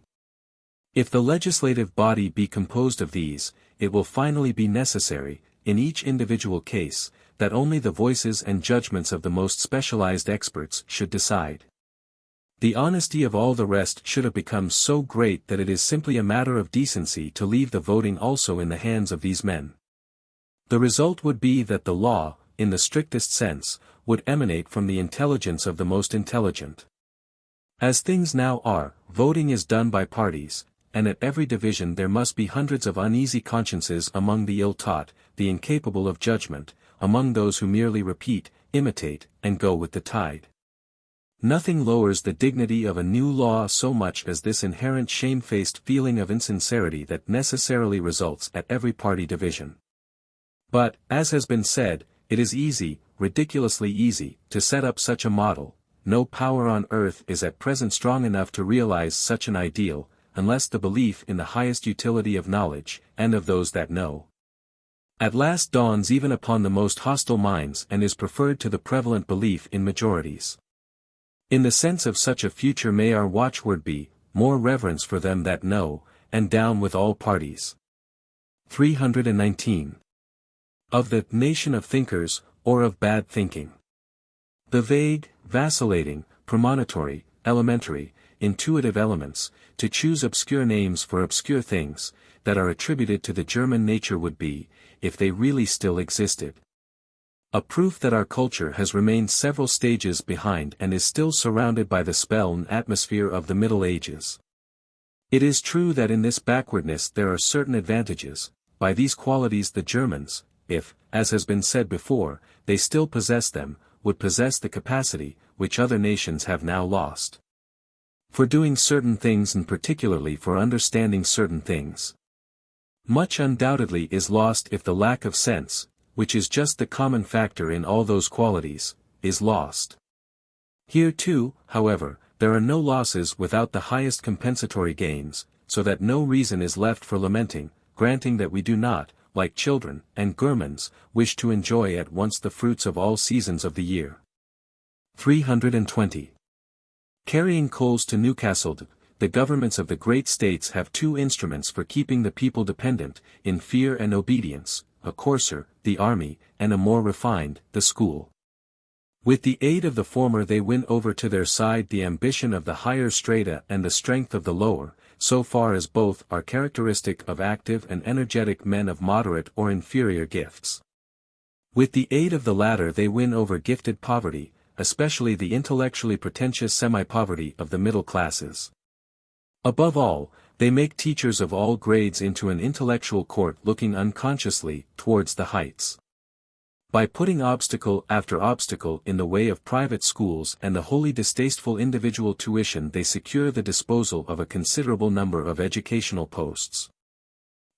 If the legislative body be composed of these, it will finally be necessary, in each individual case, that only the voices and judgments of the most specialized experts should decide. The honesty of all the rest should have become so great that it is simply a matter of decency to leave the voting also in the hands of these men. The result would be that the law, in the strictest sense, would emanate from the intelligence of the most intelligent. As things now are, voting is done by parties, and at every division there must be hundreds of uneasy consciences among the ill-taught, the incapable of judgment, among those who merely repeat, imitate, and go with the tide. Nothing lowers the dignity of a new law so much as this inherent shamefaced feeling of insincerity that necessarily results at every party division. But, as has been said, it is easy, ridiculously easy, to set up such a model. No power on earth is at present strong enough to realize such an ideal, unless the belief in the highest utility of knowledge, and of those that know, at last dawns even upon the most hostile minds and is preferred to the prevalent belief in majorities. In the sense of such a future may our watchword be, more reverence for them that know, and down with all parties. 319. Of the nation of thinkers, or of bad thinking. The vague, vacillating, premonitory, elementary, intuitive elements, to choose obscure names for obscure things, that are attributed to the German nature would be, if they really still existed, a proof that our culture has remained several stages behind and is still surrounded by the spell and atmosphere of the Middle Ages. It is true that in this backwardness there are certain advantages. By these qualities the Germans, if, as has been said before, they still possess them, would possess the capacity, which other nations have now lost, for doing certain things and particularly for understanding certain things. Much undoubtedly is lost if the lack of sense, which is just the common factor in all those qualities, is lost. Here too, however, there are no losses without the highest compensatory gains, so that no reason is left for lamenting, granting that we do not, like children and gourmands, wish to enjoy at once the fruits of all seasons of the year. 320. Carrying coals to Newcastle. The governments of the great states have two instruments for keeping the people dependent, in fear and obedience, a coarser, the army, and a more refined, the school. With the aid of the former they win over to their side the ambition of the higher strata and the strength of the lower, so far as both are characteristic of active and energetic men of moderate or inferior gifts. With the aid of the latter they win over gifted poverty, especially the intellectually pretentious semi-poverty of the middle classes. Above all, they make teachers of all grades into an intellectual court looking unconsciously towards the heights. By putting obstacle after obstacle in the way of private schools and the wholly distasteful individual tuition they secure the disposal of a considerable number of educational posts,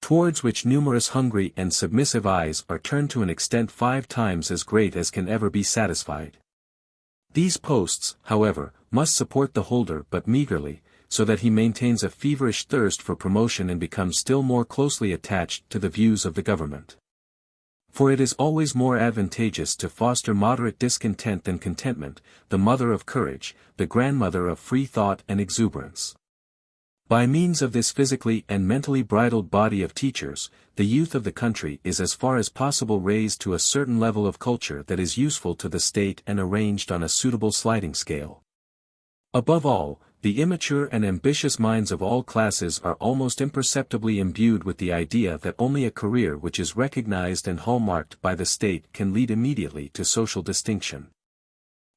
towards which numerous hungry and submissive eyes are turned to an extent 5 times as great as can ever be satisfied. These posts, however, must support the holder but meagerly, so that he maintains a feverish thirst for promotion and becomes still more closely attached to the views of the government. For it is always more advantageous to foster moderate discontent than contentment, the mother of courage, the grandmother of free thought and exuberance. By means of this physically and mentally bridled body of teachers, the youth of the country is as far as possible raised to a certain level of culture that is useful to the state and arranged on a suitable sliding scale. Above all, the immature and ambitious minds of all classes are almost imperceptibly imbued with the idea that only a career which is recognized and hallmarked by the state can lead immediately to social distinction.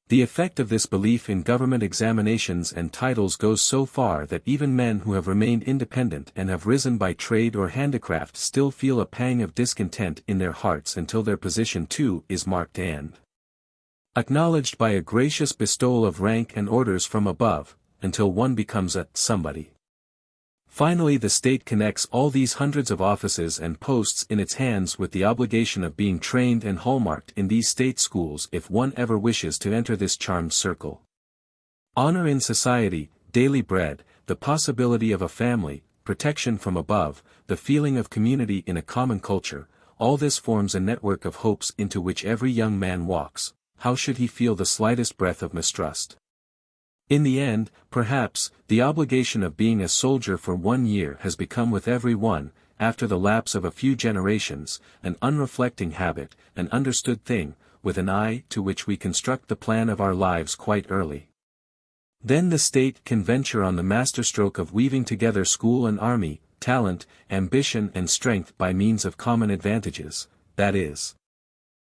The effect of this belief in government examinations and titles goes so far that even men who have remained independent and have risen by trade or handicraft still feel a pang of discontent in their hearts until their position too is marked and acknowledged by a gracious bestowal of rank and orders from above, until one becomes a somebody. Finally, the state connects all these hundreds of offices and posts in its hands with the obligation of being trained and hallmarked in these state schools if one ever wishes to enter this charmed circle. Honor in society, daily bread, the possibility of a family, protection from above, the feeling of community in a common culture, all this forms a network of hopes into which every young man walks. How should he feel the slightest breath of mistrust? In the end, perhaps, the obligation of being a soldier for 1 year has become with every one, after the lapse of a few generations, an unreflecting habit, an understood thing, with an eye to which we construct the plan of our lives quite early. Then the state can venture on the masterstroke of weaving together school and army, talent, ambition and strength by means of common advantages, that is,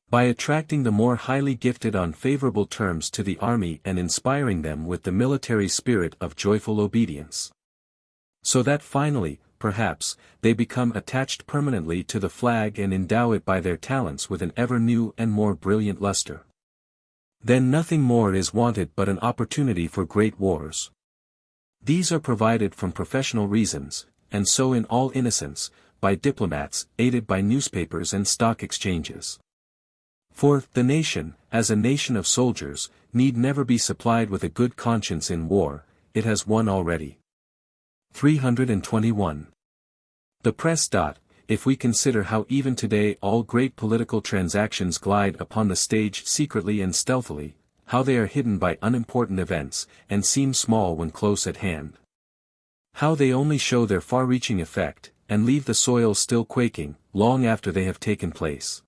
by attracting the more highly gifted on favorable terms to the army and inspiring them with the military spirit of joyful obedience. So that finally, perhaps, they become attached permanently to the flag and endow it by their talents with an ever new and more brilliant luster. Then nothing more is wanted but an opportunity for great wars. These are provided from professional reasons, and so in all innocence, by diplomats, aided by newspapers and stock exchanges. For, the nation, as a nation of soldiers, need never be supplied with a good conscience in war, it has one already. 321. The press. If we consider how even today all great political transactions glide upon the stage secretly and stealthily, how they are hidden by unimportant events, and seem small when close at hand. How they only show their far-reaching effect, and leave the soil still quaking, long after they have taken place.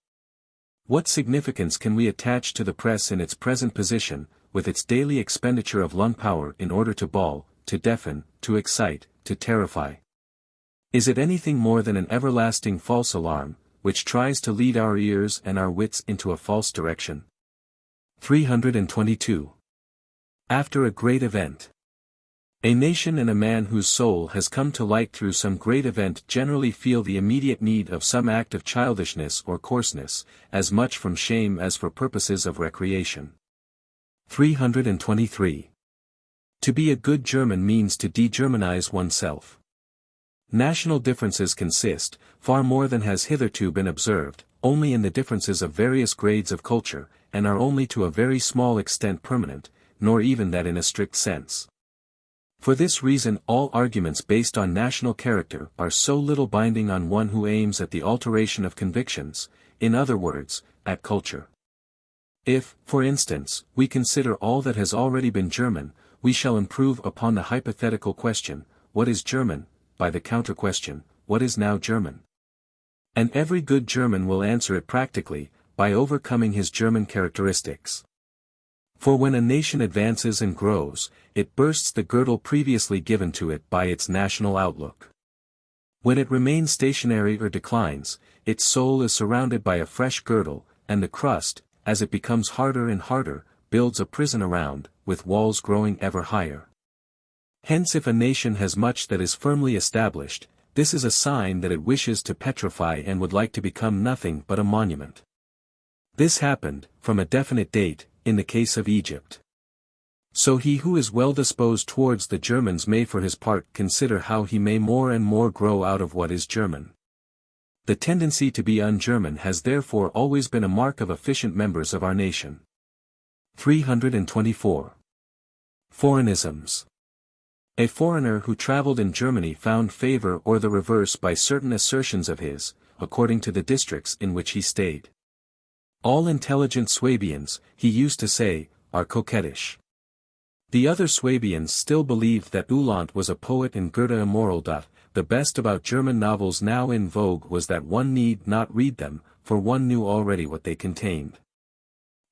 What significance can we attach to the press in its present position, with its daily expenditure of lung power in order to bawl, to deafen, to excite, to terrify? Is it anything more than an everlasting false alarm, which tries to lead our ears and our wits into a false direction? 322. After a great event. A nation and a man whose soul has come to light through some great event generally feel the immediate need of some act of childishness or coarseness, as much from shame as for purposes of recreation. 323. To be a good German means to de-Germanize oneself. National differences consist, far more than has hitherto been observed, only in the differences of various grades of culture, and are only to a very small extent permanent, nor even that in a strict sense. For this reason all arguments based on national character are so little binding on one who aims at the alteration of convictions, in other words, at culture. If, for instance, we consider all that has already been German, we shall improve upon the hypothetical question, what is German, by the counter-question, what is now German? And every good German will answer it practically, by overcoming his German characteristics. For when a nation advances and grows, it bursts the girdle previously given to it by its national outlook. When it remains stationary or declines, its soul is surrounded by a fresh girdle, and the crust, as it becomes harder and harder, builds a prison around, with walls growing ever higher. Hence if a nation has much that is firmly established, this is a sign that it wishes to petrify and would like to become nothing but a monument. This happened, from a definite date, in the case of Egypt. So he who is well disposed towards the Germans may for his part consider how he may more and more grow out of what is German. The tendency to be un-German has therefore always been a mark of efficient members of our nation. 324. Foreignisms. A foreigner who traveled in Germany found favor or the reverse by certain assertions of his, according to the districts in which he stayed. All intelligent Swabians, he used to say, are coquettish. The other Swabians still believed that Uhland was a poet and Goethe a moral. The best about German novels now in vogue was that one need not read them, for one knew already what they contained.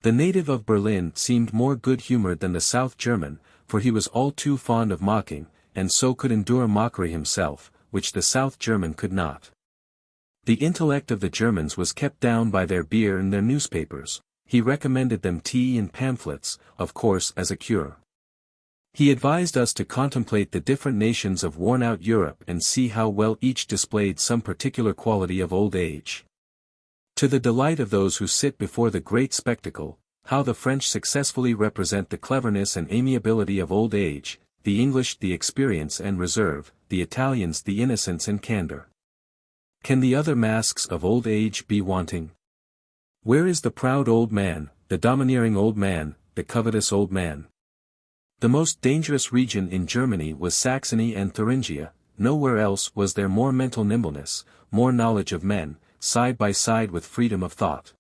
The native of Berlin seemed more good-humored than the South German, for he was all too fond of mocking, and so could endure mockery himself, which the South German could not. The intellect of the Germans was kept down by their beer and their newspapers. he recommended them tea and pamphlets, of course as a cure. He advised us to contemplate the different nations of worn-out Europe and see how well each displayed some particular quality of old age. To the delight of those who sit before the great spectacle, how the French successfully represent the cleverness and amiability of old age, the English the experience and reserve, the Italians the innocence and candor. Can the other masks of old age be wanting? Where is the proud old man, the domineering old man, the covetous old man? The most dangerous region in Germany was Saxony and Thuringia, nowhere else was there more mental nimbleness, more knowledge of men, side by side with freedom of thought.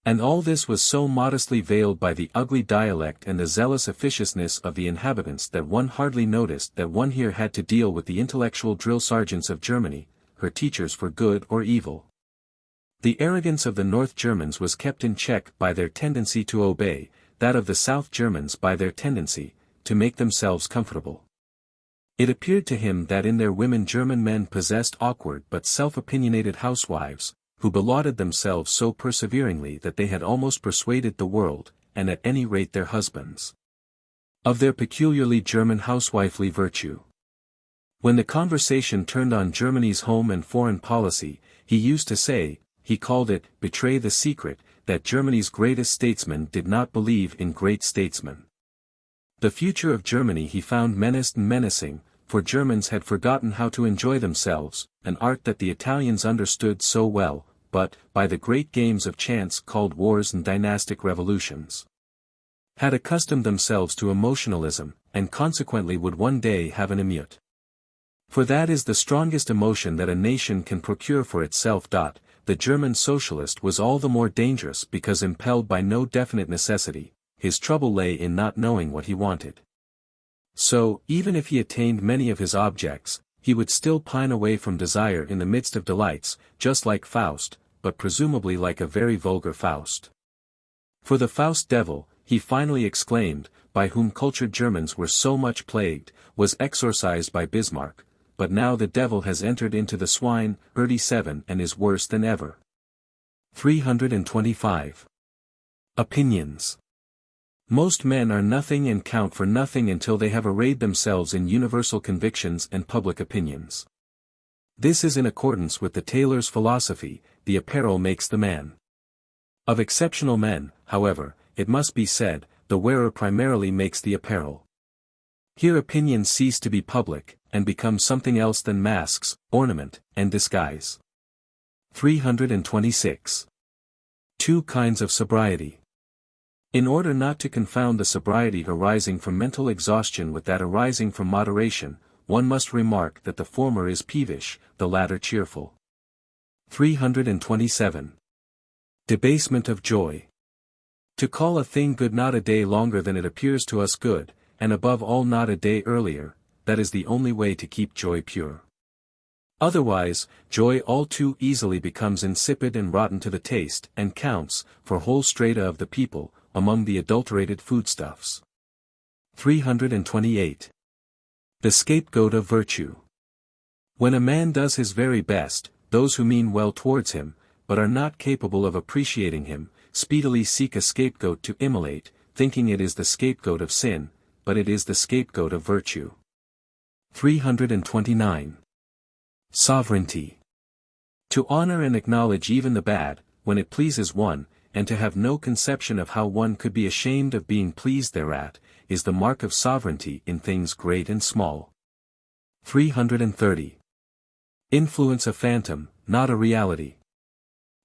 And all this was so modestly veiled by the ugly dialect and the zealous officiousness of the inhabitants that one hardly noticed that one here had to deal with the intellectual drill sergeants of Germany, her teachers for good or evil. The arrogance of the North Germans was kept in check by their tendency to obey, that of the South Germans by their tendency to make themselves comfortable. It appeared to him that in their women German men possessed awkward but self-opinionated housewives, who belauded themselves so perseveringly that they had almost persuaded the world, and at any rate their husbands, of their peculiarly German housewifely virtue. When the conversation turned on Germany's home and foreign policy, he used to say, he called it, betray the secret, that Germany's greatest statesmen did not believe in great statesmen. The future of Germany he found menaced and menacing, for Germans had forgotten how to enjoy themselves, an art that the Italians understood so well, but, by the great games of chance called wars and dynastic revolutions, had accustomed themselves to emotionalism, and consequently would one day have an émeute. For that is the strongest emotion that a nation can procure for itself. The German socialist was all the more dangerous because impelled by no definite necessity, his trouble lay in not knowing what he wanted. So, even if he attained many of his objects, he would still pine away from desire in the midst of delights, just like Faust, but presumably like a very vulgar Faust. For the Faust devil, he finally exclaimed, by whom cultured Germans were so much plagued, was exorcised by Bismarck, but now the devil has entered into the swine, 37 and is worse than ever. 325. Opinions. Most men are nothing and count for nothing until they have arrayed themselves in universal convictions and public opinions. This is in accordance with the tailor's philosophy, the apparel makes the man. Of exceptional men, however, it must be said, the wearer primarily makes the apparel. Here opinions cease to be public, and become something else than masks, ornament, and disguise. 326. Two kinds of sobriety. In order not to confound the sobriety arising from mental exhaustion with that arising from moderation, one must remark that the former is peevish, the latter cheerful. 327. Debasement of joy. To call a thing good not a day longer than it appears to us good, and above all not a day earlier, that is the only way to keep joy pure. Otherwise, joy all too easily becomes insipid and rotten to the taste, and counts, for whole strata of the people, among the adulterated foodstuffs. 328. The scapegoat of virtue. When a man does his very best, those who mean well towards him, but are not capable of appreciating him, speedily seek a scapegoat to immolate, thinking it is the scapegoat of sin, but it is the scapegoat of virtue. 329. Sovereignty. To honor and acknowledge even the bad, when it pleases one, and to have no conception of how one could be ashamed of being pleased thereat, is the mark of sovereignty in things great and small. 330. Influence a phantom, not a reality.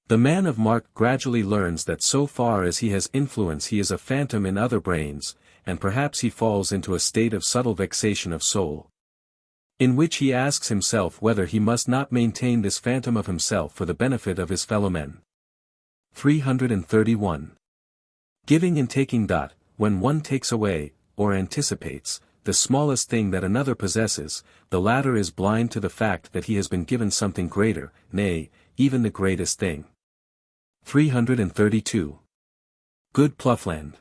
The man of mark gradually learns that so far as he has influence he is a phantom in other brains, and perhaps he falls into a state of subtle vexation of soul, in which he asks himself whether he must not maintain this phantom of himself for the benefit of his fellowmen. 331. Giving and taking. When one takes away, or anticipates, the smallest thing that another possesses, the latter is blind to the fact that he has been given something greater, nay, even the greatest thing. 332. Good ploughland.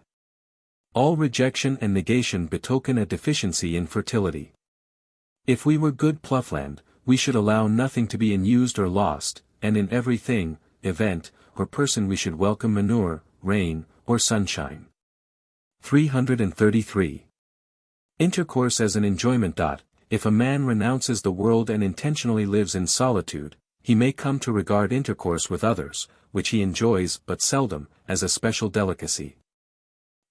All rejection and negation betoken a deficiency in fertility. If we were good ploughland, we should allow nothing to be unused or lost, and in every thing, event, or person we should welcome manure, rain, or sunshine. 333. Intercourse as an enjoyment. If a man renounces the world and intentionally lives in solitude, he may come to regard intercourse with others, which he enjoys but seldom, as a special delicacy.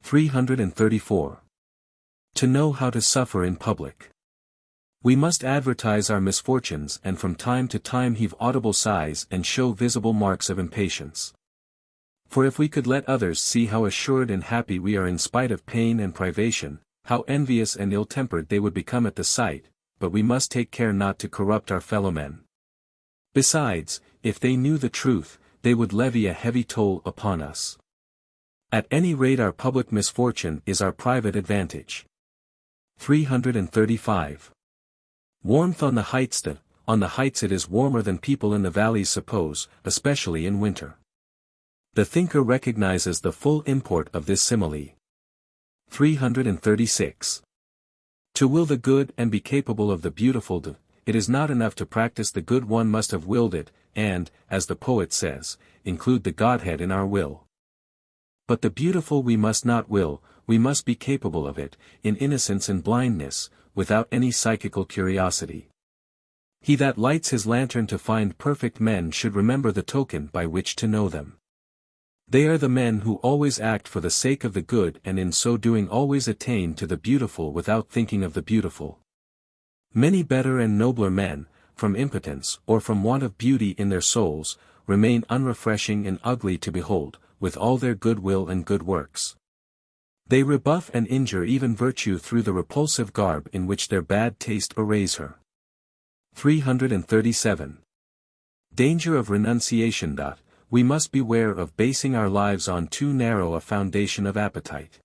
334. To know how to suffer in public. We must advertise our misfortunes and from time to time heave audible sighs and show visible marks of impatience. For if we could let others see how assured and happy we are in spite of pain and privation, how envious and ill-tempered they would become at the sight, but we must take care not to corrupt our fellowmen. Besides, if they knew the truth, they would levy a heavy toll upon us. At any rate our public misfortune is our private advantage. 335. Warmth on the heights. On the heights it is warmer than people in the valleys suppose, especially in winter. The thinker recognizes the full import of this simile. 336. To will the good and be capable of the beautiful. It is not enough to practice the good, one must have willed it, and, as the poet says, include the Godhead in our will. But the beautiful we must not will, we must be capable of it, in innocence and blindness, without any psychical curiosity. He that lights his lantern to find perfect men should remember the token by which to know them. They are the men who always act for the sake of the good and in so doing always attain to the beautiful without thinking of the beautiful. Many better and nobler men, from impotence or from want of beauty in their souls, remain unrefreshing and ugly to behold, with all their good will and good works. They rebuff and injure even virtue through the repulsive garb in which their bad taste arrays her. 337. Danger of renunciation. We must beware of basing our lives on too narrow a foundation of appetite.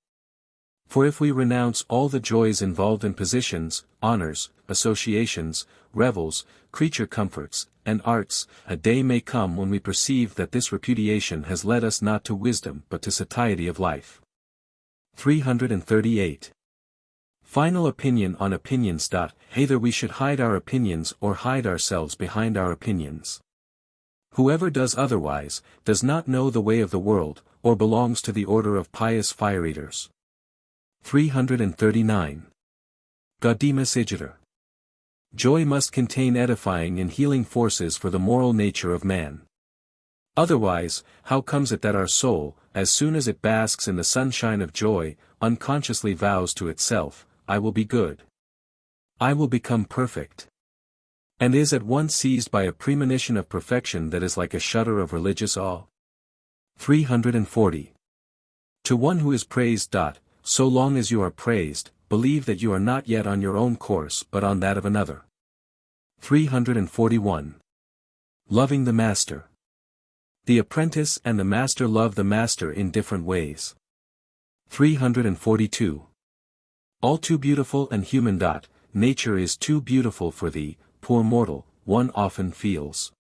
For if we renounce all the joys involved in positions, honors, associations, revels, creature comforts, and arts, a day may come when we perceive that this repudiation has led us not to wisdom but to satiety of life. 338. Final opinion on opinions. Either we should hide our opinions or hide ourselves behind our opinions. Whoever does otherwise, does not know the way of the world, or belongs to the order of pious fire-eaters. 339. Gaudimus igitur. Joy must contain edifying and healing forces for the moral nature of man. Otherwise, how comes it that our soul, as soon as it basks in the sunshine of joy, unconsciously vows to itself, I will be good. I will become perfect. And is at once seized by a premonition of perfection that is like a shudder of religious awe? 340. To one who is praised. So long as you are praised, believe that you are not yet on your own course but on that of another. 341. Loving the master. The apprentice and the master love the master in different ways. 342. All too beautiful and human. Nature is too beautiful for thee, poor mortal, one often feels.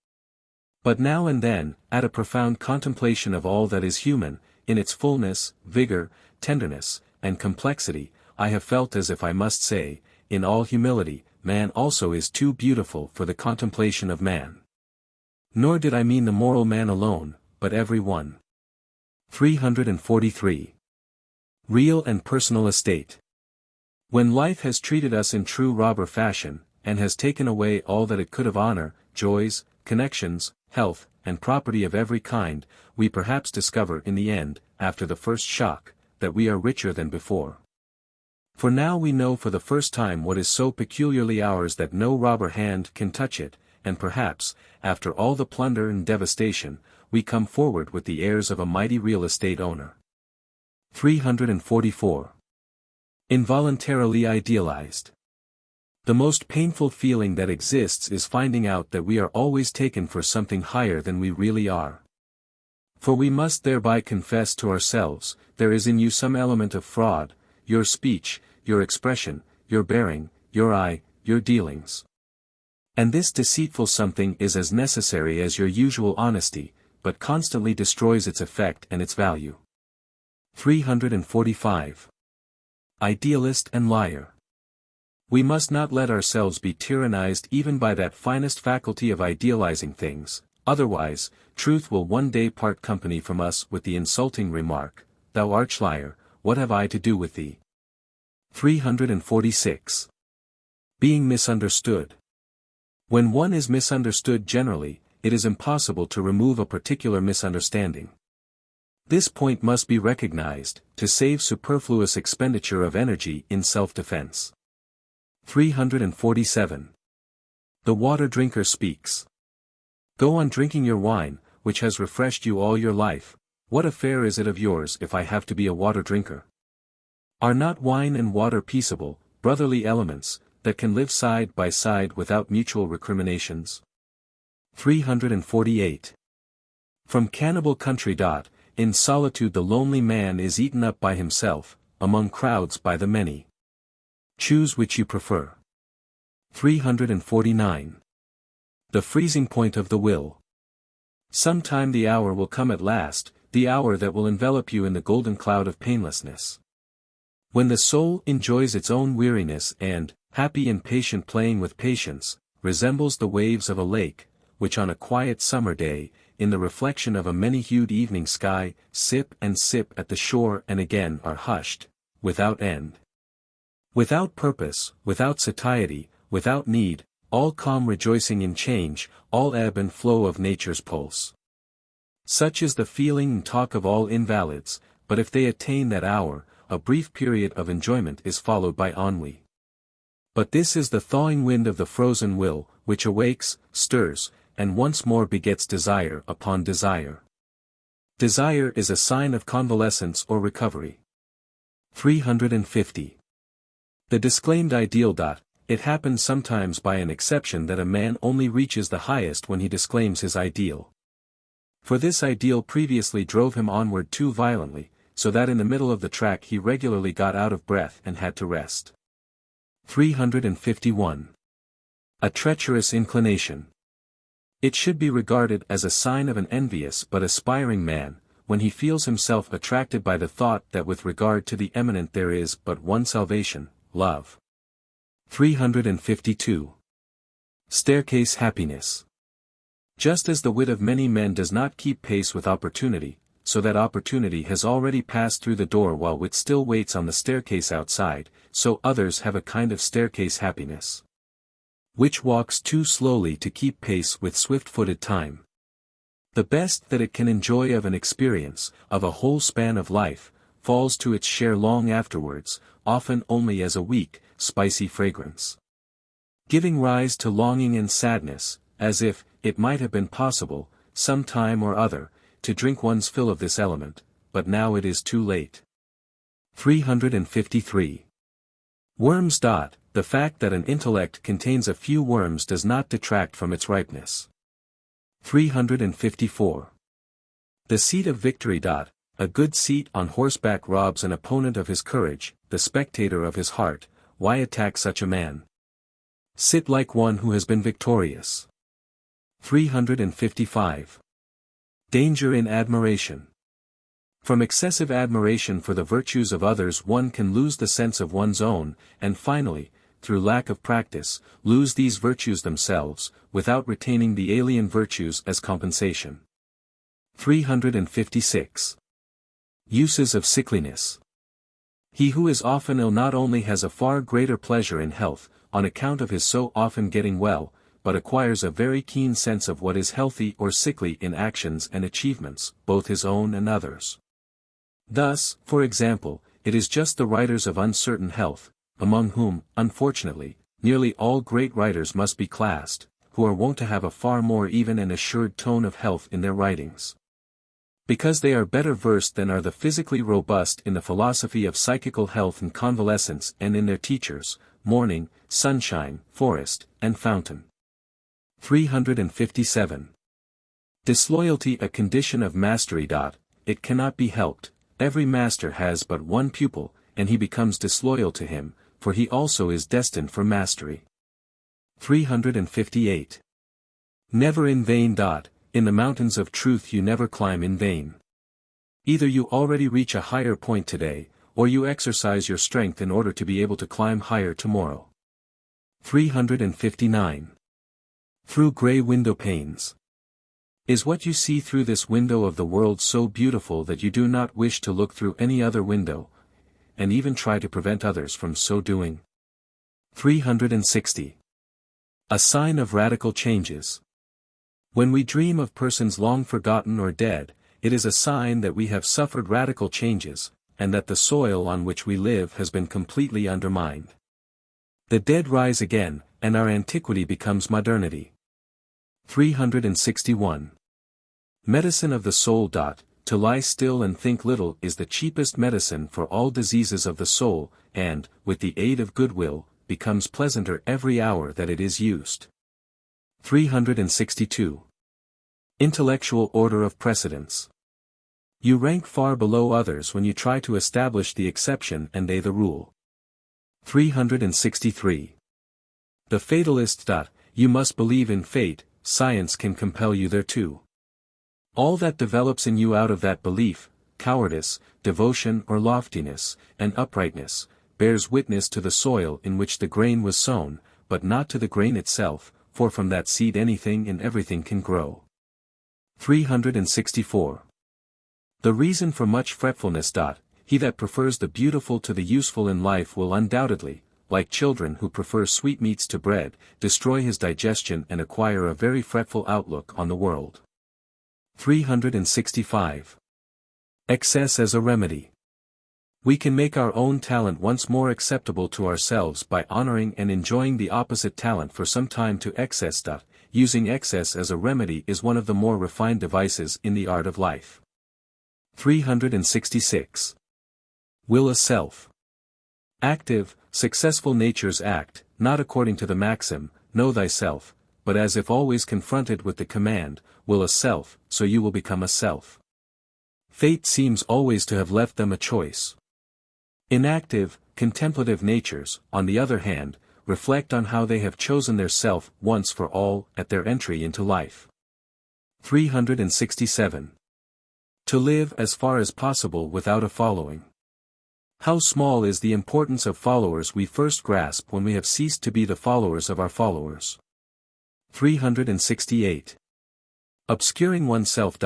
But now and then, at a profound contemplation of all that is human, in its fullness, vigor, tenderness, and complexity, I have felt as if I must say, in all humility, man also is too beautiful for the contemplation of man. Nor did I mean the moral man alone, but every one. 343. Real and personal estate. When life has treated us in true robber fashion, and has taken away all that it could of honor, joys, connections, health, and property of every kind, we perhaps discover in the end, after the first shock, that we are richer than before. For now we know for the first time what is so peculiarly ours that no robber hand can touch it, and perhaps, after all the plunder and devastation, we come forward with the airs of a mighty real estate owner. 344. Involuntarily idealized. The most painful feeling that exists is finding out that we are always taken for something higher than we really are. For we must thereby confess to ourselves, there is in you some element of fraud, your speech, your expression, your bearing, your eye, your dealings. And this deceitful something is as necessary as your usual honesty, but constantly destroys its effect and its value. 345. Idealist and liar. We must not let ourselves be tyrannized even by that finest faculty of idealizing things, Otherwise, truth will one day part company from us with the insulting remark, "Thou arch-liar, what have I to do with thee?" 346. Being misunderstood. When one is misunderstood generally, it is impossible to remove a particular misunderstanding. This point must be recognized, to save superfluous expenditure of energy in self-defense. 347. The water drinker speaks. Go on drinking your wine, which has refreshed you all your life. What affair is it of yours if I have to be a water drinker? Are not wine and water peaceable, brotherly elements, that can live side by side without mutual recriminations? 348. From Cannibal Country. In solitude the lonely man is eaten up by himself, among crowds by the many. Choose which you prefer. 349. The freezing point of the will. Sometime the hour will come at last, the hour that will envelop you in the golden cloud of painlessness. When the soul enjoys its own weariness and, happy and patient playing with patience, resembles the waves of a lake, which on a quiet summer day, in the reflection of a many-hued evening sky, sip and sip at the shore and again are hushed, without end. Without purpose, without satiety, without need, all calm rejoicing in change, all ebb and flow of nature's pulse. Such is the feeling and talk of all invalids, but if they attain that hour, a brief period of enjoyment is followed by ennui. But this is the thawing wind of the frozen will, which awakes, stirs, and once more begets desire upon desire. Desire is a sign of convalescence or recovery. 350. The disclaimed ideal. It happens sometimes by an exception that a man only reaches the highest when he disclaims his ideal. For this ideal previously drove him onward too violently, so that in the middle of the track he regularly got out of breath and had to rest. 351. A treacherous inclination. It should be regarded as a sign of an envious but aspiring man, when he feels himself attracted by the thought that with regard to the eminent there is but one salvation, love. 352. Staircase happiness. Just as the wit of many men does not keep pace with opportunity, so that opportunity has already passed through the door while wit still waits on the staircase outside, so others have a kind of staircase happiness, which walks too slowly to keep pace with swift-footed time. The best that it can enjoy of an experience, of a whole span of life, falls to its share long afterwards, often only as a weak, spicy fragrance, giving rise to longing and sadness, as if, it might have been possible, some time or other, to drink one's fill of this element, but now it is too late. 353. Worms. The fact that an intellect contains a few worms does not detract from its ripeness. 354. The seat of victory. A good seat on horseback robs an opponent of his courage, the spectator of his heart. Why attack such a man? Sit like one who has been victorious. 355. Danger in admiration. From excessive admiration for the virtues of others one can lose the sense of one's own, and finally, through lack of practice, lose these virtues themselves, without retaining the alien virtues as compensation. 356. Uses of sickliness. He who is often ill not only has a far greater pleasure in health, on account of his so often getting well, but acquires a very keen sense of what is healthy or sickly in actions and achievements, both his own and others. Thus, for example, it is just the writers of uncertain health, among whom, unfortunately, nearly all great writers must be classed, who are wont to have a far more even and assured tone of health in their writings. Because they are better versed than are the physically robust in the philosophy of psychical health and convalescence and in their teachers, morning, sunshine, forest, and fountain. 357. Disloyalty a condition of mastery. It cannot be helped, every master has but one pupil, and he becomes disloyal to him, for he also is destined for mastery. 358. Never in vain. In the mountains of truth you never climb in vain. Either you already reach a higher point today, or you exercise your strength in order to be able to climb higher tomorrow. 359. Through grey window panes. Is what you see through this window of the world so beautiful that you do not wish to look through any other window, and even try to prevent others from so doing? 360. A sign of radical changes. When we dream of persons long forgotten or dead, it is a sign that we have suffered radical changes, and that the soil on which we live has been completely undermined. The dead rise again, and our antiquity becomes modernity. 361. Medicine of the soul. To lie still and think little is the cheapest medicine for all diseases of the soul, and, with the aid of goodwill, becomes pleasanter every hour that it is used. 362. Intellectual order of precedence. You rank far below others when you try to establish the exception and they the rule. 363. The fatalist. You must believe in fate, science can compel you thereto. All that develops in you out of that belief, cowardice, devotion or loftiness, and uprightness, bears witness to the soil in which the grain was sown, but not to the grain itself, for from that seed anything and everything can grow. 364. The reason for much fretfulness. He that prefers the beautiful to the useful in life will undoubtedly, like children who prefer sweetmeats to bread, destroy his digestion and acquire a very fretful outlook on the world. 365. Excess as a remedy. We can make our own talent once more acceptable to ourselves by honoring and enjoying the opposite talent for some time to excess. Using excess as a remedy is one of the more refined devices in the art of life. 366. Will a self. Active, successful natures act, not according to the maxim, know thyself, but as if always confronted with the command, will a self, so you will become a self. Fate seems always to have left them a choice. Inactive, contemplative natures, on the other hand, reflect on how they have chosen their self once for all at their entry into life. 367. To live as far as possible without a following. How small is the importance of followers we first grasp when we have ceased to be the followers of our followers. 368. Obscuring oneself.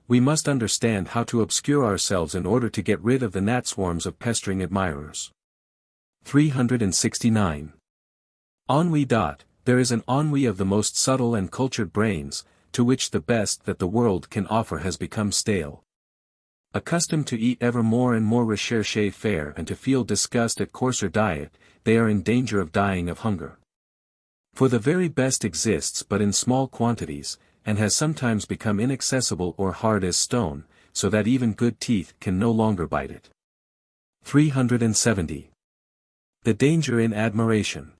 We must understand how to obscure ourselves in order to get rid of the gnat swarms of pestering admirers. 369. Ennui. There is an ennui of the most subtle and cultured brains, to which the best that the world can offer has become stale. Accustomed to eat ever more and more recherché fare and to feel disgust at coarser diet, they are in danger of dying of hunger. For the very best exists but in small quantities, and has sometimes become inaccessible or hard as stone, so that even good teeth can no longer bite it. 370. The danger in admiration.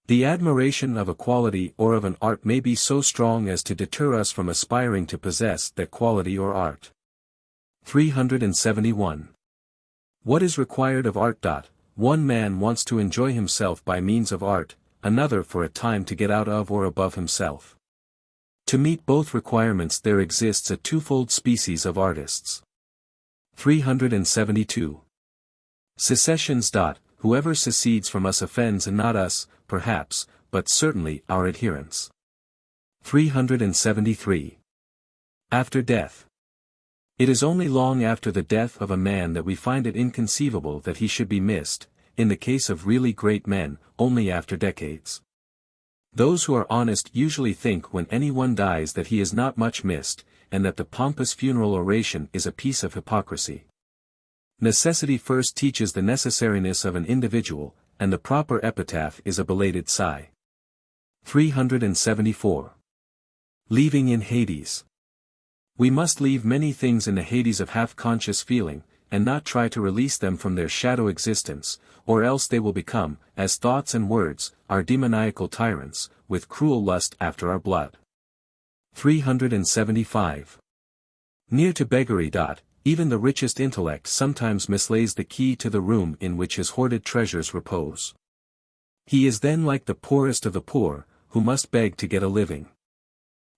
The admiration of a quality or of an art may be so strong as to deter us from aspiring to possess that quality or art. 371. What is required of art? One man wants to enjoy himself by means of art, another for a time to get out of or above himself. To meet both requirements there exists a twofold species of artists. 372. Secessions. Whoever secedes from us offends and not us, perhaps, but certainly our adherents. 373. After death. It is only long after the death of a man that we find it inconceivable that he should be missed, in the case of really great men, only after decades. Those who are honest usually think when anyone dies that he is not much missed, and that the pompous funeral oration is a piece of hypocrisy. Necessity first teaches the necessariness of an individual, and the proper epitaph is a belated sigh. 374. Leaving in Hades. We must leave many things in the Hades of half-conscious feeling, and not try to release them from their shadow existence, or else they will become, as thoughts and words, our demoniacal tyrants, with cruel lust after our blood. 375. Near to beggary. Even the richest intellect sometimes mislays the key to the room in which his hoarded treasures repose. He is then like the poorest of the poor, who must beg to get a living.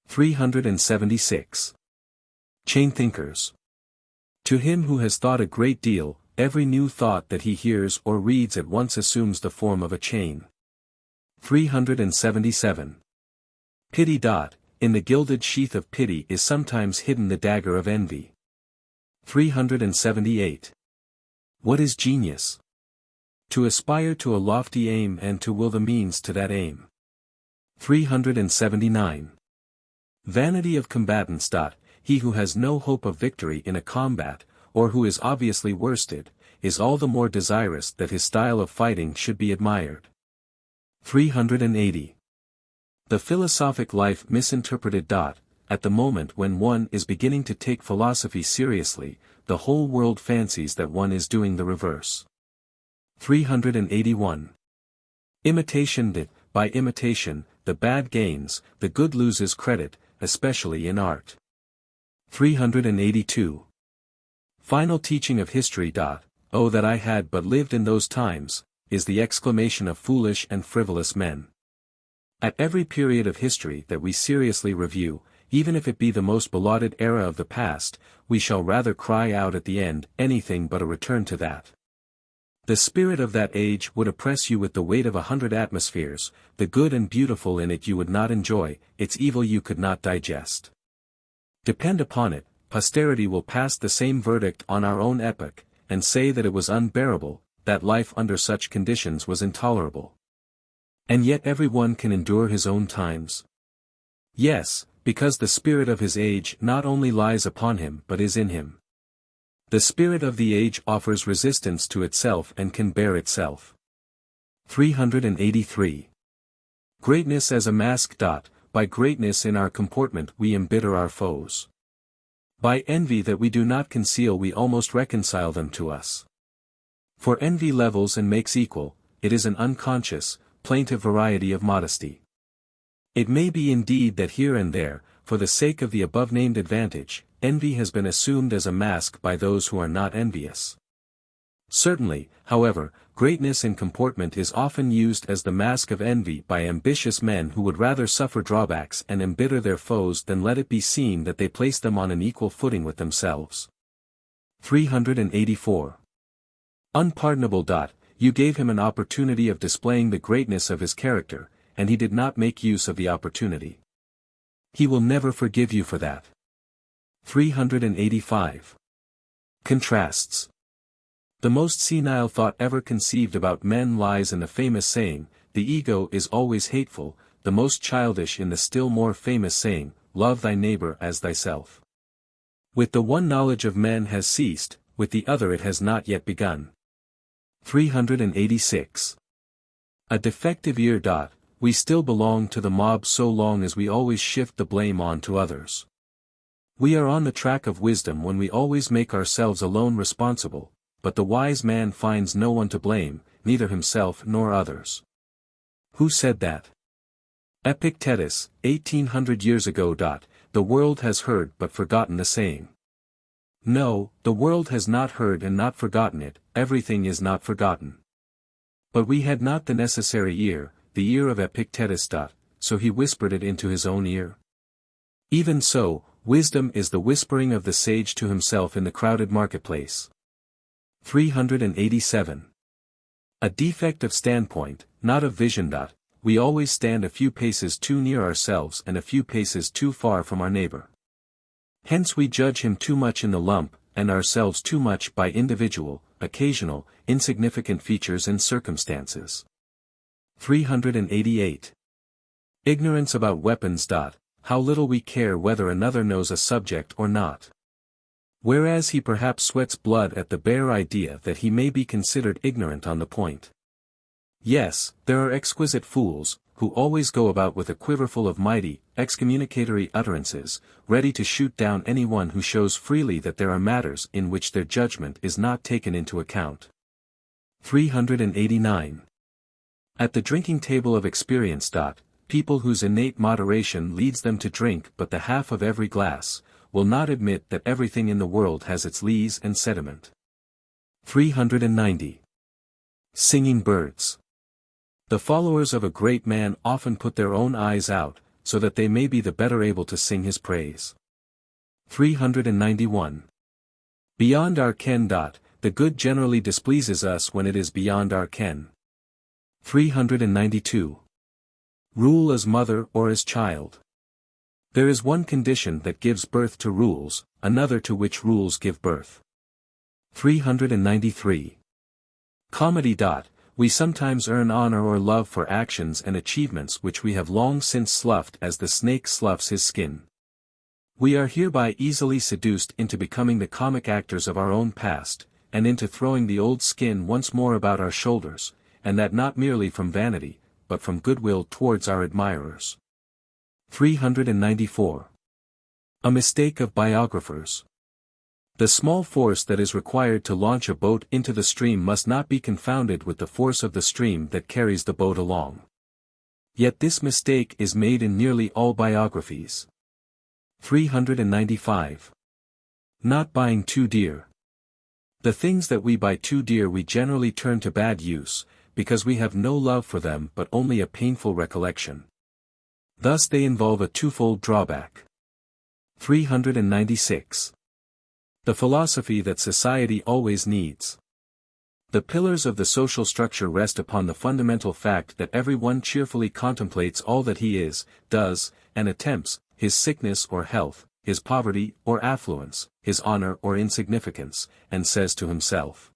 376. Chain thinkers. To him who has thought a great deal, every new thought that he hears or reads at once assumes the form of a chain. 377. Pity. In the gilded sheath of pity is sometimes hidden the dagger of envy. 378. What is genius? To aspire to a lofty aim and to will the means to that aim. 379. Vanity of combatants. He who has no hope of victory in a combat, or who is obviously worsted, is all the more desirous that his style of fighting should be admired. 380. The philosophic life misinterpreted. At the moment when one is beginning to take philosophy seriously, the whole world fancies that one is doing the reverse. 381. Imitation. By imitation, the bad gains, the good loses credit, especially in art. 382. Final teaching of history. Oh that I had but lived in those times, is the exclamation of foolish and frivolous men. At every period of history that we seriously review, even if it be the most belauded era of the past, we shall rather cry out at the end anything but a return to that. The spirit of that age would oppress you with the weight of 100 atmospheres, the good and beautiful in it you would not enjoy, its evil you could not digest. Depend upon it, posterity will pass the same verdict on our own epoch, and say that it was unbearable, that life under such conditions was intolerable. And yet every one can endure his own times. Yes, because the spirit of his age not only lies upon him but is in him. The spirit of the age offers resistance to itself and can bear itself. 383. Greatness as a mask. By greatness in our comportment we embitter our foes. By envy that we do not conceal we almost reconcile them to us. For envy levels and makes equal, it is an unconscious, plaintive variety of modesty. It may be indeed that here and there, for the sake of the above-named advantage, envy has been assumed as a mask by those who are not envious. Certainly, however, greatness in comportment is often used as the mask of envy by ambitious men who would rather suffer drawbacks and embitter their foes than let it be seen that they place them on an equal footing with themselves. 384. Unpardonable. You gave him an opportunity of displaying the greatness of his character, and he did not make use of the opportunity. He will never forgive you for that. 385. Contrasts. The most senile thought ever conceived about men lies in the famous saying, the ego is always hateful, the most childish in the still more famous saying, love thy neighbor as thyself. With the one knowledge of men has ceased, with the other it has not yet begun. 386. A defective ear. We still belong to the mob so long as we always shift the blame on to others. We are on the track of wisdom when we always make ourselves alone responsible, but the wise man finds no one to blame, neither himself nor others. Who said that? Epictetus, 1800 years ago. The world has heard but forgotten the saying. No, the world has not heard and not forgotten it, everything is not forgotten. But we had not the necessary ear, the ear of Epictetus. So he whispered it into his own ear. Even so, wisdom is the whispering of the sage to himself in the crowded marketplace. 387. A defect of standpoint, not of vision. We always stand a few paces too near ourselves and a few paces too far from our neighbor. Hence we judge him too much in the lump, and ourselves too much by individual, occasional, insignificant features and circumstances. 388. Ignorance about weapons. How little we care whether another knows a subject or not. Whereas he perhaps sweats blood at the bare idea that he may be considered ignorant on the point. Yes, there are exquisite fools, who always go about with a quiverful of mighty, excommunicatory utterances, ready to shoot down anyone who shows freely that there are matters in which their judgment is not taken into account. 389. At the drinking table of experience. People whose innate moderation leads them to drink but the half of every glass, will not admit that everything in the world has its lees and sediment. 390. Singing birds. The followers of a great man often put their own eyes out, so that they may be the better able to sing his praise. 391. Beyond our ken. The good generally displeases us when it is beyond our ken. 392. Rule as mother or as child. There is one condition that gives birth to rules, another to which rules give birth. 393. Comedy. We sometimes earn honor or love for actions and achievements which we have long since sloughed as the snake sloughs his skin. We are hereby easily seduced into becoming the comic actors of our own past, and into throwing the old skin once more about our shoulders, and that not merely from vanity, but from goodwill towards our admirers. 394. A mistake of biographers. The small force that is required to launch a boat into the stream must not be confounded with the force of the stream that carries the boat along. Yet this mistake is made in nearly all biographies. 395. Not buying too dear. The things that we buy too dear we generally turn to bad use, because we have no love for them but only a painful recollection. Thus they involve a twofold drawback. 396. The philosophy that society always needs. The pillars of the social structure rest upon the fundamental fact that every one cheerfully contemplates all that he is, does, and attempts, his sickness or health, his poverty or affluence, his honor or insignificance, and says to himself,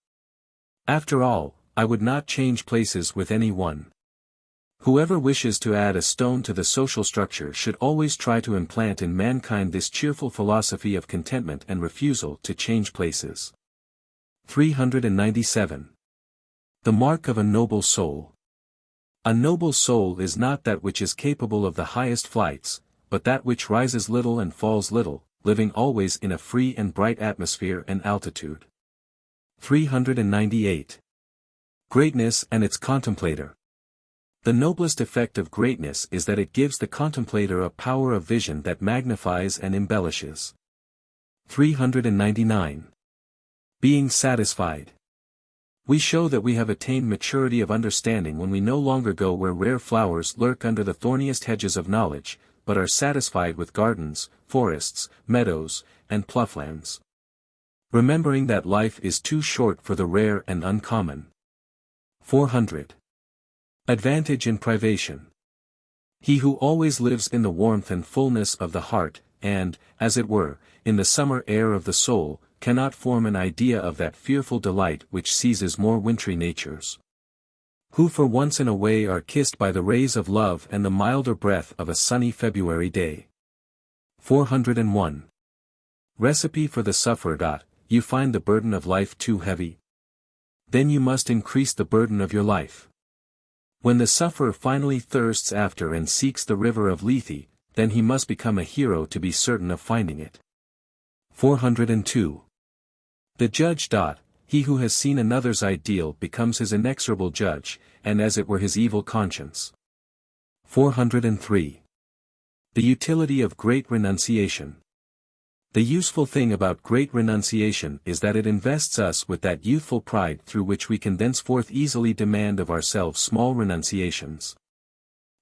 "After all, I would not change places with any one." Whoever wishes to add a stone to the social structure should always try to implant in mankind this cheerful philosophy of contentment and refusal to change places. 397. The mark of a noble soul. A noble soul is not that which is capable of the highest flights, but that which rises little and falls little, living always in a free and bright atmosphere and altitude. 398. Greatness and its contemplator. The noblest effect of greatness is that it gives the contemplator a power of vision that magnifies and embellishes. 399. Being satisfied. We show that we have attained maturity of understanding when we no longer go where rare flowers lurk under the thorniest hedges of knowledge, but are satisfied with gardens, forests, meadows, and ploughlands. Remembering that life is too short for the rare and uncommon. 400. Advantage in privation. He who always lives in the warmth and fullness of the heart, and, as it were, in the summer air of the soul, cannot form an idea of that fearful delight which seizes more wintry natures. Who for once in a way are kissed by the rays of love and the milder breath of a sunny February day. 401. Recipe for the sufferer. You find the burden of life too heavy? Then you must increase the burden of your life. When the sufferer finally thirsts after and seeks the river of Lethe, then he must become a hero to be certain of finding it. 402. The judge. He who has seen another's ideal becomes his inexorable judge, and as it were his evil conscience. 403. The utility of great renunciation. The useful thing about great renunciation is that it invests us with that youthful pride through which we can thenceforth easily demand of ourselves small renunciations.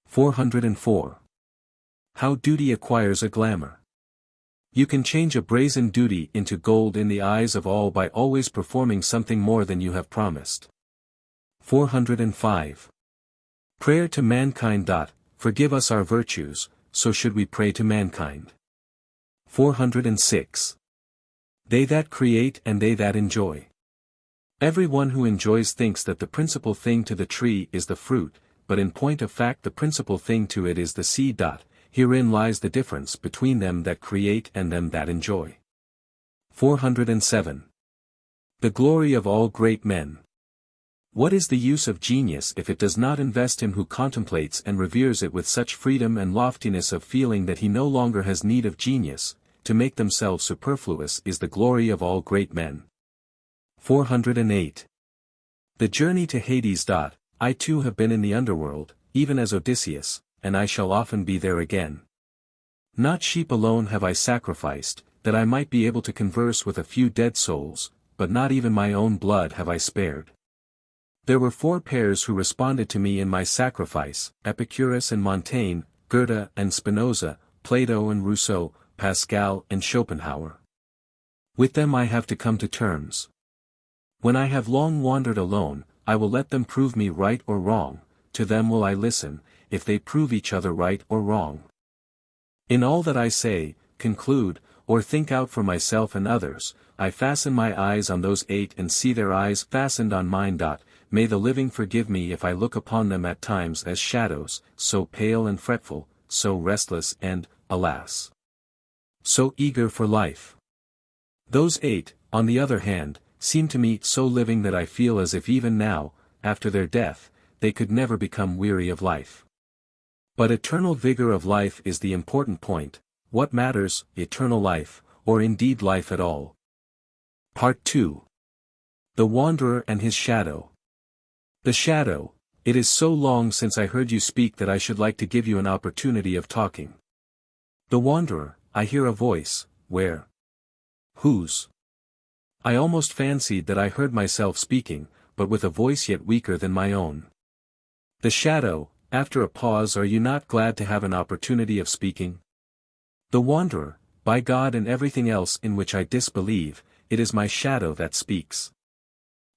404. How duty acquires a glamour. You can change a brazen duty into gold in the eyes of all by always performing something more than you have promised. 405. Prayer to mankind. Forgive us our virtues, so should we pray to mankind. 406. They that create and they that enjoy. Every one who enjoys thinks that the principal thing to the tree is the fruit, but in point of fact the principal thing to it is the seed. Herein lies the difference between them that create and them that enjoy. 407. The glory of all great men. What is the use of genius if it does not invest him who contemplates and reveres it with such freedom and loftiness of feeling that he no longer has need of genius? To make themselves superfluous is the glory of all great men. 408. The journey to Hades. I too have been in the underworld, even as Odysseus, and I shall often be there again. Not sheep alone have I sacrificed, that I might be able to converse with a few dead souls, but not even my own blood have I spared. There were 4 pairs who responded to me in my sacrifice, Epicurus and Montaigne, Goethe and Spinoza, Plato and Rousseau, Pascal and Schopenhauer. With them I have to come to terms. When I have long wandered alone, I will let them prove me right or wrong, to them will I listen, if they prove each other right or wrong. In all that I say, conclude, or think out for myself and others, I fasten my eyes on those 8 and see their eyes fastened on mine. May the living forgive me if I look upon them at times as shadows, so pale and fretful, so restless and, alas, so eager for life. Those 8, on the other hand, seem to me so living that I feel as if even now, after their death, they could never become weary of life. But eternal vigor of life is the important point. What matters, eternal life, or indeed life at all? Part 2. The Wanderer and His Shadow. The shadow. It is so long since I heard you speak that I should like to give you an opportunity of talking. The Wanderer. I hear a voice. Where? Whose? I almost fancied that I heard myself speaking, but with a voice yet weaker than my own. The shadow. After a pause, are you not glad to have an opportunity of speaking? The Wanderer. By God and everything else in which I disbelieve, it is my shadow that speaks.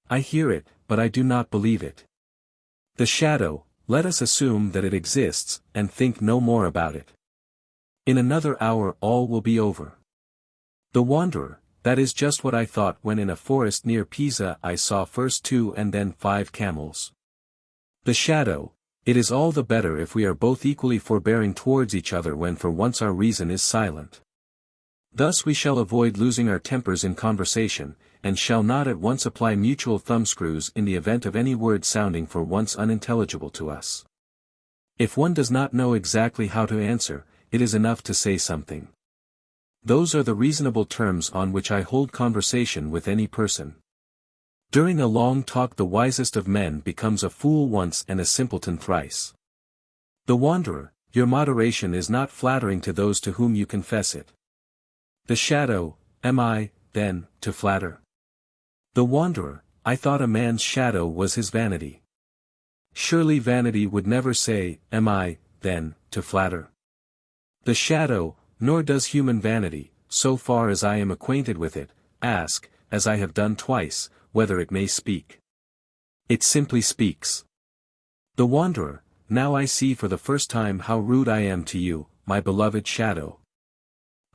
I hear it, but I do not believe it. The shadow. Let us assume that it exists, and think no more about it. In another hour all will be over. The Wanderer. That is just what I thought when in a forest near Pisa I saw first 2 and then 5 camels. The shadow. It is all the better if we are both equally forbearing towards each other when for once our reason is silent. Thus we shall avoid losing our tempers in conversation, and shall not at once apply mutual thumbscrews in the event of any word sounding for once unintelligible to us. If one does not know exactly how to answer, it is enough to say something. Those are the reasonable terms on which I hold conversation with any person. During a long talk the wisest of men becomes a fool once and a simpleton thrice. The Wanderer. Your moderation is not flattering to those to whom you confess it. The shadow. Am I, then, to flatter? The Wanderer. I thought a man's shadow was his vanity. Surely vanity would never say, am I, then, to flatter? The shadow. Nor does human vanity, so far as I am acquainted with it, ask, as I have done twice, whether it may speak. It simply speaks. The Wanderer. Now I see for the first time how rude I am to you, my beloved shadow.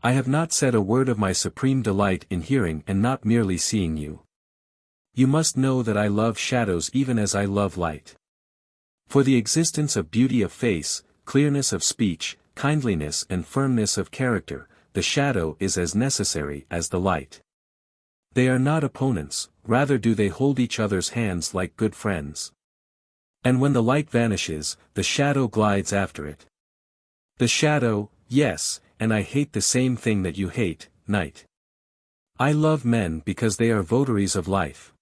I have not said a word of my supreme delight in hearing and not merely seeing you. You must know that I love shadows even as I love light. For the existence of beauty of face, clearness of speech, kindliness and firmness of character, the shadow is as necessary as the light. They are not opponents, rather do they hold each other's hands like good friends. And when the light vanishes, the shadow glides after it. The shadow, yes, and I hate the same thing that you hate, night. I love men because they are votaries of life.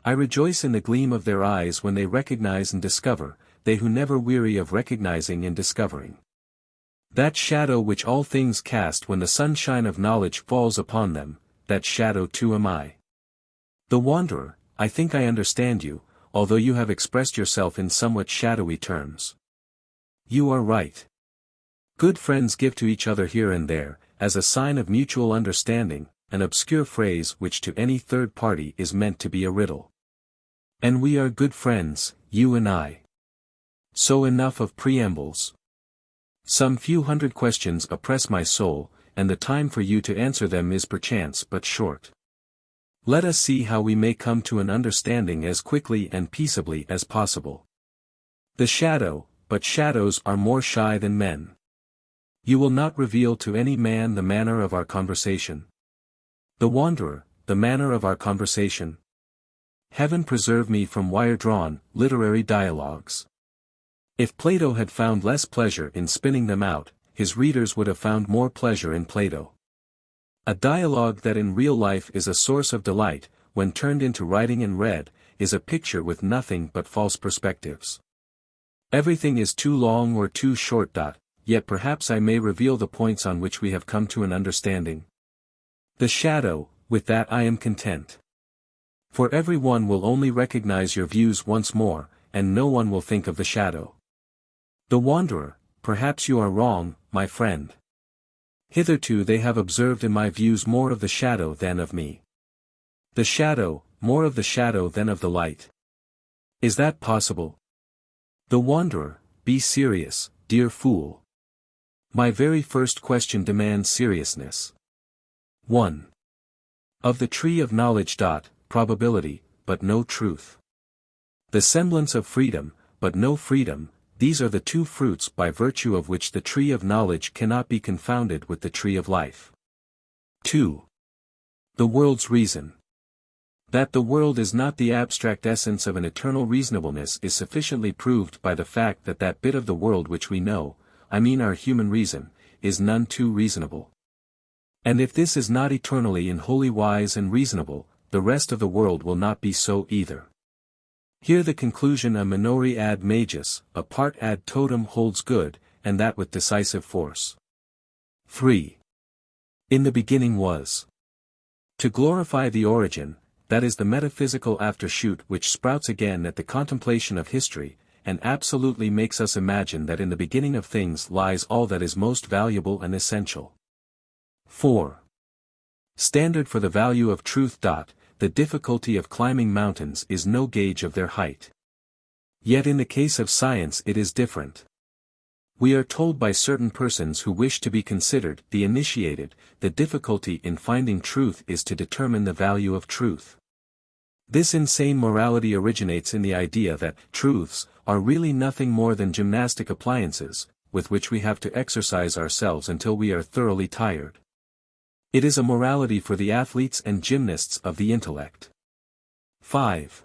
I rejoice in the gleam of their eyes when they recognize and discover, they who never weary of recognizing and discovering. That shadow which all things cast when the sunshine of knowledge falls upon them, that shadow too am I. The Wanderer. I think I understand you, although you have expressed yourself in somewhat shadowy terms. You are right. Good friends give to each other here and there, as a sign of mutual understanding, an obscure phrase which to any third party is meant to be a riddle. And we are good friends, you and I. So enough of preambles. Some few hundred questions oppress my soul, and the time for you to answer them is perchance but short. Let us see how we may come to an understanding as quickly and peaceably as possible. The shadow. But shadows are more shy than men. You will not reveal to any man the manner of our conversation. The Wanderer. The manner of our conversation. Heaven preserve me from wire-drawn, literary dialogues. If Plato had found less pleasure in spinning them out, his readers would have found more pleasure in Plato. A dialogue that in real life is a source of delight, when turned into writing and read, is a picture with nothing but false perspectives. Everything is too long or too short. Yet perhaps I may reveal the points on which we have come to an understanding. The shadow. With that I am content. For every one will only recognize your views once more, and no one will think of the shadow. The Wanderer. Perhaps you are wrong, my friend. Hitherto they have observed in my views more of the shadow than of me. The shadow. More of the shadow than of the light. Is that possible? The Wanderer. Be serious, dear fool. My very first question demands seriousness. 1. Of the tree of knowledge. Probability, but no truth. The semblance of freedom, but no freedom, these are the two fruits by virtue of which the tree of knowledge cannot be confounded with the tree of life. 2. The world's reason. That the world is not the abstract essence of an eternal reasonableness is sufficiently proved by the fact that that bit of the world which we know, I mean our human reason, is none too reasonable. And if this is not eternally and wholly wise and reasonable, the rest of the world will not be so either. Here the conclusion a minori ad majus, a part ad totum holds good, and that with decisive force. 3. In the beginning was. To glorify the origin, that is the metaphysical aftershoot which sprouts again at the contemplation of history, and absolutely makes us imagine that in the beginning of things lies all that is most valuable and essential. 4. Standard for the value of truth. The difficulty of climbing mountains is no gauge of their height. Yet in the case of science it is different. We are told by certain persons who wish to be considered the initiated, the difficulty in finding truth is to determine the value of truth. This insane morality originates in the idea that truths are really nothing more than gymnastic appliances, with which we have to exercise ourselves until we are thoroughly tired. It is a morality for the athletes and gymnasts of the intellect. 5.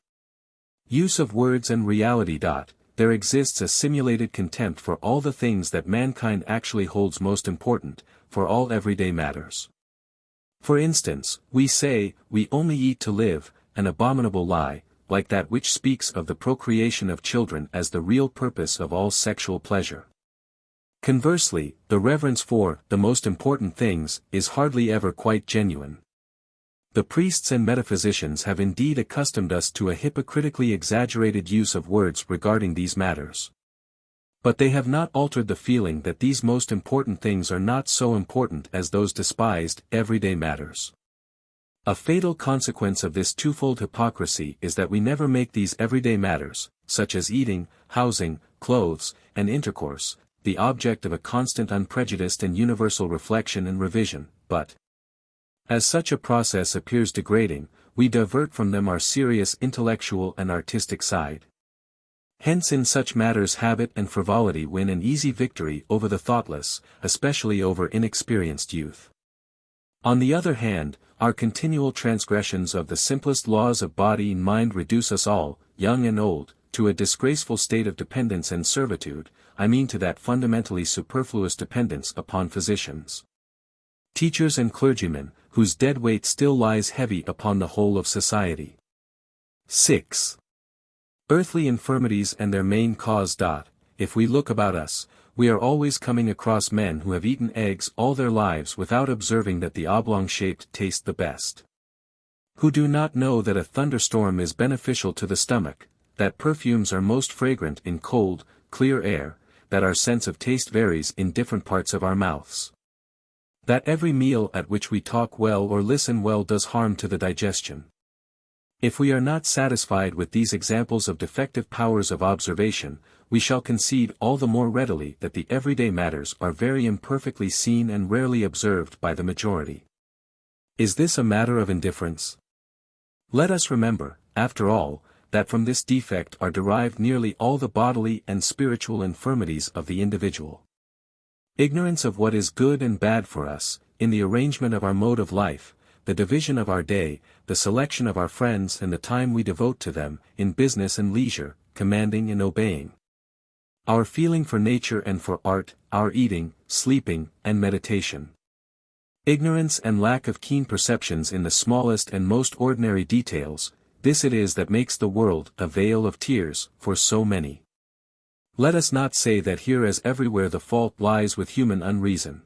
Use of words and reality. There exists a simulated contempt for all the things that mankind actually holds most important, for all everyday matters. For instance, we say, we only eat to live, an abominable lie, like that which speaks of the procreation of children as the real purpose of all sexual pleasure. Conversely, the reverence for the most important things is hardly ever quite genuine. The priests and metaphysicians have indeed accustomed us to a hypocritically exaggerated use of words regarding these matters. But they have not altered the feeling that these most important things are not so important as those despised, everyday matters. A fatal consequence of this twofold hypocrisy is that we never make these everyday matters, such as eating, housing, clothes, and intercourse, the object of a constant unprejudiced and universal reflection and revision, but, as such a process appears degrading, we divert from them our serious intellectual and artistic side. Hence in such matters habit and frivolity win an easy victory over the thoughtless, especially over inexperienced youth. On the other hand, our continual transgressions of the simplest laws of body and mind reduce us all, young and old, to a disgraceful state of dependence and servitude, I mean to that fundamentally superfluous dependence upon physicians, teachers and clergymen, whose dead weight still lies heavy upon the whole of society. 6. Earthly infirmities and their main cause. If we look about us, we are always coming across men who have eaten eggs all their lives without observing that the oblong-shaped taste the best. Who do not know that a thunderstorm is beneficial to the stomach, that perfumes are most fragrant in cold, clear air, that our sense of taste varies in different parts of our mouths. That every meal at which we talk well or listen well does harm to the digestion. If we are not satisfied with these examples of defective powers of observation, we shall concede all the more readily that the everyday matters are very imperfectly seen and rarely observed by the majority. Is this a matter of indifference? Let us remember, after all, that from this defect are derived nearly all the bodily and spiritual infirmities of the individual. Ignorance of what is good and bad for us, in the arrangement of our mode of life, the division of our day, the selection of our friends and the time we devote to them, in business and leisure, commanding and obeying. Our feeling for nature and for art, our eating, sleeping, and meditation. Ignorance and lack of keen perceptions in the smallest and most ordinary details, this it is that makes the world a vale of tears for so many. Let us not say that here as everywhere the fault lies with human unreason.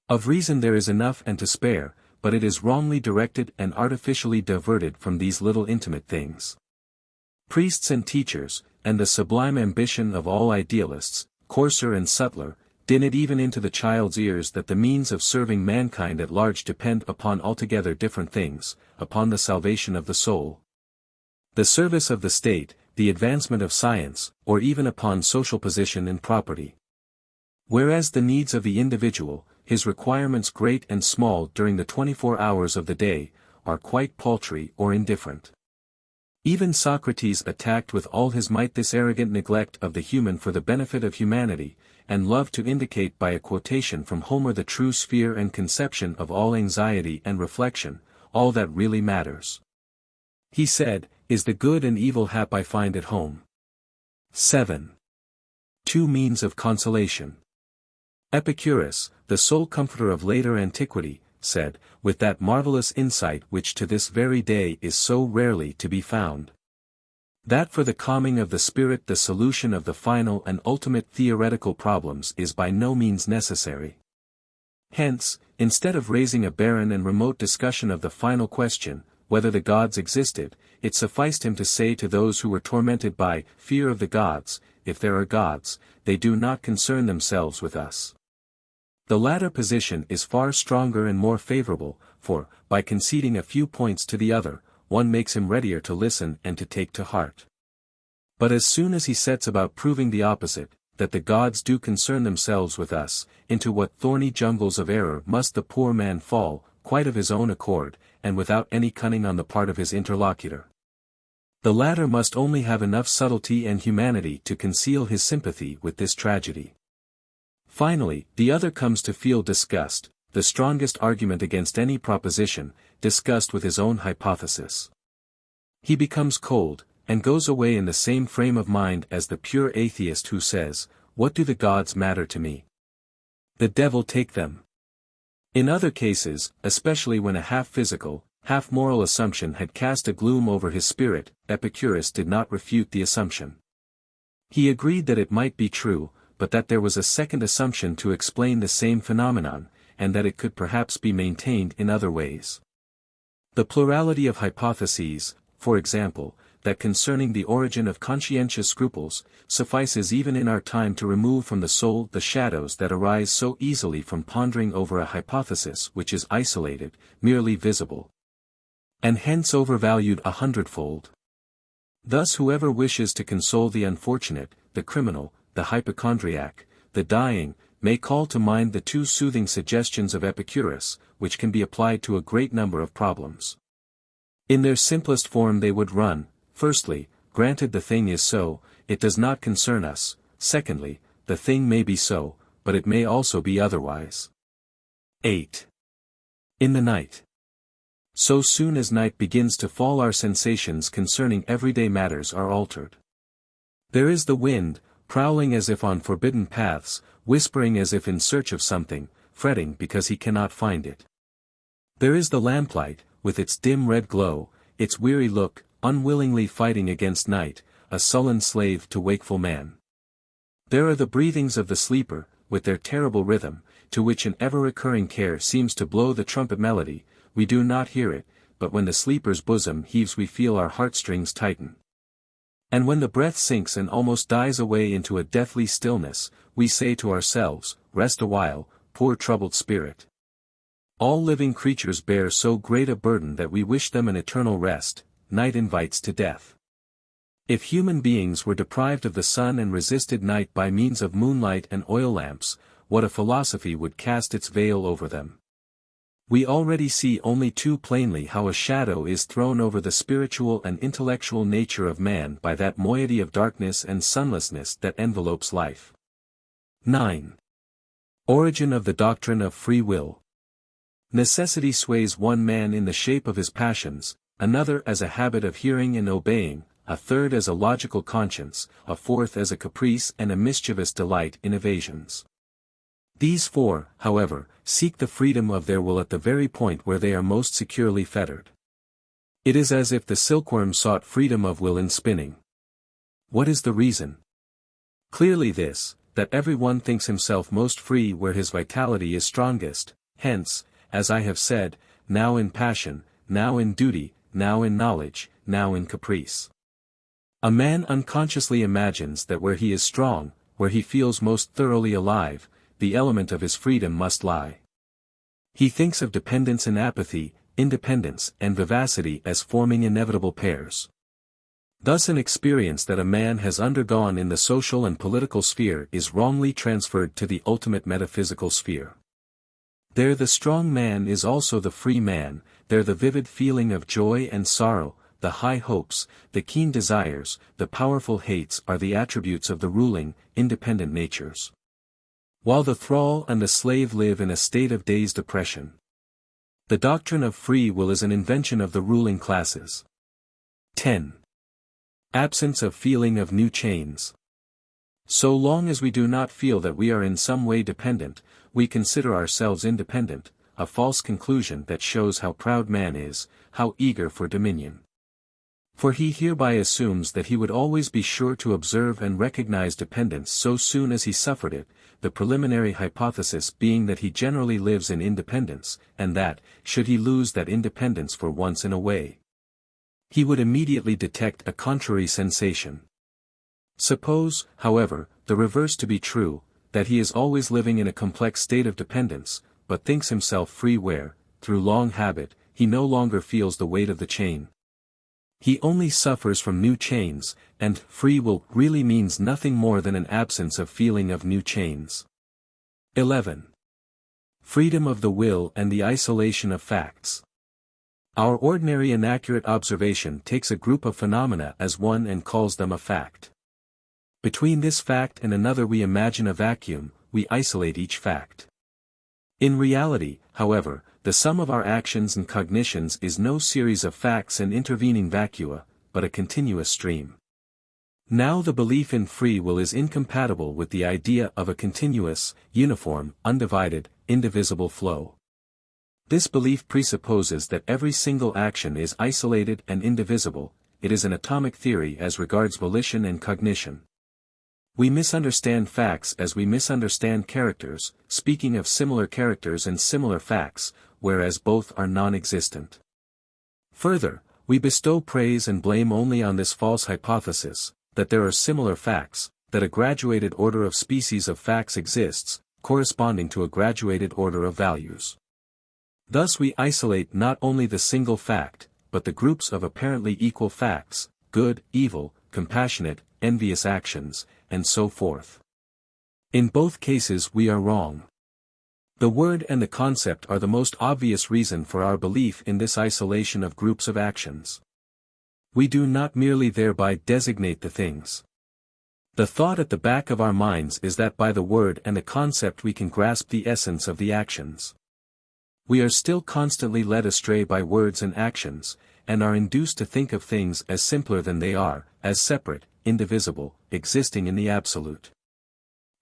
Of reason there is enough and to spare, but it is wrongly directed and artificially diverted from these little intimate things. Priests and teachers, and the sublime ambition of all idealists, coarser and subtler, din it even into the child's ears that the means of serving mankind at large depend upon altogether different things, upon the salvation of the soul, the service of the state, the advancement of science, or even upon social position and property. Whereas the needs of the individual, his requirements great and small during the 24 hours of the day, are quite paltry or indifferent. Even Socrates attacked with all his might this arrogant neglect of the human for the benefit of humanity, and loved to indicate by a quotation from Homer the true sphere and conception of all anxiety and reflection, all that really matters. He said, "Is the good and evil hap I find at home." 7. Two means of consolation. Epicurus, the sole comforter of later antiquity, said, with that marvelous insight which to this very day is so rarely to be found, that for the calming of the spirit the solution of the final and ultimate theoretical problems is by no means necessary. Hence, instead of raising a barren and remote discussion of the final question, whether the gods existed, it sufficed him to say to those who were tormented by fear of the gods, if there are gods, they do not concern themselves with us. The latter position is far stronger and more favorable, for, by conceding a few points to the other, one makes him readier to listen and to take to heart. But as soon as he sets about proving the opposite, that the gods do concern themselves with us, into what thorny jungles of error must the poor man fall, quite of his own accord, and without any cunning on the part of his interlocutor. The latter must only have enough subtlety and humanity to conceal his sympathy with this tragedy. Finally, the other comes to feel disgust, the strongest argument against any proposition, disgust with his own hypothesis. He becomes cold, and goes away in the same frame of mind as the pure atheist who says, "What do the gods matter to me? The devil take them." In other cases, especially when a half-physical, half-moral assumption had cast a gloom over his spirit, Epicurus did not refute the assumption. He agreed that it might be true, but that there was a second assumption to explain the same phenomenon, and that it could perhaps be maintained in other ways. The plurality of hypotheses, for example, that concerning the origin of conscientious scruples, suffices even in our time to remove from the soul the shadows that arise so easily from pondering over a hypothesis which is isolated, merely visible, and hence overvalued 100-fold. Thus whoever wishes to console the unfortunate, the criminal, the hypochondriac, the dying, may call to mind the two soothing suggestions of Epicurus, which can be applied to a great number of problems. In their simplest form they would run, firstly, granted the thing is so, it does not concern us, secondly, the thing may be so, but it may also be otherwise. 8. In the night. So soon as night begins to fall our sensations concerning everyday matters are altered. There is the wind, prowling as if on forbidden paths, whispering as if in search of something, fretting because he cannot find it. There is the lamplight, with its dim red glow, its weary look, unwillingly fighting against night, a sullen slave to wakeful man. There are the breathings of the sleeper, with their terrible rhythm, to which an ever-recurring care seems to blow the trumpet melody. We do not hear it, but when the sleeper's bosom heaves we feel our heartstrings tighten. And when the breath sinks and almost dies away into a deathly stillness, we say to ourselves, "Rest awhile, poor troubled spirit." All living creatures bear so great a burden that we wish them an eternal rest. Night invites to death. If human beings were deprived of the sun and resisted night by means of moonlight and oil lamps, what a philosophy would cast its veil over them. We already see only too plainly how a shadow is thrown over the spiritual and intellectual nature of man by that moiety of darkness and sunlessness that envelopes life. 9. Origin of the doctrine of free will. Necessity sways one man in the shape of his passions, another as a habit of hearing and obeying, a third as a logical conscience, a fourth as a caprice and a mischievous delight in evasions. These four, however, seek the freedom of their will at the very point where they are most securely fettered. It is as if the silkworm sought freedom of will in spinning. What is the reason? Clearly this, that every one thinks himself most free where his vitality is strongest, hence, as I have said, now in passion, now in duty, now in knowledge, now in caprice. A man unconsciously imagines that where he is strong, where he feels most thoroughly alive, the element of his freedom must lie. He thinks of dependence and apathy, independence and vivacity as forming inevitable pairs. Thus an experience that a man has undergone in the social and political sphere is wrongly transferred to the ultimate metaphysical sphere. There the strong man is also the free man, there the vivid feeling of joy and sorrow, the high hopes, the keen desires, the powerful hates are the attributes of the ruling, independent natures. While the thrall and the slave live in a state of dazed oppression. The doctrine of free will is an invention of the ruling classes. 10. Absence of feeling of new chains. So long as we do not feel that we are in some way dependent, we consider ourselves independent, a false conclusion that shows how proud man is, how eager for dominion. For he hereby assumes that he would always be sure to observe and recognize dependence so soon as he suffered it, the preliminary hypothesis being that he generally lives in independence, and that, should he lose that independence for once in a way, he would immediately detect a contrary sensation. Suppose, however, the reverse to be true, that he is always living in a complex state of dependence, but thinks himself free where, through long habit, he no longer feels the weight of the chain. He only suffers from new chains, and free will really means nothing more than an absence of feeling of new chains. 11. Freedom of the will and the isolation of facts. Our ordinary inaccurate observation takes a group of phenomena as one and calls them a fact. Between this fact and another we imagine a vacuum, we isolate each fact. In reality, however, the sum of our actions and cognitions is no series of facts and intervening vacua, but a continuous stream. Now the belief in free will is incompatible with the idea of a continuous, uniform, undivided, indivisible flow. This belief presupposes that every single action is isolated and indivisible. It is an atomic theory as regards volition and cognition. We misunderstand facts as we misunderstand characters, speaking of similar characters and similar facts, whereas both are non-existent. Further, we bestow praise and blame only on this false hypothesis, that there are similar facts, that a graduated order of species of facts exists, corresponding to a graduated order of values. Thus we isolate not only the single fact, but the groups of apparently equal facts, good, evil, compassionate, envious actions, and so forth. In both cases we are wrong. The word and the concept are the most obvious reason for our belief in this isolation of groups of actions. We do not merely thereby designate the things. The thought at the back of our minds is that by the word and the concept we can grasp the essence of the actions. We are still constantly led astray by words and actions, and are induced to think of things as simpler than they are, as separate, indivisible, existing in the absolute.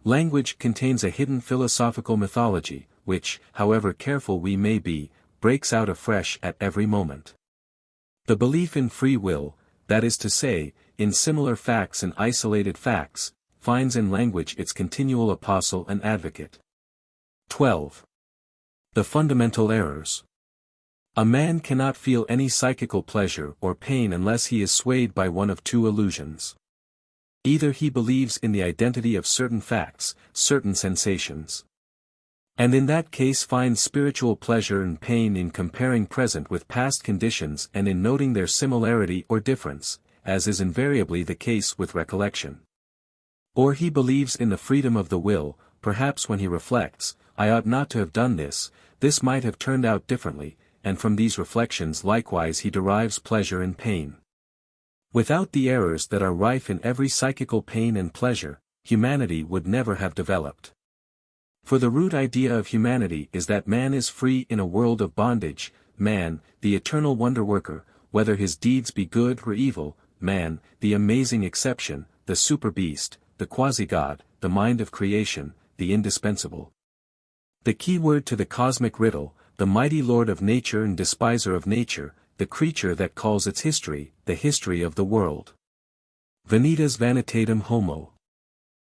Language contains a hidden philosophical mythology, which, however careful we may be, breaks out afresh at every moment. The belief in free will, that is to say, in similar facts and isolated facts, finds in language its continual apostle and advocate. 12. The fundamental errors. A man cannot feel any psychical pleasure or pain unless he is swayed by one of two illusions. Either he believes in the identity of certain facts, certain sensations, and in that case finds spiritual pleasure and pain in comparing present with past conditions and in noting their similarity or difference, as is invariably the case with recollection. Or he believes in the freedom of the will, perhaps when he reflects, I ought not to have done this might have turned out differently, and from these reflections likewise he derives pleasure and pain. Without the errors that are rife in every psychical pain and pleasure, humanity would never have developed. For the root idea of humanity is that man is free in a world of bondage, man, the eternal wonder-worker, whether his deeds be good or evil, man, the amazing exception, the super-beast, the quasi-god, the mind of creation, the indispensable. The key word to the cosmic riddle, the mighty lord of nature and despiser of nature, the creature that calls its history, the history of the world. Vanitas vanitatum homo.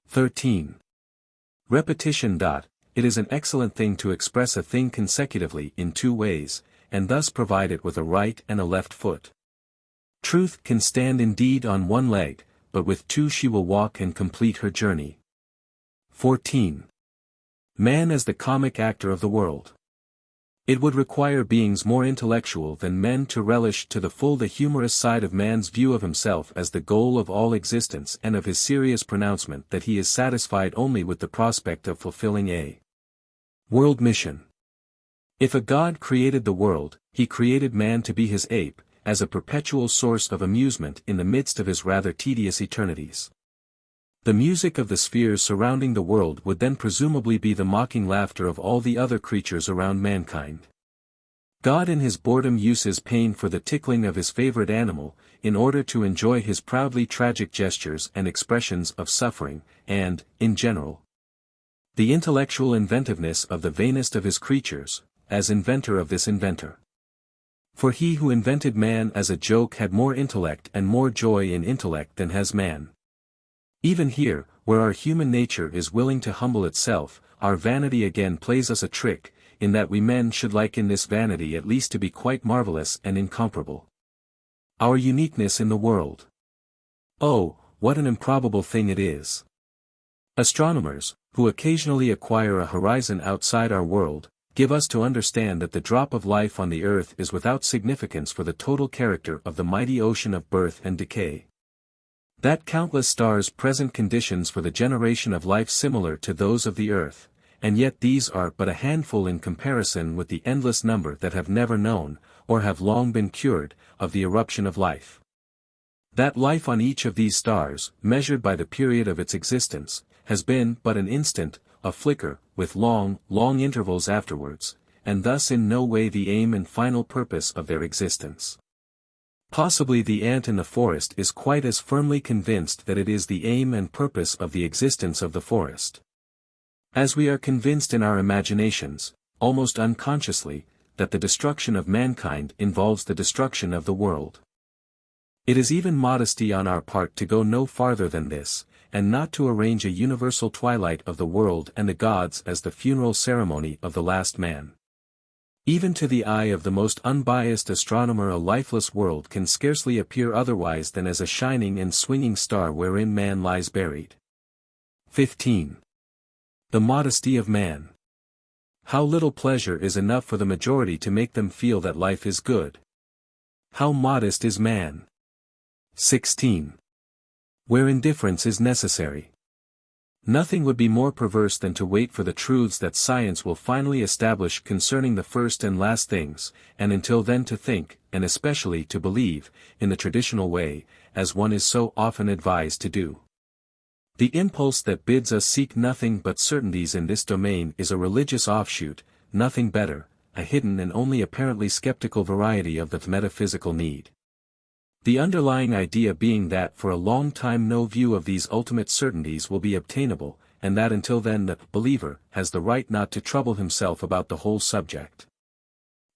13. Repetition. It is an excellent thing to express a thing consecutively in two ways, and thus provide it with a right and a left foot. Truth can stand indeed on one leg, but with two she will walk and complete her journey. 14. Man as the comic actor of the world. It would require beings more intellectual than men to relish to the full the humorous side of man's view of himself as the goal of all existence and of his serious pronouncement that he is satisfied only with the prospect of fulfilling a world mission. If a god created the world, he created man to be his ape, as a perpetual source of amusement in the midst of his rather tedious eternities. The music of the spheres surrounding the world would then presumably be the mocking laughter of all the other creatures around mankind. God in his boredom uses pain for the tickling of his favorite animal, in order to enjoy his proudly tragic gestures and expressions of suffering, and, in general, the intellectual inventiveness of the vainest of his creatures, as inventor of this inventor. For he who invented man as a joke had more intellect and more joy in intellect than has man. Even here, where our human nature is willing to humble itself, our vanity again plays us a trick, in that we men should like in this vanity at least to be quite marvelous and incomparable. Our uniqueness in the world. Oh, what an improbable thing it is! Astronomers, who occasionally acquire a horizon outside our world, give us to understand that the drop of life on the earth is without significance for the total character of the mighty ocean of birth and decay. That countless stars present conditions for the generation of life similar to those of the earth, and yet these are but a handful in comparison with the endless number that have never known, or have long been cured, of the eruption of life. That life on each of these stars, measured by the period of its existence, has been but an instant, a flicker, with long, long intervals afterwards, and thus in no way the aim and final purpose of their existence. Possibly the ant in the forest is quite as firmly convinced that it is the aim and purpose of the existence of the forest, as we are convinced in our imaginations, almost unconsciously, that the destruction of mankind involves the destruction of the world. It is even modesty on our part to go no farther than this, and not to arrange a universal twilight of the world and the gods as the funeral ceremony of the last man. Even to the eye of the most unbiased astronomer a lifeless world can scarcely appear otherwise than as a shining and swinging star wherein man lies buried. 15. The modesty of man. How little pleasure is enough for the majority to make them feel that life is good. How modest is man. 16. Where indifference is necessary. Nothing would be more perverse than to wait for the truths that science will finally establish concerning the first and last things, and until then to think, and especially to believe, in the traditional way, as one is so often advised to do. The impulse that bids us seek nothing but certainties in this domain is a religious offshoot, nothing better, a hidden and only apparently skeptical variety of the metaphysical need. The underlying idea being that for a long time no view of these ultimate certainties will be obtainable, and that until then the believer has the right not to trouble himself about the whole subject.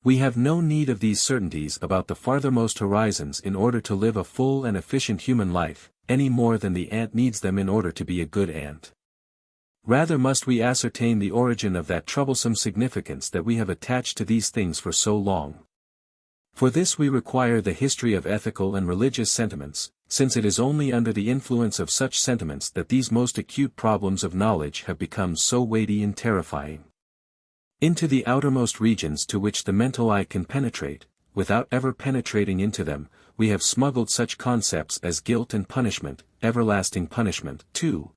We have no need of these certainties about the farthermost horizons in order to live a full and efficient human life, any more than the ant needs them in order to be a good ant. Rather must we ascertain the origin of that troublesome significance that we have attached to these things for so long. For this we require the history of ethical and religious sentiments, since it is only under the influence of such sentiments that these most acute problems of knowledge have become so weighty and terrifying. Into the outermost regions to which the mental eye can penetrate, without ever penetrating into them, we have smuggled such concepts as guilt and punishment, everlasting punishment, too.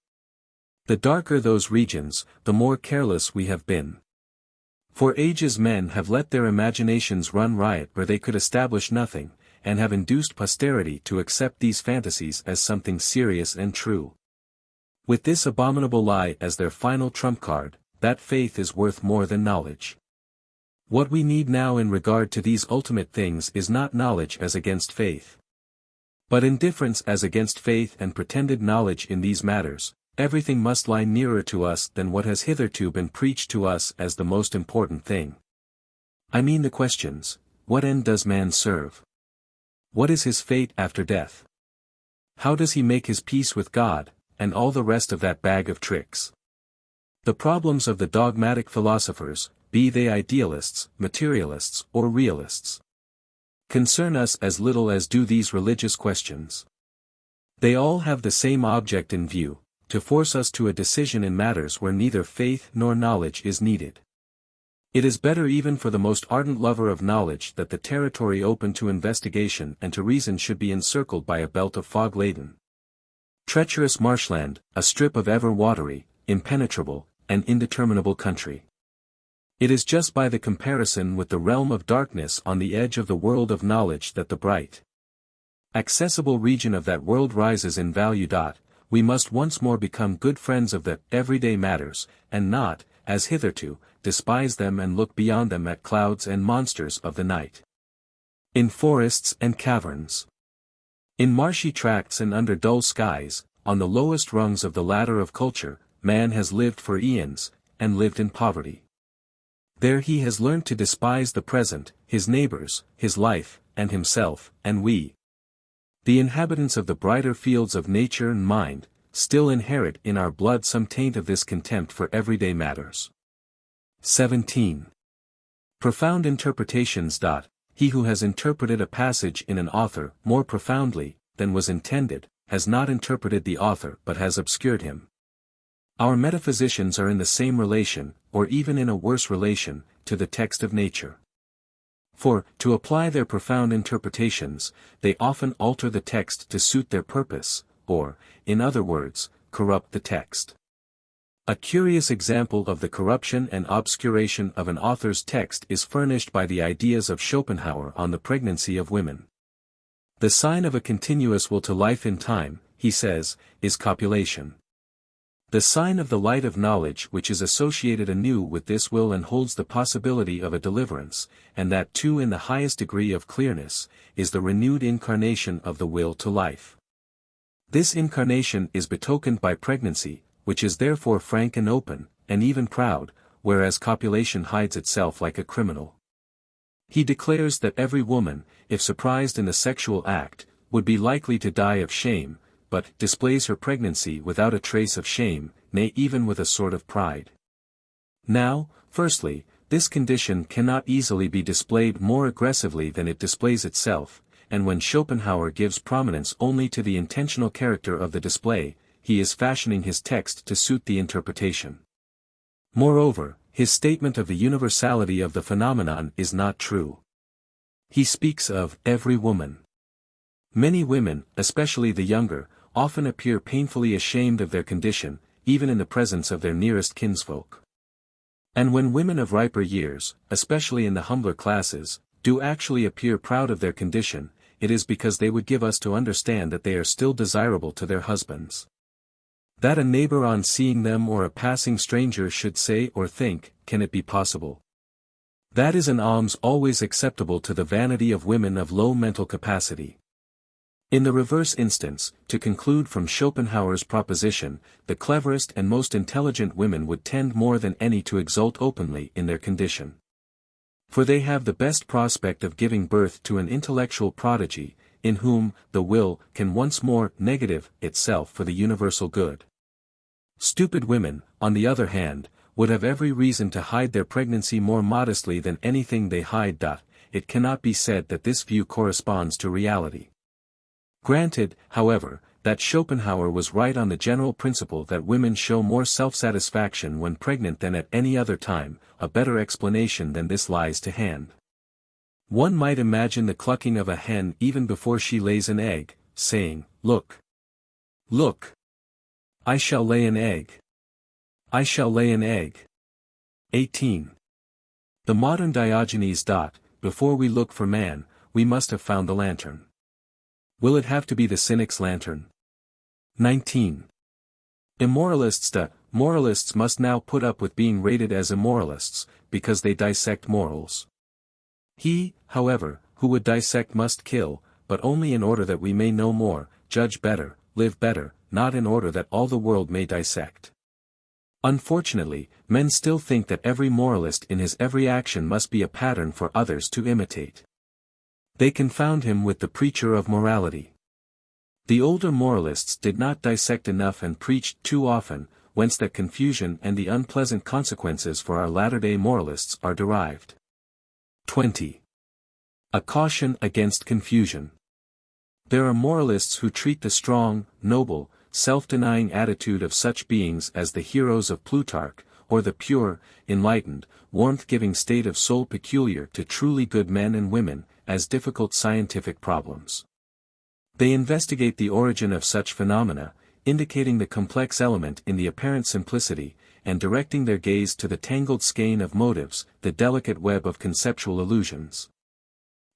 The darker those regions, the more careless we have been. For ages men have let their imaginations run riot where they could establish nothing, and have induced posterity to accept these fantasies as something serious and true. With this abominable lie as their final trump card, that faith is worth more than knowledge. What we need now in regard to these ultimate things is not knowledge as against faith, but indifference as against faith and pretended knowledge in these matters. Everything must lie nearer to us than what has hitherto been preached to us as the most important thing. I mean the questions: what end does man serve? What is his fate after death? How does he make his peace with God, and all the rest of that bag of tricks? The problems of the dogmatic philosophers, be they idealists, materialists, or realists, concern us as little as do these religious questions. They all have the same object in view: to force us to a decision in matters where neither faith nor knowledge is needed. It is better even for the most ardent lover of knowledge that the territory open to investigation and to reason should be encircled by a belt of fog-laden, treacherous marshland, a strip of ever-watery, impenetrable, and indeterminable country. It is just by the comparison with the realm of darkness on the edge of the world of knowledge that the bright, accessible region of that world rises in value. We must once more become good friends of the everyday matters, and not, as hitherto, despise them and look beyond them at clouds and monsters of the night. In forests and caverns, in marshy tracts and under dull skies, on the lowest rungs of the ladder of culture, man has lived for eons, and lived in poverty. There he has learned to despise the present, his neighbors, his life, and himself, and we, the inhabitants of the brighter fields of nature and mind, still inherit in our blood some taint of this contempt for everyday matters. 17. Profound interpretations. He who has interpreted a passage in an author more profoundly than was intended, has not interpreted the author but has obscured him. Our metaphysicians are in the same relation, or even in a worse relation, to the text of nature. For, to apply their profound interpretations, they often alter the text to suit their purpose, or, in other words, corrupt the text. A curious example of the corruption and obscuration of an author's text is furnished by the ideas of Schopenhauer on the pregnancy of women. The sign of a continuous will to life in time, he says, is copulation. The sign of the light of knowledge which is associated anew with this will and holds the possibility of a deliverance, and that too in the highest degree of clearness, is the renewed incarnation of the will to life. This incarnation is betokened by pregnancy, which is therefore frank and open, and even proud, whereas copulation hides itself like a criminal. He declares that every woman, if surprised in the sexual act, would be likely to die of shame, but displays her pregnancy without a trace of shame, nay even with a sort of pride. Now, firstly, this condition cannot easily be displayed more aggressively than it displays itself, and when Schopenhauer gives prominence only to the intentional character of the display, he is fashioning his text to suit the interpretation. Moreover, his statement of the universality of the phenomenon is not true. He speaks of every woman. Many women, especially the younger, often appear painfully ashamed of their condition, even in the presence of their nearest kinsfolk. And when women of riper years, especially in the humbler classes, do actually appear proud of their condition, it is because they would give us to understand that they are still desirable to their husbands. That a neighbor on seeing them or a passing stranger should say or think, "Can it be possible?" That is an alms always acceptable to the vanity of women of low mental capacity. In the reverse instance, to conclude from Schopenhauer's proposition, the cleverest and most intelligent women would tend more than any to exult openly in their condition. For they have the best prospect of giving birth to an intellectual prodigy, in whom the will can once more negative itself for the universal good. Stupid women, on the other hand, would have every reason to hide their pregnancy more modestly than anything they hide. It cannot be said that this view corresponds to reality. Granted, however, that Schopenhauer was right on the general principle that women show more self-satisfaction when pregnant than at any other time, a better explanation than this lies to hand. One might imagine the clucking of a hen even before she lays an egg, saying, "Look! Look! I shall lay an egg! I shall lay an egg!" 18. The modern Diogenes. Before we look for man, we must have found the lantern. Will it have to be the cynic's lantern? 19. Immoralists. Moralists must now put up with being rated as immoralists, because they dissect morals. He, however, who would dissect must kill, but only in order that we may know more, judge better, live better, not in order that all the world may dissect. Unfortunately, men still think that every moralist in his every action must be a pattern for others to imitate. They confound him with the preacher of morality. The older moralists did not dissect enough and preached too often, whence that confusion and the unpleasant consequences for our latter-day moralists are derived. 20. A caution against confusion. There are moralists who treat the strong, noble, self-denying attitude of such beings as the heroes of Plutarch, or the pure, enlightened, warmth-giving state of soul peculiar to truly good men and women, as difficult scientific problems. They investigate the origin of such phenomena, indicating the complex element in the apparent simplicity, and directing their gaze to the tangled skein of motives, the delicate web of conceptual illusions,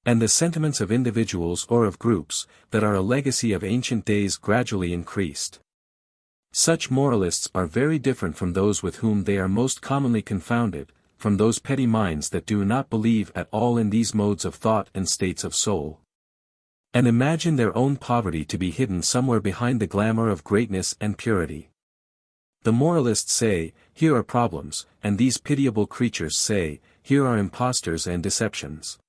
and the sentiments of individuals or of groups, that are a legacy of ancient days gradually increased. Such moralists are very different from those with whom they are most commonly confounded, from those petty minds that do not believe at all in these modes of thought and states of soul, and imagine their own poverty to be hidden somewhere behind the glamour of greatness and purity. The moralists say, here are problems, and these pitiable creatures say, here are impostors and deceptions.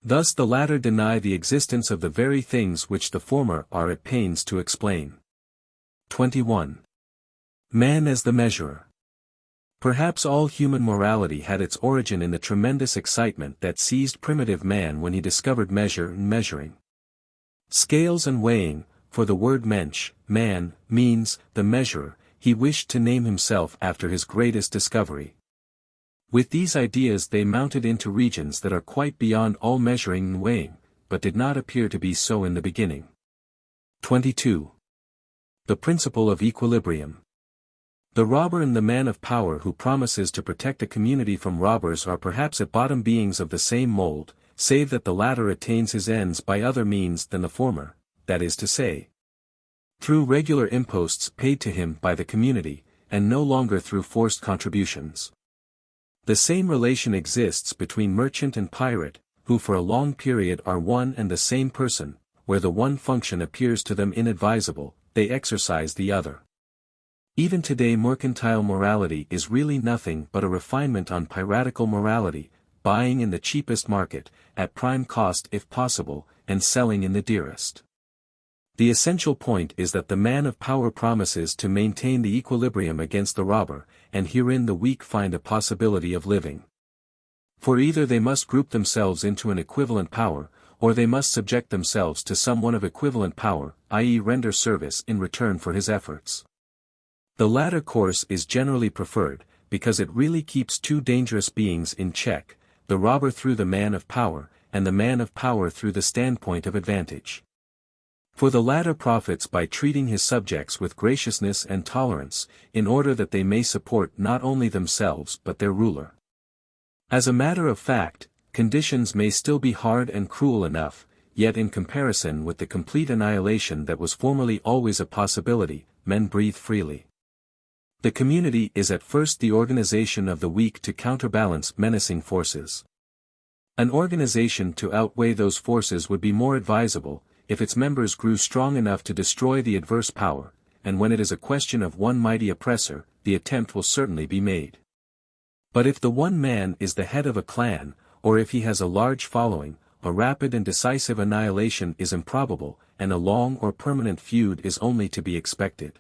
Thus the latter deny the existence of the very things which the former are at pains to explain. 21. Man as the measurer. Perhaps all human morality had its origin in the tremendous excitement that seized primitive man when he discovered measure and measuring. Scales and weighing, for the word mensch, man, means, the measurer, he wished to name himself after his greatest discovery. With these ideas they mounted into regions that are quite beyond all measuring and weighing, but did not appear to be so in the beginning. 22. The principle of equilibrium. The robber and the man of power who promises to protect a community from robbers are perhaps at bottom beings of the same mold, save that the latter attains his ends by other means than the former, that is to say, through regular imposts paid to him by the community, and no longer through forced contributions. The same relation exists between merchant and pirate, who for a long period are one and the same person, where the one function appears to them inadvisable, they exercise the other. Even today mercantile morality is really nothing but a refinement on piratical morality, buying in the cheapest market, at prime cost if possible, and selling in the dearest. The essential point is that the man of power promises to maintain the equilibrium against the robber, and herein the weak find a possibility of living. For either they must group themselves into an equivalent power, or they must subject themselves to someone of equivalent power, i.e. render service in return for his efforts. The latter course is generally preferred, because it really keeps two dangerous beings in check, the robber through the man of power, and the man of power through the standpoint of advantage. For the latter profits by treating his subjects with graciousness and tolerance, in order that they may support not only themselves but their ruler. As a matter of fact, conditions may still be hard and cruel enough, yet in comparison with the complete annihilation that was formerly always a possibility, men breathe freely. The community is at first the organization of the weak to counterbalance menacing forces. An organization to outweigh those forces would be more advisable, if its members grew strong enough to destroy the adverse power, and when it is a question of one mighty oppressor, the attempt will certainly be made. But if the one man is the head of a clan, or if he has a large following, a rapid and decisive annihilation is improbable, and a long or permanent feud is only to be expected.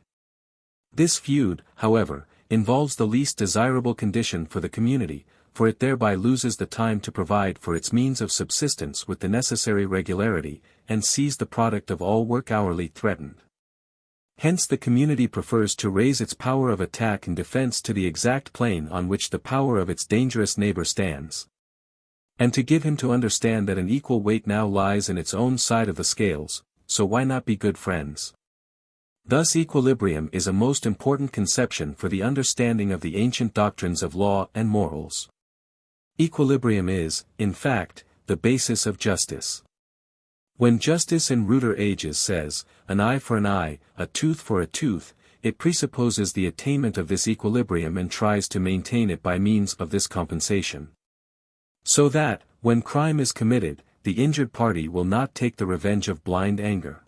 This feud, however, involves the least desirable condition for the community, for it thereby loses the time to provide for its means of subsistence with the necessary regularity, and sees the product of all work hourly threatened. Hence the community prefers to raise its power of attack and defense to the exact plane on which the power of its dangerous neighbor stands, and to give him to understand that an equal weight now lies in its own side of the scales, so why not be good friends? Thus equilibrium is a most important conception for the understanding of the ancient doctrines of law and morals. Equilibrium is, in fact, the basis of justice. When justice in ruder ages says, an eye for an eye, a tooth for a tooth, it presupposes the attainment of this equilibrium and tries to maintain it by means of this compensation. So that, when crime is committed, the injured party will not take the revenge of blind anger.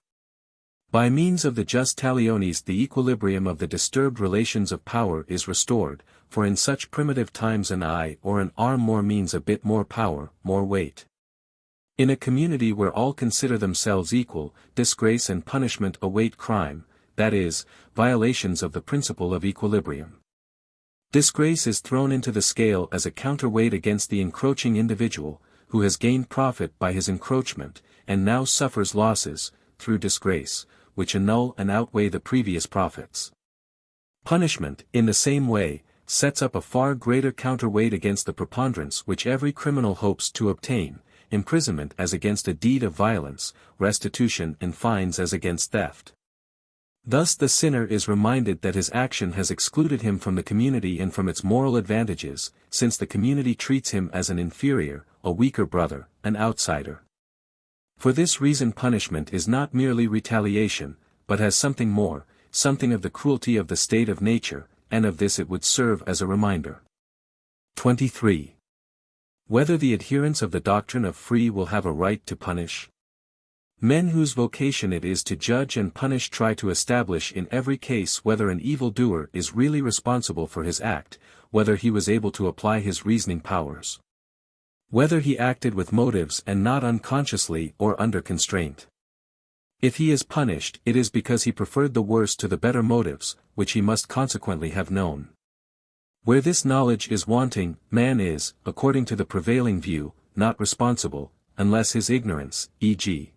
By means of the just talionis the equilibrium of the disturbed relations of power is restored, for in such primitive times an eye or an arm more means a bit more power, more weight. In a community where all consider themselves equal, disgrace and punishment await crime, that is, violations of the principle of equilibrium. Disgrace is thrown into the scale as a counterweight against the encroaching individual, who has gained profit by his encroachment, and now suffers losses, through disgrace, which annul and outweigh the previous profits. Punishment, in the same way, sets up a far greater counterweight against the preponderance which every criminal hopes to obtain, imprisonment as against a deed of violence, restitution and fines as against theft. Thus the sinner is reminded that his action has excluded him from the community and from its moral advantages, since the community treats him as an inferior, a weaker brother, an outsider. For this reason punishment is not merely retaliation, but has something more, something of the cruelty of the state of nature, and of this it would serve as a reminder. 23. Whether the adherents of the doctrine of free will have a right to punish. Men whose vocation it is to judge and punish try to establish in every case whether an evildoer is really responsible for his act, whether he was able to apply his reasoning powers. Whether he acted with motives and not unconsciously or under constraint. If he is punished, it is because he preferred the worse to the better motives, which he must consequently have known. Where this knowledge is wanting, man is, according to the prevailing view, not responsible, unless his ignorance, e.g.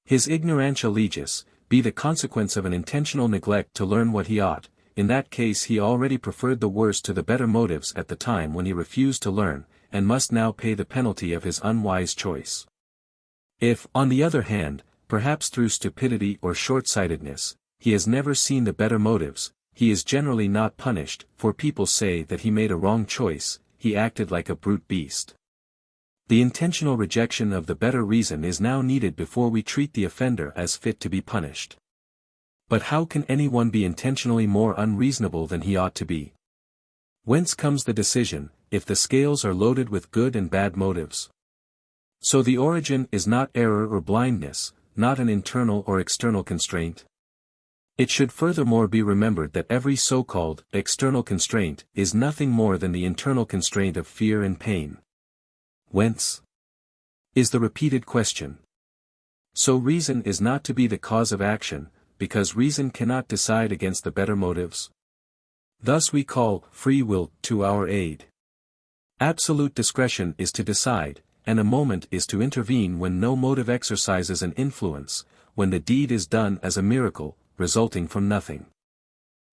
his ignorantia legis, be the consequence of an intentional neglect to learn what he ought. In that case he already preferred the worse to the better motives at the time when he refused to learn, and must now pay the penalty of his unwise choice. If, on the other hand, perhaps through stupidity or short-sightedness, he has never seen the better motives, he is generally not punished, for people say that he made a wrong choice, he acted like a brute beast. The intentional rejection of the better reason is now needed before we treat the offender as fit to be punished. But how can anyone be intentionally more unreasonable than he ought to be? Whence comes the decision, if the scales are loaded with good and bad motives? So the origin is not error or blindness, not an internal or external constraint. It should furthermore be remembered that every so-called external constraint is nothing more than the internal constraint of fear and pain. Whence? Is the repeated question. So reason is not to be the cause of action, because reason cannot decide against the better motives. Thus we call free will to our aid. Absolute discretion is to decide, and a moment is to intervene when no motive exercises an influence, when the deed is done as a miracle, resulting from nothing.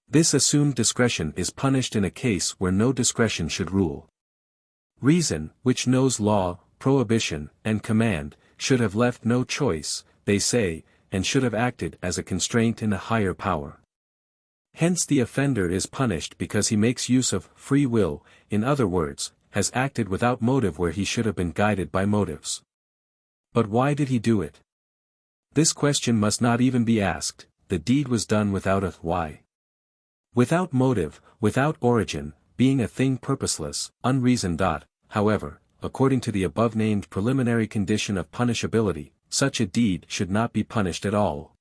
This assumed discretion is punished in a case where no discretion should rule. Reason, which knows law, prohibition, and command, should have left no choice, they say, and should have acted as a constraint in a higher power. Hence the offender is punished because he makes use of free will, in other words, has acted without motive where he should have been guided by motives. But why did he do it? This question must not even be asked. The deed was done without a why. Without motive, without origin, being a thing purposeless, unreasoned. However, according to the above-named preliminary condition of punishability, such a deed should not be punished at all.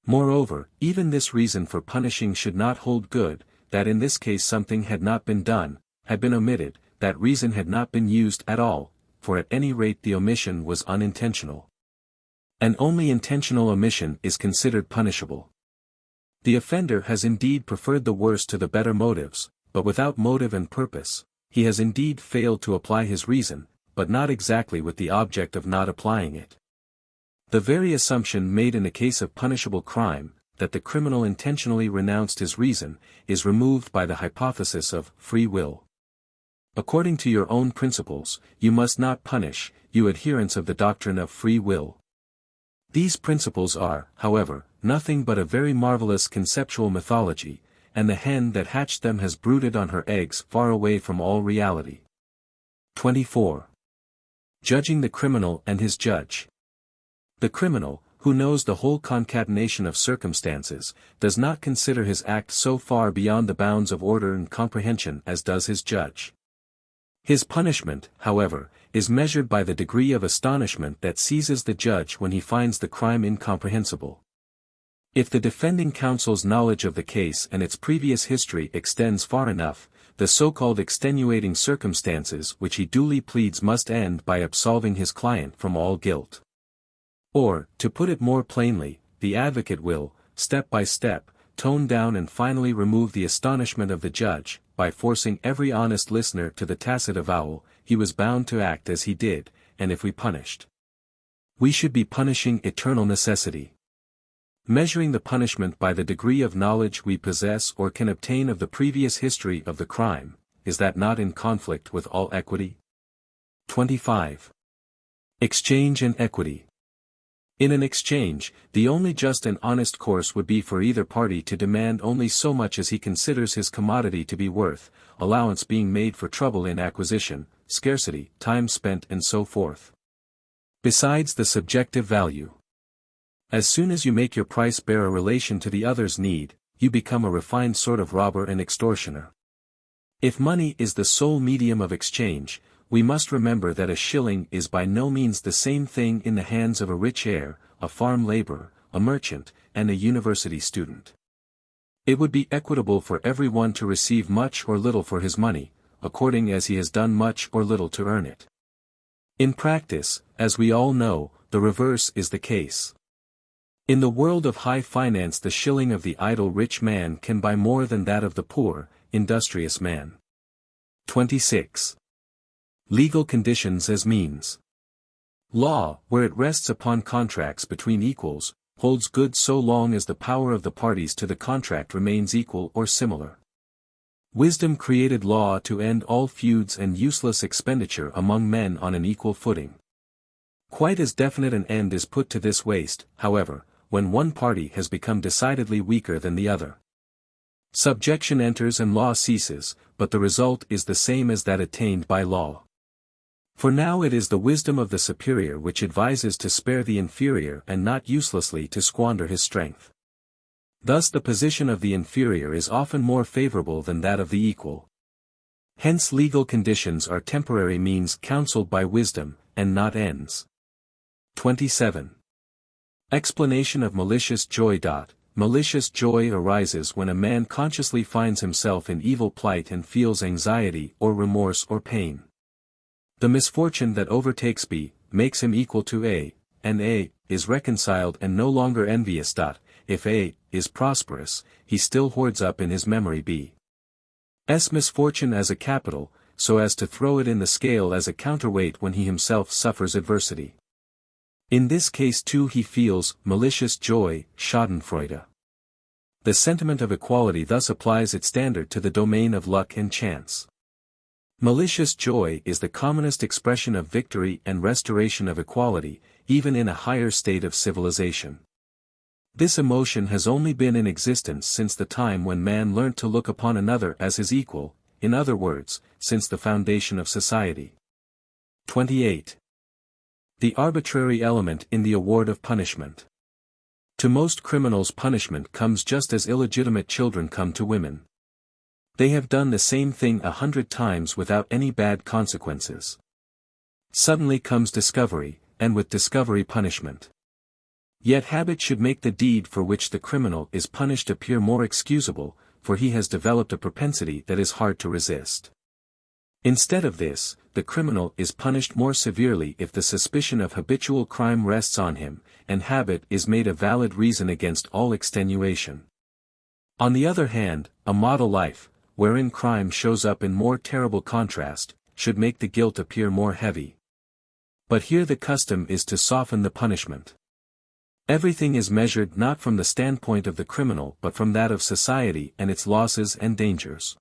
Moreover, even this reason for punishing should not hold good, that in this case something had not been done, had been omitted, that reason had not been used at all, for at any rate the omission was unintentional. And only intentional omission is considered punishable. The offender has indeed preferred the worse to the better motives, but without motive and purpose, he has indeed failed to apply his reason, but not exactly with the object of not applying it. The very assumption made in a case of punishable crime, that the criminal intentionally renounced his reason, is removed by the hypothesis of free will. According to your own principles, you must not punish, you adherents of the doctrine of free will. These principles are, however, nothing but a very marvelous conceptual mythology, and the hen that hatched them has brooded on her eggs far away from all reality. 24. Judging the criminal and his judge. The criminal, who knows the whole concatenation of circumstances, does not consider his act so far beyond the bounds of order and comprehension as does his judge. His punishment, however, is measured by the degree of astonishment that seizes the judge when he finds the crime incomprehensible. If the defending counsel's knowledge of the case and its previous history extends far enough, the so-called extenuating circumstances which he duly pleads must end by absolving his client from all guilt. Or, to put it more plainly, the advocate will, step by step, tone down and finally remove the astonishment of the judge, by forcing every honest listener to the tacit avowal, he was bound to act as he did, and if we punished, we should be punishing eternal necessity. Measuring the punishment by the degree of knowledge we possess or can obtain of the previous history of the crime, is that not in conflict with all equity? 25. Exchange and equity. In an exchange, the only just and honest course would be for either party to demand only so much as he considers his commodity to be worth, allowance being made for trouble in acquisition, scarcity, time spent and so forth. Besides the subjective value. As soon as you make your price bear a relation to the other's need, you become a refined sort of robber and extortioner. If money is the sole medium of exchange, we must remember that a shilling is by no means the same thing in the hands of a rich heir, a farm laborer, a merchant, and a university student. It would be equitable for everyone to receive much or little for his money, according as he has done much or little to earn it. In practice, as we all know, the reverse is the case. In the world of high finance, the shilling of the idle rich man can buy more than that of the poor, industrious man. 26. Legal conditions as means. Law, where it rests upon contracts between equals, holds good so long as the power of the parties to the contract remains equal or similar. Wisdom created law to end all feuds and useless expenditure among men on an equal footing. Quite as definite an end is put to this waste, however, when one party has become decidedly weaker than the other. Subjection enters and law ceases, but the result is the same as that attained by law. For now it is the wisdom of the superior which advises to spare the inferior and not uselessly to squander his strength. Thus the position of the inferior is often more favorable than that of the equal. Hence legal conditions are temporary means counseled by wisdom, and not ends. 27. Explanation of malicious joy. Malicious joy arises when a man consciously finds himself in evil plight and feels anxiety or remorse or pain. The misfortune that overtakes B makes him equal to A, and A is reconciled and no longer envious. If A is prosperous, he still hoards up in his memory B's misfortune as a capital, so as to throw it in the scale as a counterweight when he himself suffers adversity. In this case too he feels malicious joy, Schadenfreude. The sentiment of equality thus applies its standard to the domain of luck and chance. Malicious joy is the commonest expression of victory and restoration of equality, even in a higher state of civilization. This emotion has only been in existence since the time when man learnt to look upon another as his equal, in other words, since the foundation of society. 28. The arbitrary element in the award of punishment. To most criminals punishment comes just as illegitimate children come to women. They have done the same thing 100 times without any bad consequences. Suddenly comes discovery, and with discovery punishment. Yet habit should make the deed for which the criminal is punished appear more excusable, for he has developed a propensity that is hard to resist. Instead of this, the criminal is punished more severely if the suspicion of habitual crime rests on him, and habit is made a valid reason against all extenuation. On the other hand, a model life, wherein crime shows up in more terrible contrast, should make the guilt appear more heavy. But here the custom is to soften the punishment. Everything is measured not from the standpoint of the criminal but from that of society and its losses and dangers.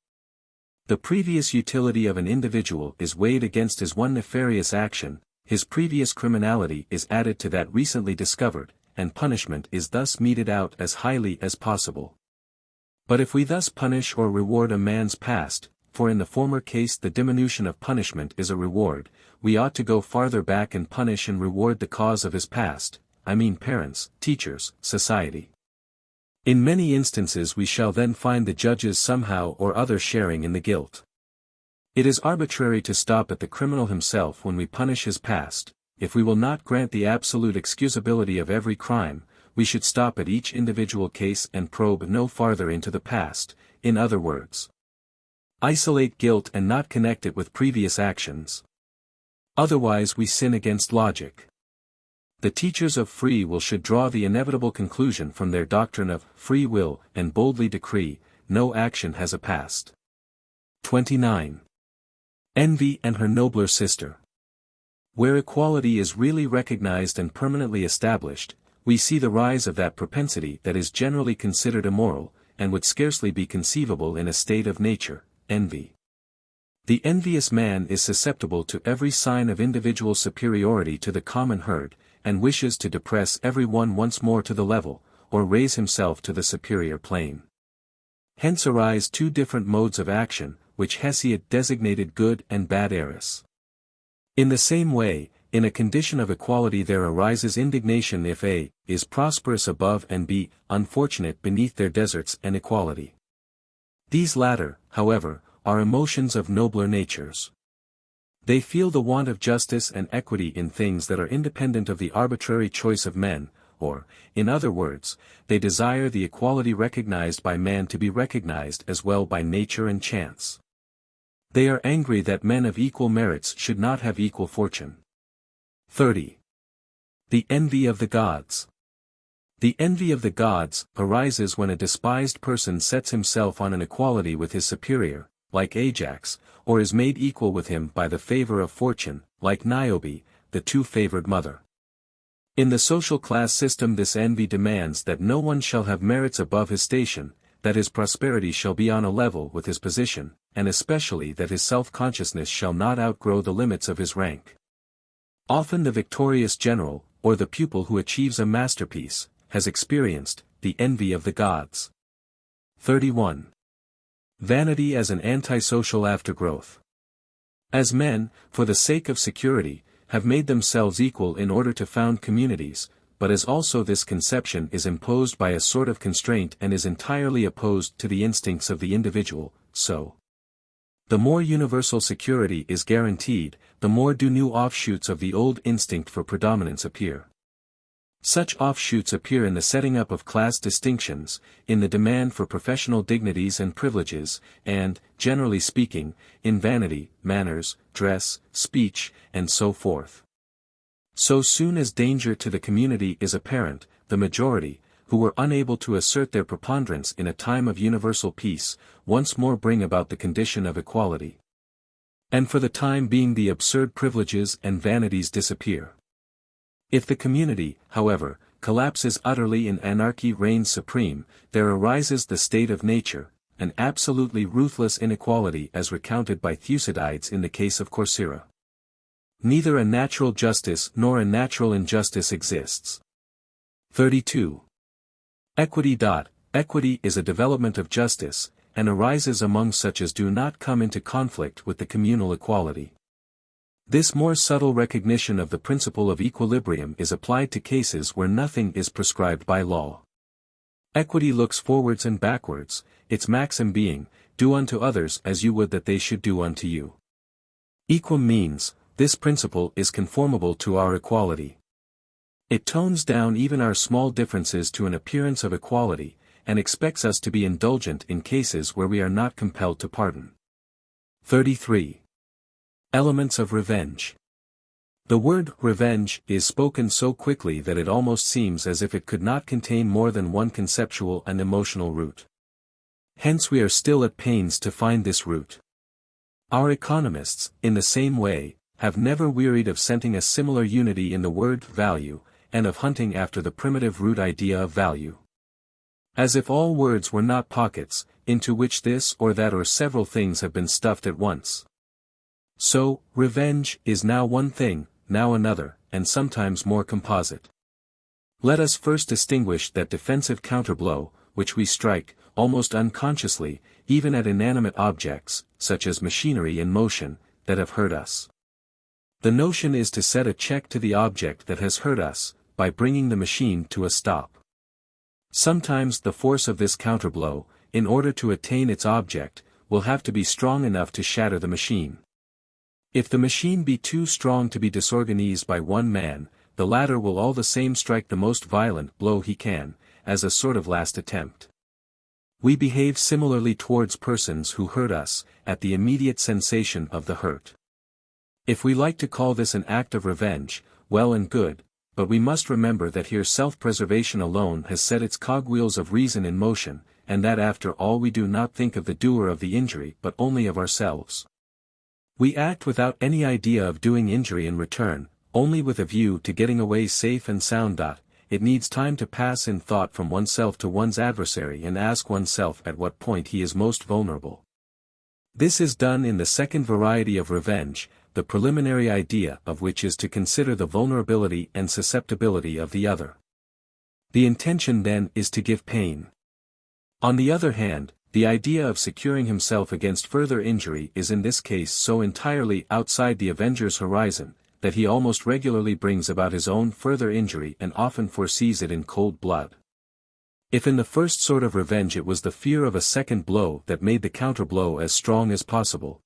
The previous utility of an individual is weighed against his one nefarious action, his previous criminality is added to that recently discovered, and punishment is thus meted out as highly as possible. But if we thus punish or reward a man's past, for in the former case the diminution of punishment is a reward, we ought to go farther back and punish and reward the cause of his past, I mean parents, teachers, society. In many instances we shall then find the judges somehow or other sharing in the guilt. It is arbitrary to stop at the criminal himself when we punish his past. If we will not grant the absolute excusability of every crime, we should stop at each individual case and probe no farther into the past, in other words, isolate guilt and not connect it with previous actions. Otherwise we sin against logic. The teachers of free will should draw the inevitable conclusion from their doctrine of free will and boldly decree, no action has a past. 29. Envy and her nobler sister. Where equality is really recognized and permanently established, we see the rise of that propensity that is generally considered immoral, and would scarcely be conceivable in a state of nature, envy. The envious man is susceptible to every sign of individual superiority to the common herd, and wishes to depress every one once more to the level, or raise himself to the superior plane. Hence arise two different modes of action, which Hesiod designated good and bad eris. In the same way, in a condition of equality there arises indignation if A is prosperous above and B unfortunate beneath their deserts and equality. These latter, however, are emotions of nobler natures. They feel the want of justice and equity in things that are independent of the arbitrary choice of men, or, in other words, they desire the equality recognized by man to be recognized as well by nature and chance. They are angry that men of equal merits should not have equal fortune. 30. The envy of the gods. The envy of the gods arises when a despised person sets himself on an equality with his superior, like Ajax, or is made equal with him by the favor of fortune, like Niobe, the too-favored mother. In the social class system this envy demands that no one shall have merits above his station, that his prosperity shall be on a level with his position, and especially that his self-consciousness shall not outgrow the limits of his rank. Often the victorious general, or the pupil who achieves a masterpiece, has experienced the envy of the gods. 31. Vanity as an antisocial aftergrowth. As men, for the sake of security, have made themselves equal in order to found communities, but as also this conception is imposed by a sort of constraint and is entirely opposed to the instincts of the individual, so the more universal security is guaranteed, the more do new offshoots of the old instinct for predominance appear. Such offshoots appear in the setting up of class distinctions, in the demand for professional dignities and privileges, and, generally speaking, in vanity, manners, dress, speech, and so forth. So soon as danger to the community is apparent, the majority, who were unable to assert their preponderance in a time of universal peace, once more bring about the condition of equality. And for the time being the absurd privileges and vanities disappear. If the community, however, collapses utterly and anarchy reigns supreme, there arises the state of nature, an absolutely ruthless inequality as recounted by Thucydides in the case of Corcyra. Neither a natural justice nor a natural injustice exists. 32. Equity. Equity is a development of justice, and arises among such as do not come into conflict with the communal equality. This more subtle recognition of the principle of equilibrium is applied to cases where nothing is prescribed by law. Equity looks forwards and backwards, its maxim being, do unto others as you would that they should do unto you. Equum means, this principle is conformable to our equality. It tones down even our small differences to an appearance of equality, and expects us to be indulgent in cases where we are not compelled to pardon. 33. Elements of revenge. The word revenge is spoken so quickly that it almost seems as if it could not contain more than one conceptual and emotional root. Hence we are still at pains to find this root. Our economists, in the same way, have never wearied of scenting a similar unity in the word value, and of hunting after the primitive root idea of value. As if all words were not pockets, into which this or that or several things have been stuffed at once. So, revenge is now one thing, now another, and sometimes more composite. Let us first distinguish that defensive counterblow, which we strike, almost unconsciously, even at inanimate objects, such as machinery in motion, that have hurt us. The notion is to set a check to the object that has hurt us, by bringing the machine to a stop. Sometimes the force of this counterblow, in order to attain its object, will have to be strong enough to shatter the machine. If the machine be too strong to be disorganized by one man, the latter will all the same strike the most violent blow he can, as a sort of last attempt. We behave similarly towards persons who hurt us, at the immediate sensation of the hurt. If we like to call this an act of revenge, well and good, but we must remember that here self-preservation alone has set its cogwheels of reason in motion, and that after all we do not think of the doer of the injury but only of ourselves. We act without any idea of doing injury in return, only with a view to getting away safe and sound. it needs time to pass in thought from oneself to one's adversary and ask oneself at what point he is most vulnerable. This is done in the second variety of revenge, the preliminary idea of which is to consider the vulnerability and susceptibility of the other. The intention then is to give pain. On the other hand, the idea of securing himself against further injury is in this case so entirely outside the avenger's horizon, that he almost regularly brings about his own further injury and often foresees it in cold blood. If in the first sort of revenge it was the fear of a second blow that made the counterblow as strong as possible,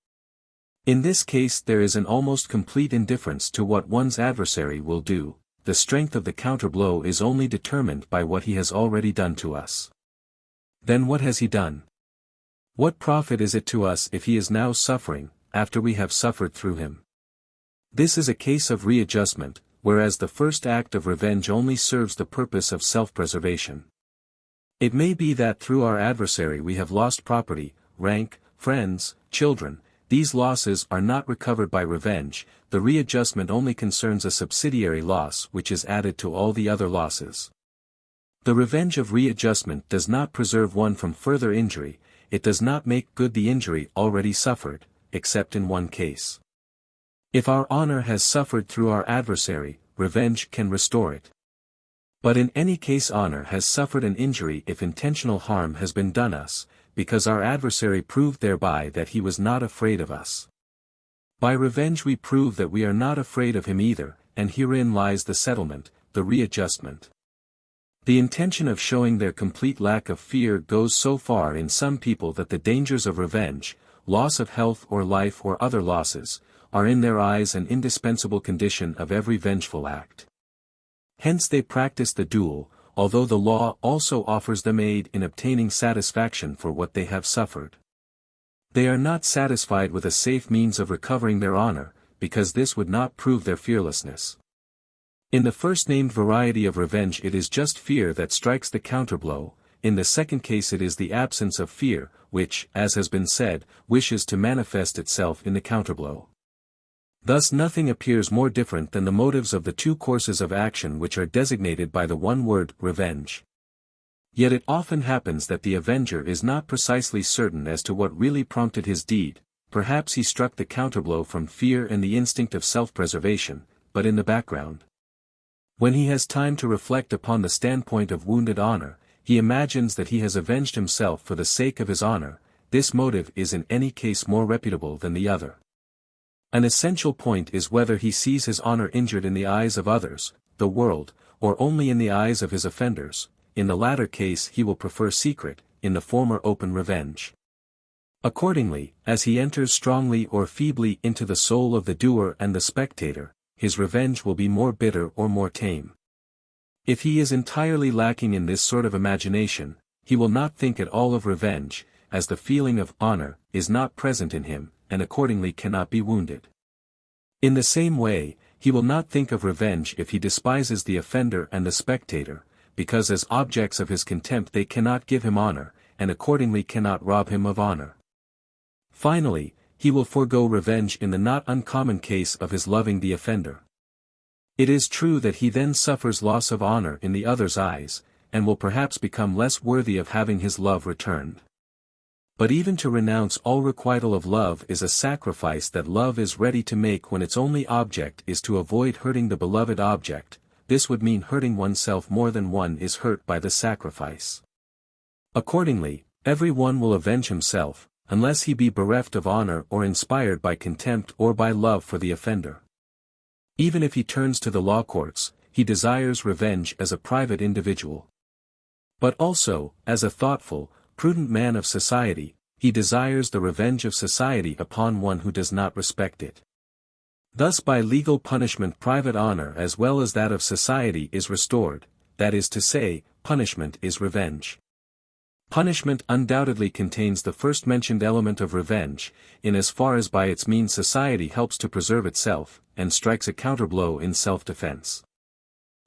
in this case there is an almost complete indifference to what one's adversary will do. The strength of the counterblow is only determined by what he has already done to us. Then what has he done? What profit is it to us if he is now suffering, after we have suffered through him? This is a case of readjustment, whereas the first act of revenge only serves the purpose of self-preservation. It may be that through our adversary we have lost property, rank, friends, children. These losses are not recovered by revenge. The readjustment only concerns a subsidiary loss which is added to all the other losses. The revenge of readjustment does not preserve one from further injury, it does not make good the injury already suffered, except in one case. If our honor has suffered through our adversary, revenge can restore it. But in any case honor has suffered an injury if intentional harm has been done us, because our adversary proved thereby that he was not afraid of us. By revenge we prove that we are not afraid of him either, and herein lies the settlement, the readjustment. The intention of showing their complete lack of fear goes so far in some people that the dangers of revenge, loss of health or life or other losses, are in their eyes an indispensable condition of every vengeful act. Hence they practice the duel, although the law also offers them aid in obtaining satisfaction for what they have suffered. They are not satisfied with a safe means of recovering their honor, because this would not prove their fearlessness. In the first named variety of revenge it is just fear that strikes the counterblow, in the second case it is the absence of fear, which, as has been said, wishes to manifest itself in the counterblow. Thus nothing appears more different than the motives of the two courses of action which are designated by the one word, revenge. Yet it often happens that the avenger is not precisely certain as to what really prompted his deed. Perhaps he struck the counterblow from fear and the instinct of self-preservation, but in the background. When he has time to reflect upon the standpoint of wounded honor, he imagines that he has avenged himself for the sake of his honor. This motive is in any case more reputable than the other. An essential point is whether he sees his honor injured in the eyes of others, the world, or only in the eyes of his offenders. In the latter case he will prefer secret, in the former open revenge. Accordingly, as he enters strongly or feebly into the soul of the doer and the spectator, his revenge will be more bitter or more tame. If he is entirely lacking in this sort of imagination, he will not think at all of revenge, as the feeling of honor is not present in him, and accordingly cannot be wounded. In the same way, he will not think of revenge if he despises the offender and the spectator, because as objects of his contempt they cannot give him honor, and accordingly cannot rob him of honor. Finally, he will forego revenge in the not uncommon case of his loving the offender. It is true that he then suffers loss of honor in the other's eyes, and will perhaps become less worthy of having his love returned. But even to renounce all requital of love is a sacrifice that love is ready to make when its only object is to avoid hurting the beloved object. This would mean hurting oneself more than one is hurt by the sacrifice. Accordingly, every one will avenge himself, unless he be bereft of honor or inspired by contempt or by love for the offender. Even if he turns to the law courts, he desires revenge as a private individual. But also, as a thoughtful, prudent man of society, he desires the revenge of society upon one who does not respect it. Thus by legal punishment private honor as well as that of society is restored, that is to say, punishment is revenge. Punishment undoubtedly contains the first mentioned element of revenge, in as far as by its means society helps to preserve itself, and strikes a counterblow in self-defense.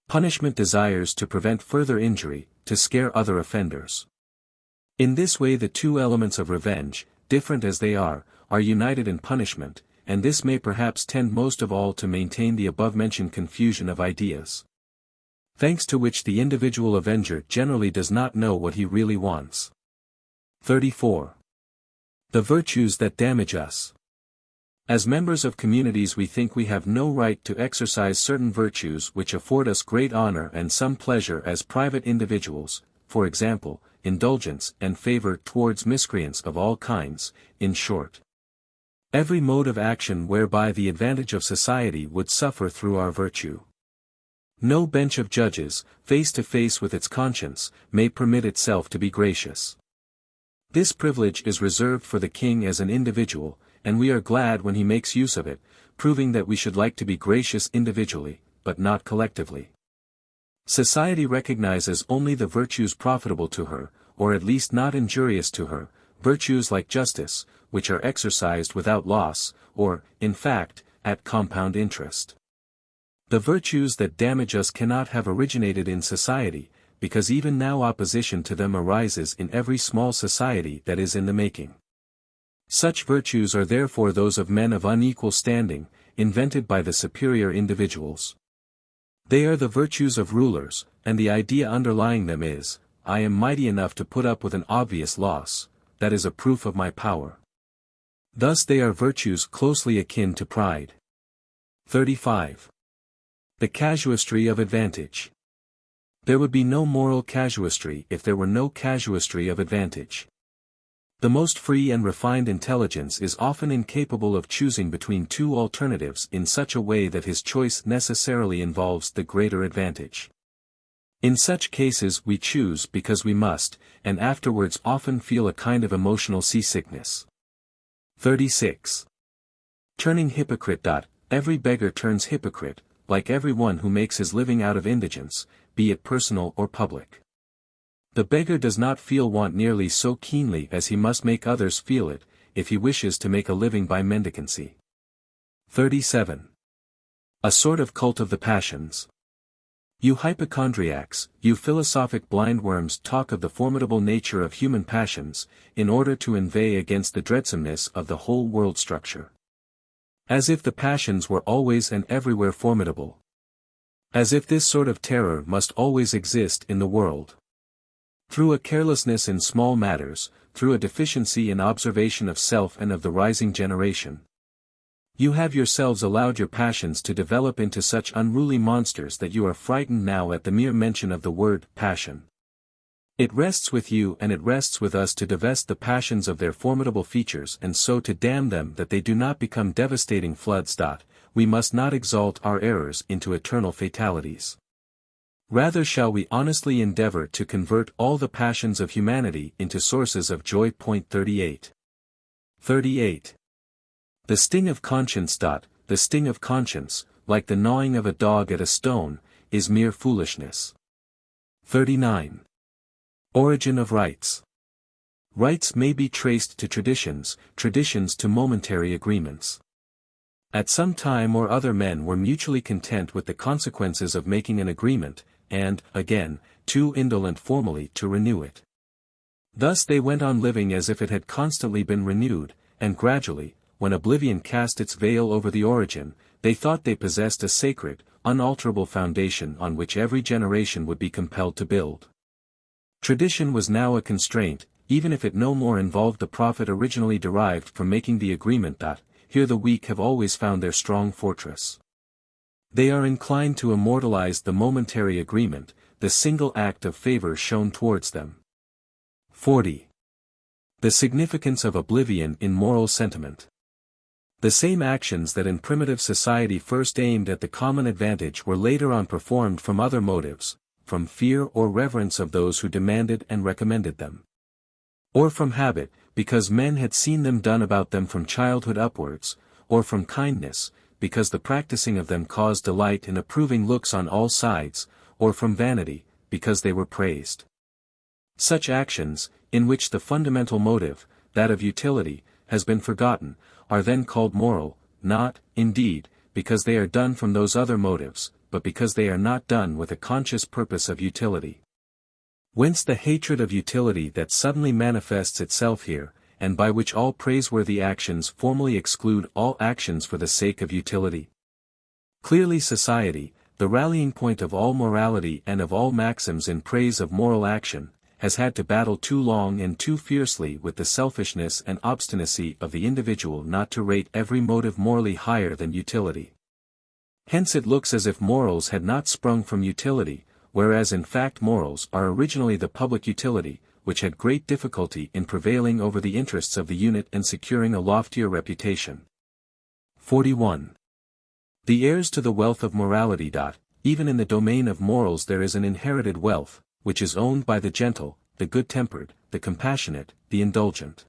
Punishment desires to prevent further injury, to scare other offenders. In this way the two elements of revenge, different as they are united in punishment, and this may perhaps tend most of all to maintain the above-mentioned confusion of ideas. thanks to which the individual avenger generally does not know what he really wants. 34. The virtues that damage us. As members of communities we think we have no right to exercise certain virtues which afford us great honor and some pleasure as private individuals, for example, indulgence and favor towards miscreants of all kinds, in short. Every mode of action whereby the advantage of society would suffer through our virtue. No bench of judges, face to face with its conscience, may permit itself to be gracious. This privilege is reserved for the king as an individual, and we are glad when he makes use of it, proving that we should like to be gracious individually, but not collectively. Society recognizes only the virtues profitable to her, or at least not injurious to her, virtues like justice, which are exercised without loss, or, in fact, at compound interest. The virtues that damage us cannot have originated in society, because even now opposition to them arises in every small society that is in the making. Such virtues are therefore those of men of unequal standing, invented by the superior individuals. They are the virtues of rulers, and the idea underlying them is, I am mighty enough to put up with an obvious loss, that is a proof of my power. Thus they are virtues closely akin to pride. 35. The casuistry of advantage. There would be no moral casuistry if there were no casuistry of advantage. The most free and refined intelligence is often incapable of choosing between two alternatives in such a way that his choice necessarily involves the greater advantage. In such cases we choose because we must, and afterwards often feel a kind of emotional seasickness. 36. Turning hypocrite. Every beggar turns hypocrite, like every one who makes his living out of indigence, be it personal or public. The beggar does not feel want nearly so keenly as he must make others feel it, if he wishes to make a living by mendicancy. 37. A sort of cult of the passions. You hypochondriacs, you philosophic blindworms talk of the formidable nature of human passions, in order to inveigh against the dreadsomeness of the whole world structure. As if the passions were always and everywhere formidable. As if this sort of terror must always exist in the world. Through a carelessness in small matters, through a deficiency in observation of self and of the rising generation. You have yourselves allowed your passions to develop into such unruly monsters that you are frightened now at the mere mention of the word passion. It rests with you and it rests with us to divest the passions of their formidable features and so to damn them that they do not become devastating floods. We must not exalt our errors into eternal fatalities. Rather shall we honestly endeavor to convert all the passions of humanity into sources of joy. 38. 38. The sting of conscience. The sting of conscience, like the gnawing of a dog at a stone, is mere foolishness. 39. Origin of rights. Rights may be traced to traditions, traditions to momentary agreements. At some time or other men were mutually content with the consequences of making an agreement, and, again, too indolent formally to renew it. Thus they went on living as if it had constantly been renewed, and gradually, when oblivion cast its veil over the origin, they thought they possessed a sacred, unalterable foundation on which every generation would be compelled to build. Tradition was now a constraint, even if it no more involved the profit originally derived from making the agreement. Here the weak have always found their strong fortress. They are inclined to immortalize the momentary agreement, the single act of favor shown towards them. 40. The significance of oblivion in moral sentiment. The same actions that in primitive society first aimed at the common advantage were later on performed from other motives, from fear or reverence of those who demanded and recommended them. Or from habit, because men had seen them done about them from childhood upwards, or from kindness, because the practicing of them caused delight in approving looks on all sides, or from vanity, because they were praised. Such actions, in which the fundamental motive, that of utility, has been forgotten, are then called moral, not, indeed, because they are done from those other motives, but because they are not done with a conscious purpose of utility. Whence the hatred of utility that suddenly manifests itself here, and by which all praiseworthy actions formally exclude all actions for the sake of utility. Clearly society, the rallying point of all morality and of all maxims in praise of moral action, has had to battle too long and too fiercely with the selfishness and obstinacy of the individual not to rate every motive morally higher than utility. Hence it looks as if morals had not sprung from utility, whereas in fact morals are originally the public utility, which had great difficulty in prevailing over the interests of the unit and securing a loftier reputation. 41. The heirs to the wealth of morality. Even in the domain of morals there is an inherited wealth, which is owned by the gentle, the good-tempered, the compassionate, the indulgent.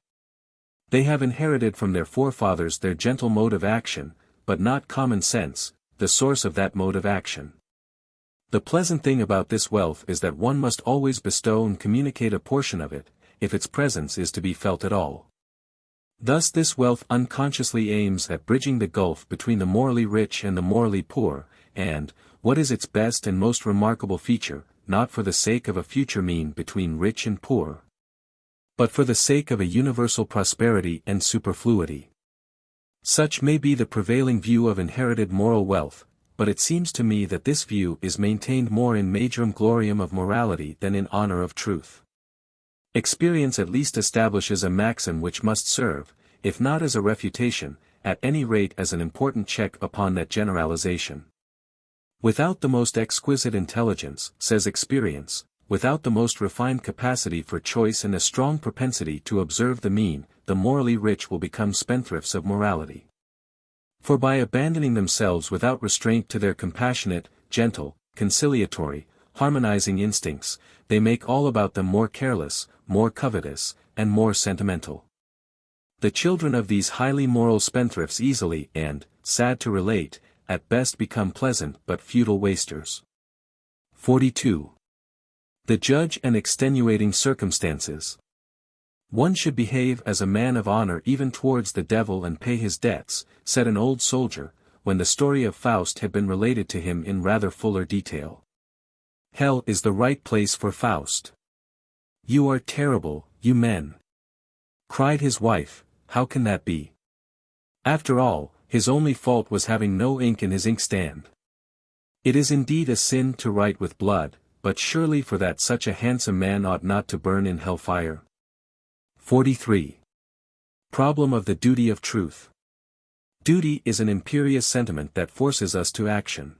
They have inherited from their forefathers their gentle mode of action, but not common sense, the source of that mode of action. The pleasant thing about this wealth is that one must always bestow and communicate a portion of it, if its presence is to be felt at all. Thus this wealth unconsciously aims at bridging the gulf between the morally rich and the morally poor, and, what is its best and most remarkable feature, not for the sake of a future mean between rich and poor, but for the sake of a universal prosperity and superfluity. Such may be the prevailing view of inherited moral wealth, but it seems to me that this view is maintained more in majorum gloriam of morality than in honor of truth. Experience at least establishes a maxim which must serve, if not as a refutation, at any rate as an important check upon that generalization. Without the most exquisite intelligence, says experience, without the most refined capacity for choice and a strong propensity to observe the mean, the morally rich will become spendthrifts of morality. For by abandoning themselves without restraint to their compassionate, gentle, conciliatory, harmonizing instincts, they make all about them more careless, more covetous, and more sentimental. The children of these highly moral spendthrifts easily and, sad to relate, at best become pleasant but futile wasters. 42. The judge and extenuating circumstances. One should behave as a man of honor even towards the devil and pay his debts, said an old soldier, when the story of Faust had been related to him in rather fuller detail. Hell is the right place for Faust. You are terrible, you men. Cried his wife, how can that be? After all, his only fault was having no ink in his inkstand. It is indeed a sin to write with blood, but surely for that such a handsome man ought not to burn in hellfire. 43. Problem of the duty of truth. Duty is an imperious sentiment that forces us to action.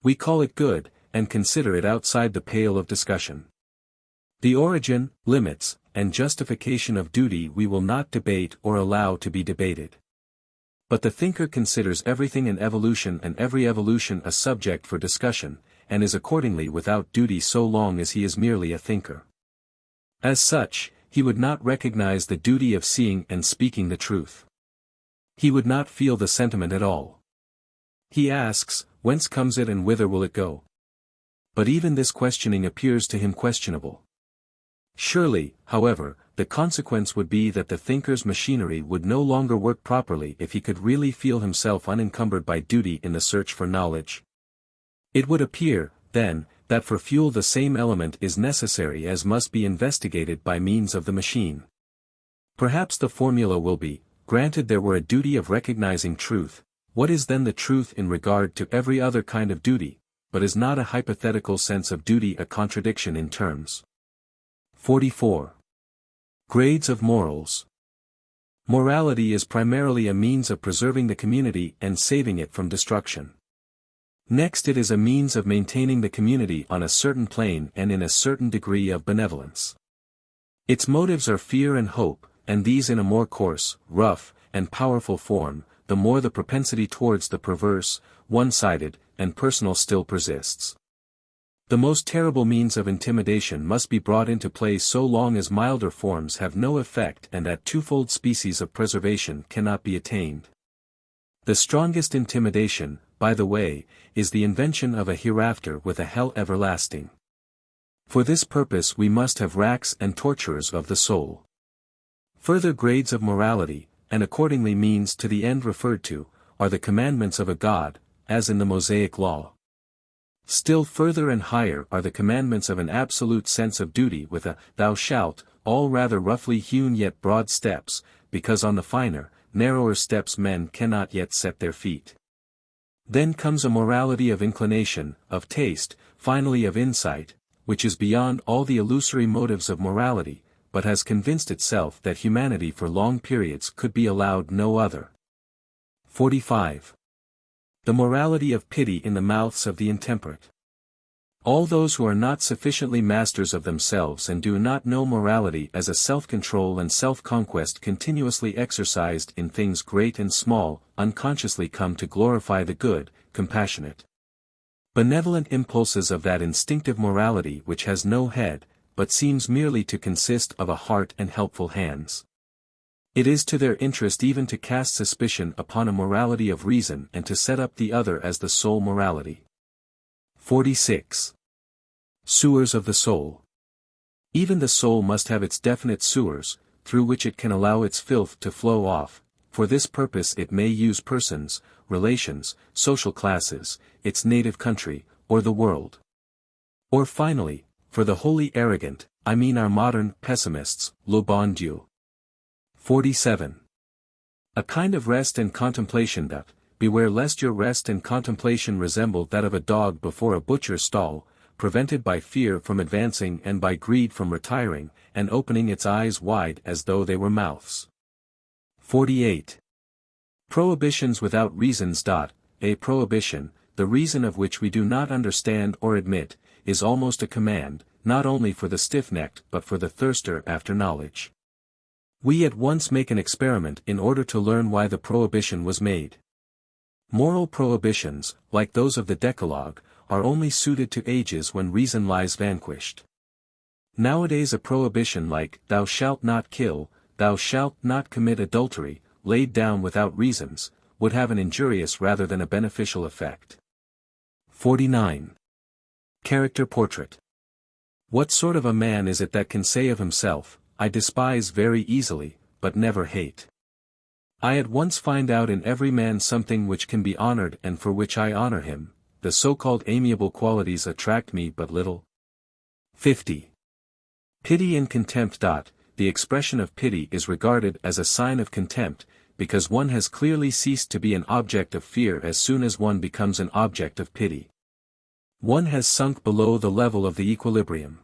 We call it good, and consider it outside the pale of discussion. The origin, limits, and justification of duty we will not debate or allow to be debated. But the thinker considers everything in evolution and every evolution a subject for discussion, and is accordingly without duty so long as he is merely a thinker. As such, he would not recognize the duty of seeing and speaking the truth. He would not feel the sentiment at all. He asks, whence comes it and whither will it go? But even this questioning appears to him questionable. Surely, however, the consequence would be that the thinker's machinery would no longer work properly if he could really feel himself unencumbered by duty in the search for knowledge. It would appear, then, that for fuel the same element is necessary as must be investigated by means of the machine. Perhaps the formula will be, granted there were a duty of recognizing truth, what is then the truth in regard to every other kind of duty, but is not a hypothetical sense of duty a contradiction in terms? 44. Grades of morals. Morality is primarily a means of preserving the community and saving it from destruction. Next it is a means of maintaining the community on a certain plane and in a certain degree of benevolence. Its motives are fear and hope, and these in a more coarse, rough, and powerful form, the more the propensity towards the perverse, one-sided, and personal still persists. The most terrible means of intimidation must be brought into play so long as milder forms have no effect and that twofold species of preservation cannot be attained. The strongest intimidation, by the way, is the invention of a hereafter with a hell everlasting. For this purpose we must have racks and torturers of the soul. Further grades of morality, and accordingly means to the end referred to, are the commandments of a God, as in the Mosaic Law. Still further and higher are the commandments of an absolute sense of duty with a thou shalt, all rather roughly hewn yet broad steps, because on the finer, narrower steps men cannot yet set their feet. Then comes a morality of inclination, of taste, finally of insight, which is beyond all the illusory motives of morality, but has convinced itself that humanity for long periods could be allowed no other. 45. The morality of pity in the mouths of the intemperate. All those who are not sufficiently masters of themselves and do not know morality as a self-control and self-conquest continuously exercised in things great and small, unconsciously come to glorify the good, compassionate, benevolent impulses of that instinctive morality which has no head, but seems merely to consist of a heart and helpful hands. It is to their interest even to cast suspicion upon a morality of reason and to set up the other as the sole morality. 46. Sewers of the soul. Even the soul must have its definite sewers, through which it can allow its filth to flow off. For this purpose it may use persons, relations, social classes, its native country, or the world. Or finally, for the wholly arrogant, I mean our modern pessimists, le bon Dieu. 47. A kind of rest and contemplation that, beware lest your rest and contemplation resemble that of a dog before a butcher's stall, prevented by fear from advancing and by greed from retiring, and opening its eyes wide as though they were mouths. 48. Prohibitions without reasons. A prohibition, the reason of which we do not understand or admit, is almost a command, not only for the stiff-necked but for the thirster after knowledge. We at once make an experiment in order to learn why the prohibition was made. Moral prohibitions, like those of the Decalogue, are only suited to ages when reason lies vanquished. Nowadays a prohibition like, "Thou shalt not kill," "Thou shalt not commit adultery," laid down without reasons, would have an injurious rather than a beneficial effect. 49. Character portrait. What sort of a man is it that can say of himself, "I despise very easily, but never hate"? I at once find out in every man something which can be honored and for which I honor him. The so-called amiable qualities attract me but little. 50. Pity and contempt. The expression of pity is regarded as a sign of contempt, because one has clearly ceased to be an object of fear as soon as one becomes an object of pity. One has sunk below the level of the equilibrium.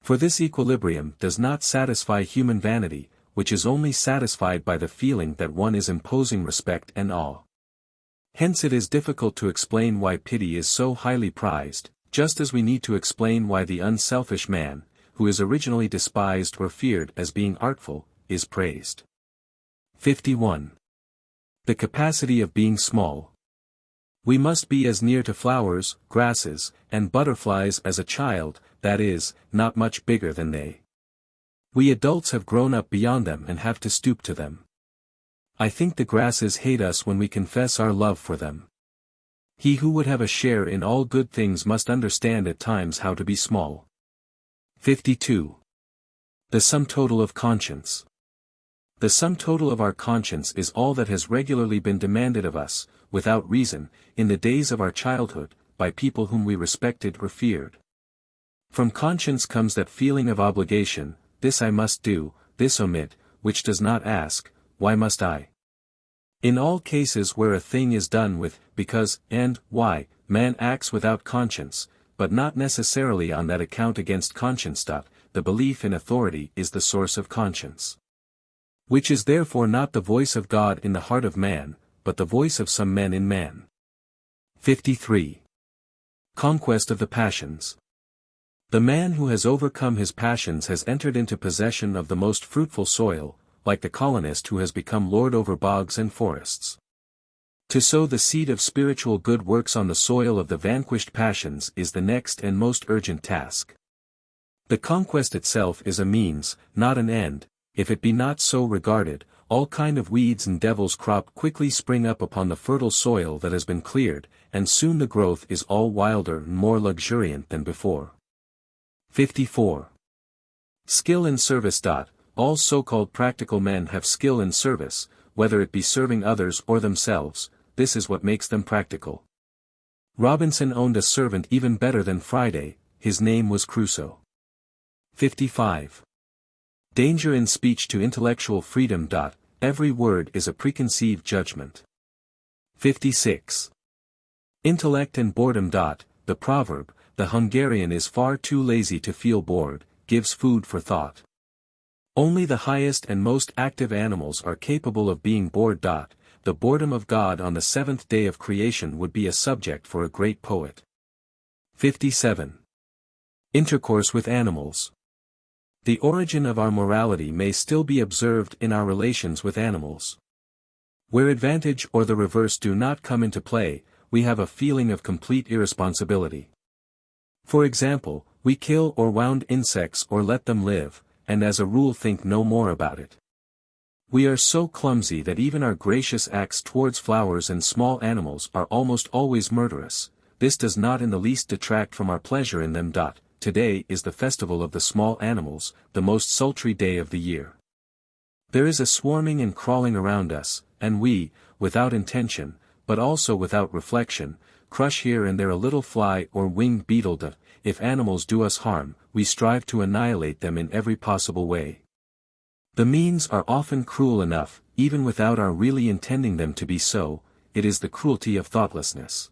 For this equilibrium does not satisfy human vanity, which is only satisfied by the feeling that one is imposing respect and awe. Hence it is difficult to explain why pity is so highly prized, just as we need to explain why the unselfish man, who is originally despised or feared as being artful, is praised. 51. The capacity of being small. We must be as near to flowers, grasses, and butterflies as a child, that is, not much bigger than they. We adults have grown up beyond them and have to stoop to them. I think the grasses hate us when we confess our love for them. He who would have a share in all good things must understand at times how to be small. 52. The sum total of conscience. The sum total of our conscience is all that has regularly been demanded of us, without reason, in the days of our childhood, by people whom we respected or feared. From conscience comes that feeling of obligation, this I must do, this omit, which does not ask, why must I? In all cases where a thing is done with, because, and, why, man acts without conscience, but not necessarily on that account against conscience. The belief in authority is the source of conscience. Which is therefore not the voice of God in the heart of man, but the voice of some men in man. 53. Conquest of the passions. The man who has overcome his passions has entered into possession of the most fruitful soil, like the colonist who has become lord over bogs and forests. To sow the seed of spiritual good works on the soil of the vanquished passions is the next and most urgent task. The conquest itself is a means, not an end. If it be not so regarded, all kind of weeds and devil's crop quickly spring up upon the fertile soil that has been cleared, and soon the growth is all wilder and more luxuriant than before. 54. Skill in service. All so-called practical men have skill in service, whether it be serving others or themselves. This is what makes them practical. Robinson owned a servant even better than Friday, his name was Crusoe. 55. Danger in speech to intellectual freedom. Every word is a preconceived judgment. 56. Intellect and boredom. The proverb, "The Hungarian is far too lazy to feel bored," gives food for thought. Only the highest and most active animals are capable of being bored. The boredom of God on the seventh day of creation would be a subject for a great poet. 57. Intercourse with animals. The origin of our morality may still be observed in our relations with animals. Where advantage or the reverse do not come into play, we have a feeling of complete irresponsibility. For example, we kill or wound insects or let them live, and as a rule think no more about it. We are so clumsy that even our gracious acts towards flowers and small animals are almost always murderous. This does not in the least detract from our pleasure in them. Today is the festival of the small animals, the most sultry day of the year. There is a swarming and crawling around us, and we, without intention, but also without reflection, crush here and there a little fly or winged beetle. If animals do us harm, we strive to annihilate them in every possible way. The means are often cruel enough, even without our really intending them to be so. It is the cruelty of thoughtlessness.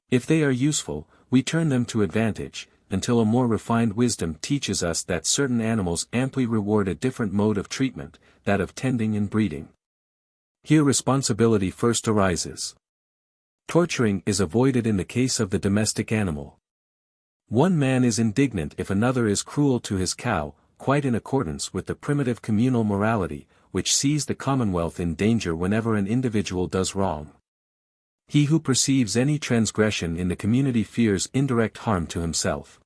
If they are useful, we turn them to advantage, until a more refined wisdom teaches us that certain animals amply reward a different mode of treatment, that of tending and breeding. Here responsibility first arises. Torturing is avoided in the case of the domestic animal. One man is indignant if another is cruel to his cow, quite in accordance with the primitive communal morality, which sees the commonwealth in danger whenever an individual does wrong. He who perceives any transgression in the community fears indirect harm to himself.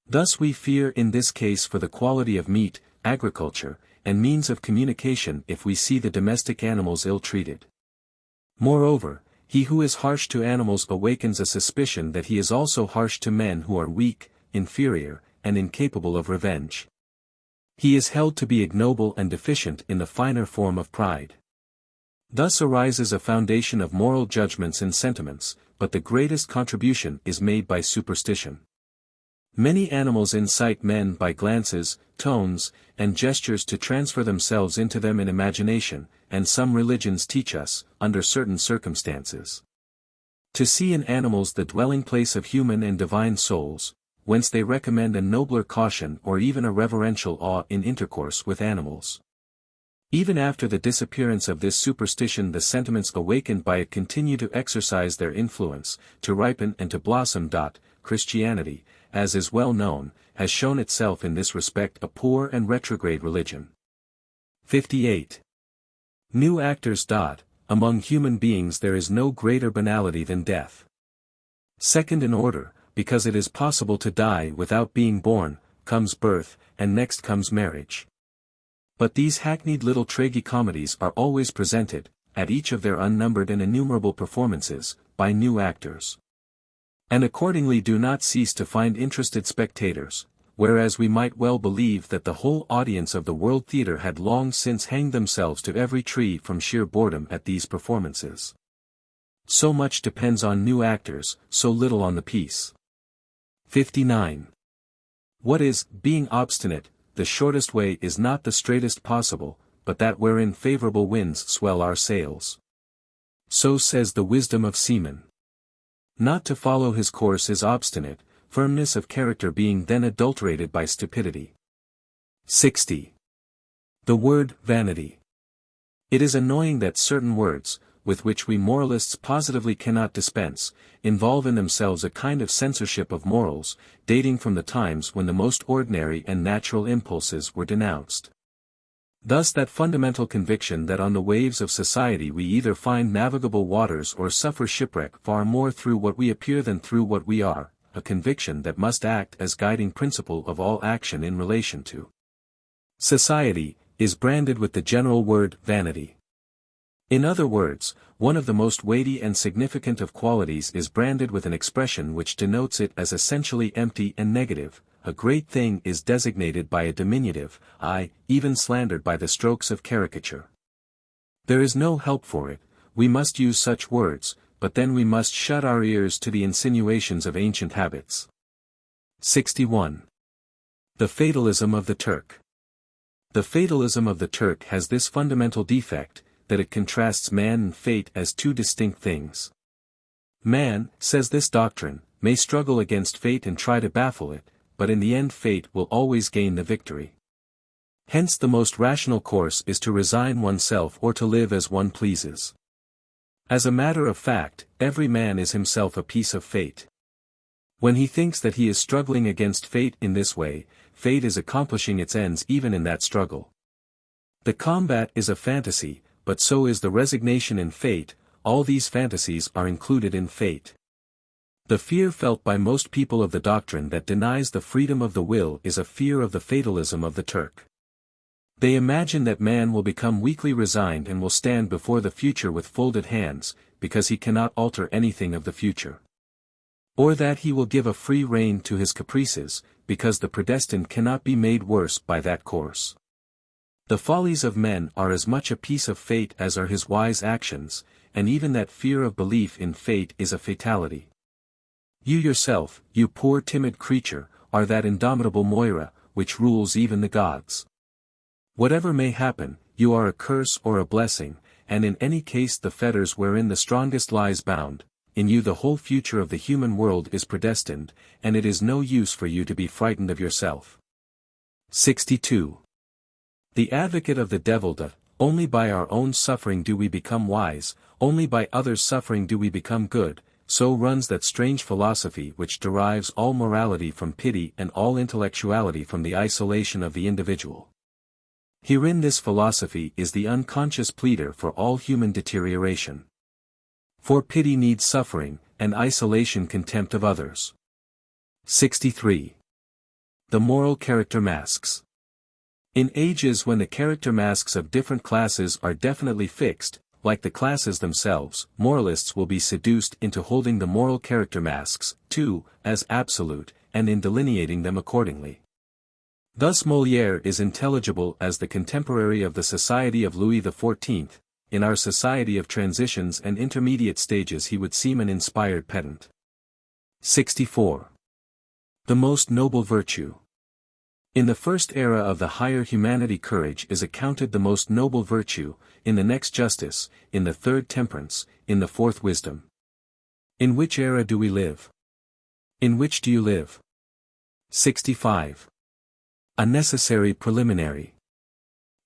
Thus we fear in this case for the quality of meat, agriculture, and means of communication if we see the domestic animals ill-treated. Moreover, he who is harsh to animals awakens a suspicion that he is also harsh to men who are weak, inferior, and incapable of revenge. He is held to be ignoble and deficient in the finer form of pride. Thus arises a foundation of moral judgments and sentiments, but the greatest contribution is made by superstition. Many animals incite men by glances, tones, and gestures to transfer themselves into them in imagination, and some religions teach us, under certain circumstances, to see in animals the dwelling place of human and divine souls, whence they recommend a nobler caution or even a reverential awe in intercourse with animals. Even after the disappearance of this superstition, the sentiments awakened by it continue to exercise their influence, to ripen and to blossom. Christianity, as is well known, has shown itself in this respect a poor and retrograde religion. 58. New actors. Among human beings there is no greater banality than death. Second in order, because it is possible to die without being born, comes birth, and next comes marriage. But these hackneyed little tragicomedies are always presented, at each of their unnumbered and innumerable performances, by new actors. And accordingly do not cease to find interested spectators, whereas we might well believe that the whole audience of the World Theatre had long since hanged themselves to every tree from sheer boredom at these performances. So much depends on new actors, so little on the piece. 59. What is, being obstinate, the shortest way is not the straightest possible, but that wherein favorable winds swell our sails. So says the wisdom of seamen. Not to follow his course is obstinate, firmness of character being then adulterated by stupidity. 60. The word vanity. It is annoying that certain words, with which we moralists positively cannot dispense, involve in themselves a kind of censorship of morals, dating from the times when the most ordinary and natural impulses were denounced. Thus that fundamental conviction that on the waves of society we either find navigable waters or suffer shipwreck far more through what we appear than through what we are, a conviction that must act as guiding principle of all action in relation to society, is branded with the general word vanity. In other words, one of the most weighty and significant of qualities is branded with an expression which denotes it as essentially empty and negative. A great thing is designated by a diminutive, even slandered by the strokes of caricature. There is no help for it, we must use such words, but then we must shut our ears to the insinuations of ancient habits. 61. The fatalism of the Turk. The fatalism of the Turk has this fundamental defect, that it contrasts man and fate as two distinct things. Man, says this doctrine, may struggle against fate and try to baffle it, but in the end fate will always gain the victory. Hence the most rational course is to resign oneself or to live as one pleases. As a matter of fact, every man is himself a piece of fate. When he thinks that he is struggling against fate in this way, fate is accomplishing its ends even in that struggle. The combat is a fantasy, but so is the resignation in fate. All these fantasies are included in fate. The fear felt by most people of the doctrine that denies the freedom of the will is a fear of the fatalism of the Turk. They imagine that man will become weakly resigned and will stand before the future with folded hands, because he cannot alter anything of the future. Or that he will give a free rein to his caprices, because the predestined cannot be made worse by that course. The follies of men are as much a piece of fate as are his wise actions, and even that fear of belief in fate is a fatality. You yourself, you poor timid creature, are that indomitable Moira, which rules even the gods. Whatever may happen, you are a curse or a blessing, and in any case the fetters wherein the strongest lies bound. In you the whole future of the human world is predestined, and it is no use for you to be frightened of yourself. 62. The advocate of the devil doth, only by our own suffering do we become wise, only by others' suffering do we become good, so runs that strange philosophy which derives all morality from pity and all intellectuality from the isolation of the individual. Herein this philosophy is the unconscious pleader for all human deterioration. For pity needs suffering, and isolation contempt of others. 63. The moral character masks. In ages when the character masks of different classes are definitely fixed, like the classes themselves, moralists will be seduced into holding the moral character masks, too, as absolute, and in delineating them accordingly. Thus Molière is intelligible as the contemporary of the society of Louis XIV, in our society of transitions and intermediate stages he would seem an inspired pedant. 64. The most noble virtue. In the first era of the higher humanity courage is accounted the most noble virtue, in the next justice, in the third temperance, in the fourth wisdom. In which era do we live? In which do you live? 65. A necessary preliminary.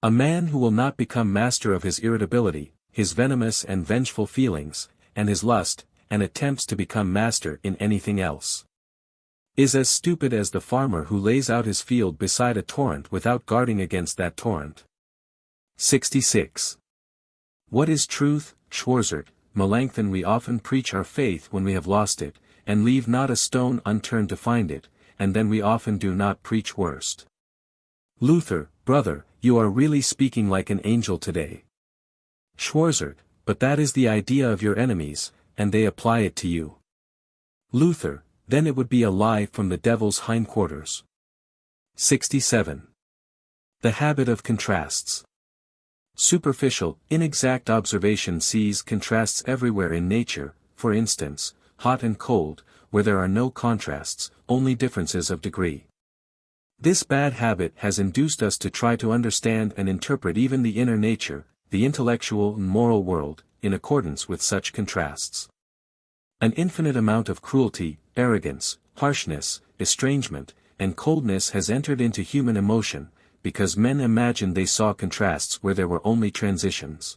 A man who will not become master of his irritability, his venomous and vengeful feelings, and his lust, and attempts to become master in anything else, is as stupid as the farmer who lays out his field beside a torrent without guarding against that torrent. 66. What is truth, Schwarzert, Melanchthon? We often preach our faith when we have lost it, and leave not a stone unturned to find it, and then we often do not preach worst. Luther, brother, you are really speaking like an angel today. Schwarzert, but that is the idea of your enemies, and they apply it to you. Luther, then it would be a lie from the devil's hindquarters. 67. The habit of contrasts. Superficial, inexact observation sees contrasts everywhere in nature, for instance, hot and cold, where there are no contrasts, only differences of degree. This bad habit has induced us to try to understand and interpret even the inner nature, the intellectual and moral world, in accordance with such contrasts. An infinite amount of cruelty, arrogance, harshness, estrangement, and coldness has entered into human emotion, because men imagined they saw contrasts where there were only transitions.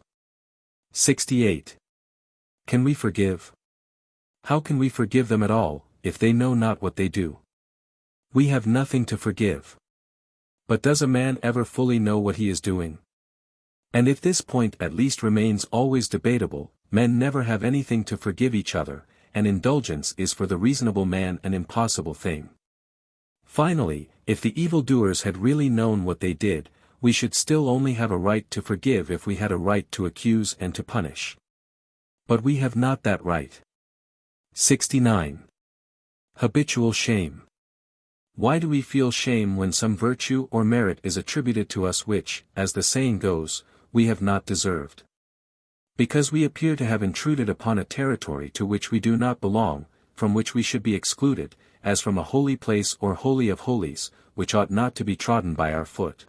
68. Can we forgive? How can we forgive them at all, if they know not what they do? We have nothing to forgive. But does a man ever fully know what he is doing? And if this point at least remains always debatable, men never have anything to forgive each other, and indulgence is for the reasonable man an impossible thing. Finally, if the evildoers had really known what they did, we should still only have a right to forgive if we had a right to accuse and to punish. But we have not that right. 69. Habitual shame. Why do we feel shame when some virtue or merit is attributed to us which, as the saying goes, we have not deserved? Because we appear to have intruded upon a territory to which we do not belong, from which we should be excluded, as from a holy place or holy of holies, which ought not to be trodden by our foot.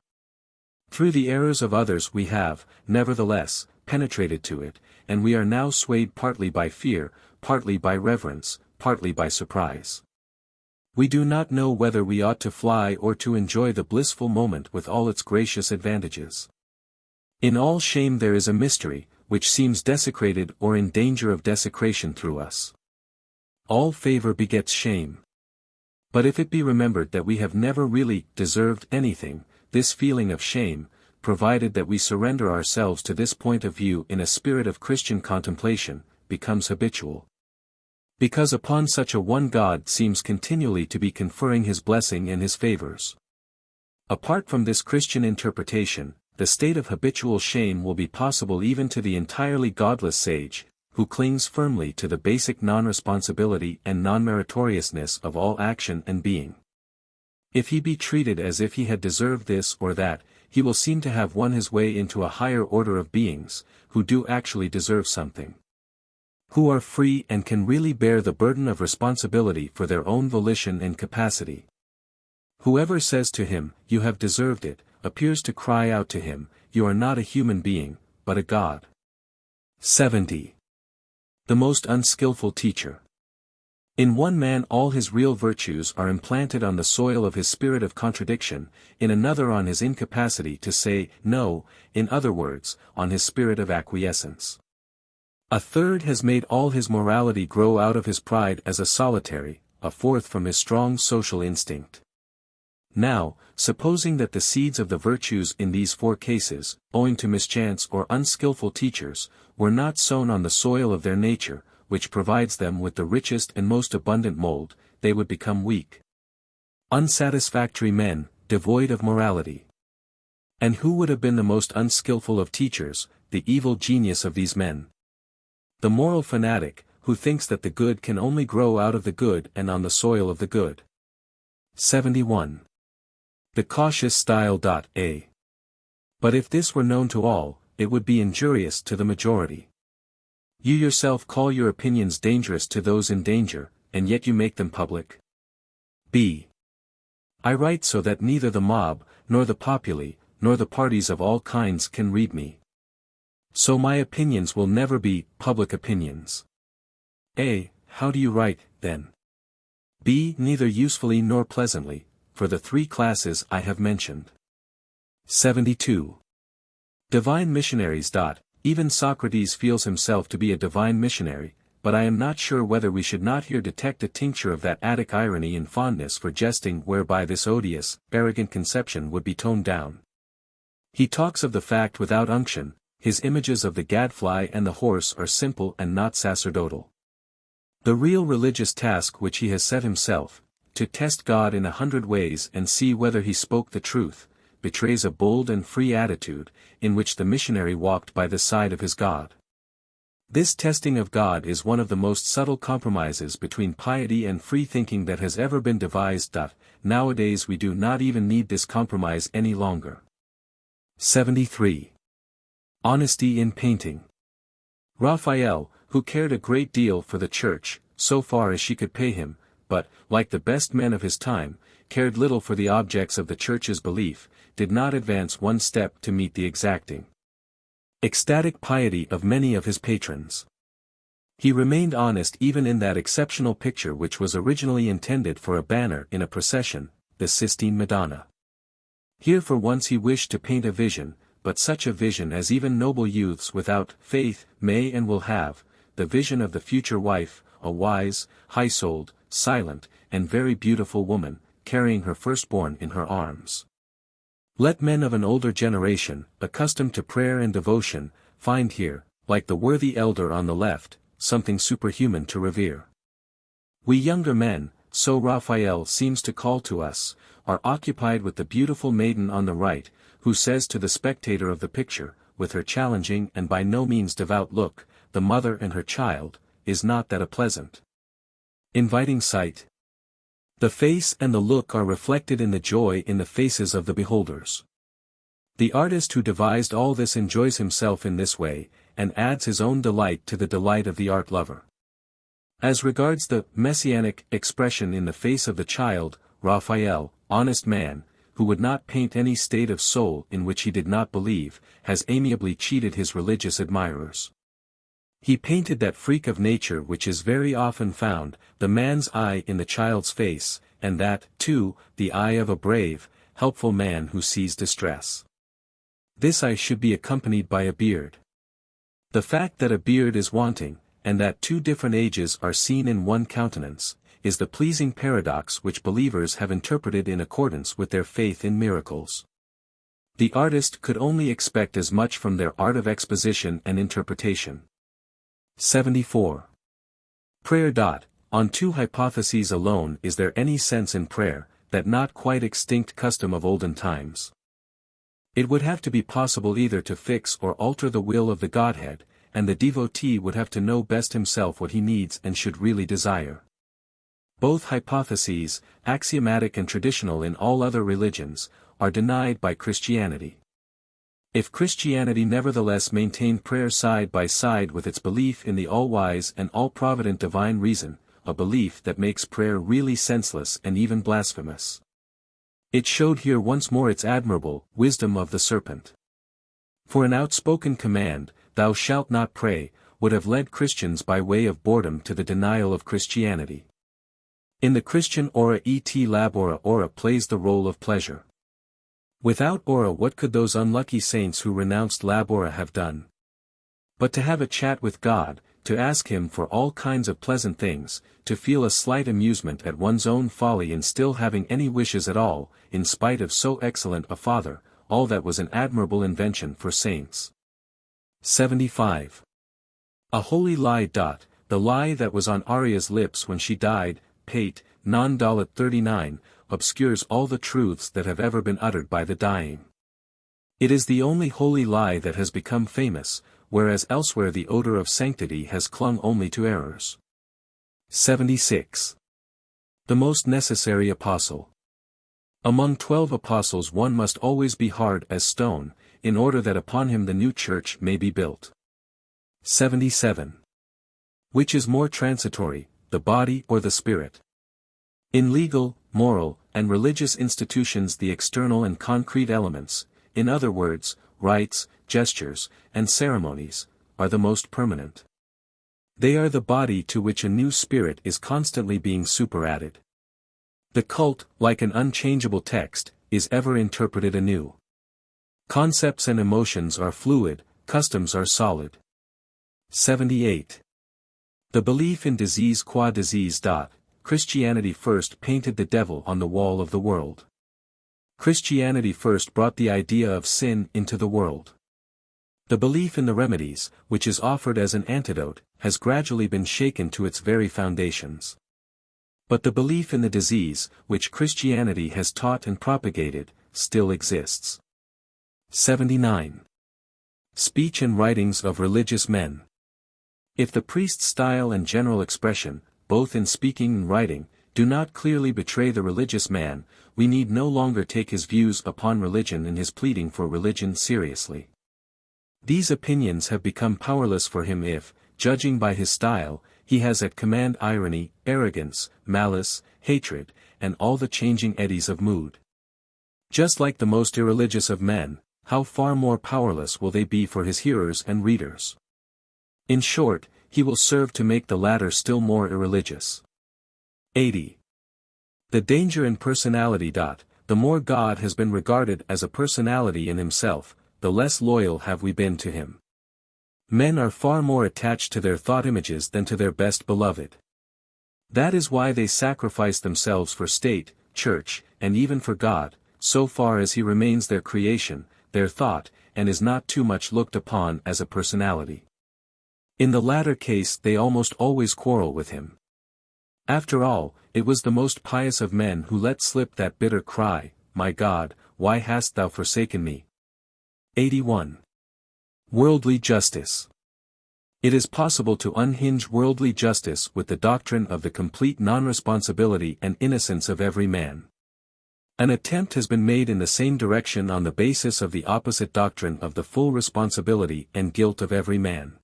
Through the errors of others we have, nevertheless, penetrated to it, and we are now swayed partly by fear, partly by reverence, partly by surprise. We do not know whether we ought to fly or to enjoy the blissful moment with all its gracious advantages. In all shame there is a mystery, which seems desecrated or in danger of desecration through us. All favor begets shame. But if it be remembered that we have never really deserved anything, this feeling of shame, provided that we surrender ourselves to this point of view in a spirit of Christian contemplation, becomes habitual. Because upon such a one God seems continually to be conferring his blessing and his favors. Apart from this Christian interpretation, the state of habitual shame will be possible even to the entirely godless sage, who clings firmly to the basic non-responsibility and non-meritoriousness of all action and being. If he be treated as if he had deserved this or that, he will seem to have won his way into a higher order of beings, who do actually deserve something. Who are free and can really bear the burden of responsibility for their own volition and capacity. Whoever says to him, "You have deserved it," appears to cry out to him, "You are not a human being, but a god." 70. The most unskillful teacher. In one man all his real virtues are implanted on the soil of his spirit of contradiction, in another on his incapacity to say no, in other words, on his spirit of acquiescence. A third has made all his morality grow out of his pride as a solitary, a fourth from his strong social instinct. Now, supposing that the seeds of the virtues in these four cases, owing to mischance or unskillful teachers, were not sown on the soil of their nature, which provides them with the richest and most abundant mold, they would become weak, unsatisfactory men, devoid of morality. And who would have been the most unskillful of teachers, the evil genius of these men? The moral fanatic, who thinks that the good can only grow out of the good and on the soil of the good. 71. The cautious style. A. But if this were known to all, it would be injurious to the majority. You yourself call your opinions dangerous to those in danger, and yet you make them public. B. I write so that neither the mob, nor the populi, nor the parties of all kinds can read me. So my opinions will never be public opinions. A. How do you write, then? B. Neither usefully nor pleasantly, for the three classes I have mentioned. 72. Divine missionaries. Even Socrates feels himself to be a divine missionary, but I am not sure whether we should not here detect a tincture of that Attic irony and fondness for jesting whereby this odious, arrogant conception would be toned down. He talks of the fact without unction, his images of the gadfly and the horse are simple and not sacerdotal. The real religious task which he has set himself, to test God in 100 ways and see whether he spoke the truth, betrays a bold and free attitude, in which the missionary walked by the side of his God. This testing of God is one of the most subtle compromises between piety and free thinking that has ever been devised. Nowadays we do not even need this compromise any longer. 73. Honesty in painting. Raphael, who cared a great deal for the church, so far as she could pay him, but, like the best men of his time, cared little for the objects of the church's belief, did not advance one step to meet the exacting, ecstatic piety of many of his patrons. He remained honest even in that exceptional picture which was originally intended for a banner in a procession, the Sistine Madonna. Here for once he wished to paint a vision, but such a vision as even noble youths without faith may and will have, the vision of the future wife, a wise, high-souled, silent, and very beautiful woman, carrying her firstborn in her arms. Let men of an older generation, accustomed to prayer and devotion, find here, like the worthy elder on the left, something superhuman to revere. We younger men, so Raphael seems to call to us, are occupied with the beautiful maiden on the right, who says to the spectator of the picture, with her challenging and by no means devout look, the mother and her child, is not that a pleasant, inviting sight? The face and the look are reflected in the joy in the faces of the beholders. The artist who devised all this enjoys himself in this way, and adds his own delight to the delight of the art lover. As regards the messianic expression in the face of the child, Raphael, honest man, who would not paint any state of soul in which he did not believe, has amiably cheated his religious admirers. He painted that freak of nature which is very often found, the man's eye in the child's face, and that, too, the eye of a brave, helpful man who sees distress. This eye should be accompanied by a beard. The fact that a beard is wanting, and that two different ages are seen in one countenance, is the pleasing paradox which believers have interpreted in accordance with their faith in miracles. The artist could only expect as much from their art of exposition and interpretation. 74. Prayer. On two hypotheses alone is there any sense in prayer, that not quite extinct custom of olden times. It would have to be possible either to fix or alter the will of the Godhead, and the devotee would have to know best himself what he needs and should really desire. Both hypotheses, axiomatic and traditional in all other religions, are denied by Christianity. If Christianity nevertheless maintained prayer side by side with its belief in the all-wise and all-provident divine reason, a belief that makes prayer really senseless and even blasphemous. It showed here once more its admirable wisdom of the serpent. For an outspoken command, "Thou shalt not pray," would have led Christians by way of boredom to the denial of Christianity. In the Christian ora et labora, ora plays the role of pleasure. Without ora, what could those unlucky saints who renounced labora have done? But to have a chat with God, to ask Him for all kinds of pleasant things, to feel a slight amusement at one's own folly in still having any wishes at all, in spite of so excellent a Father, all that was an admirable invention for saints. 75. A holy lie. The lie that was on Arya's lips when she died, Pate, non. 39, obscures all the truths that have ever been uttered by the dying. It is the only holy lie that has become famous, whereas elsewhere the odor of sanctity has clung only to errors. 76. The most necessary apostle. Among 12 apostles one must always be hard as stone, in order that upon him the new church may be built. 77. Which is more transitory, the body or the spirit? In legal, moral, and religious institutions the external and concrete elements, in other words, rites, gestures, and ceremonies, are the most permanent. They are the body to which a new spirit is constantly being superadded. The cult, like an unchangeable text, is ever interpreted anew. Concepts and emotions are fluid, customs are solid. 78. The belief in disease qua disease. Christianity first painted the devil on the wall of the world. Christianity first brought the idea of sin into the world. The belief in the remedies, which is offered as an antidote, has gradually been shaken to its very foundations. But the belief in the disease, which Christianity has taught and propagated, still exists. 79. Speech and writings of religious men. If the priest's style and general expression, both in speaking and writing, do not clearly betray the religious man, we need no longer take his views upon religion and his pleading for religion seriously. These opinions have become powerless for him if, judging by his style, he has at command irony, arrogance, malice, hatred, and all the changing eddies of mood. Just like the most irreligious of men, how far more powerless will they be for his hearers and readers? In short, he will serve to make the latter still more irreligious. 80. The danger in personality. The more God has been regarded as a personality in himself, the less loyal have we been to him. Men are far more attached to their thought images than to their best beloved. That is why they sacrifice themselves for state, church, and even for God, so far as he remains their creation, their thought, and is not too much looked upon as a personality. In the latter case they almost always quarrel with him. After all, it was the most pious of men who let slip that bitter cry, "My God, why hast thou forsaken me?" 81. Worldly justice. It is possible to unhinge worldly justice with the doctrine of the complete non-responsibility and innocence of every man. An attempt has been made in the same direction on the basis of the opposite doctrine of the full responsibility and guilt of every man.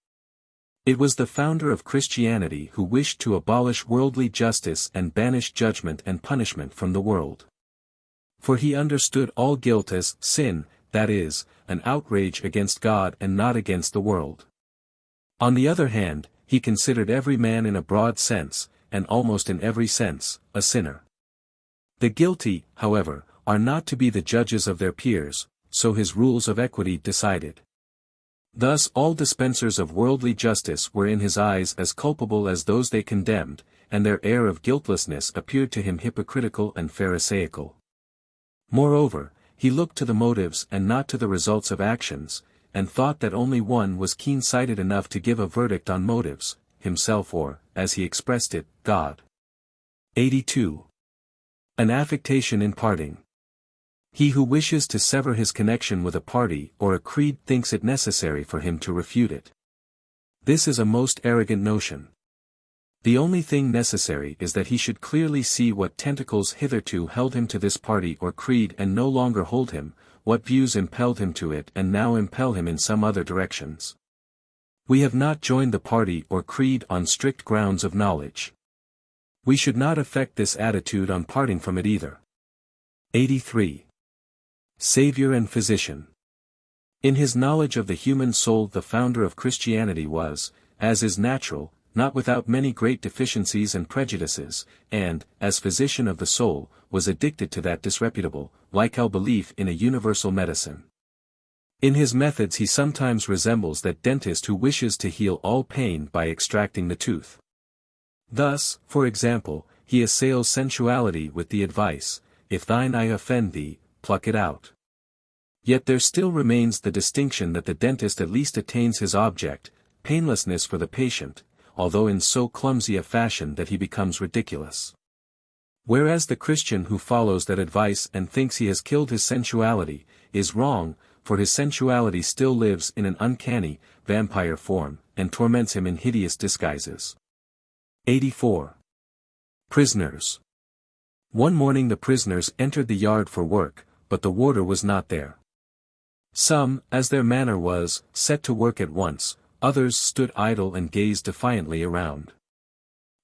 It was the founder of Christianity who wished to abolish worldly justice and banish judgment and punishment from the world. For he understood all guilt as sin, that is, an outrage against God and not against the world. On the other hand, he considered every man in a broad sense, and almost in every sense, a sinner. The guilty, however, are not to be the judges of their peers, so his rules of equity decided. Thus all dispensers of worldly justice were in his eyes as culpable as those they condemned, and their air of guiltlessness appeared to him hypocritical and pharisaical. Moreover, he looked to the motives and not to the results of actions, and thought that only one was keen-sighted enough to give a verdict on motives, himself or, as he expressed it, God. 82. An affectation in parting. He who wishes to sever his connection with a party or a creed thinks it necessary for him to refute it. This is a most arrogant notion. The only thing necessary is that he should clearly see what tentacles hitherto held him to this party or creed and no longer hold him, what views impelled him to it and now impel him in some other directions. We have not joined the party or creed on strict grounds of knowledge. We should not affect this attitude on parting from it either. 83. Savior and Physician. In his knowledge of the human soul the founder of Christianity was, as is natural, not without many great deficiencies and prejudices, and, as physician of the soul, was addicted to that disreputable, like belief in a universal medicine. In his methods he sometimes resembles that dentist who wishes to heal all pain by extracting the tooth. Thus, for example, he assails sensuality with the advice, if thine eye offend thee, pluck it out. Yet there still remains the distinction that the dentist at least attains his object, painlessness for the patient, although in so clumsy a fashion that he becomes ridiculous. Whereas the Christian who follows that advice and thinks he has killed his sensuality, is wrong, for his sensuality still lives in an uncanny, vampire form, and torments him in hideous disguises. 84. Prisoners. One morning the prisoners entered the yard for work, but the warder was not there. Some, as their manner was, set to work at once, others stood idle and gazed defiantly around.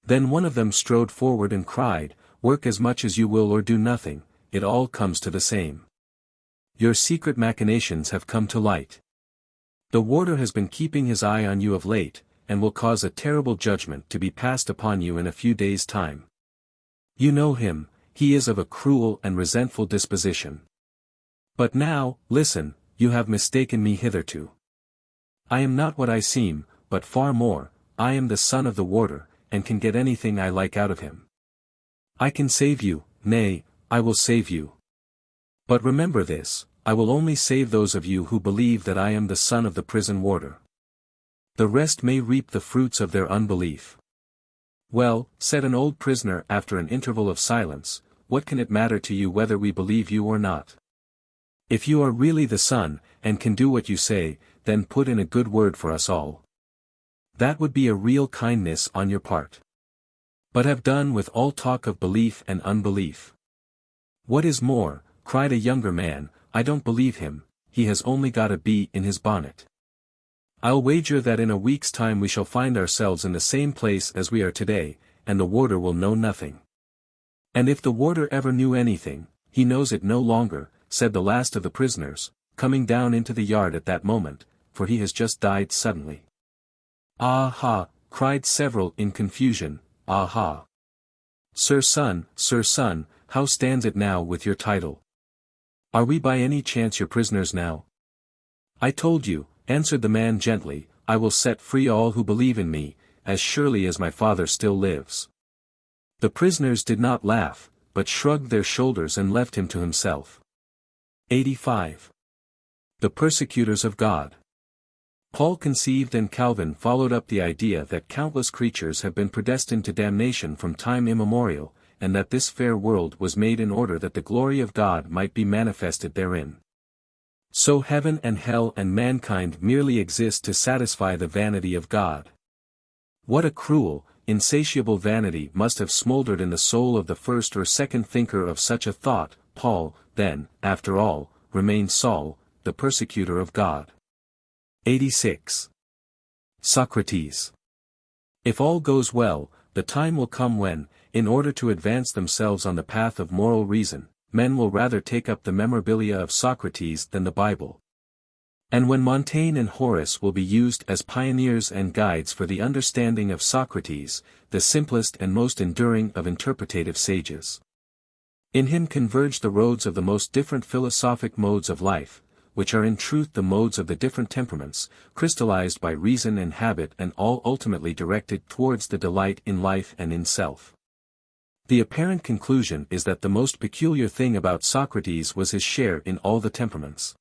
Then one of them strode forward and cried, "Work as much as you will or do nothing, it all comes to the same. Your secret machinations have come to light. The warder has been keeping his eye on you of late, and will cause a terrible judgment to be passed upon you in a few days' time. You know him, he is of a cruel and resentful disposition. But now, listen, you have mistaken me hitherto. I am not what I seem, but far more, I am the son of the warder, and can get anything I like out of him. I can save you, nay, I will save you. But remember this, I will only save those of you who believe that I am the son of the prison warder. The rest may reap the fruits of their unbelief." "Well," said an old prisoner after an interval of silence, "what can it matter to you whether we believe you or not? If you are really the son, and can do what you say, then put in a good word for us all. That would be a real kindness on your part. But have done with all talk of belief and unbelief. What is more," cried a younger man, "I don't believe him, he has only got a bee in his bonnet. I'll wager that in a week's time we shall find ourselves in the same place as we are today, and the warder will know nothing. And if the warder ever knew anything, he knows it no longer," said the last of the prisoners, coming down into the yard at that moment, "for he has just died suddenly." "Ah ha!" cried several in confusion, "ah ha! Sir son, how stands it now with your title? Are we by any chance your prisoners now?" "I told you," answered the man gently, "I will set free all who believe in me, as surely as my father still lives." The prisoners did not laugh, but shrugged their shoulders and left him to himself. 85. The persecutors of God. Paul conceived and Calvin followed up the idea that countless creatures have been predestined to damnation from time immemorial, and that this fair world was made in order that the glory of God might be manifested therein. So heaven and hell and mankind merely exist to satisfy the vanity of God. What a cruel, insatiable vanity must have smoldered in the soul of the first or second thinker of such a thought. Paul, then, after all, remained Saul, the persecutor of God. 86. Socrates. If all goes well, the time will come when, in order to advance themselves on the path of moral reason, men will rather take up the memorabilia of Socrates than the Bible. And when Montaigne and Horace will be used as pioneers and guides for the understanding of Socrates, the simplest and most enduring of interpretative sages. In him converge the roads of the most different philosophic modes of life, which are in truth the modes of the different temperaments, crystallized by reason and habit and all ultimately directed towards the delight in life and in self. The apparent conclusion is that the most peculiar thing about Socrates was his share in all the temperaments.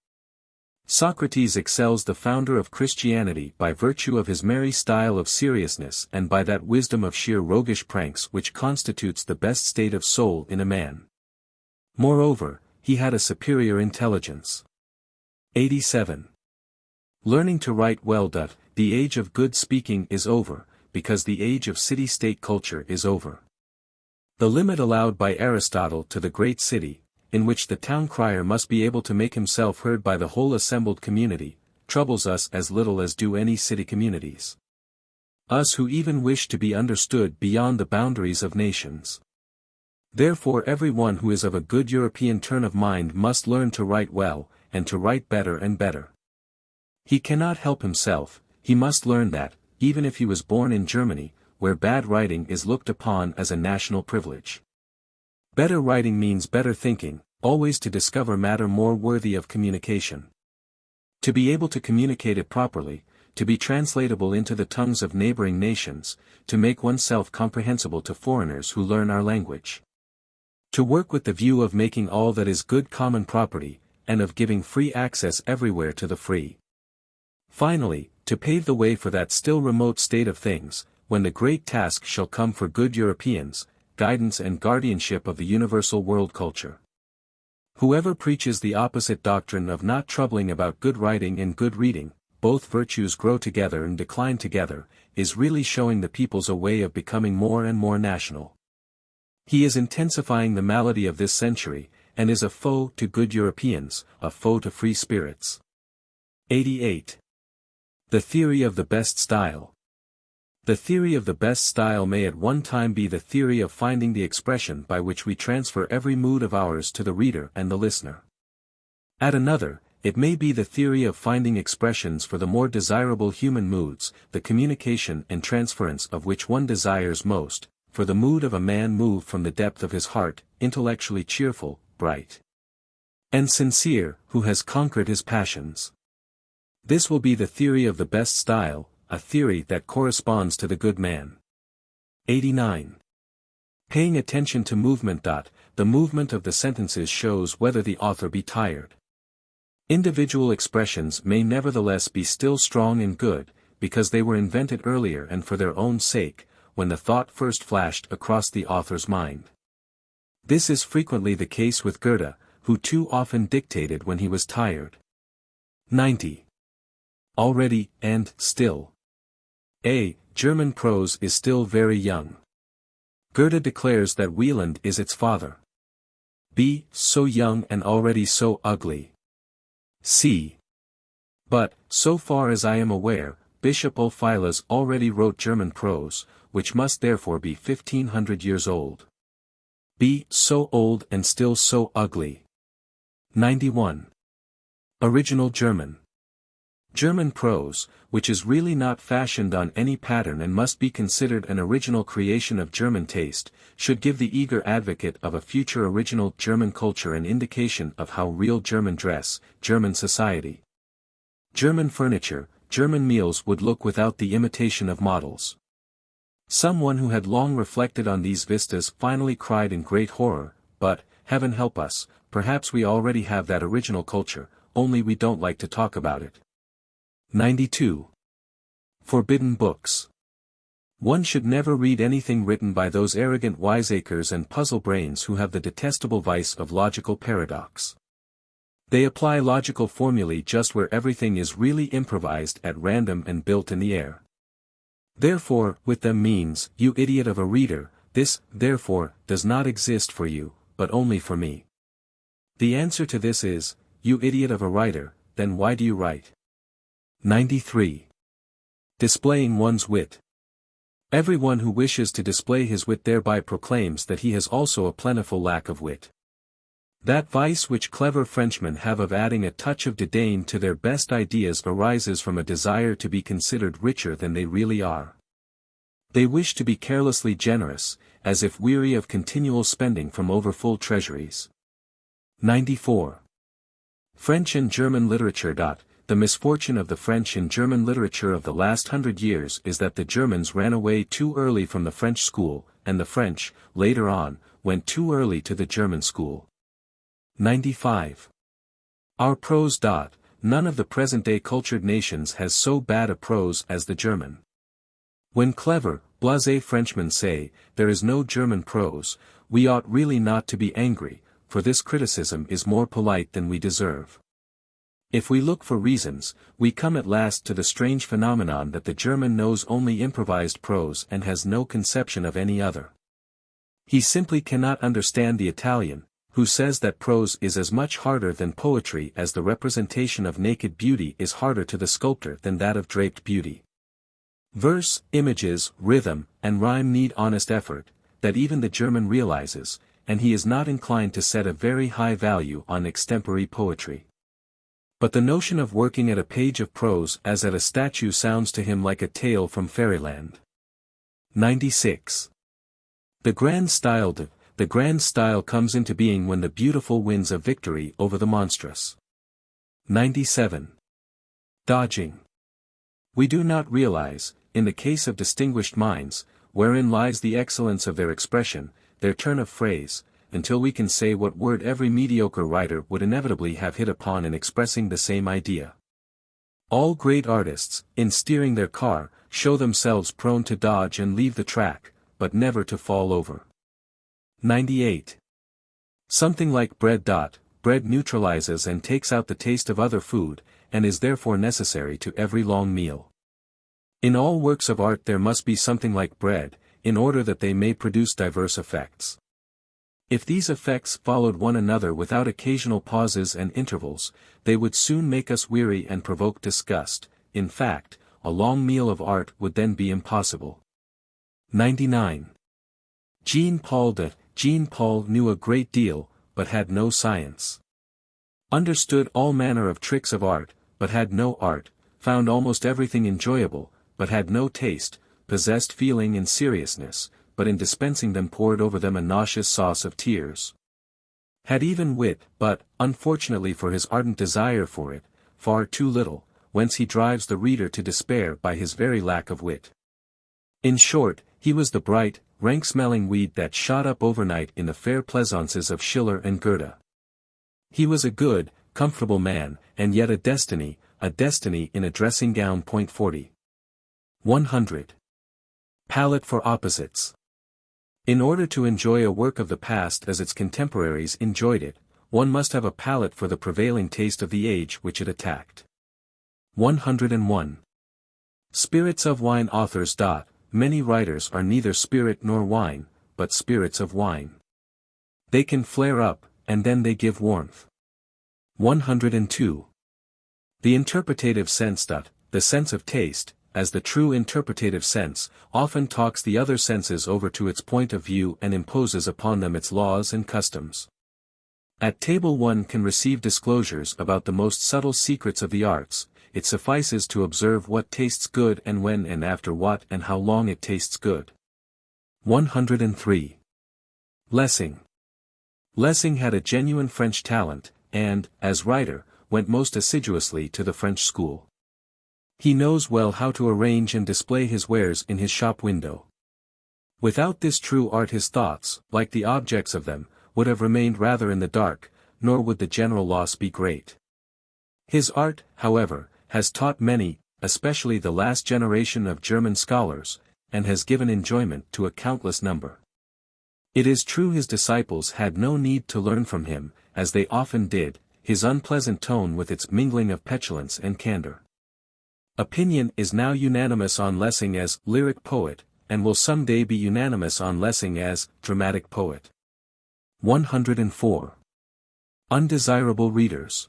Socrates excels the founder of Christianity by virtue of his merry style of seriousness and by that wisdom of sheer roguish pranks which constitutes the best state of soul in a man. Moreover, he had a superior intelligence. 87. Learning to write well. The age of good speaking is over, because the age of city-state culture is over. The limit allowed by Aristotle to the great city, in which the town crier must be able to make himself heard by the whole assembled community, troubles us as little as do any city communities. Us who even wish to be understood beyond the boundaries of nations. Therefore every one who is of a good European turn of mind must learn to write well, and to write better and better. He cannot help himself, he must learn that, even if he was born in Germany, where bad writing is looked upon as a national privilege. Better writing means better thinking, always to discover matter more worthy of communication. To be able to communicate it properly, to be translatable into the tongues of neighboring nations, to make oneself comprehensible to foreigners who learn our language. To work with the view of making all that is good common property, and of giving free access everywhere to the free. Finally, to pave the way for that still remote state of things, when the great task shall come for good Europeans, guidance and guardianship of the universal world culture. Whoever preaches the opposite doctrine of not troubling about good writing and good reading, both virtues grow together and decline together, is really showing the peoples a way of becoming more and more national. He is intensifying the malady of this century, and is a foe to good Europeans, a foe to free spirits. 88. The theory of the best style. The theory of the best style may at one time be the theory of finding the expression by which we transfer every mood of ours to the reader and the listener. At another, it may be the theory of finding expressions for the more desirable human moods, the communication and transference of which one desires most, for the mood of a man moved from the depth of his heart, intellectually cheerful, bright, and sincere, who has conquered his passions. This will be the theory of the best style, a theory that corresponds to the good man. 89. Paying attention to movement. The movement of the sentences shows whether the author be tired. Individual expressions may nevertheless be still strong and good, because they were invented earlier and for their own sake, when the thought first flashed across the author's mind. This is frequently the case with Goethe, who too often dictated when he was tired. 90. Already, and still. German prose is still very young. Goethe declares that Wieland is its father. B. So young and already so ugly. C. But, so far as I am aware, Bishop Ulfilas already wrote German prose, which must therefore be 1500 years old. B. So old and still so ugly. 91. Original German. German prose, which is really not fashioned on any pattern and must be considered an original creation of German taste, should give the eager advocate of a future original German culture an indication of how real German dress, German society, German furniture, German meals would look without the imitation of models. Someone who had long reflected on these vistas finally cried in great horror, but, heaven help us, perhaps we already have that original culture, only we don't like to talk about it. 92. Forbidden books. One should never read anything written by those arrogant wiseacres and puzzle brains who have the detestable vice of logical paradox. They apply logical formulae just where everything is really improvised at random and built in the air. Therefore, with them means, you idiot of a reader, this, therefore, does not exist for you, but only for me. The answer to this is, you idiot of a writer, then why do you write? 93. Displaying one's wit. Everyone who wishes to display his wit thereby proclaims that he has also a plentiful lack of wit. That vice which clever Frenchmen have of adding a touch of disdain to their best ideas arises from a desire to be considered richer than they really are. They wish to be carelessly generous, as if weary of continual spending from overfull treasuries. 94. French and German literature. The misfortune of the French and German literature of the last 100 years is that the Germans ran away too early from the French school, and the French, later on, went too early to the German school. 95. Our prose. None of the present-day cultured nations has so bad a prose as the German. When clever, blasé Frenchmen say, there is no German prose, we ought really not to be angry, for this criticism is more polite than we deserve. If we look for reasons, we come at last to the strange phenomenon that the German knows only improvised prose and has no conception of any other. He simply cannot understand the Italian, who says that prose is as much harder than poetry as the representation of naked beauty is harder to the sculptor than that of draped beauty. Verse, images, rhythm, and rhyme need honest effort, that even the German realizes, and he is not inclined to set a very high value on extempore poetry. But the notion of working at a page of prose as at a statue sounds to him like a tale from fairyland. 96. The grand style comes into being when the beautiful wins a victory over the monstrous. 97. Dodging. We do not realize, in the case of distinguished minds, wherein lies the excellence of their expression, their turn of phrase, until we can say what word every mediocre writer would inevitably have hit upon in expressing the same idea. All great artists, in steering their car, show themselves prone to dodge and leave the track, but never to fall over. 98. Something like bread. Bread neutralizes and takes out the taste of other food, and is therefore necessary to every long meal. In all works of art there must be something like bread, in order that they may produce diverse effects. If these effects followed one another without occasional pauses and intervals, they would soon make us weary and provoke disgust. In fact, a long meal of art would then be impossible. 99. Jean-Paul knew a great deal, but had no science. Understood all manner of tricks of art, but had no art, found almost everything enjoyable, but had no taste, possessed feeling and seriousness, but in dispensing them poured over them a nauseous sauce of tears. Had even wit, but, unfortunately for his ardent desire for it, far too little, whence he drives the reader to despair by his very lack of wit. In short, he was the bright, rank-smelling weed that shot up overnight in the fair pleasaunces of Schiller and Goethe. He was a good, comfortable man, and yet a destiny in a dressing-gown. 40. 100. Palate for opposites. In order to enjoy a work of the past as its contemporaries enjoyed it, one must have a palate for the prevailing taste of the age which it attacked. 101. Spirits of wine authors. Many writers are neither spirit nor wine, but spirits of wine. They can flare up, and then they give warmth. 102. The interpretative sense. The sense of taste, as the true interpretative sense, often talks the other senses over to its point of view and imposes upon them its laws and customs. At table one can receive disclosures about the most subtle secrets of the arts. It suffices to observe what tastes good and when and after what and how long it tastes good. 103. Lessing. Lessing had a genuine French talent, and, as writer, went most assiduously to the French school. He knows well how to arrange and display his wares in his shop window. Without this true art his thoughts, like the objects of them, would have remained rather in the dark, nor would the general loss be great. His art, however, has taught many, especially the last generation of German scholars, and has given enjoyment to a countless number. It is true his disciples had no need to learn from him, as they often did, his unpleasant tone with its mingling of petulance and candor. Opinion is now unanimous on Lessing as lyric poet, and will some day be unanimous on Lessing as dramatic poet. 104. Undesirable readers.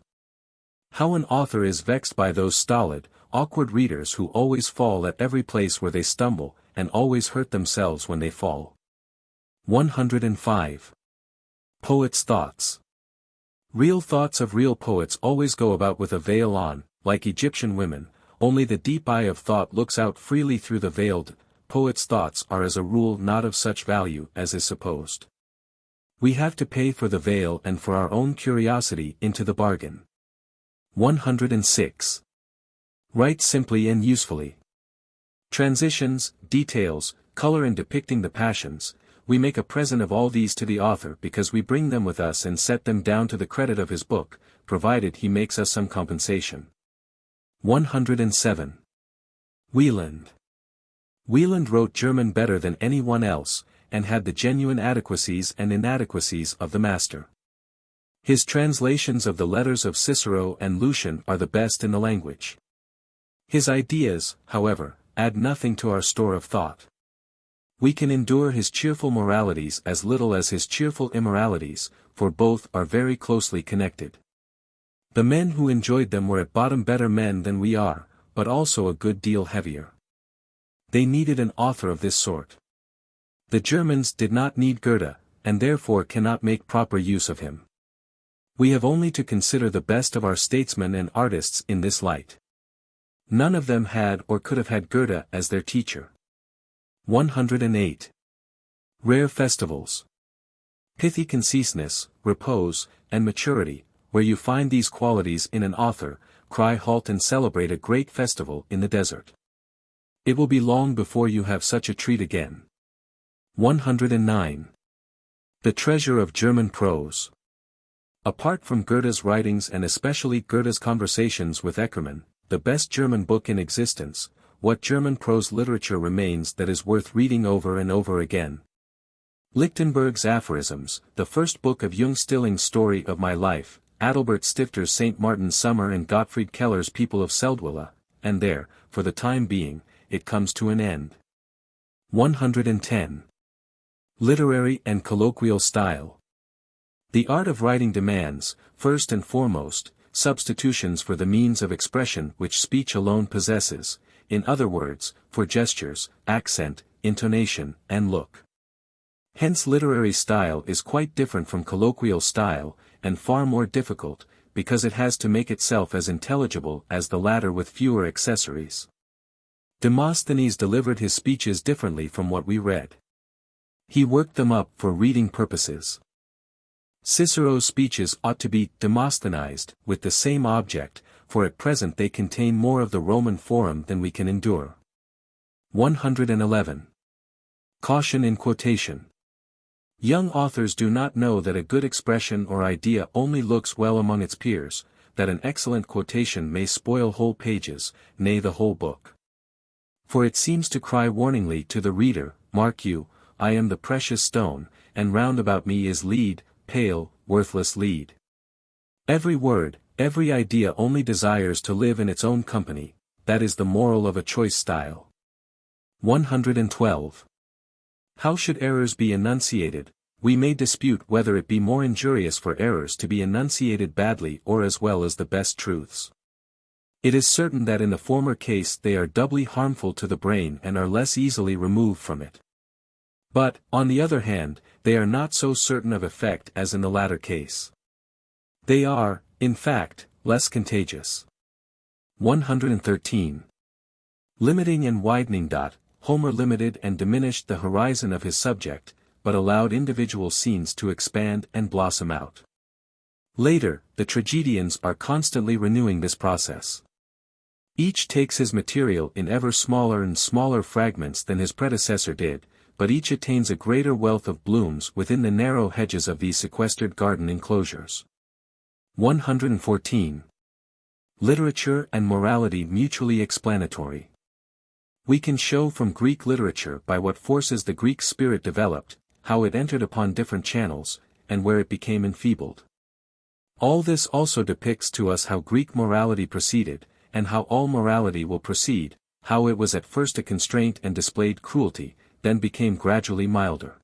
How an author is vexed by those stolid, awkward readers who always fall at every place where they stumble, and always hurt themselves when they fall. 105. Poet's thoughts. Real thoughts of real poets always go about with a veil on, like Egyptian women, only the deep eye of thought looks out freely through the veiled. Poets' thoughts are as a rule not of such value as is supposed. We have to pay for the veil and for our own curiosity into the bargain. 106. Write simply and usefully. Transitions, details, color in depicting the passions, we make a present of all these to the author because we bring them with us and set them down to the credit of his book, provided he makes us some compensation. 107. Wieland. Wieland wrote German better than anyone else, and had the genuine adequacies and inadequacies of the master. His translations of the letters of Cicero and Lucian are the best in the language. His ideas, however, add nothing to our store of thought. We can endure his cheerful moralities as little as his cheerful immoralities, for both are very closely connected. The men who enjoyed them were at bottom better men than we are, but also a good deal heavier. They needed an author of this sort. The Germans did not need Goethe, and therefore cannot make proper use of him. We have only to consider the best of our statesmen and artists in this light. None of them had or could have had Goethe as their teacher. 108. Rare festivals. Pithy conciseness, repose, and maturity, where you find these qualities in an author, cry halt and celebrate a great festival in the desert. It will be long before you have such a treat again. 109. The treasure of German prose. Apart from Goethe's writings and especially Goethe's conversations with Eckermann, the best German book in existence, what German prose literature remains that is worth reading over and over again? Lichtenberg's Aphorisms, the first book of Jung Stilling's Story of My Life, Adalbert Stifter's St. Martin's Summer and Gottfried Keller's People of Seldwyla, and there, for the time being, it comes to an end. 110. Literary and colloquial style. The art of writing demands, first and foremost, substitutions for the means of expression which speech alone possesses, in other words, for gestures, accent, intonation, and look. Hence literary style is quite different from colloquial style, and far more difficult, because it has to make itself as intelligible as the latter with fewer accessories. Demosthenes delivered his speeches differently from what we read. He worked them up for reading purposes. Cicero's speeches ought to be Demosthenized with the same object, for at present they contain more of the Roman forum than we can endure. 111. Caution in quotation. Young authors do not know that a good expression or idea only looks well among its peers, that an excellent quotation may spoil whole pages, nay the whole book. For it seems to cry warningly to the reader, mark you, I am the precious stone, and round about me is lead, pale, worthless lead. Every word, every idea only desires to live in its own company, that is the moral of a choice style. 112. How should errors be enunciated? We may dispute whether it be more injurious for errors to be enunciated badly or as well as the best truths. It is certain that in the former case they are doubly harmful to the brain and are less easily removed from it. But, on the other hand, they are not so certain of effect as in the latter case. They are, in fact, less contagious. 113. Limiting and widening. Homer limited and diminished the horizon of his subject, but allowed individual scenes to expand and blossom out. Later, the tragedians are constantly renewing this process. Each takes his material in ever smaller and smaller fragments than his predecessor did, but each attains a greater wealth of blooms within the narrow hedges of these sequestered garden enclosures. 114. Literature and morality mutually explanatory. We can show from Greek literature by what forces the Greek spirit developed, how it entered upon different channels, and where it became enfeebled. All this also depicts to us how Greek morality proceeded, and how all morality will proceed, how it was at first a constraint and displayed cruelty, then became gradually milder.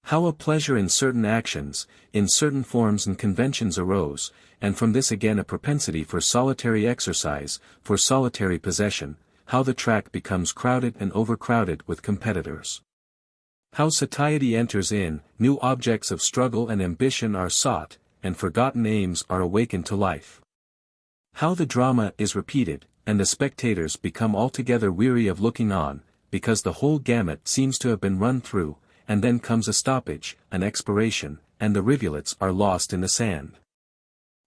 How a pleasure in certain actions, in certain forms and conventions arose, and from this again a propensity for solitary exercise, for solitary possession, how the track becomes crowded and overcrowded with competitors. How satiety enters in, new objects of struggle and ambition are sought, and forgotten aims are awakened to life. How the drama is repeated, and the spectators become altogether weary of looking on, because the whole gamut seems to have been run through, and then comes a stoppage, an expiration, and the rivulets are lost in the sand.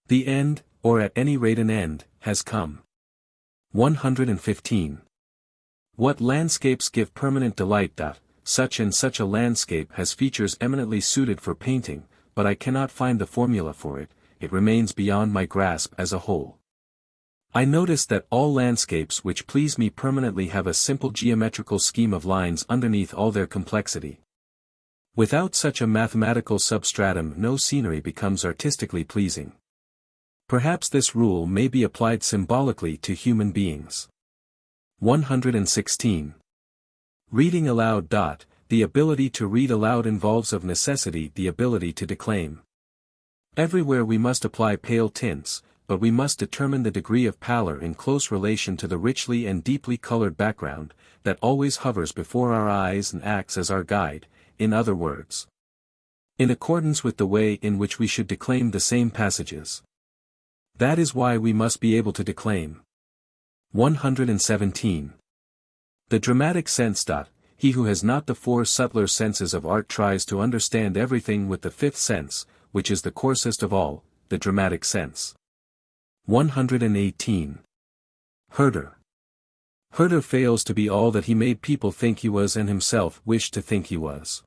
The end, or at any rate an end, has come. 115. What landscapes give permanent delight? Such and such a landscape has features eminently suited for painting, but I cannot find the formula for it, it remains beyond my grasp as a whole. I notice that all landscapes which please me permanently have a simple geometrical scheme of lines underneath all their complexity. Without such a mathematical substratum no scenery becomes artistically pleasing. Perhaps this rule may be applied symbolically to human beings. 116. Reading aloud. The ability to read aloud involves of necessity the ability to declaim. Everywhere we must apply pale tints, but we must determine the degree of pallor in close relation to the richly and deeply colored background, that always hovers before our eyes and acts as our guide, in other words, in accordance with the way in which we should declaim the same passages. That is why we must be able to declaim. 117. The dramatic sense. He who has not the four subtler senses of art tries to understand everything with the fifth sense, which is the coarsest of all, the dramatic sense. 118. Herder. Herder fails to be all that he made people think he was and himself wished to think he was.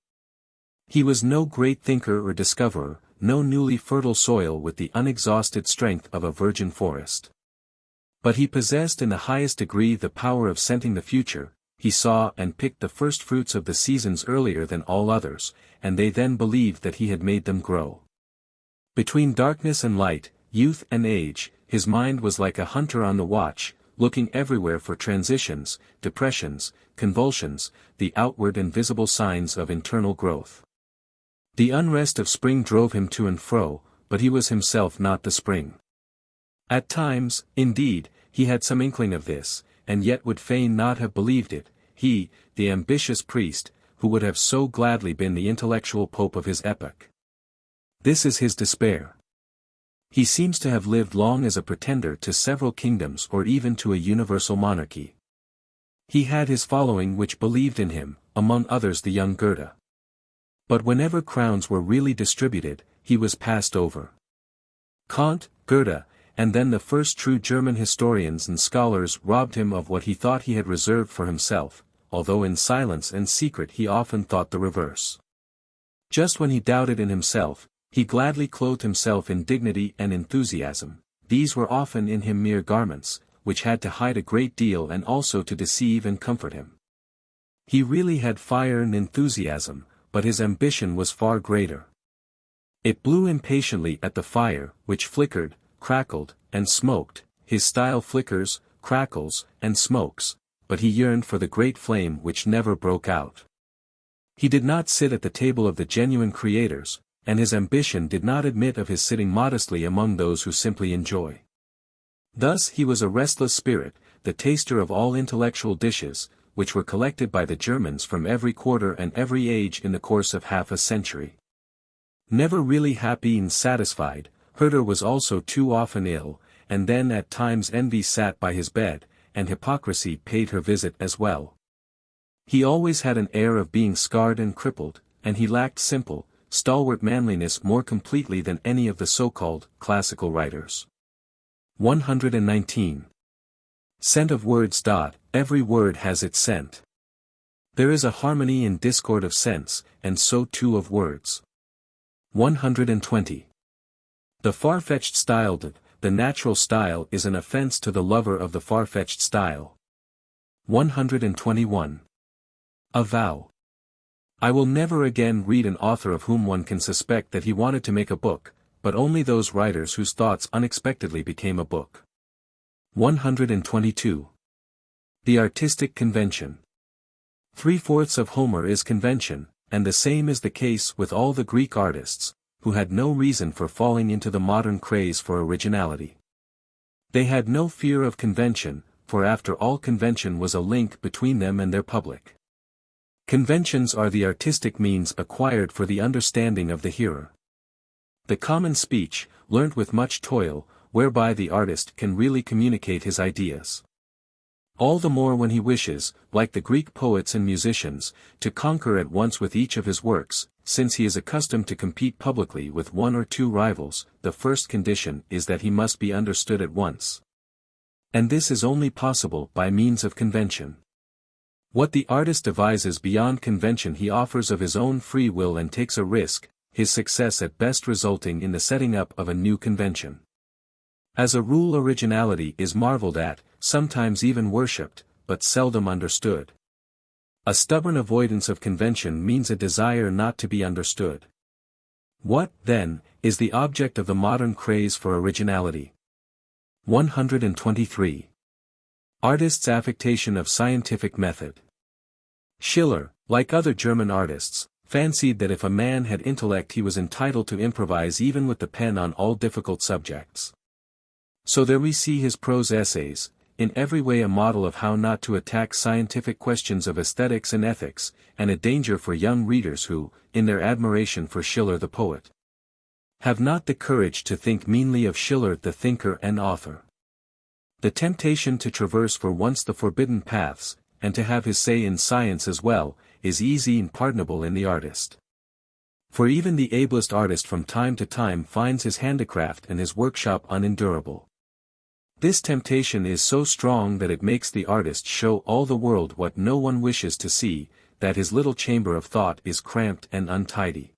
He was no great thinker or discoverer, no newly fertile soil with the unexhausted strength of a virgin forest. But he possessed in the highest degree the power of scenting the future. He saw and picked the first fruits of the seasons earlier than all others, and they then believed that he had made them grow. Between darkness and light, youth and age, his mind was like a hunter on the watch, looking everywhere for transitions, depressions, convulsions, the outward and visible signs of internal growth. The unrest of spring drove him to and fro, but he was himself not the spring. At times, indeed, he had some inkling of this, and yet would fain not have believed it, he, the ambitious priest, who would have so gladly been the intellectual pope of his epoch. This is his despair. He seems to have lived long as a pretender to several kingdoms or even to a universal monarchy. He had his following which believed in him, among others the young Goethe. But whenever crowns were really distributed, he was passed over. Kant, Goethe, and then the first true German historians and scholars robbed him of what he thought he had reserved for himself, although in silence and secret he often thought the reverse. Just when he doubted in himself, he gladly clothed himself in dignity and enthusiasm. These were often in him mere garments, which had to hide a great deal and also to deceive and comfort him. He really had fire and enthusiasm, but his ambition was far greater. It blew impatiently at the fire, which flickered, crackled, and smoked. His style flickers, crackles, and smokes, but he yearned for the great flame which never broke out. He did not sit at the table of the genuine creators, and his ambition did not admit of his sitting modestly among those who simply enjoy. Thus he was a restless spirit, the taster of all intellectual dishes, which were collected by the Germans from every quarter and every age in the course of half a century. Never really happy and satisfied, Herder was also too often ill, and then at times envy sat by his bed, and hypocrisy paid her visit as well. He always had an air of being scarred and crippled, and he lacked simple, stalwart manliness more completely than any of the so-called classical writers. 119. Scent of words. Every word has its scent. There is a harmony and discord of sense, and so too of words. 120. The far-fetched style. The natural style is an offense to the lover of the far-fetched style. 121. A vow. I will never again read an author of whom one can suspect that he wanted to make a book, but only those writers whose thoughts unexpectedly became a book. 122. The artistic convention. 3/4 of Homer is convention, and the same is the case with all the Greek artists, who had no reason for falling into the modern craze for originality. They had no fear of convention, for after all convention was a link between them and their public. Conventions are the artistic means acquired for the understanding of the hearer. The common speech, learnt with much toil, whereby the artist can really communicate his ideas. All the more when he wishes, like the Greek poets and musicians, to conquer at once with each of his works, since he is accustomed to compete publicly with one or two rivals. The first condition is that he must be understood at once. And this is only possible by means of convention. What the artist devises beyond convention he offers of his own free will and takes a risk, his success at best resulting in the setting up of a new convention. As a rule, originality is marveled at, sometimes even worshipped, but seldom understood. A stubborn avoidance of convention means a desire not to be understood. What, then, is the object of the modern craze for originality? 123. Artists' affectation of scientific method. Schiller, like other German artists, fancied that if a man had intellect he was entitled to improvise even with the pen on all difficult subjects. So there we see his prose essays, in every way a model of how not to attack scientific questions of aesthetics and ethics, and a danger for young readers who, in their admiration for Schiller the poet, have not the courage to think meanly of Schiller the thinker and author. The temptation to traverse for once the forbidden paths, and to have his say in science as well, is easy and pardonable in the artist. For even the ablest artist from time to time finds his handicraft and his workshop unendurable. This temptation is so strong that it makes the artist show all the world what no one wishes to see, that his little chamber of thought is cramped and untidy.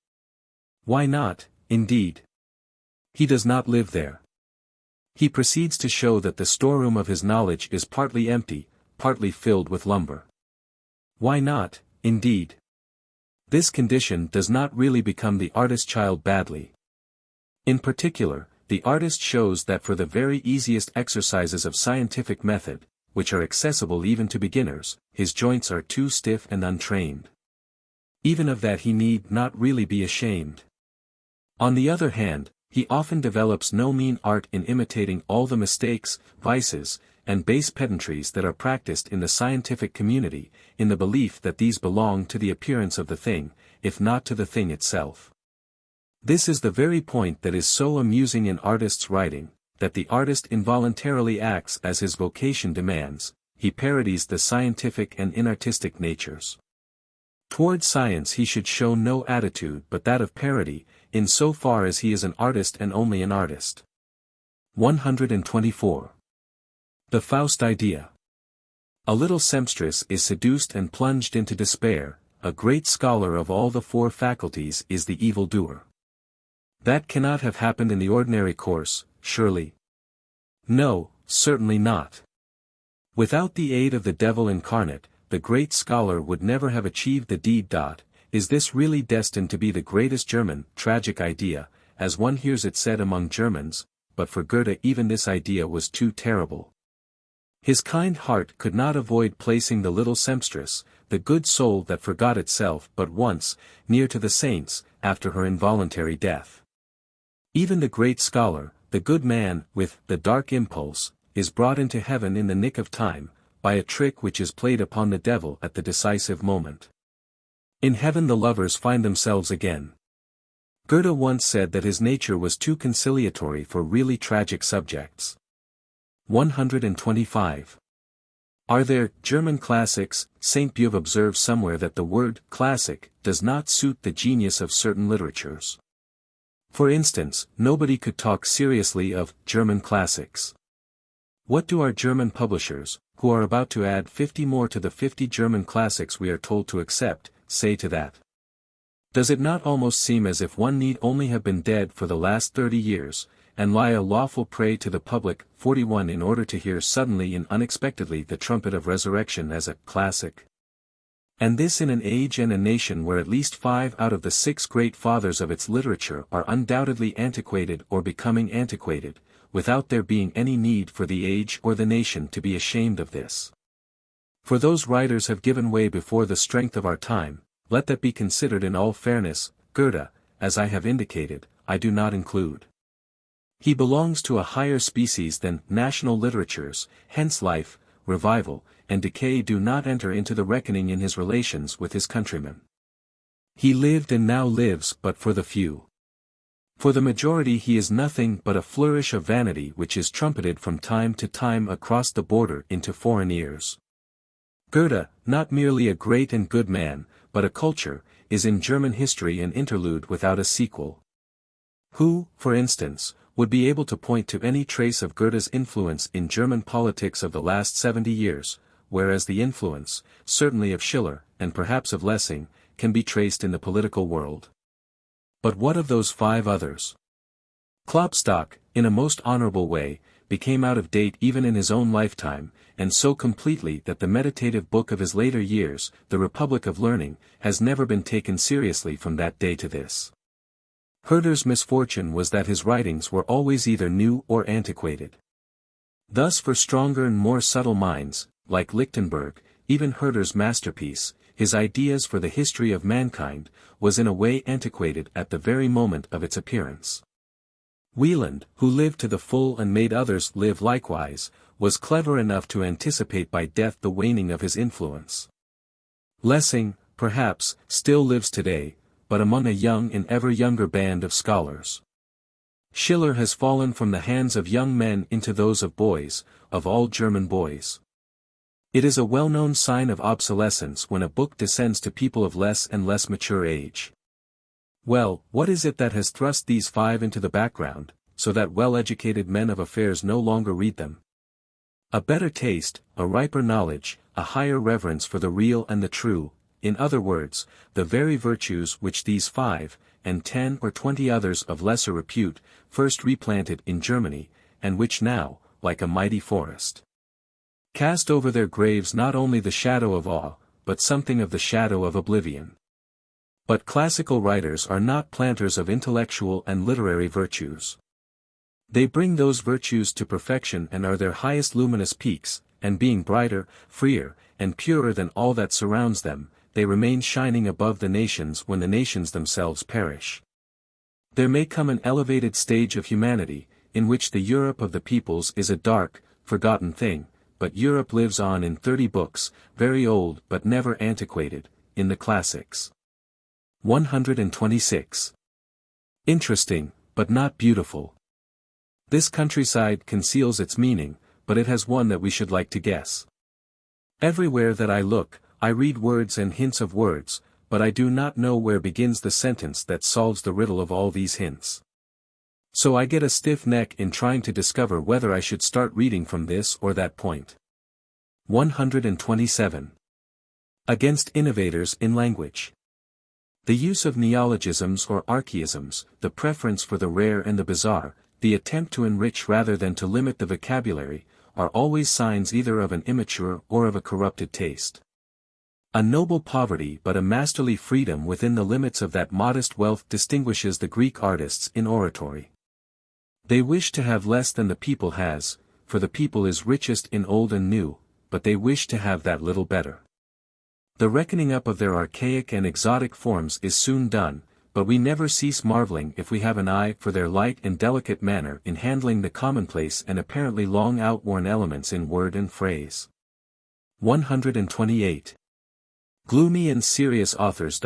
Why not, indeed? He does not live there. He proceeds to show that the storeroom of his knowledge is partly empty, partly filled with lumber. Why not, indeed? This condition does not really become the artist's child badly. In particular, the artist shows that for the very easiest exercises of scientific method, which are accessible even to beginners, his joints are too stiff and untrained. Even of that he need not really be ashamed. On the other hand, he often develops no mean art in imitating all the mistakes, vices, and base pedantries that are practiced in the scientific community, in the belief that these belong to the appearance of the thing, if not to the thing itself. This is the very point that is so amusing in artists' writing, that the artist involuntarily acts as his vocation demands, he parodies the scientific and inartistic natures. Toward science he should show no attitude but that of parody, in so far as he is an artist and only an artist. 124. The Faust idea. A little sempstress is seduced and plunged into despair, a great scholar of all the four faculties is the evildoer. That cannot have happened in the ordinary course, surely? No, certainly not. Without the aid of the devil incarnate, the great scholar would never have achieved the deed. Is this really destined to be the greatest German, tragic idea, as one hears it said among Germans, but for Goethe even this idea was too terrible. His kind heart could not avoid placing the little sempstress, the good soul that forgot itself but once, near to the saints, after her involuntary death. Even the great scholar, the good man, with the dark impulse, is brought into heaven in the nick of time, by a trick which is played upon the devil at the decisive moment. In heaven the lovers find themselves again. Goethe once said that his nature was too conciliatory for really tragic subjects. 125. Are there German classics? Saint Beuve observes somewhere that the word classic does not suit the genius of certain literatures. For instance, nobody could talk seriously of German classics. What do our German publishers, who are about to add 50 more to the 50 German classics we are told to accept, say to that? Does it not almost seem as if one need only have been dead for the last 30 years, and lie a lawful prey to the public, 41 in order to hear suddenly and unexpectedly the trumpet of resurrection as a classic? And this in an age and a nation where at least 5 out of the 6 great fathers of its literature are undoubtedly antiquated or becoming antiquated, without there being any need for the age or the nation to be ashamed of this. For those writers have given way before the strength of our time, let that be considered in all fairness. Goethe, as I have indicated, I do not include. He belongs to a higher species than national literatures, hence life, revival, and decay do not enter into the reckoning in his relations with his countrymen. He lived and now lives but for the few. For the majority he is nothing but a flourish of vanity which is trumpeted from time to time across the border into foreign ears. Goethe, not merely a great and good man, but a culture, is in German history an interlude without a sequel. Who, for instance, would be able to point to any trace of Goethe's influence in German politics of the last 70 years, whereas the influence, certainly of Schiller, and perhaps of Lessing, can be traced in the political world? But what of those 5 others? Klopstock, in a most honorable way, became out of date even in his own lifetime, and so completely that the meditative book of his later years, The Republic of Learning, has never been taken seriously from that day to this. Herder's misfortune was that his writings were always either new or antiquated. Thus for stronger and more subtle minds, like Lichtenberg, even Herder's masterpiece, his ideas for the history of mankind, was in a way antiquated at the very moment of its appearance. Wieland, who lived to the full and made others live likewise, was clever enough to anticipate by death the waning of his influence. Lessing, perhaps, still lives today, but among a young and ever younger band of scholars. Schiller has fallen from the hands of young men into those of boys, of all German boys. It is a well-known sign of obsolescence when a book descends to people of less and less mature age. Well, what is it that has thrust these 5 into the background, so that well-educated men of affairs no longer read them? A better taste, a riper knowledge, a higher reverence for the real and the true, in other words, the very virtues which these 5, and 10 or 20 others of lesser repute, first replanted in Germany, and which now, like a mighty forest, cast over their graves not only the shadow of awe, but something of the shadow of oblivion. But classical writers are not planters of intellectual and literary virtues. They bring those virtues to perfection and are their highest luminous peaks, and being brighter, freer, and purer than all that surrounds them, they remain shining above the nations when the nations themselves perish. There may come an elevated stage of humanity, in which the Europe of the peoples is a dark, forgotten thing, but Europe lives on in 30 books, very old but never antiquated, in the classics. 126. Interesting, but not beautiful. This countryside conceals its meaning, but it has one that we should like to guess. Everywhere that I look, I read words and hints of words, but I do not know where begins the sentence that solves the riddle of all these hints. So I get a stiff neck in trying to discover whether I should start reading from this or that point. 127. Against innovators in language. The use of neologisms or archaisms, the preference for the rare and the bizarre, the attempt to enrich rather than to limit the vocabulary, are always signs either of an immature or of a corrupted taste. A noble poverty but a masterly freedom within the limits of that modest wealth distinguishes the Greek artists in oratory. They wish to have less than the people has, for the people is richest in old and new, but they wish to have that little better. The reckoning up of their archaic and exotic forms is soon done, but we never cease marveling if we have an eye for their light and delicate manner in handling the commonplace and apparently long outworn elements in word and phrase. 128. Gloomy and serious authors.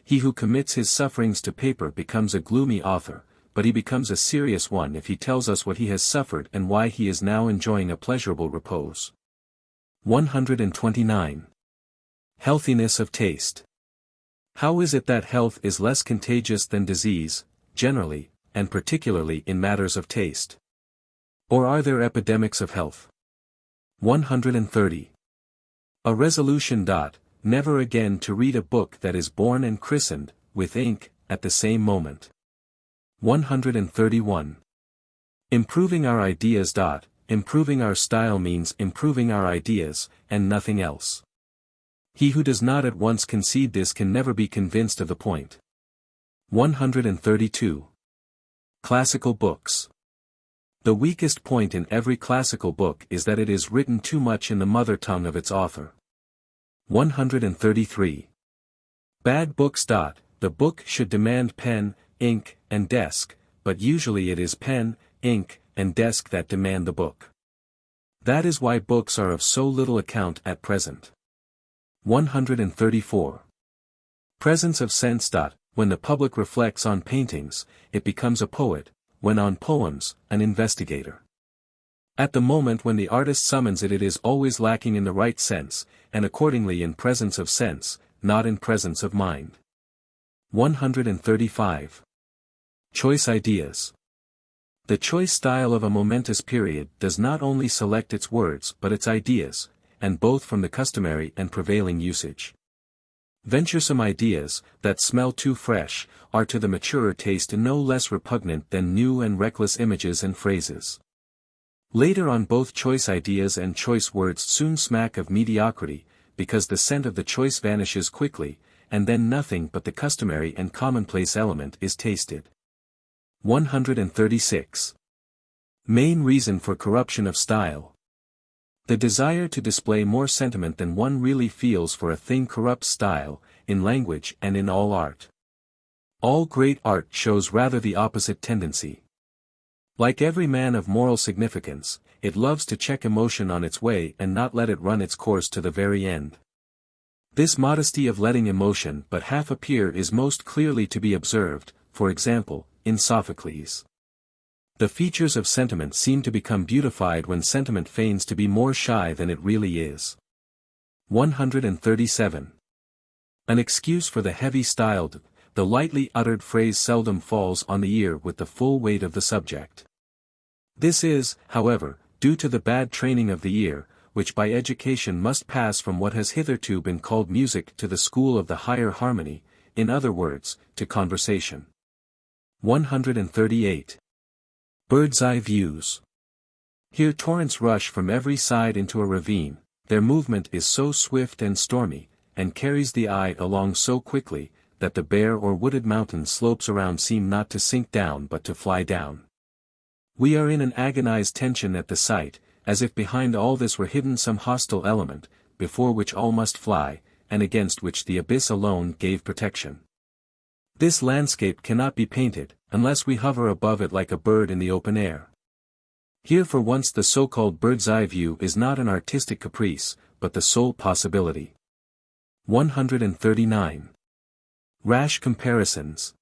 He who commits his sufferings to paper becomes a gloomy author, but he becomes a serious one if he tells us what he has suffered and why he is now enjoying a pleasurable repose. 129. Healthiness of taste. How is it that health is less contagious than disease, generally, and particularly in matters of taste? Or are there epidemics of health? 130. A resolution. Never again to read a book that is born and christened, with ink, at the same moment. 131. Improving our ideas. Improving our style means improving our ideas, and nothing else. He who does not at once concede this can never be convinced of the point. 132. Classical books. The weakest point in every classical book is that it is written too much in the mother tongue of its author. 133. Bad books. The book should demand pen, ink, and desk, but usually it is pen, ink, and desk that demand the book. That is why books are of so little account at present. 134. Presence of sense. when the public reflects on paintings, it becomes a poet, when on poems, an investigator. At the moment when the artist summons it, it is always lacking in the right sense, and accordingly in presence of sense, not in presence of mind. 135. Choice ideas. The choice style of a momentous period does not only select its words but its ideas, and both from the customary and prevailing usage. Venturesome ideas, that smell too fresh, are to the maturer taste no less repugnant than new and reckless images and phrases. Later on, both choice ideas and choice words soon smack of mediocrity, because the scent of the choice vanishes quickly, and then nothing but the customary and commonplace element is tasted. 136. Main reason for corruption of style. The desire to display more sentiment than one really feels for a thing corrupts style, in language and in all art. All great art shows rather the opposite tendency. Like every man of moral significance, it loves to check emotion on its way and not let it run its course to the very end. This modesty of letting emotion but half appear is most clearly to be observed, for example, in Sophocles. The features of sentiment seem to become beautified when sentiment feigns to be more shy than it really is. 137. An excuse for the heavy-styled, the lightly uttered phrase seldom falls on the ear with the full weight of the subject. This is, however, due to the bad training of the ear, which by education must pass from what has hitherto been called music to the school of the higher harmony, in other words, to conversation. 138. Bird's-eye views. Here torrents rush from every side into a ravine, their movement is so swift and stormy, and carries the eye along so quickly, that the bare or wooded mountain slopes around seem not to sink down but to fly down. We are in an agonized tension at the sight, as if behind all this were hidden some hostile element, before which all must fly, and against which the abyss alone gave protection. This landscape cannot be painted, unless we hover above it like a bird in the open air. Here for once the so-called bird's-eye view is not an artistic caprice, but the sole possibility. 139. Rash comparisons.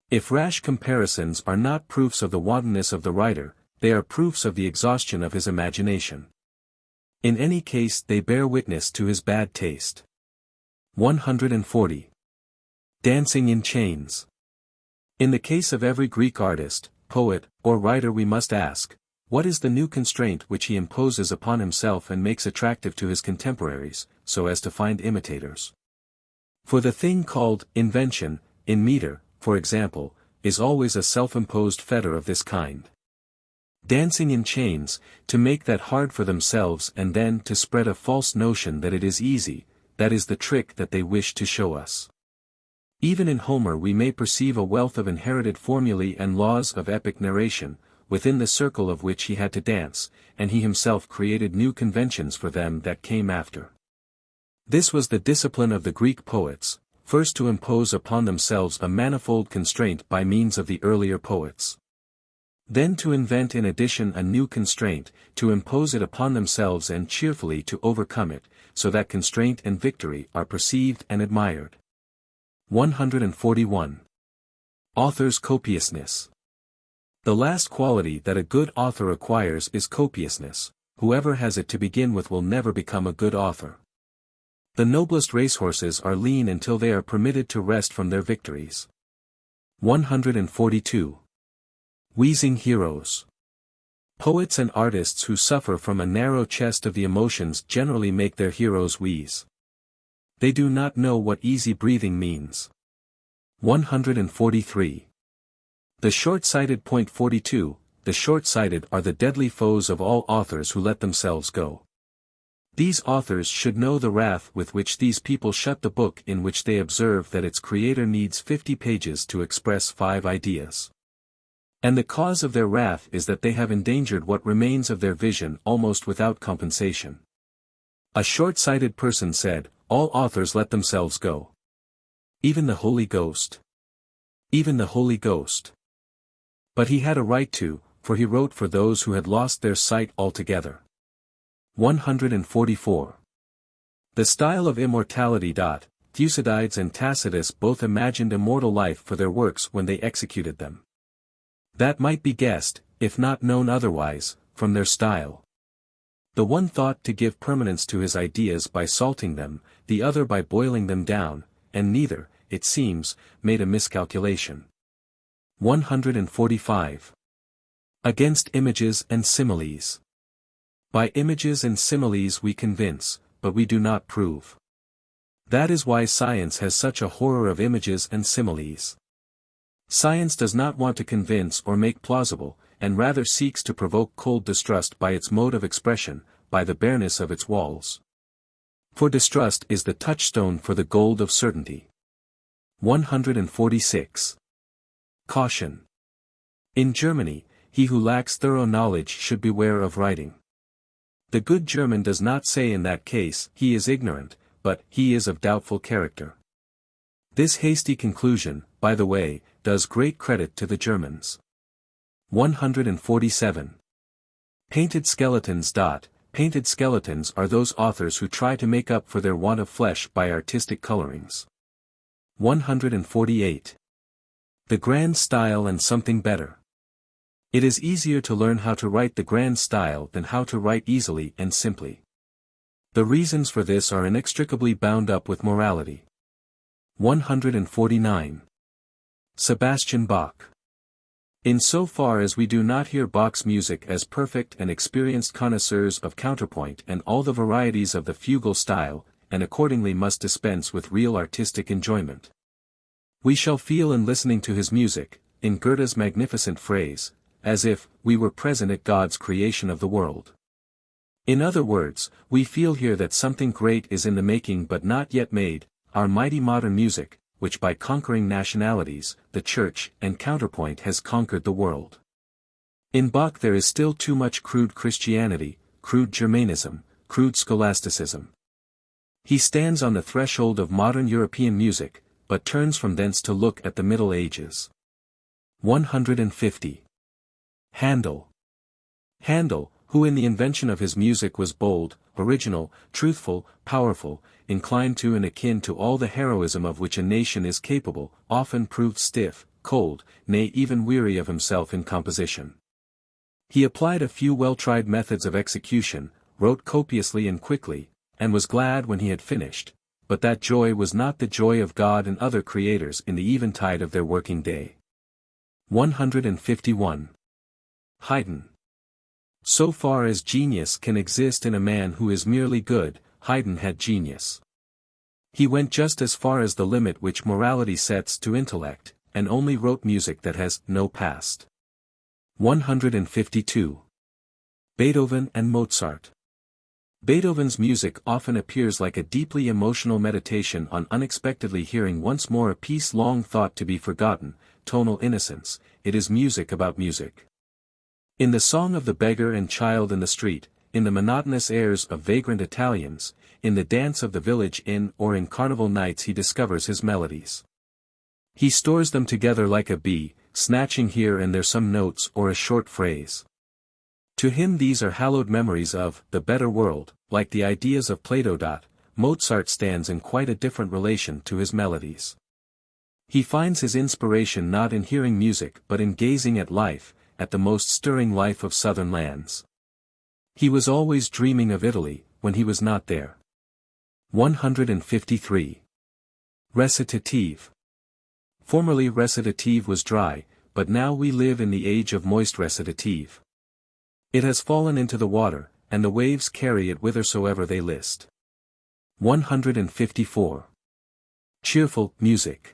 If rash comparisons are not proofs of the wantonness of the writer, they are proofs of the exhaustion of his imagination. In any case they bear witness to his bad taste. 140. Dancing in chains. In the case of every Greek artist, poet, or writer we must ask, what is the new constraint which he imposes upon himself and makes attractive to his contemporaries, so as to find imitators? For the thing called invention, in meter, for example, is always a self-imposed fetter of this kind. Dancing in chains, to make that hard for themselves and then to spread a false notion that it is easy, that is the trick that they wish to show us. Even in Homer we may perceive a wealth of inherited formulae and laws of epic narration, within the circle of which he had to dance, and he himself created new conventions for them that came after. This was the discipline of the Greek poets, first to impose upon themselves a manifold constraint by means of the earlier poets. Then to invent in addition a new constraint, to impose it upon themselves and cheerfully to overcome it, so that constraint and victory are perceived and admired. 141. Author's copiousness. The last quality that a good author acquires is copiousness. Whoever has it to begin with will never become a good author. The noblest racehorses are lean until they are permitted to rest from their victories. 142. Wheezing heroes. Poets and artists who suffer from a narrow chest of the emotions generally make their heroes wheeze. They do not know what easy breathing means. 143. The short-sighted. 42. The short-sighted are the deadly foes of all authors who let themselves go. These authors should know the wrath with which these people shut the book in which they observe that its creator needs 50 pages to express 5 ideas. And the cause of their wrath is that they have endangered what remains of their vision almost without compensation. A short-sighted person said, "All authors let themselves go. Even the Holy Ghost. Even the Holy Ghost." But he had a right to, for he wrote for those who had lost their sight altogether. 144. The style of immortality. Thucydides and Tacitus both imagined immortal life for their works when they executed them. That might be guessed, if not known otherwise, from their style. The one thought to give permanence to his ideas by salting them, the other by boiling them down, and neither, it seems, made a miscalculation. 145. Against images and similes. By images and similes we convince, but we do not prove. That is why science has such a horror of images and similes. Science does not want to convince or make plausible, and rather seeks to provoke cold distrust by its mode of expression, by the bareness of its walls. For distrust is the touchstone for the gold of certainty. 146. Caution. In Germany, he who lacks thorough knowledge should beware of writing. The good German does not say in that case, he is ignorant, but he is of doubtful character. This hasty conclusion, by the way, does great credit to the Germans. 147. Painted skeletons. Painted skeletons are those authors who try to make up for their want of flesh by artistic colorings. 148. The grand style and something better. It is easier to learn how to write the grand style than how to write easily and simply. The reasons for this are inextricably bound up with morality. 149. Sebastian Bach. In so far as we do not hear Bach's music as perfect and experienced connoisseurs of counterpoint and all the varieties of the fugal style, and accordingly must dispense with real artistic enjoyment. We shall feel in listening to his music, in Goethe's magnificent phrase, as if we were present at God's creation of the world. In other words, we feel here that something great is in the making but not yet made, our mighty modern music, which by conquering nationalities, the church, and counterpoint has conquered the world. In Bach there is still too much crude Christianity, crude Germanism, crude scholasticism. He stands on the threshold of modern European music, but turns from thence to look at the Middle Ages. 150. Handel. Handel, who in the invention of his music was bold, original, truthful, powerful, inclined to and akin to all the heroism of which a nation is capable, often proved stiff, cold, nay even weary of himself in composition. He applied a few well-tried methods of execution, wrote copiously and quickly, and was glad when he had finished, but that joy was not the joy of God and other creators in the eventide of their working day. 151. Haydn. So far as genius can exist in a man who is merely good, Haydn had genius. He went just as far as the limit which morality sets to intellect, and only wrote music that has no past. 152. Beethoven and Mozart. Beethoven's music often appears like a deeply emotional meditation on unexpectedly hearing once more a piece long thought to be forgotten, tonal innocence. It is music about music. In the song of the beggar and child in the street, in the monotonous airs of vagrant Italians, in the dance of the village inn or in carnival nights he discovers his melodies. He stores them together like a bee, snatching here and there some notes or a short phrase. To him these are hallowed memories of the better world, like the ideas of Plato. Mozart stands in quite a different relation to his melodies. He finds his inspiration not in hearing music but in gazing at life, at the most stirring life of southern lands. He was always dreaming of Italy, when he was not there. 153. Recitative. Formerly recitative was dry, but now we live in the age of moist recitative. It has fallen into the water, and the waves carry it whithersoever they list. 154. Cheerful music.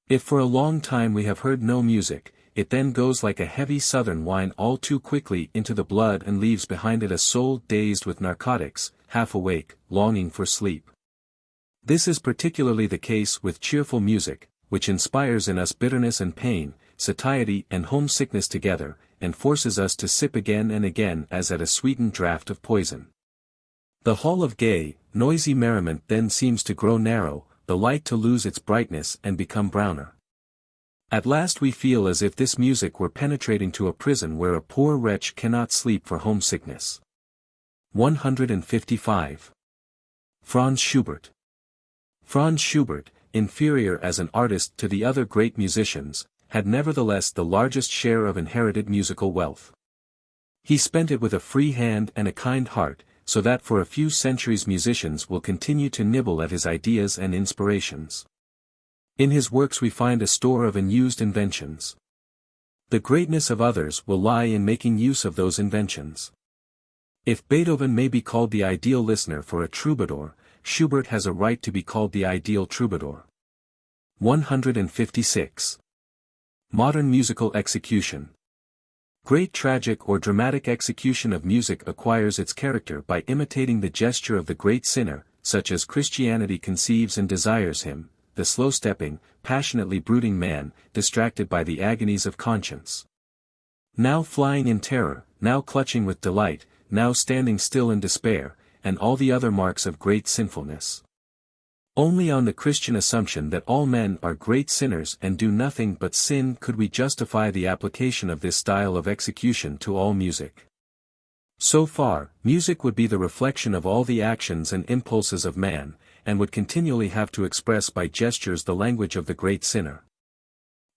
If for a long time we have heard no music, it then goes like a heavy southern wine all too quickly into the blood and leaves behind it a soul dazed with narcotics, half awake, longing for sleep. This is particularly the case with cheerful music, which inspires in us bitterness and pain, satiety and homesickness together, and forces us to sip again and again as at a sweetened draught of poison. The hall of gay, noisy merriment then seems to grow narrow, the light to lose its brightness and become browner. At last we feel as if this music were penetrating to a prison where a poor wretch cannot sleep for homesickness. 155. Franz Schubert. Franz Schubert, inferior as an artist to the other great musicians, had nevertheless the largest share of inherited musical wealth. He spent it with a free hand and a kind heart, so that for a few centuries musicians will continue to nibble at his ideas and inspirations. In his works we find a store of unused inventions. The greatness of others will lie in making use of those inventions. If Beethoven may be called the ideal listener for a troubadour, Schubert has a right to be called the ideal troubadour. 156. Modern musical execution. Great tragic or dramatic execution of music acquires its character by imitating the gesture of the great sinner, such as Christianity conceives and desires him, the slow-stepping, passionately brooding man, distracted by the agonies of conscience. Now flying in terror, now clutching with delight, now standing still in despair, and all the other marks of great sinfulness. Only on the Christian assumption that all men are great sinners and do nothing but sin could we justify the application of this style of execution to all music. So far, music would be the reflection of all the actions and impulses of man, and would continually have to express by gestures the language of the great sinner.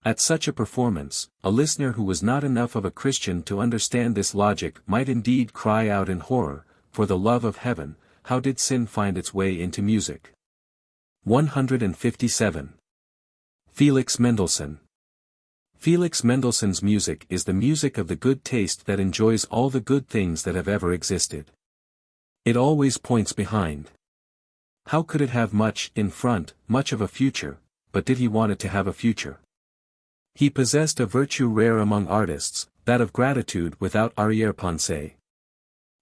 At such a performance, a listener who was not enough of a Christian to understand this logic might indeed cry out in horror, "For the love of heaven, how did sin find its way into music?" 157. Felix Mendelssohn. Felix Mendelssohn's music is the music of the good taste that enjoys all the good things that have ever existed. It always points behind. How could it have much in front, much of a future, but did he want it to have a future? He possessed a virtue rare among artists, that of gratitude without arrière-pensée.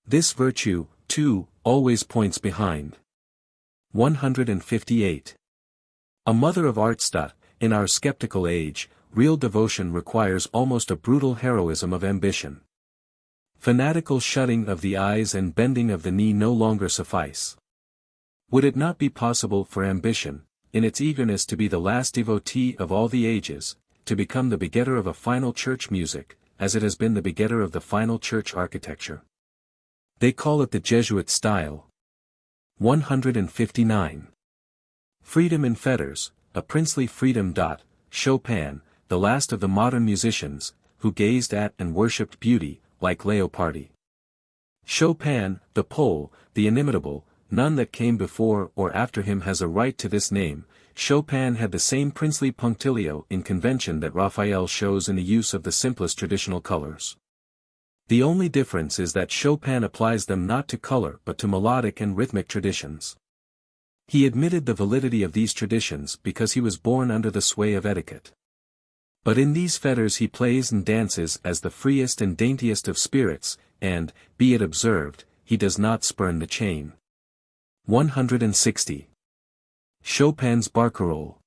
This virtue, too, always points behind. 158. A mother of art. In our skeptical age, real devotion requires almost a brutal heroism of ambition. Fanatical shutting of the eyes and bending of the knee no longer suffice. Would it not be possible for ambition, in its eagerness to be the last devotee of all the ages, to become the begetter of a final church music, as it has been the begetter of the final church architecture? They call it the Jesuit style. 159. Freedom in fetters, a princely freedom. Chopin, the last of the modern musicians, who gazed at and worshipped beauty, like Leopardi. Chopin, the Pole, the inimitable, none that came before or after him has a right to this name. Chopin had the same princely punctilio in convention that Raphael shows in the use of the simplest traditional colors. The only difference is that Chopin applies them not to color but to melodic and rhythmic traditions. He admitted the validity of these traditions because he was born under the sway of etiquette. But in these fetters he plays and dances as the freest and daintiest of spirits, and, be it observed, he does not spurn the chain. 160. Chopin's barcarolle.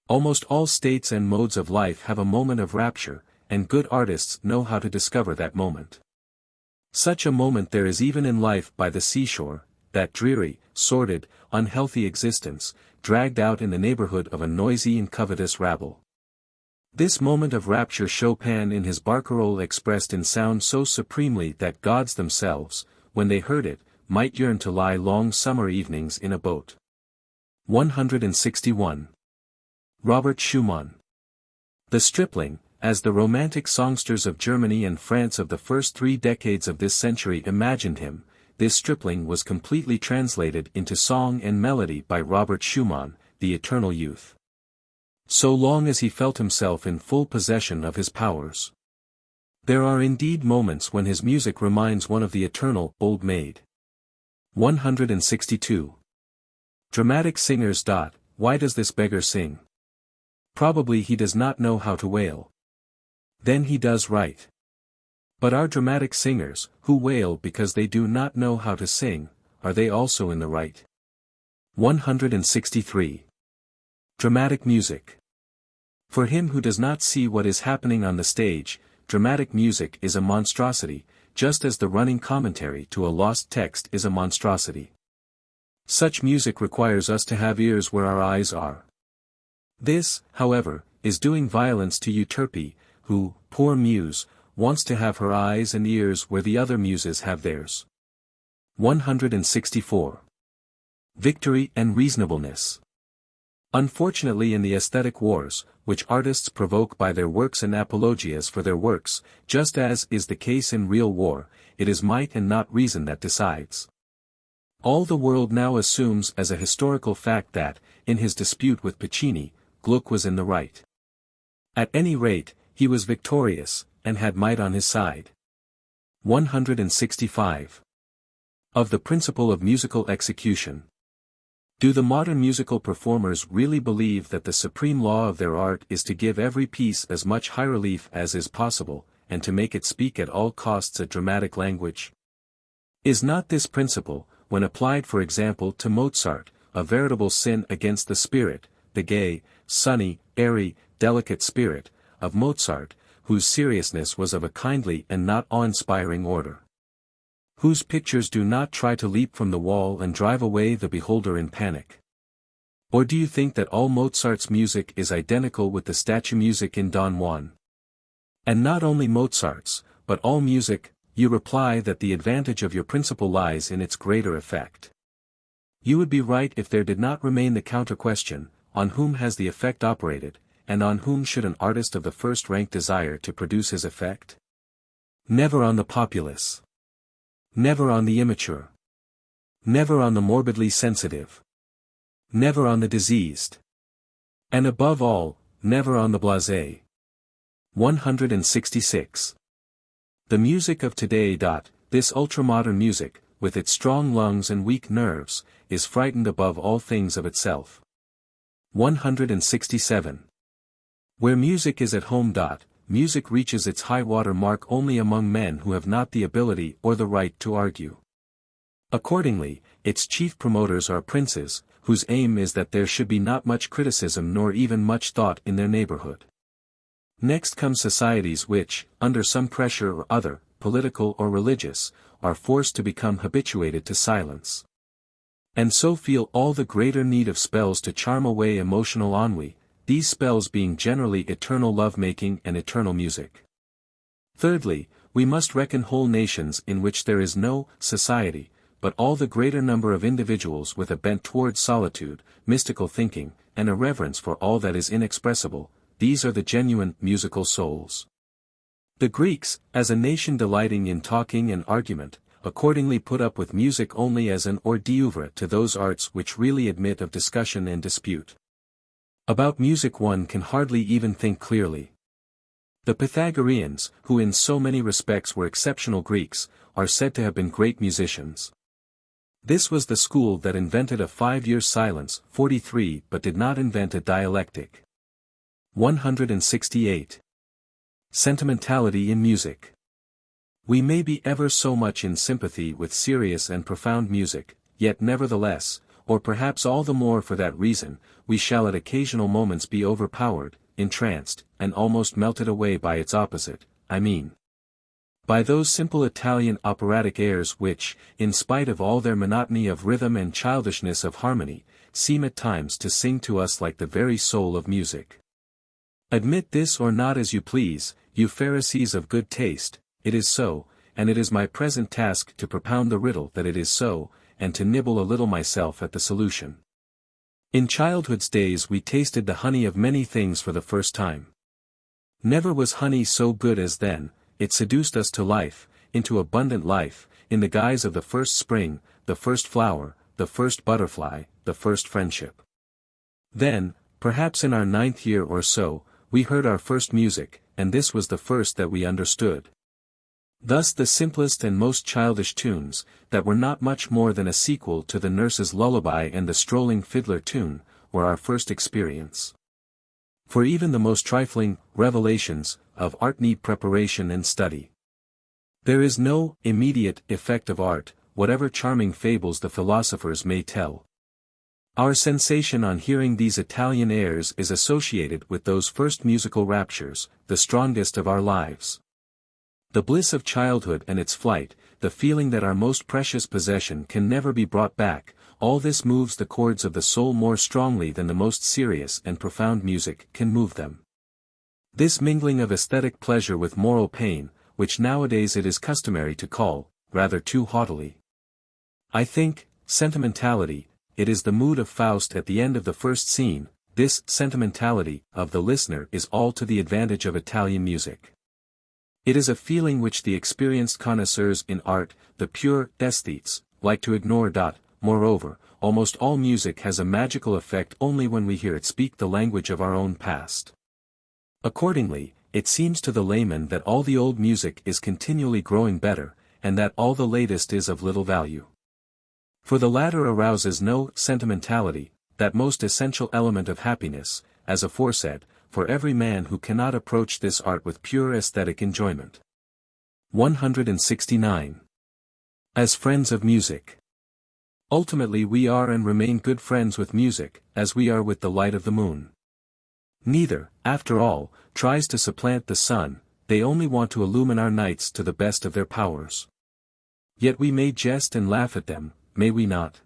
Almost all states and modes of life have a moment of rapture, and good artists know how to discover that moment. Such a moment there is even in life by the seashore, that dreary, sordid, unhealthy existence, dragged out in the neighborhood of a noisy and covetous rabble. This moment of rapture Chopin in his barcarolle expressed in sound so supremely that gods themselves, when they heard it, might yearn to lie long summer evenings in a boat. 161. Robert Schumann. The stripling, as the romantic songsters of Germany and France of the first 3 decades of this century imagined him, this stripling was completely translated into song and melody by Robert Schumann, the eternal youth. So long as he felt himself in full possession of his powers. There are indeed moments when his music reminds one of the eternal old maid. 162. Dramatic singers. Why does this beggar sing? Probably he does not know how to wail. Then he does right. But our dramatic singers, who wail because they do not know how to sing, are they also in the right? 163. Dramatic music. For him who does not see what is happening on the stage, dramatic music is a monstrosity, just as the running commentary to a lost text is a monstrosity. Such music requires us to have ears where our eyes are. This, however, is doing violence to Euterpe, who, poor muse, wants to have her eyes and ears where the other muses have theirs. 164. Victory and reasonableness. Unfortunately, in the aesthetic wars, which artists provoke by their works and apologias for their works, just as is the case in real war, it is might and not reason that decides. All the world now assumes as a historical fact that, in his dispute with Piccini, Gluck was in the right. At any rate, he was victorious, and had might on his side. 165. Of the principle of musical execution. Do the modern musical performers really believe that the supreme law of their art is to give every piece as much high relief as is possible, and to make it speak at all costs a dramatic language? Is not this principle, when applied for example to Mozart, a veritable sin against the spirit, the gay, sunny, airy, delicate spirit, of Mozart, whose seriousness was of a kindly and not awe-inspiring order? Whose pictures do not try to leap from the wall and drive away the beholder in panic? Or do you think that all Mozart's music is identical with the statue music in Don Juan? And not only Mozart's, but all music, you reply that the advantage of your principle lies in its greater effect. You would be right if there did not remain the counter-question, on whom has the effect operated, and on whom should an artist of the first rank desire to produce his effect? Never on the populace. Never on the immature. Never on the morbidly sensitive. Never on the diseased. And above all, never on the blasé. 166. The music of today. This ultramodern music, with its strong lungs and weak nerves, is frightened above all things of itself. 167. Where music is at home. Music reaches its high-water mark only among men who have not the ability or the right to argue. Accordingly, its chief promoters are princes, whose aim is that there should be not much criticism nor even much thought in their neighborhood. Next come societies which, under some pressure or other, political or religious, are forced to become habituated to silence. And so feel all the greater need of spells to charm away emotional ennui, these spells being generally eternal love-making and eternal music. Thirdly, we must reckon whole nations in which there is no society, but all the greater number of individuals with a bent towards solitude, mystical thinking, and a reverence for all that is inexpressible. These are the genuine musical souls. The Greeks, as a nation delighting in talking and argument, accordingly put up with music only as an hors d'oeuvre to those arts which really admit of discussion and dispute. About music one can hardly even think clearly. The Pythagoreans, who in so many respects were exceptional Greeks, are said to have been great musicians. This was the school that invented a 5-year silence, 43, but did not invent a dialectic. 168. Sentimentality in music. We may be ever so much in sympathy with serious and profound music, yet nevertheless, or perhaps all the more for that reason, we shall at occasional moments be overpowered, entranced, and almost melted away by its opposite, I mean, by those simple Italian operatic airs which, in spite of all their monotony of rhythm and childishness of harmony, seem at times to sing to us like the very soul of music. Admit this or not as you please, you Pharisees of good taste, it is so, and it is my present task to propound the riddle that it is so, and to nibble a little myself at the solution. In childhood's days we tasted the honey of many things for the first time. Never was honey so good as then, it seduced us to life, into abundant life, in the guise of the first spring, the first flower, the first butterfly, the first friendship. Then, perhaps in our 9th year or so, we heard our first music, and this was the first that we understood. Thus the simplest and most childish tunes, that were not much more than a sequel to the nurse's lullaby and the strolling fiddler tune, were our first experience. For even the most trifling revelations of art need preparation and study. There is no immediate effect of art, whatever charming fables the philosophers may tell. Our sensation on hearing these Italian airs is associated with those first musical raptures, the strongest of our lives. The bliss of childhood and its flight, the feeling that our most precious possession can never be brought back, all this moves the chords of the soul more strongly than the most serious and profound music can move them. This mingling of aesthetic pleasure with moral pain, which nowadays it is customary to call, rather too haughtily, I think, sentimentality, it is the mood of Faust at the end of the first scene, this sentimentality of the listener is all to the advantage of Italian music. It is a feeling which the experienced connoisseurs in art, the pure aesthetes, like to ignore. Moreover, almost all music has a magical effect only when we hear it speak the language of our own past. Accordingly, it seems to the layman that all the old music is continually growing better, and that all the latest is of little value. For the latter arouses no sentimentality, that most essential element of happiness, as aforesaid, for every man who cannot approach this art with pure aesthetic enjoyment. 169. As friends of music. Ultimately we are and remain good friends with music, as we are with the light of the moon. Neither, after all, tries to supplant the sun, they only want to illumine our nights to the best of their powers. Yet we may jest and laugh at them, may we not?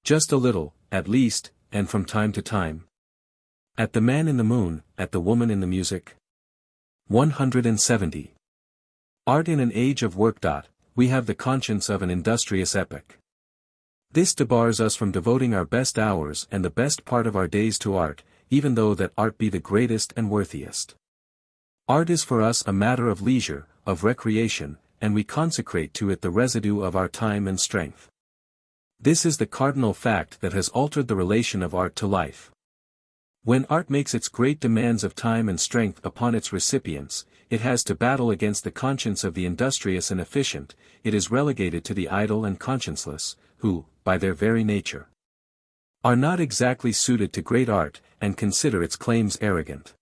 Just a little, at least, and from time to time. At the man in the moon, at the woman in the music. 170. Art in an age of work. We have the conscience of an industrious epoch. This debars us from devoting our best hours and the best part of our days to art, even though that art be the greatest and worthiest. Art is for us a matter of leisure, of recreation, and we consecrate to it the residue of our time and strength. This is the cardinal fact that has altered the relation of art to life. When art makes its great demands of time and strength upon its recipients, it has to battle against the conscience of the industrious and efficient, it is relegated to the idle and conscienceless, who, by their very nature, are not exactly suited to great art, and consider its claims arrogant.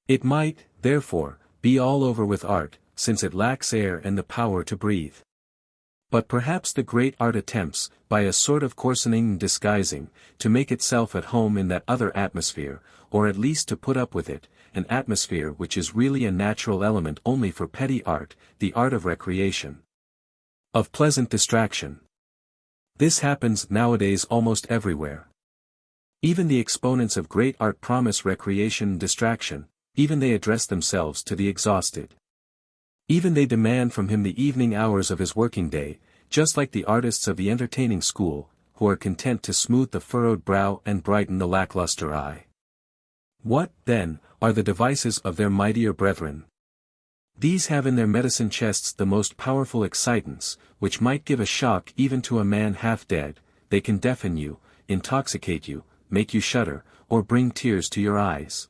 It might, therefore, be all over with art, since it lacks air and the power to breathe. But perhaps the great art attempts, by a sort of coarsening and disguising, to make itself at home in that other atmosphere, or at least to put up with it, an atmosphere which is really a natural element only for petty art, the art of recreation, of pleasant distraction. This happens nowadays almost everywhere. Even the exponents of great art promise recreation and distraction, even they address themselves to the exhausted. Even they demand from him the evening hours of his working day, just like the artists of the entertaining school, who are content to smooth the furrowed brow and brighten the lackluster eye. What, then, are the devices of their mightier brethren? These have in their medicine chests the most powerful excitants, which might give a shock even to a man half dead. They can deafen you, intoxicate you, make you shudder, or bring tears to your eyes.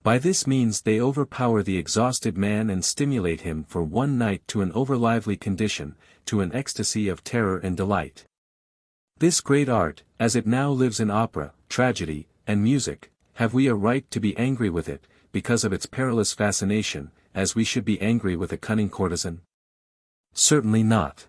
By this means they overpower the exhausted man and stimulate him for one night to an overlively condition, to an ecstasy of terror and delight. This great art, as it now lives in opera, tragedy, and music, have we a right to be angry with it, because of its perilous fascination, as we should be angry with a cunning courtesan? Certainly not.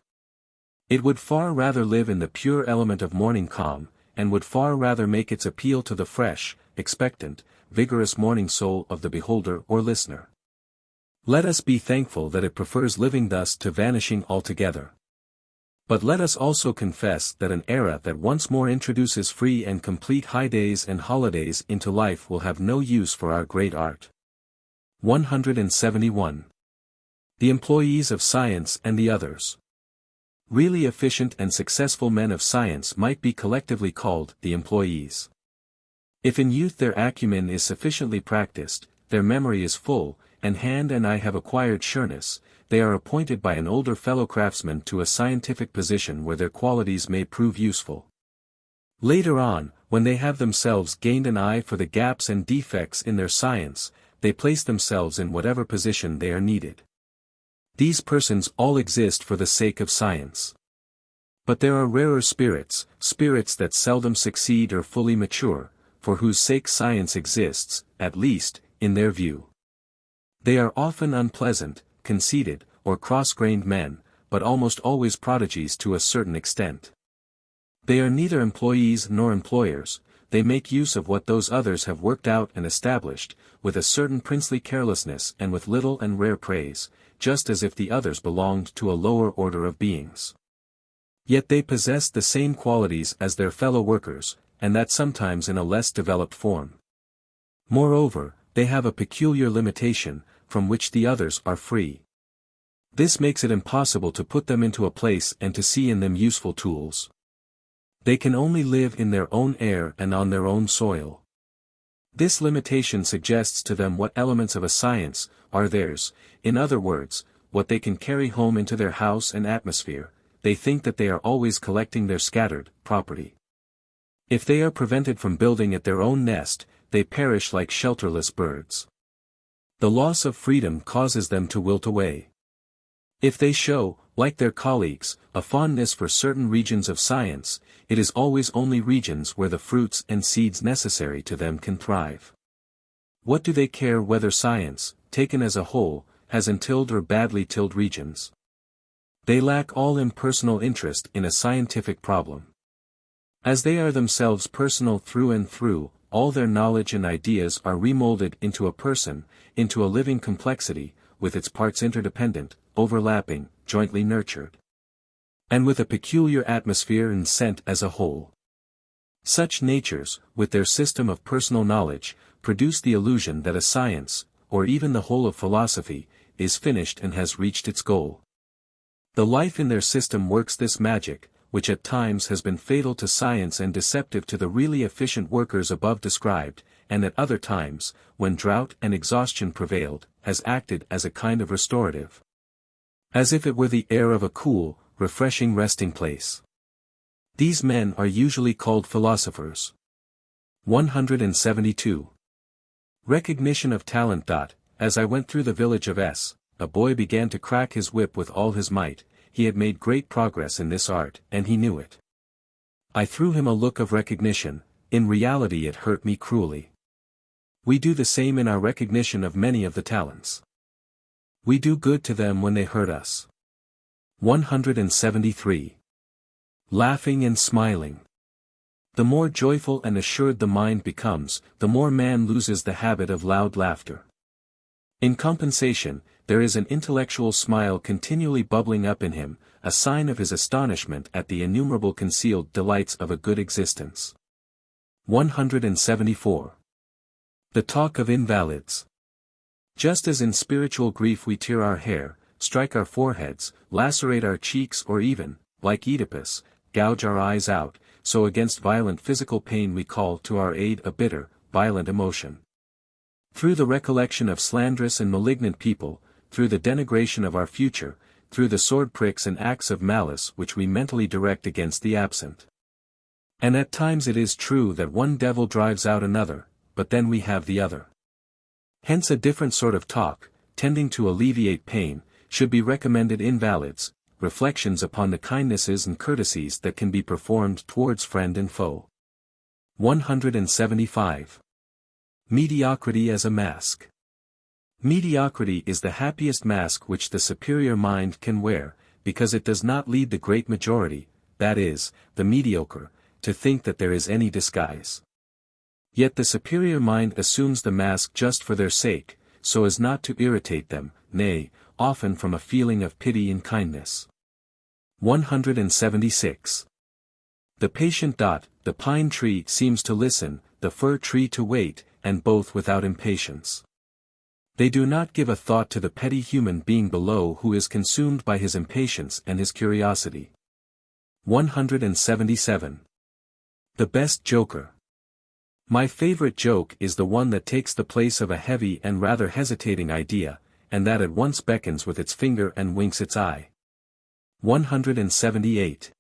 It would far rather live in the pure element of morning calm, and would far rather make its appeal to the fresh, expectant, vigorous morning soul of the beholder or listener. Let us be thankful that it prefers living thus to vanishing altogether. But let us also confess that an era that once more introduces free and complete high days and holidays into life will have no use for our great art. 171. The employees of science and the others. Really efficient and successful men of science might be collectively called the employees. If in youth their acumen is sufficiently practiced, their memory is full, and hand and eye have acquired sureness, they are appointed by an older fellow craftsman to a scientific position where their qualities may prove useful. Later on, when they have themselves gained an eye for the gaps and defects in their science, they place themselves in whatever position they are needed. These persons all exist for the sake of science. But there are rarer spirits, spirits that seldom succeed or fully mature, for whose sake science exists, at least, in their view. They are often unpleasant, conceited, or cross-grained men, but almost always prodigies to a certain extent. They are neither employees nor employers, they make use of what those others have worked out and established, with a certain princely carelessness and with little and rare praise, just as if the others belonged to a lower order of beings. Yet they possess the same qualities as their fellow workers, and that sometimes in a less developed form. Moreover, they have a peculiar limitation, from which the others are free. This makes it impossible to put them into a place and to see in them useful tools. They can only live in their own air and on their own soil. This limitation suggests to them what elements of a science are theirs, in other words, what they can carry home into their house and atmosphere. They think that they are always collecting their scattered property. If they are prevented from building at their own nest, they perish like shelterless birds. The loss of freedom causes them to wilt away. If they show, like their colleagues, a fondness for certain regions of science, it is always only regions where the fruits and seeds necessary to them can thrive. What do they care whether science, taken as a whole, has untilled or badly tilled regions? They lack all impersonal interest in a scientific problem. As they are themselves personal through and through, all their knowledge and ideas are remolded into a person, into a living complexity, with its parts interdependent, overlapping, jointly nurtured, and with a peculiar atmosphere and scent as a whole. Such natures, with their system of personal knowledge, produce the illusion that a science, or even the whole of philosophy, is finished and has reached its goal. The life in their system works this magic, which at times has been fatal to science and deceptive to the really efficient workers above described, and at other times, when drought and exhaustion prevailed, has acted as a kind of restorative. As if it were the air of a cool, refreshing resting place. These men are usually called philosophers. 172. Recognition of talent. As I went through the village of S, a boy began to crack his whip with all his might. He had made great progress in this art, and he knew it. I threw him a look of recognition. In reality it hurt me cruelly. We do the same in our recognition of many of the talents. We do good to them when they hurt us. 173. Laughing and smiling. The more joyful and assured the mind becomes, the more man loses the habit of loud laughter. In compensation, there is an intellectual smile continually bubbling up in him, a sign of his astonishment at the innumerable concealed delights of a good existence. 174. The talk of invalids. Just as in spiritual grief we tear our hair, strike our foreheads, lacerate our cheeks or even, like Oedipus, gouge our eyes out, so against violent physical pain we call to our aid a bitter, violent emotion. Through the recollection of slanderous and malignant people, through the denigration of our future, through the sword pricks and acts of malice which we mentally direct against the absent. And at times it is true that one devil drives out another, but then we have the other. Hence a different sort of talk, tending to alleviate pain, should be recommended invalids, reflections upon the kindnesses and courtesies that can be performed towards friend and foe. 175. Mediocrity as a mask. Mediocrity is the happiest mask which the superior mind can wear, because it does not lead the great majority, that is, the mediocre, to think that there is any disguise. Yet the superior mind assumes the mask just for their sake, so as not to irritate them, nay, often from a feeling of pity and kindness. 176. The patient. The pine tree seems to listen, the fir tree to wait, and both without impatience. They do not give a thought to the petty human being below who is consumed by his impatience and his curiosity. 177. The best joker. My favorite joke is the one that takes the place of a heavy and rather hesitating idea, and that at once beckons with its finger and winks its eye. 178.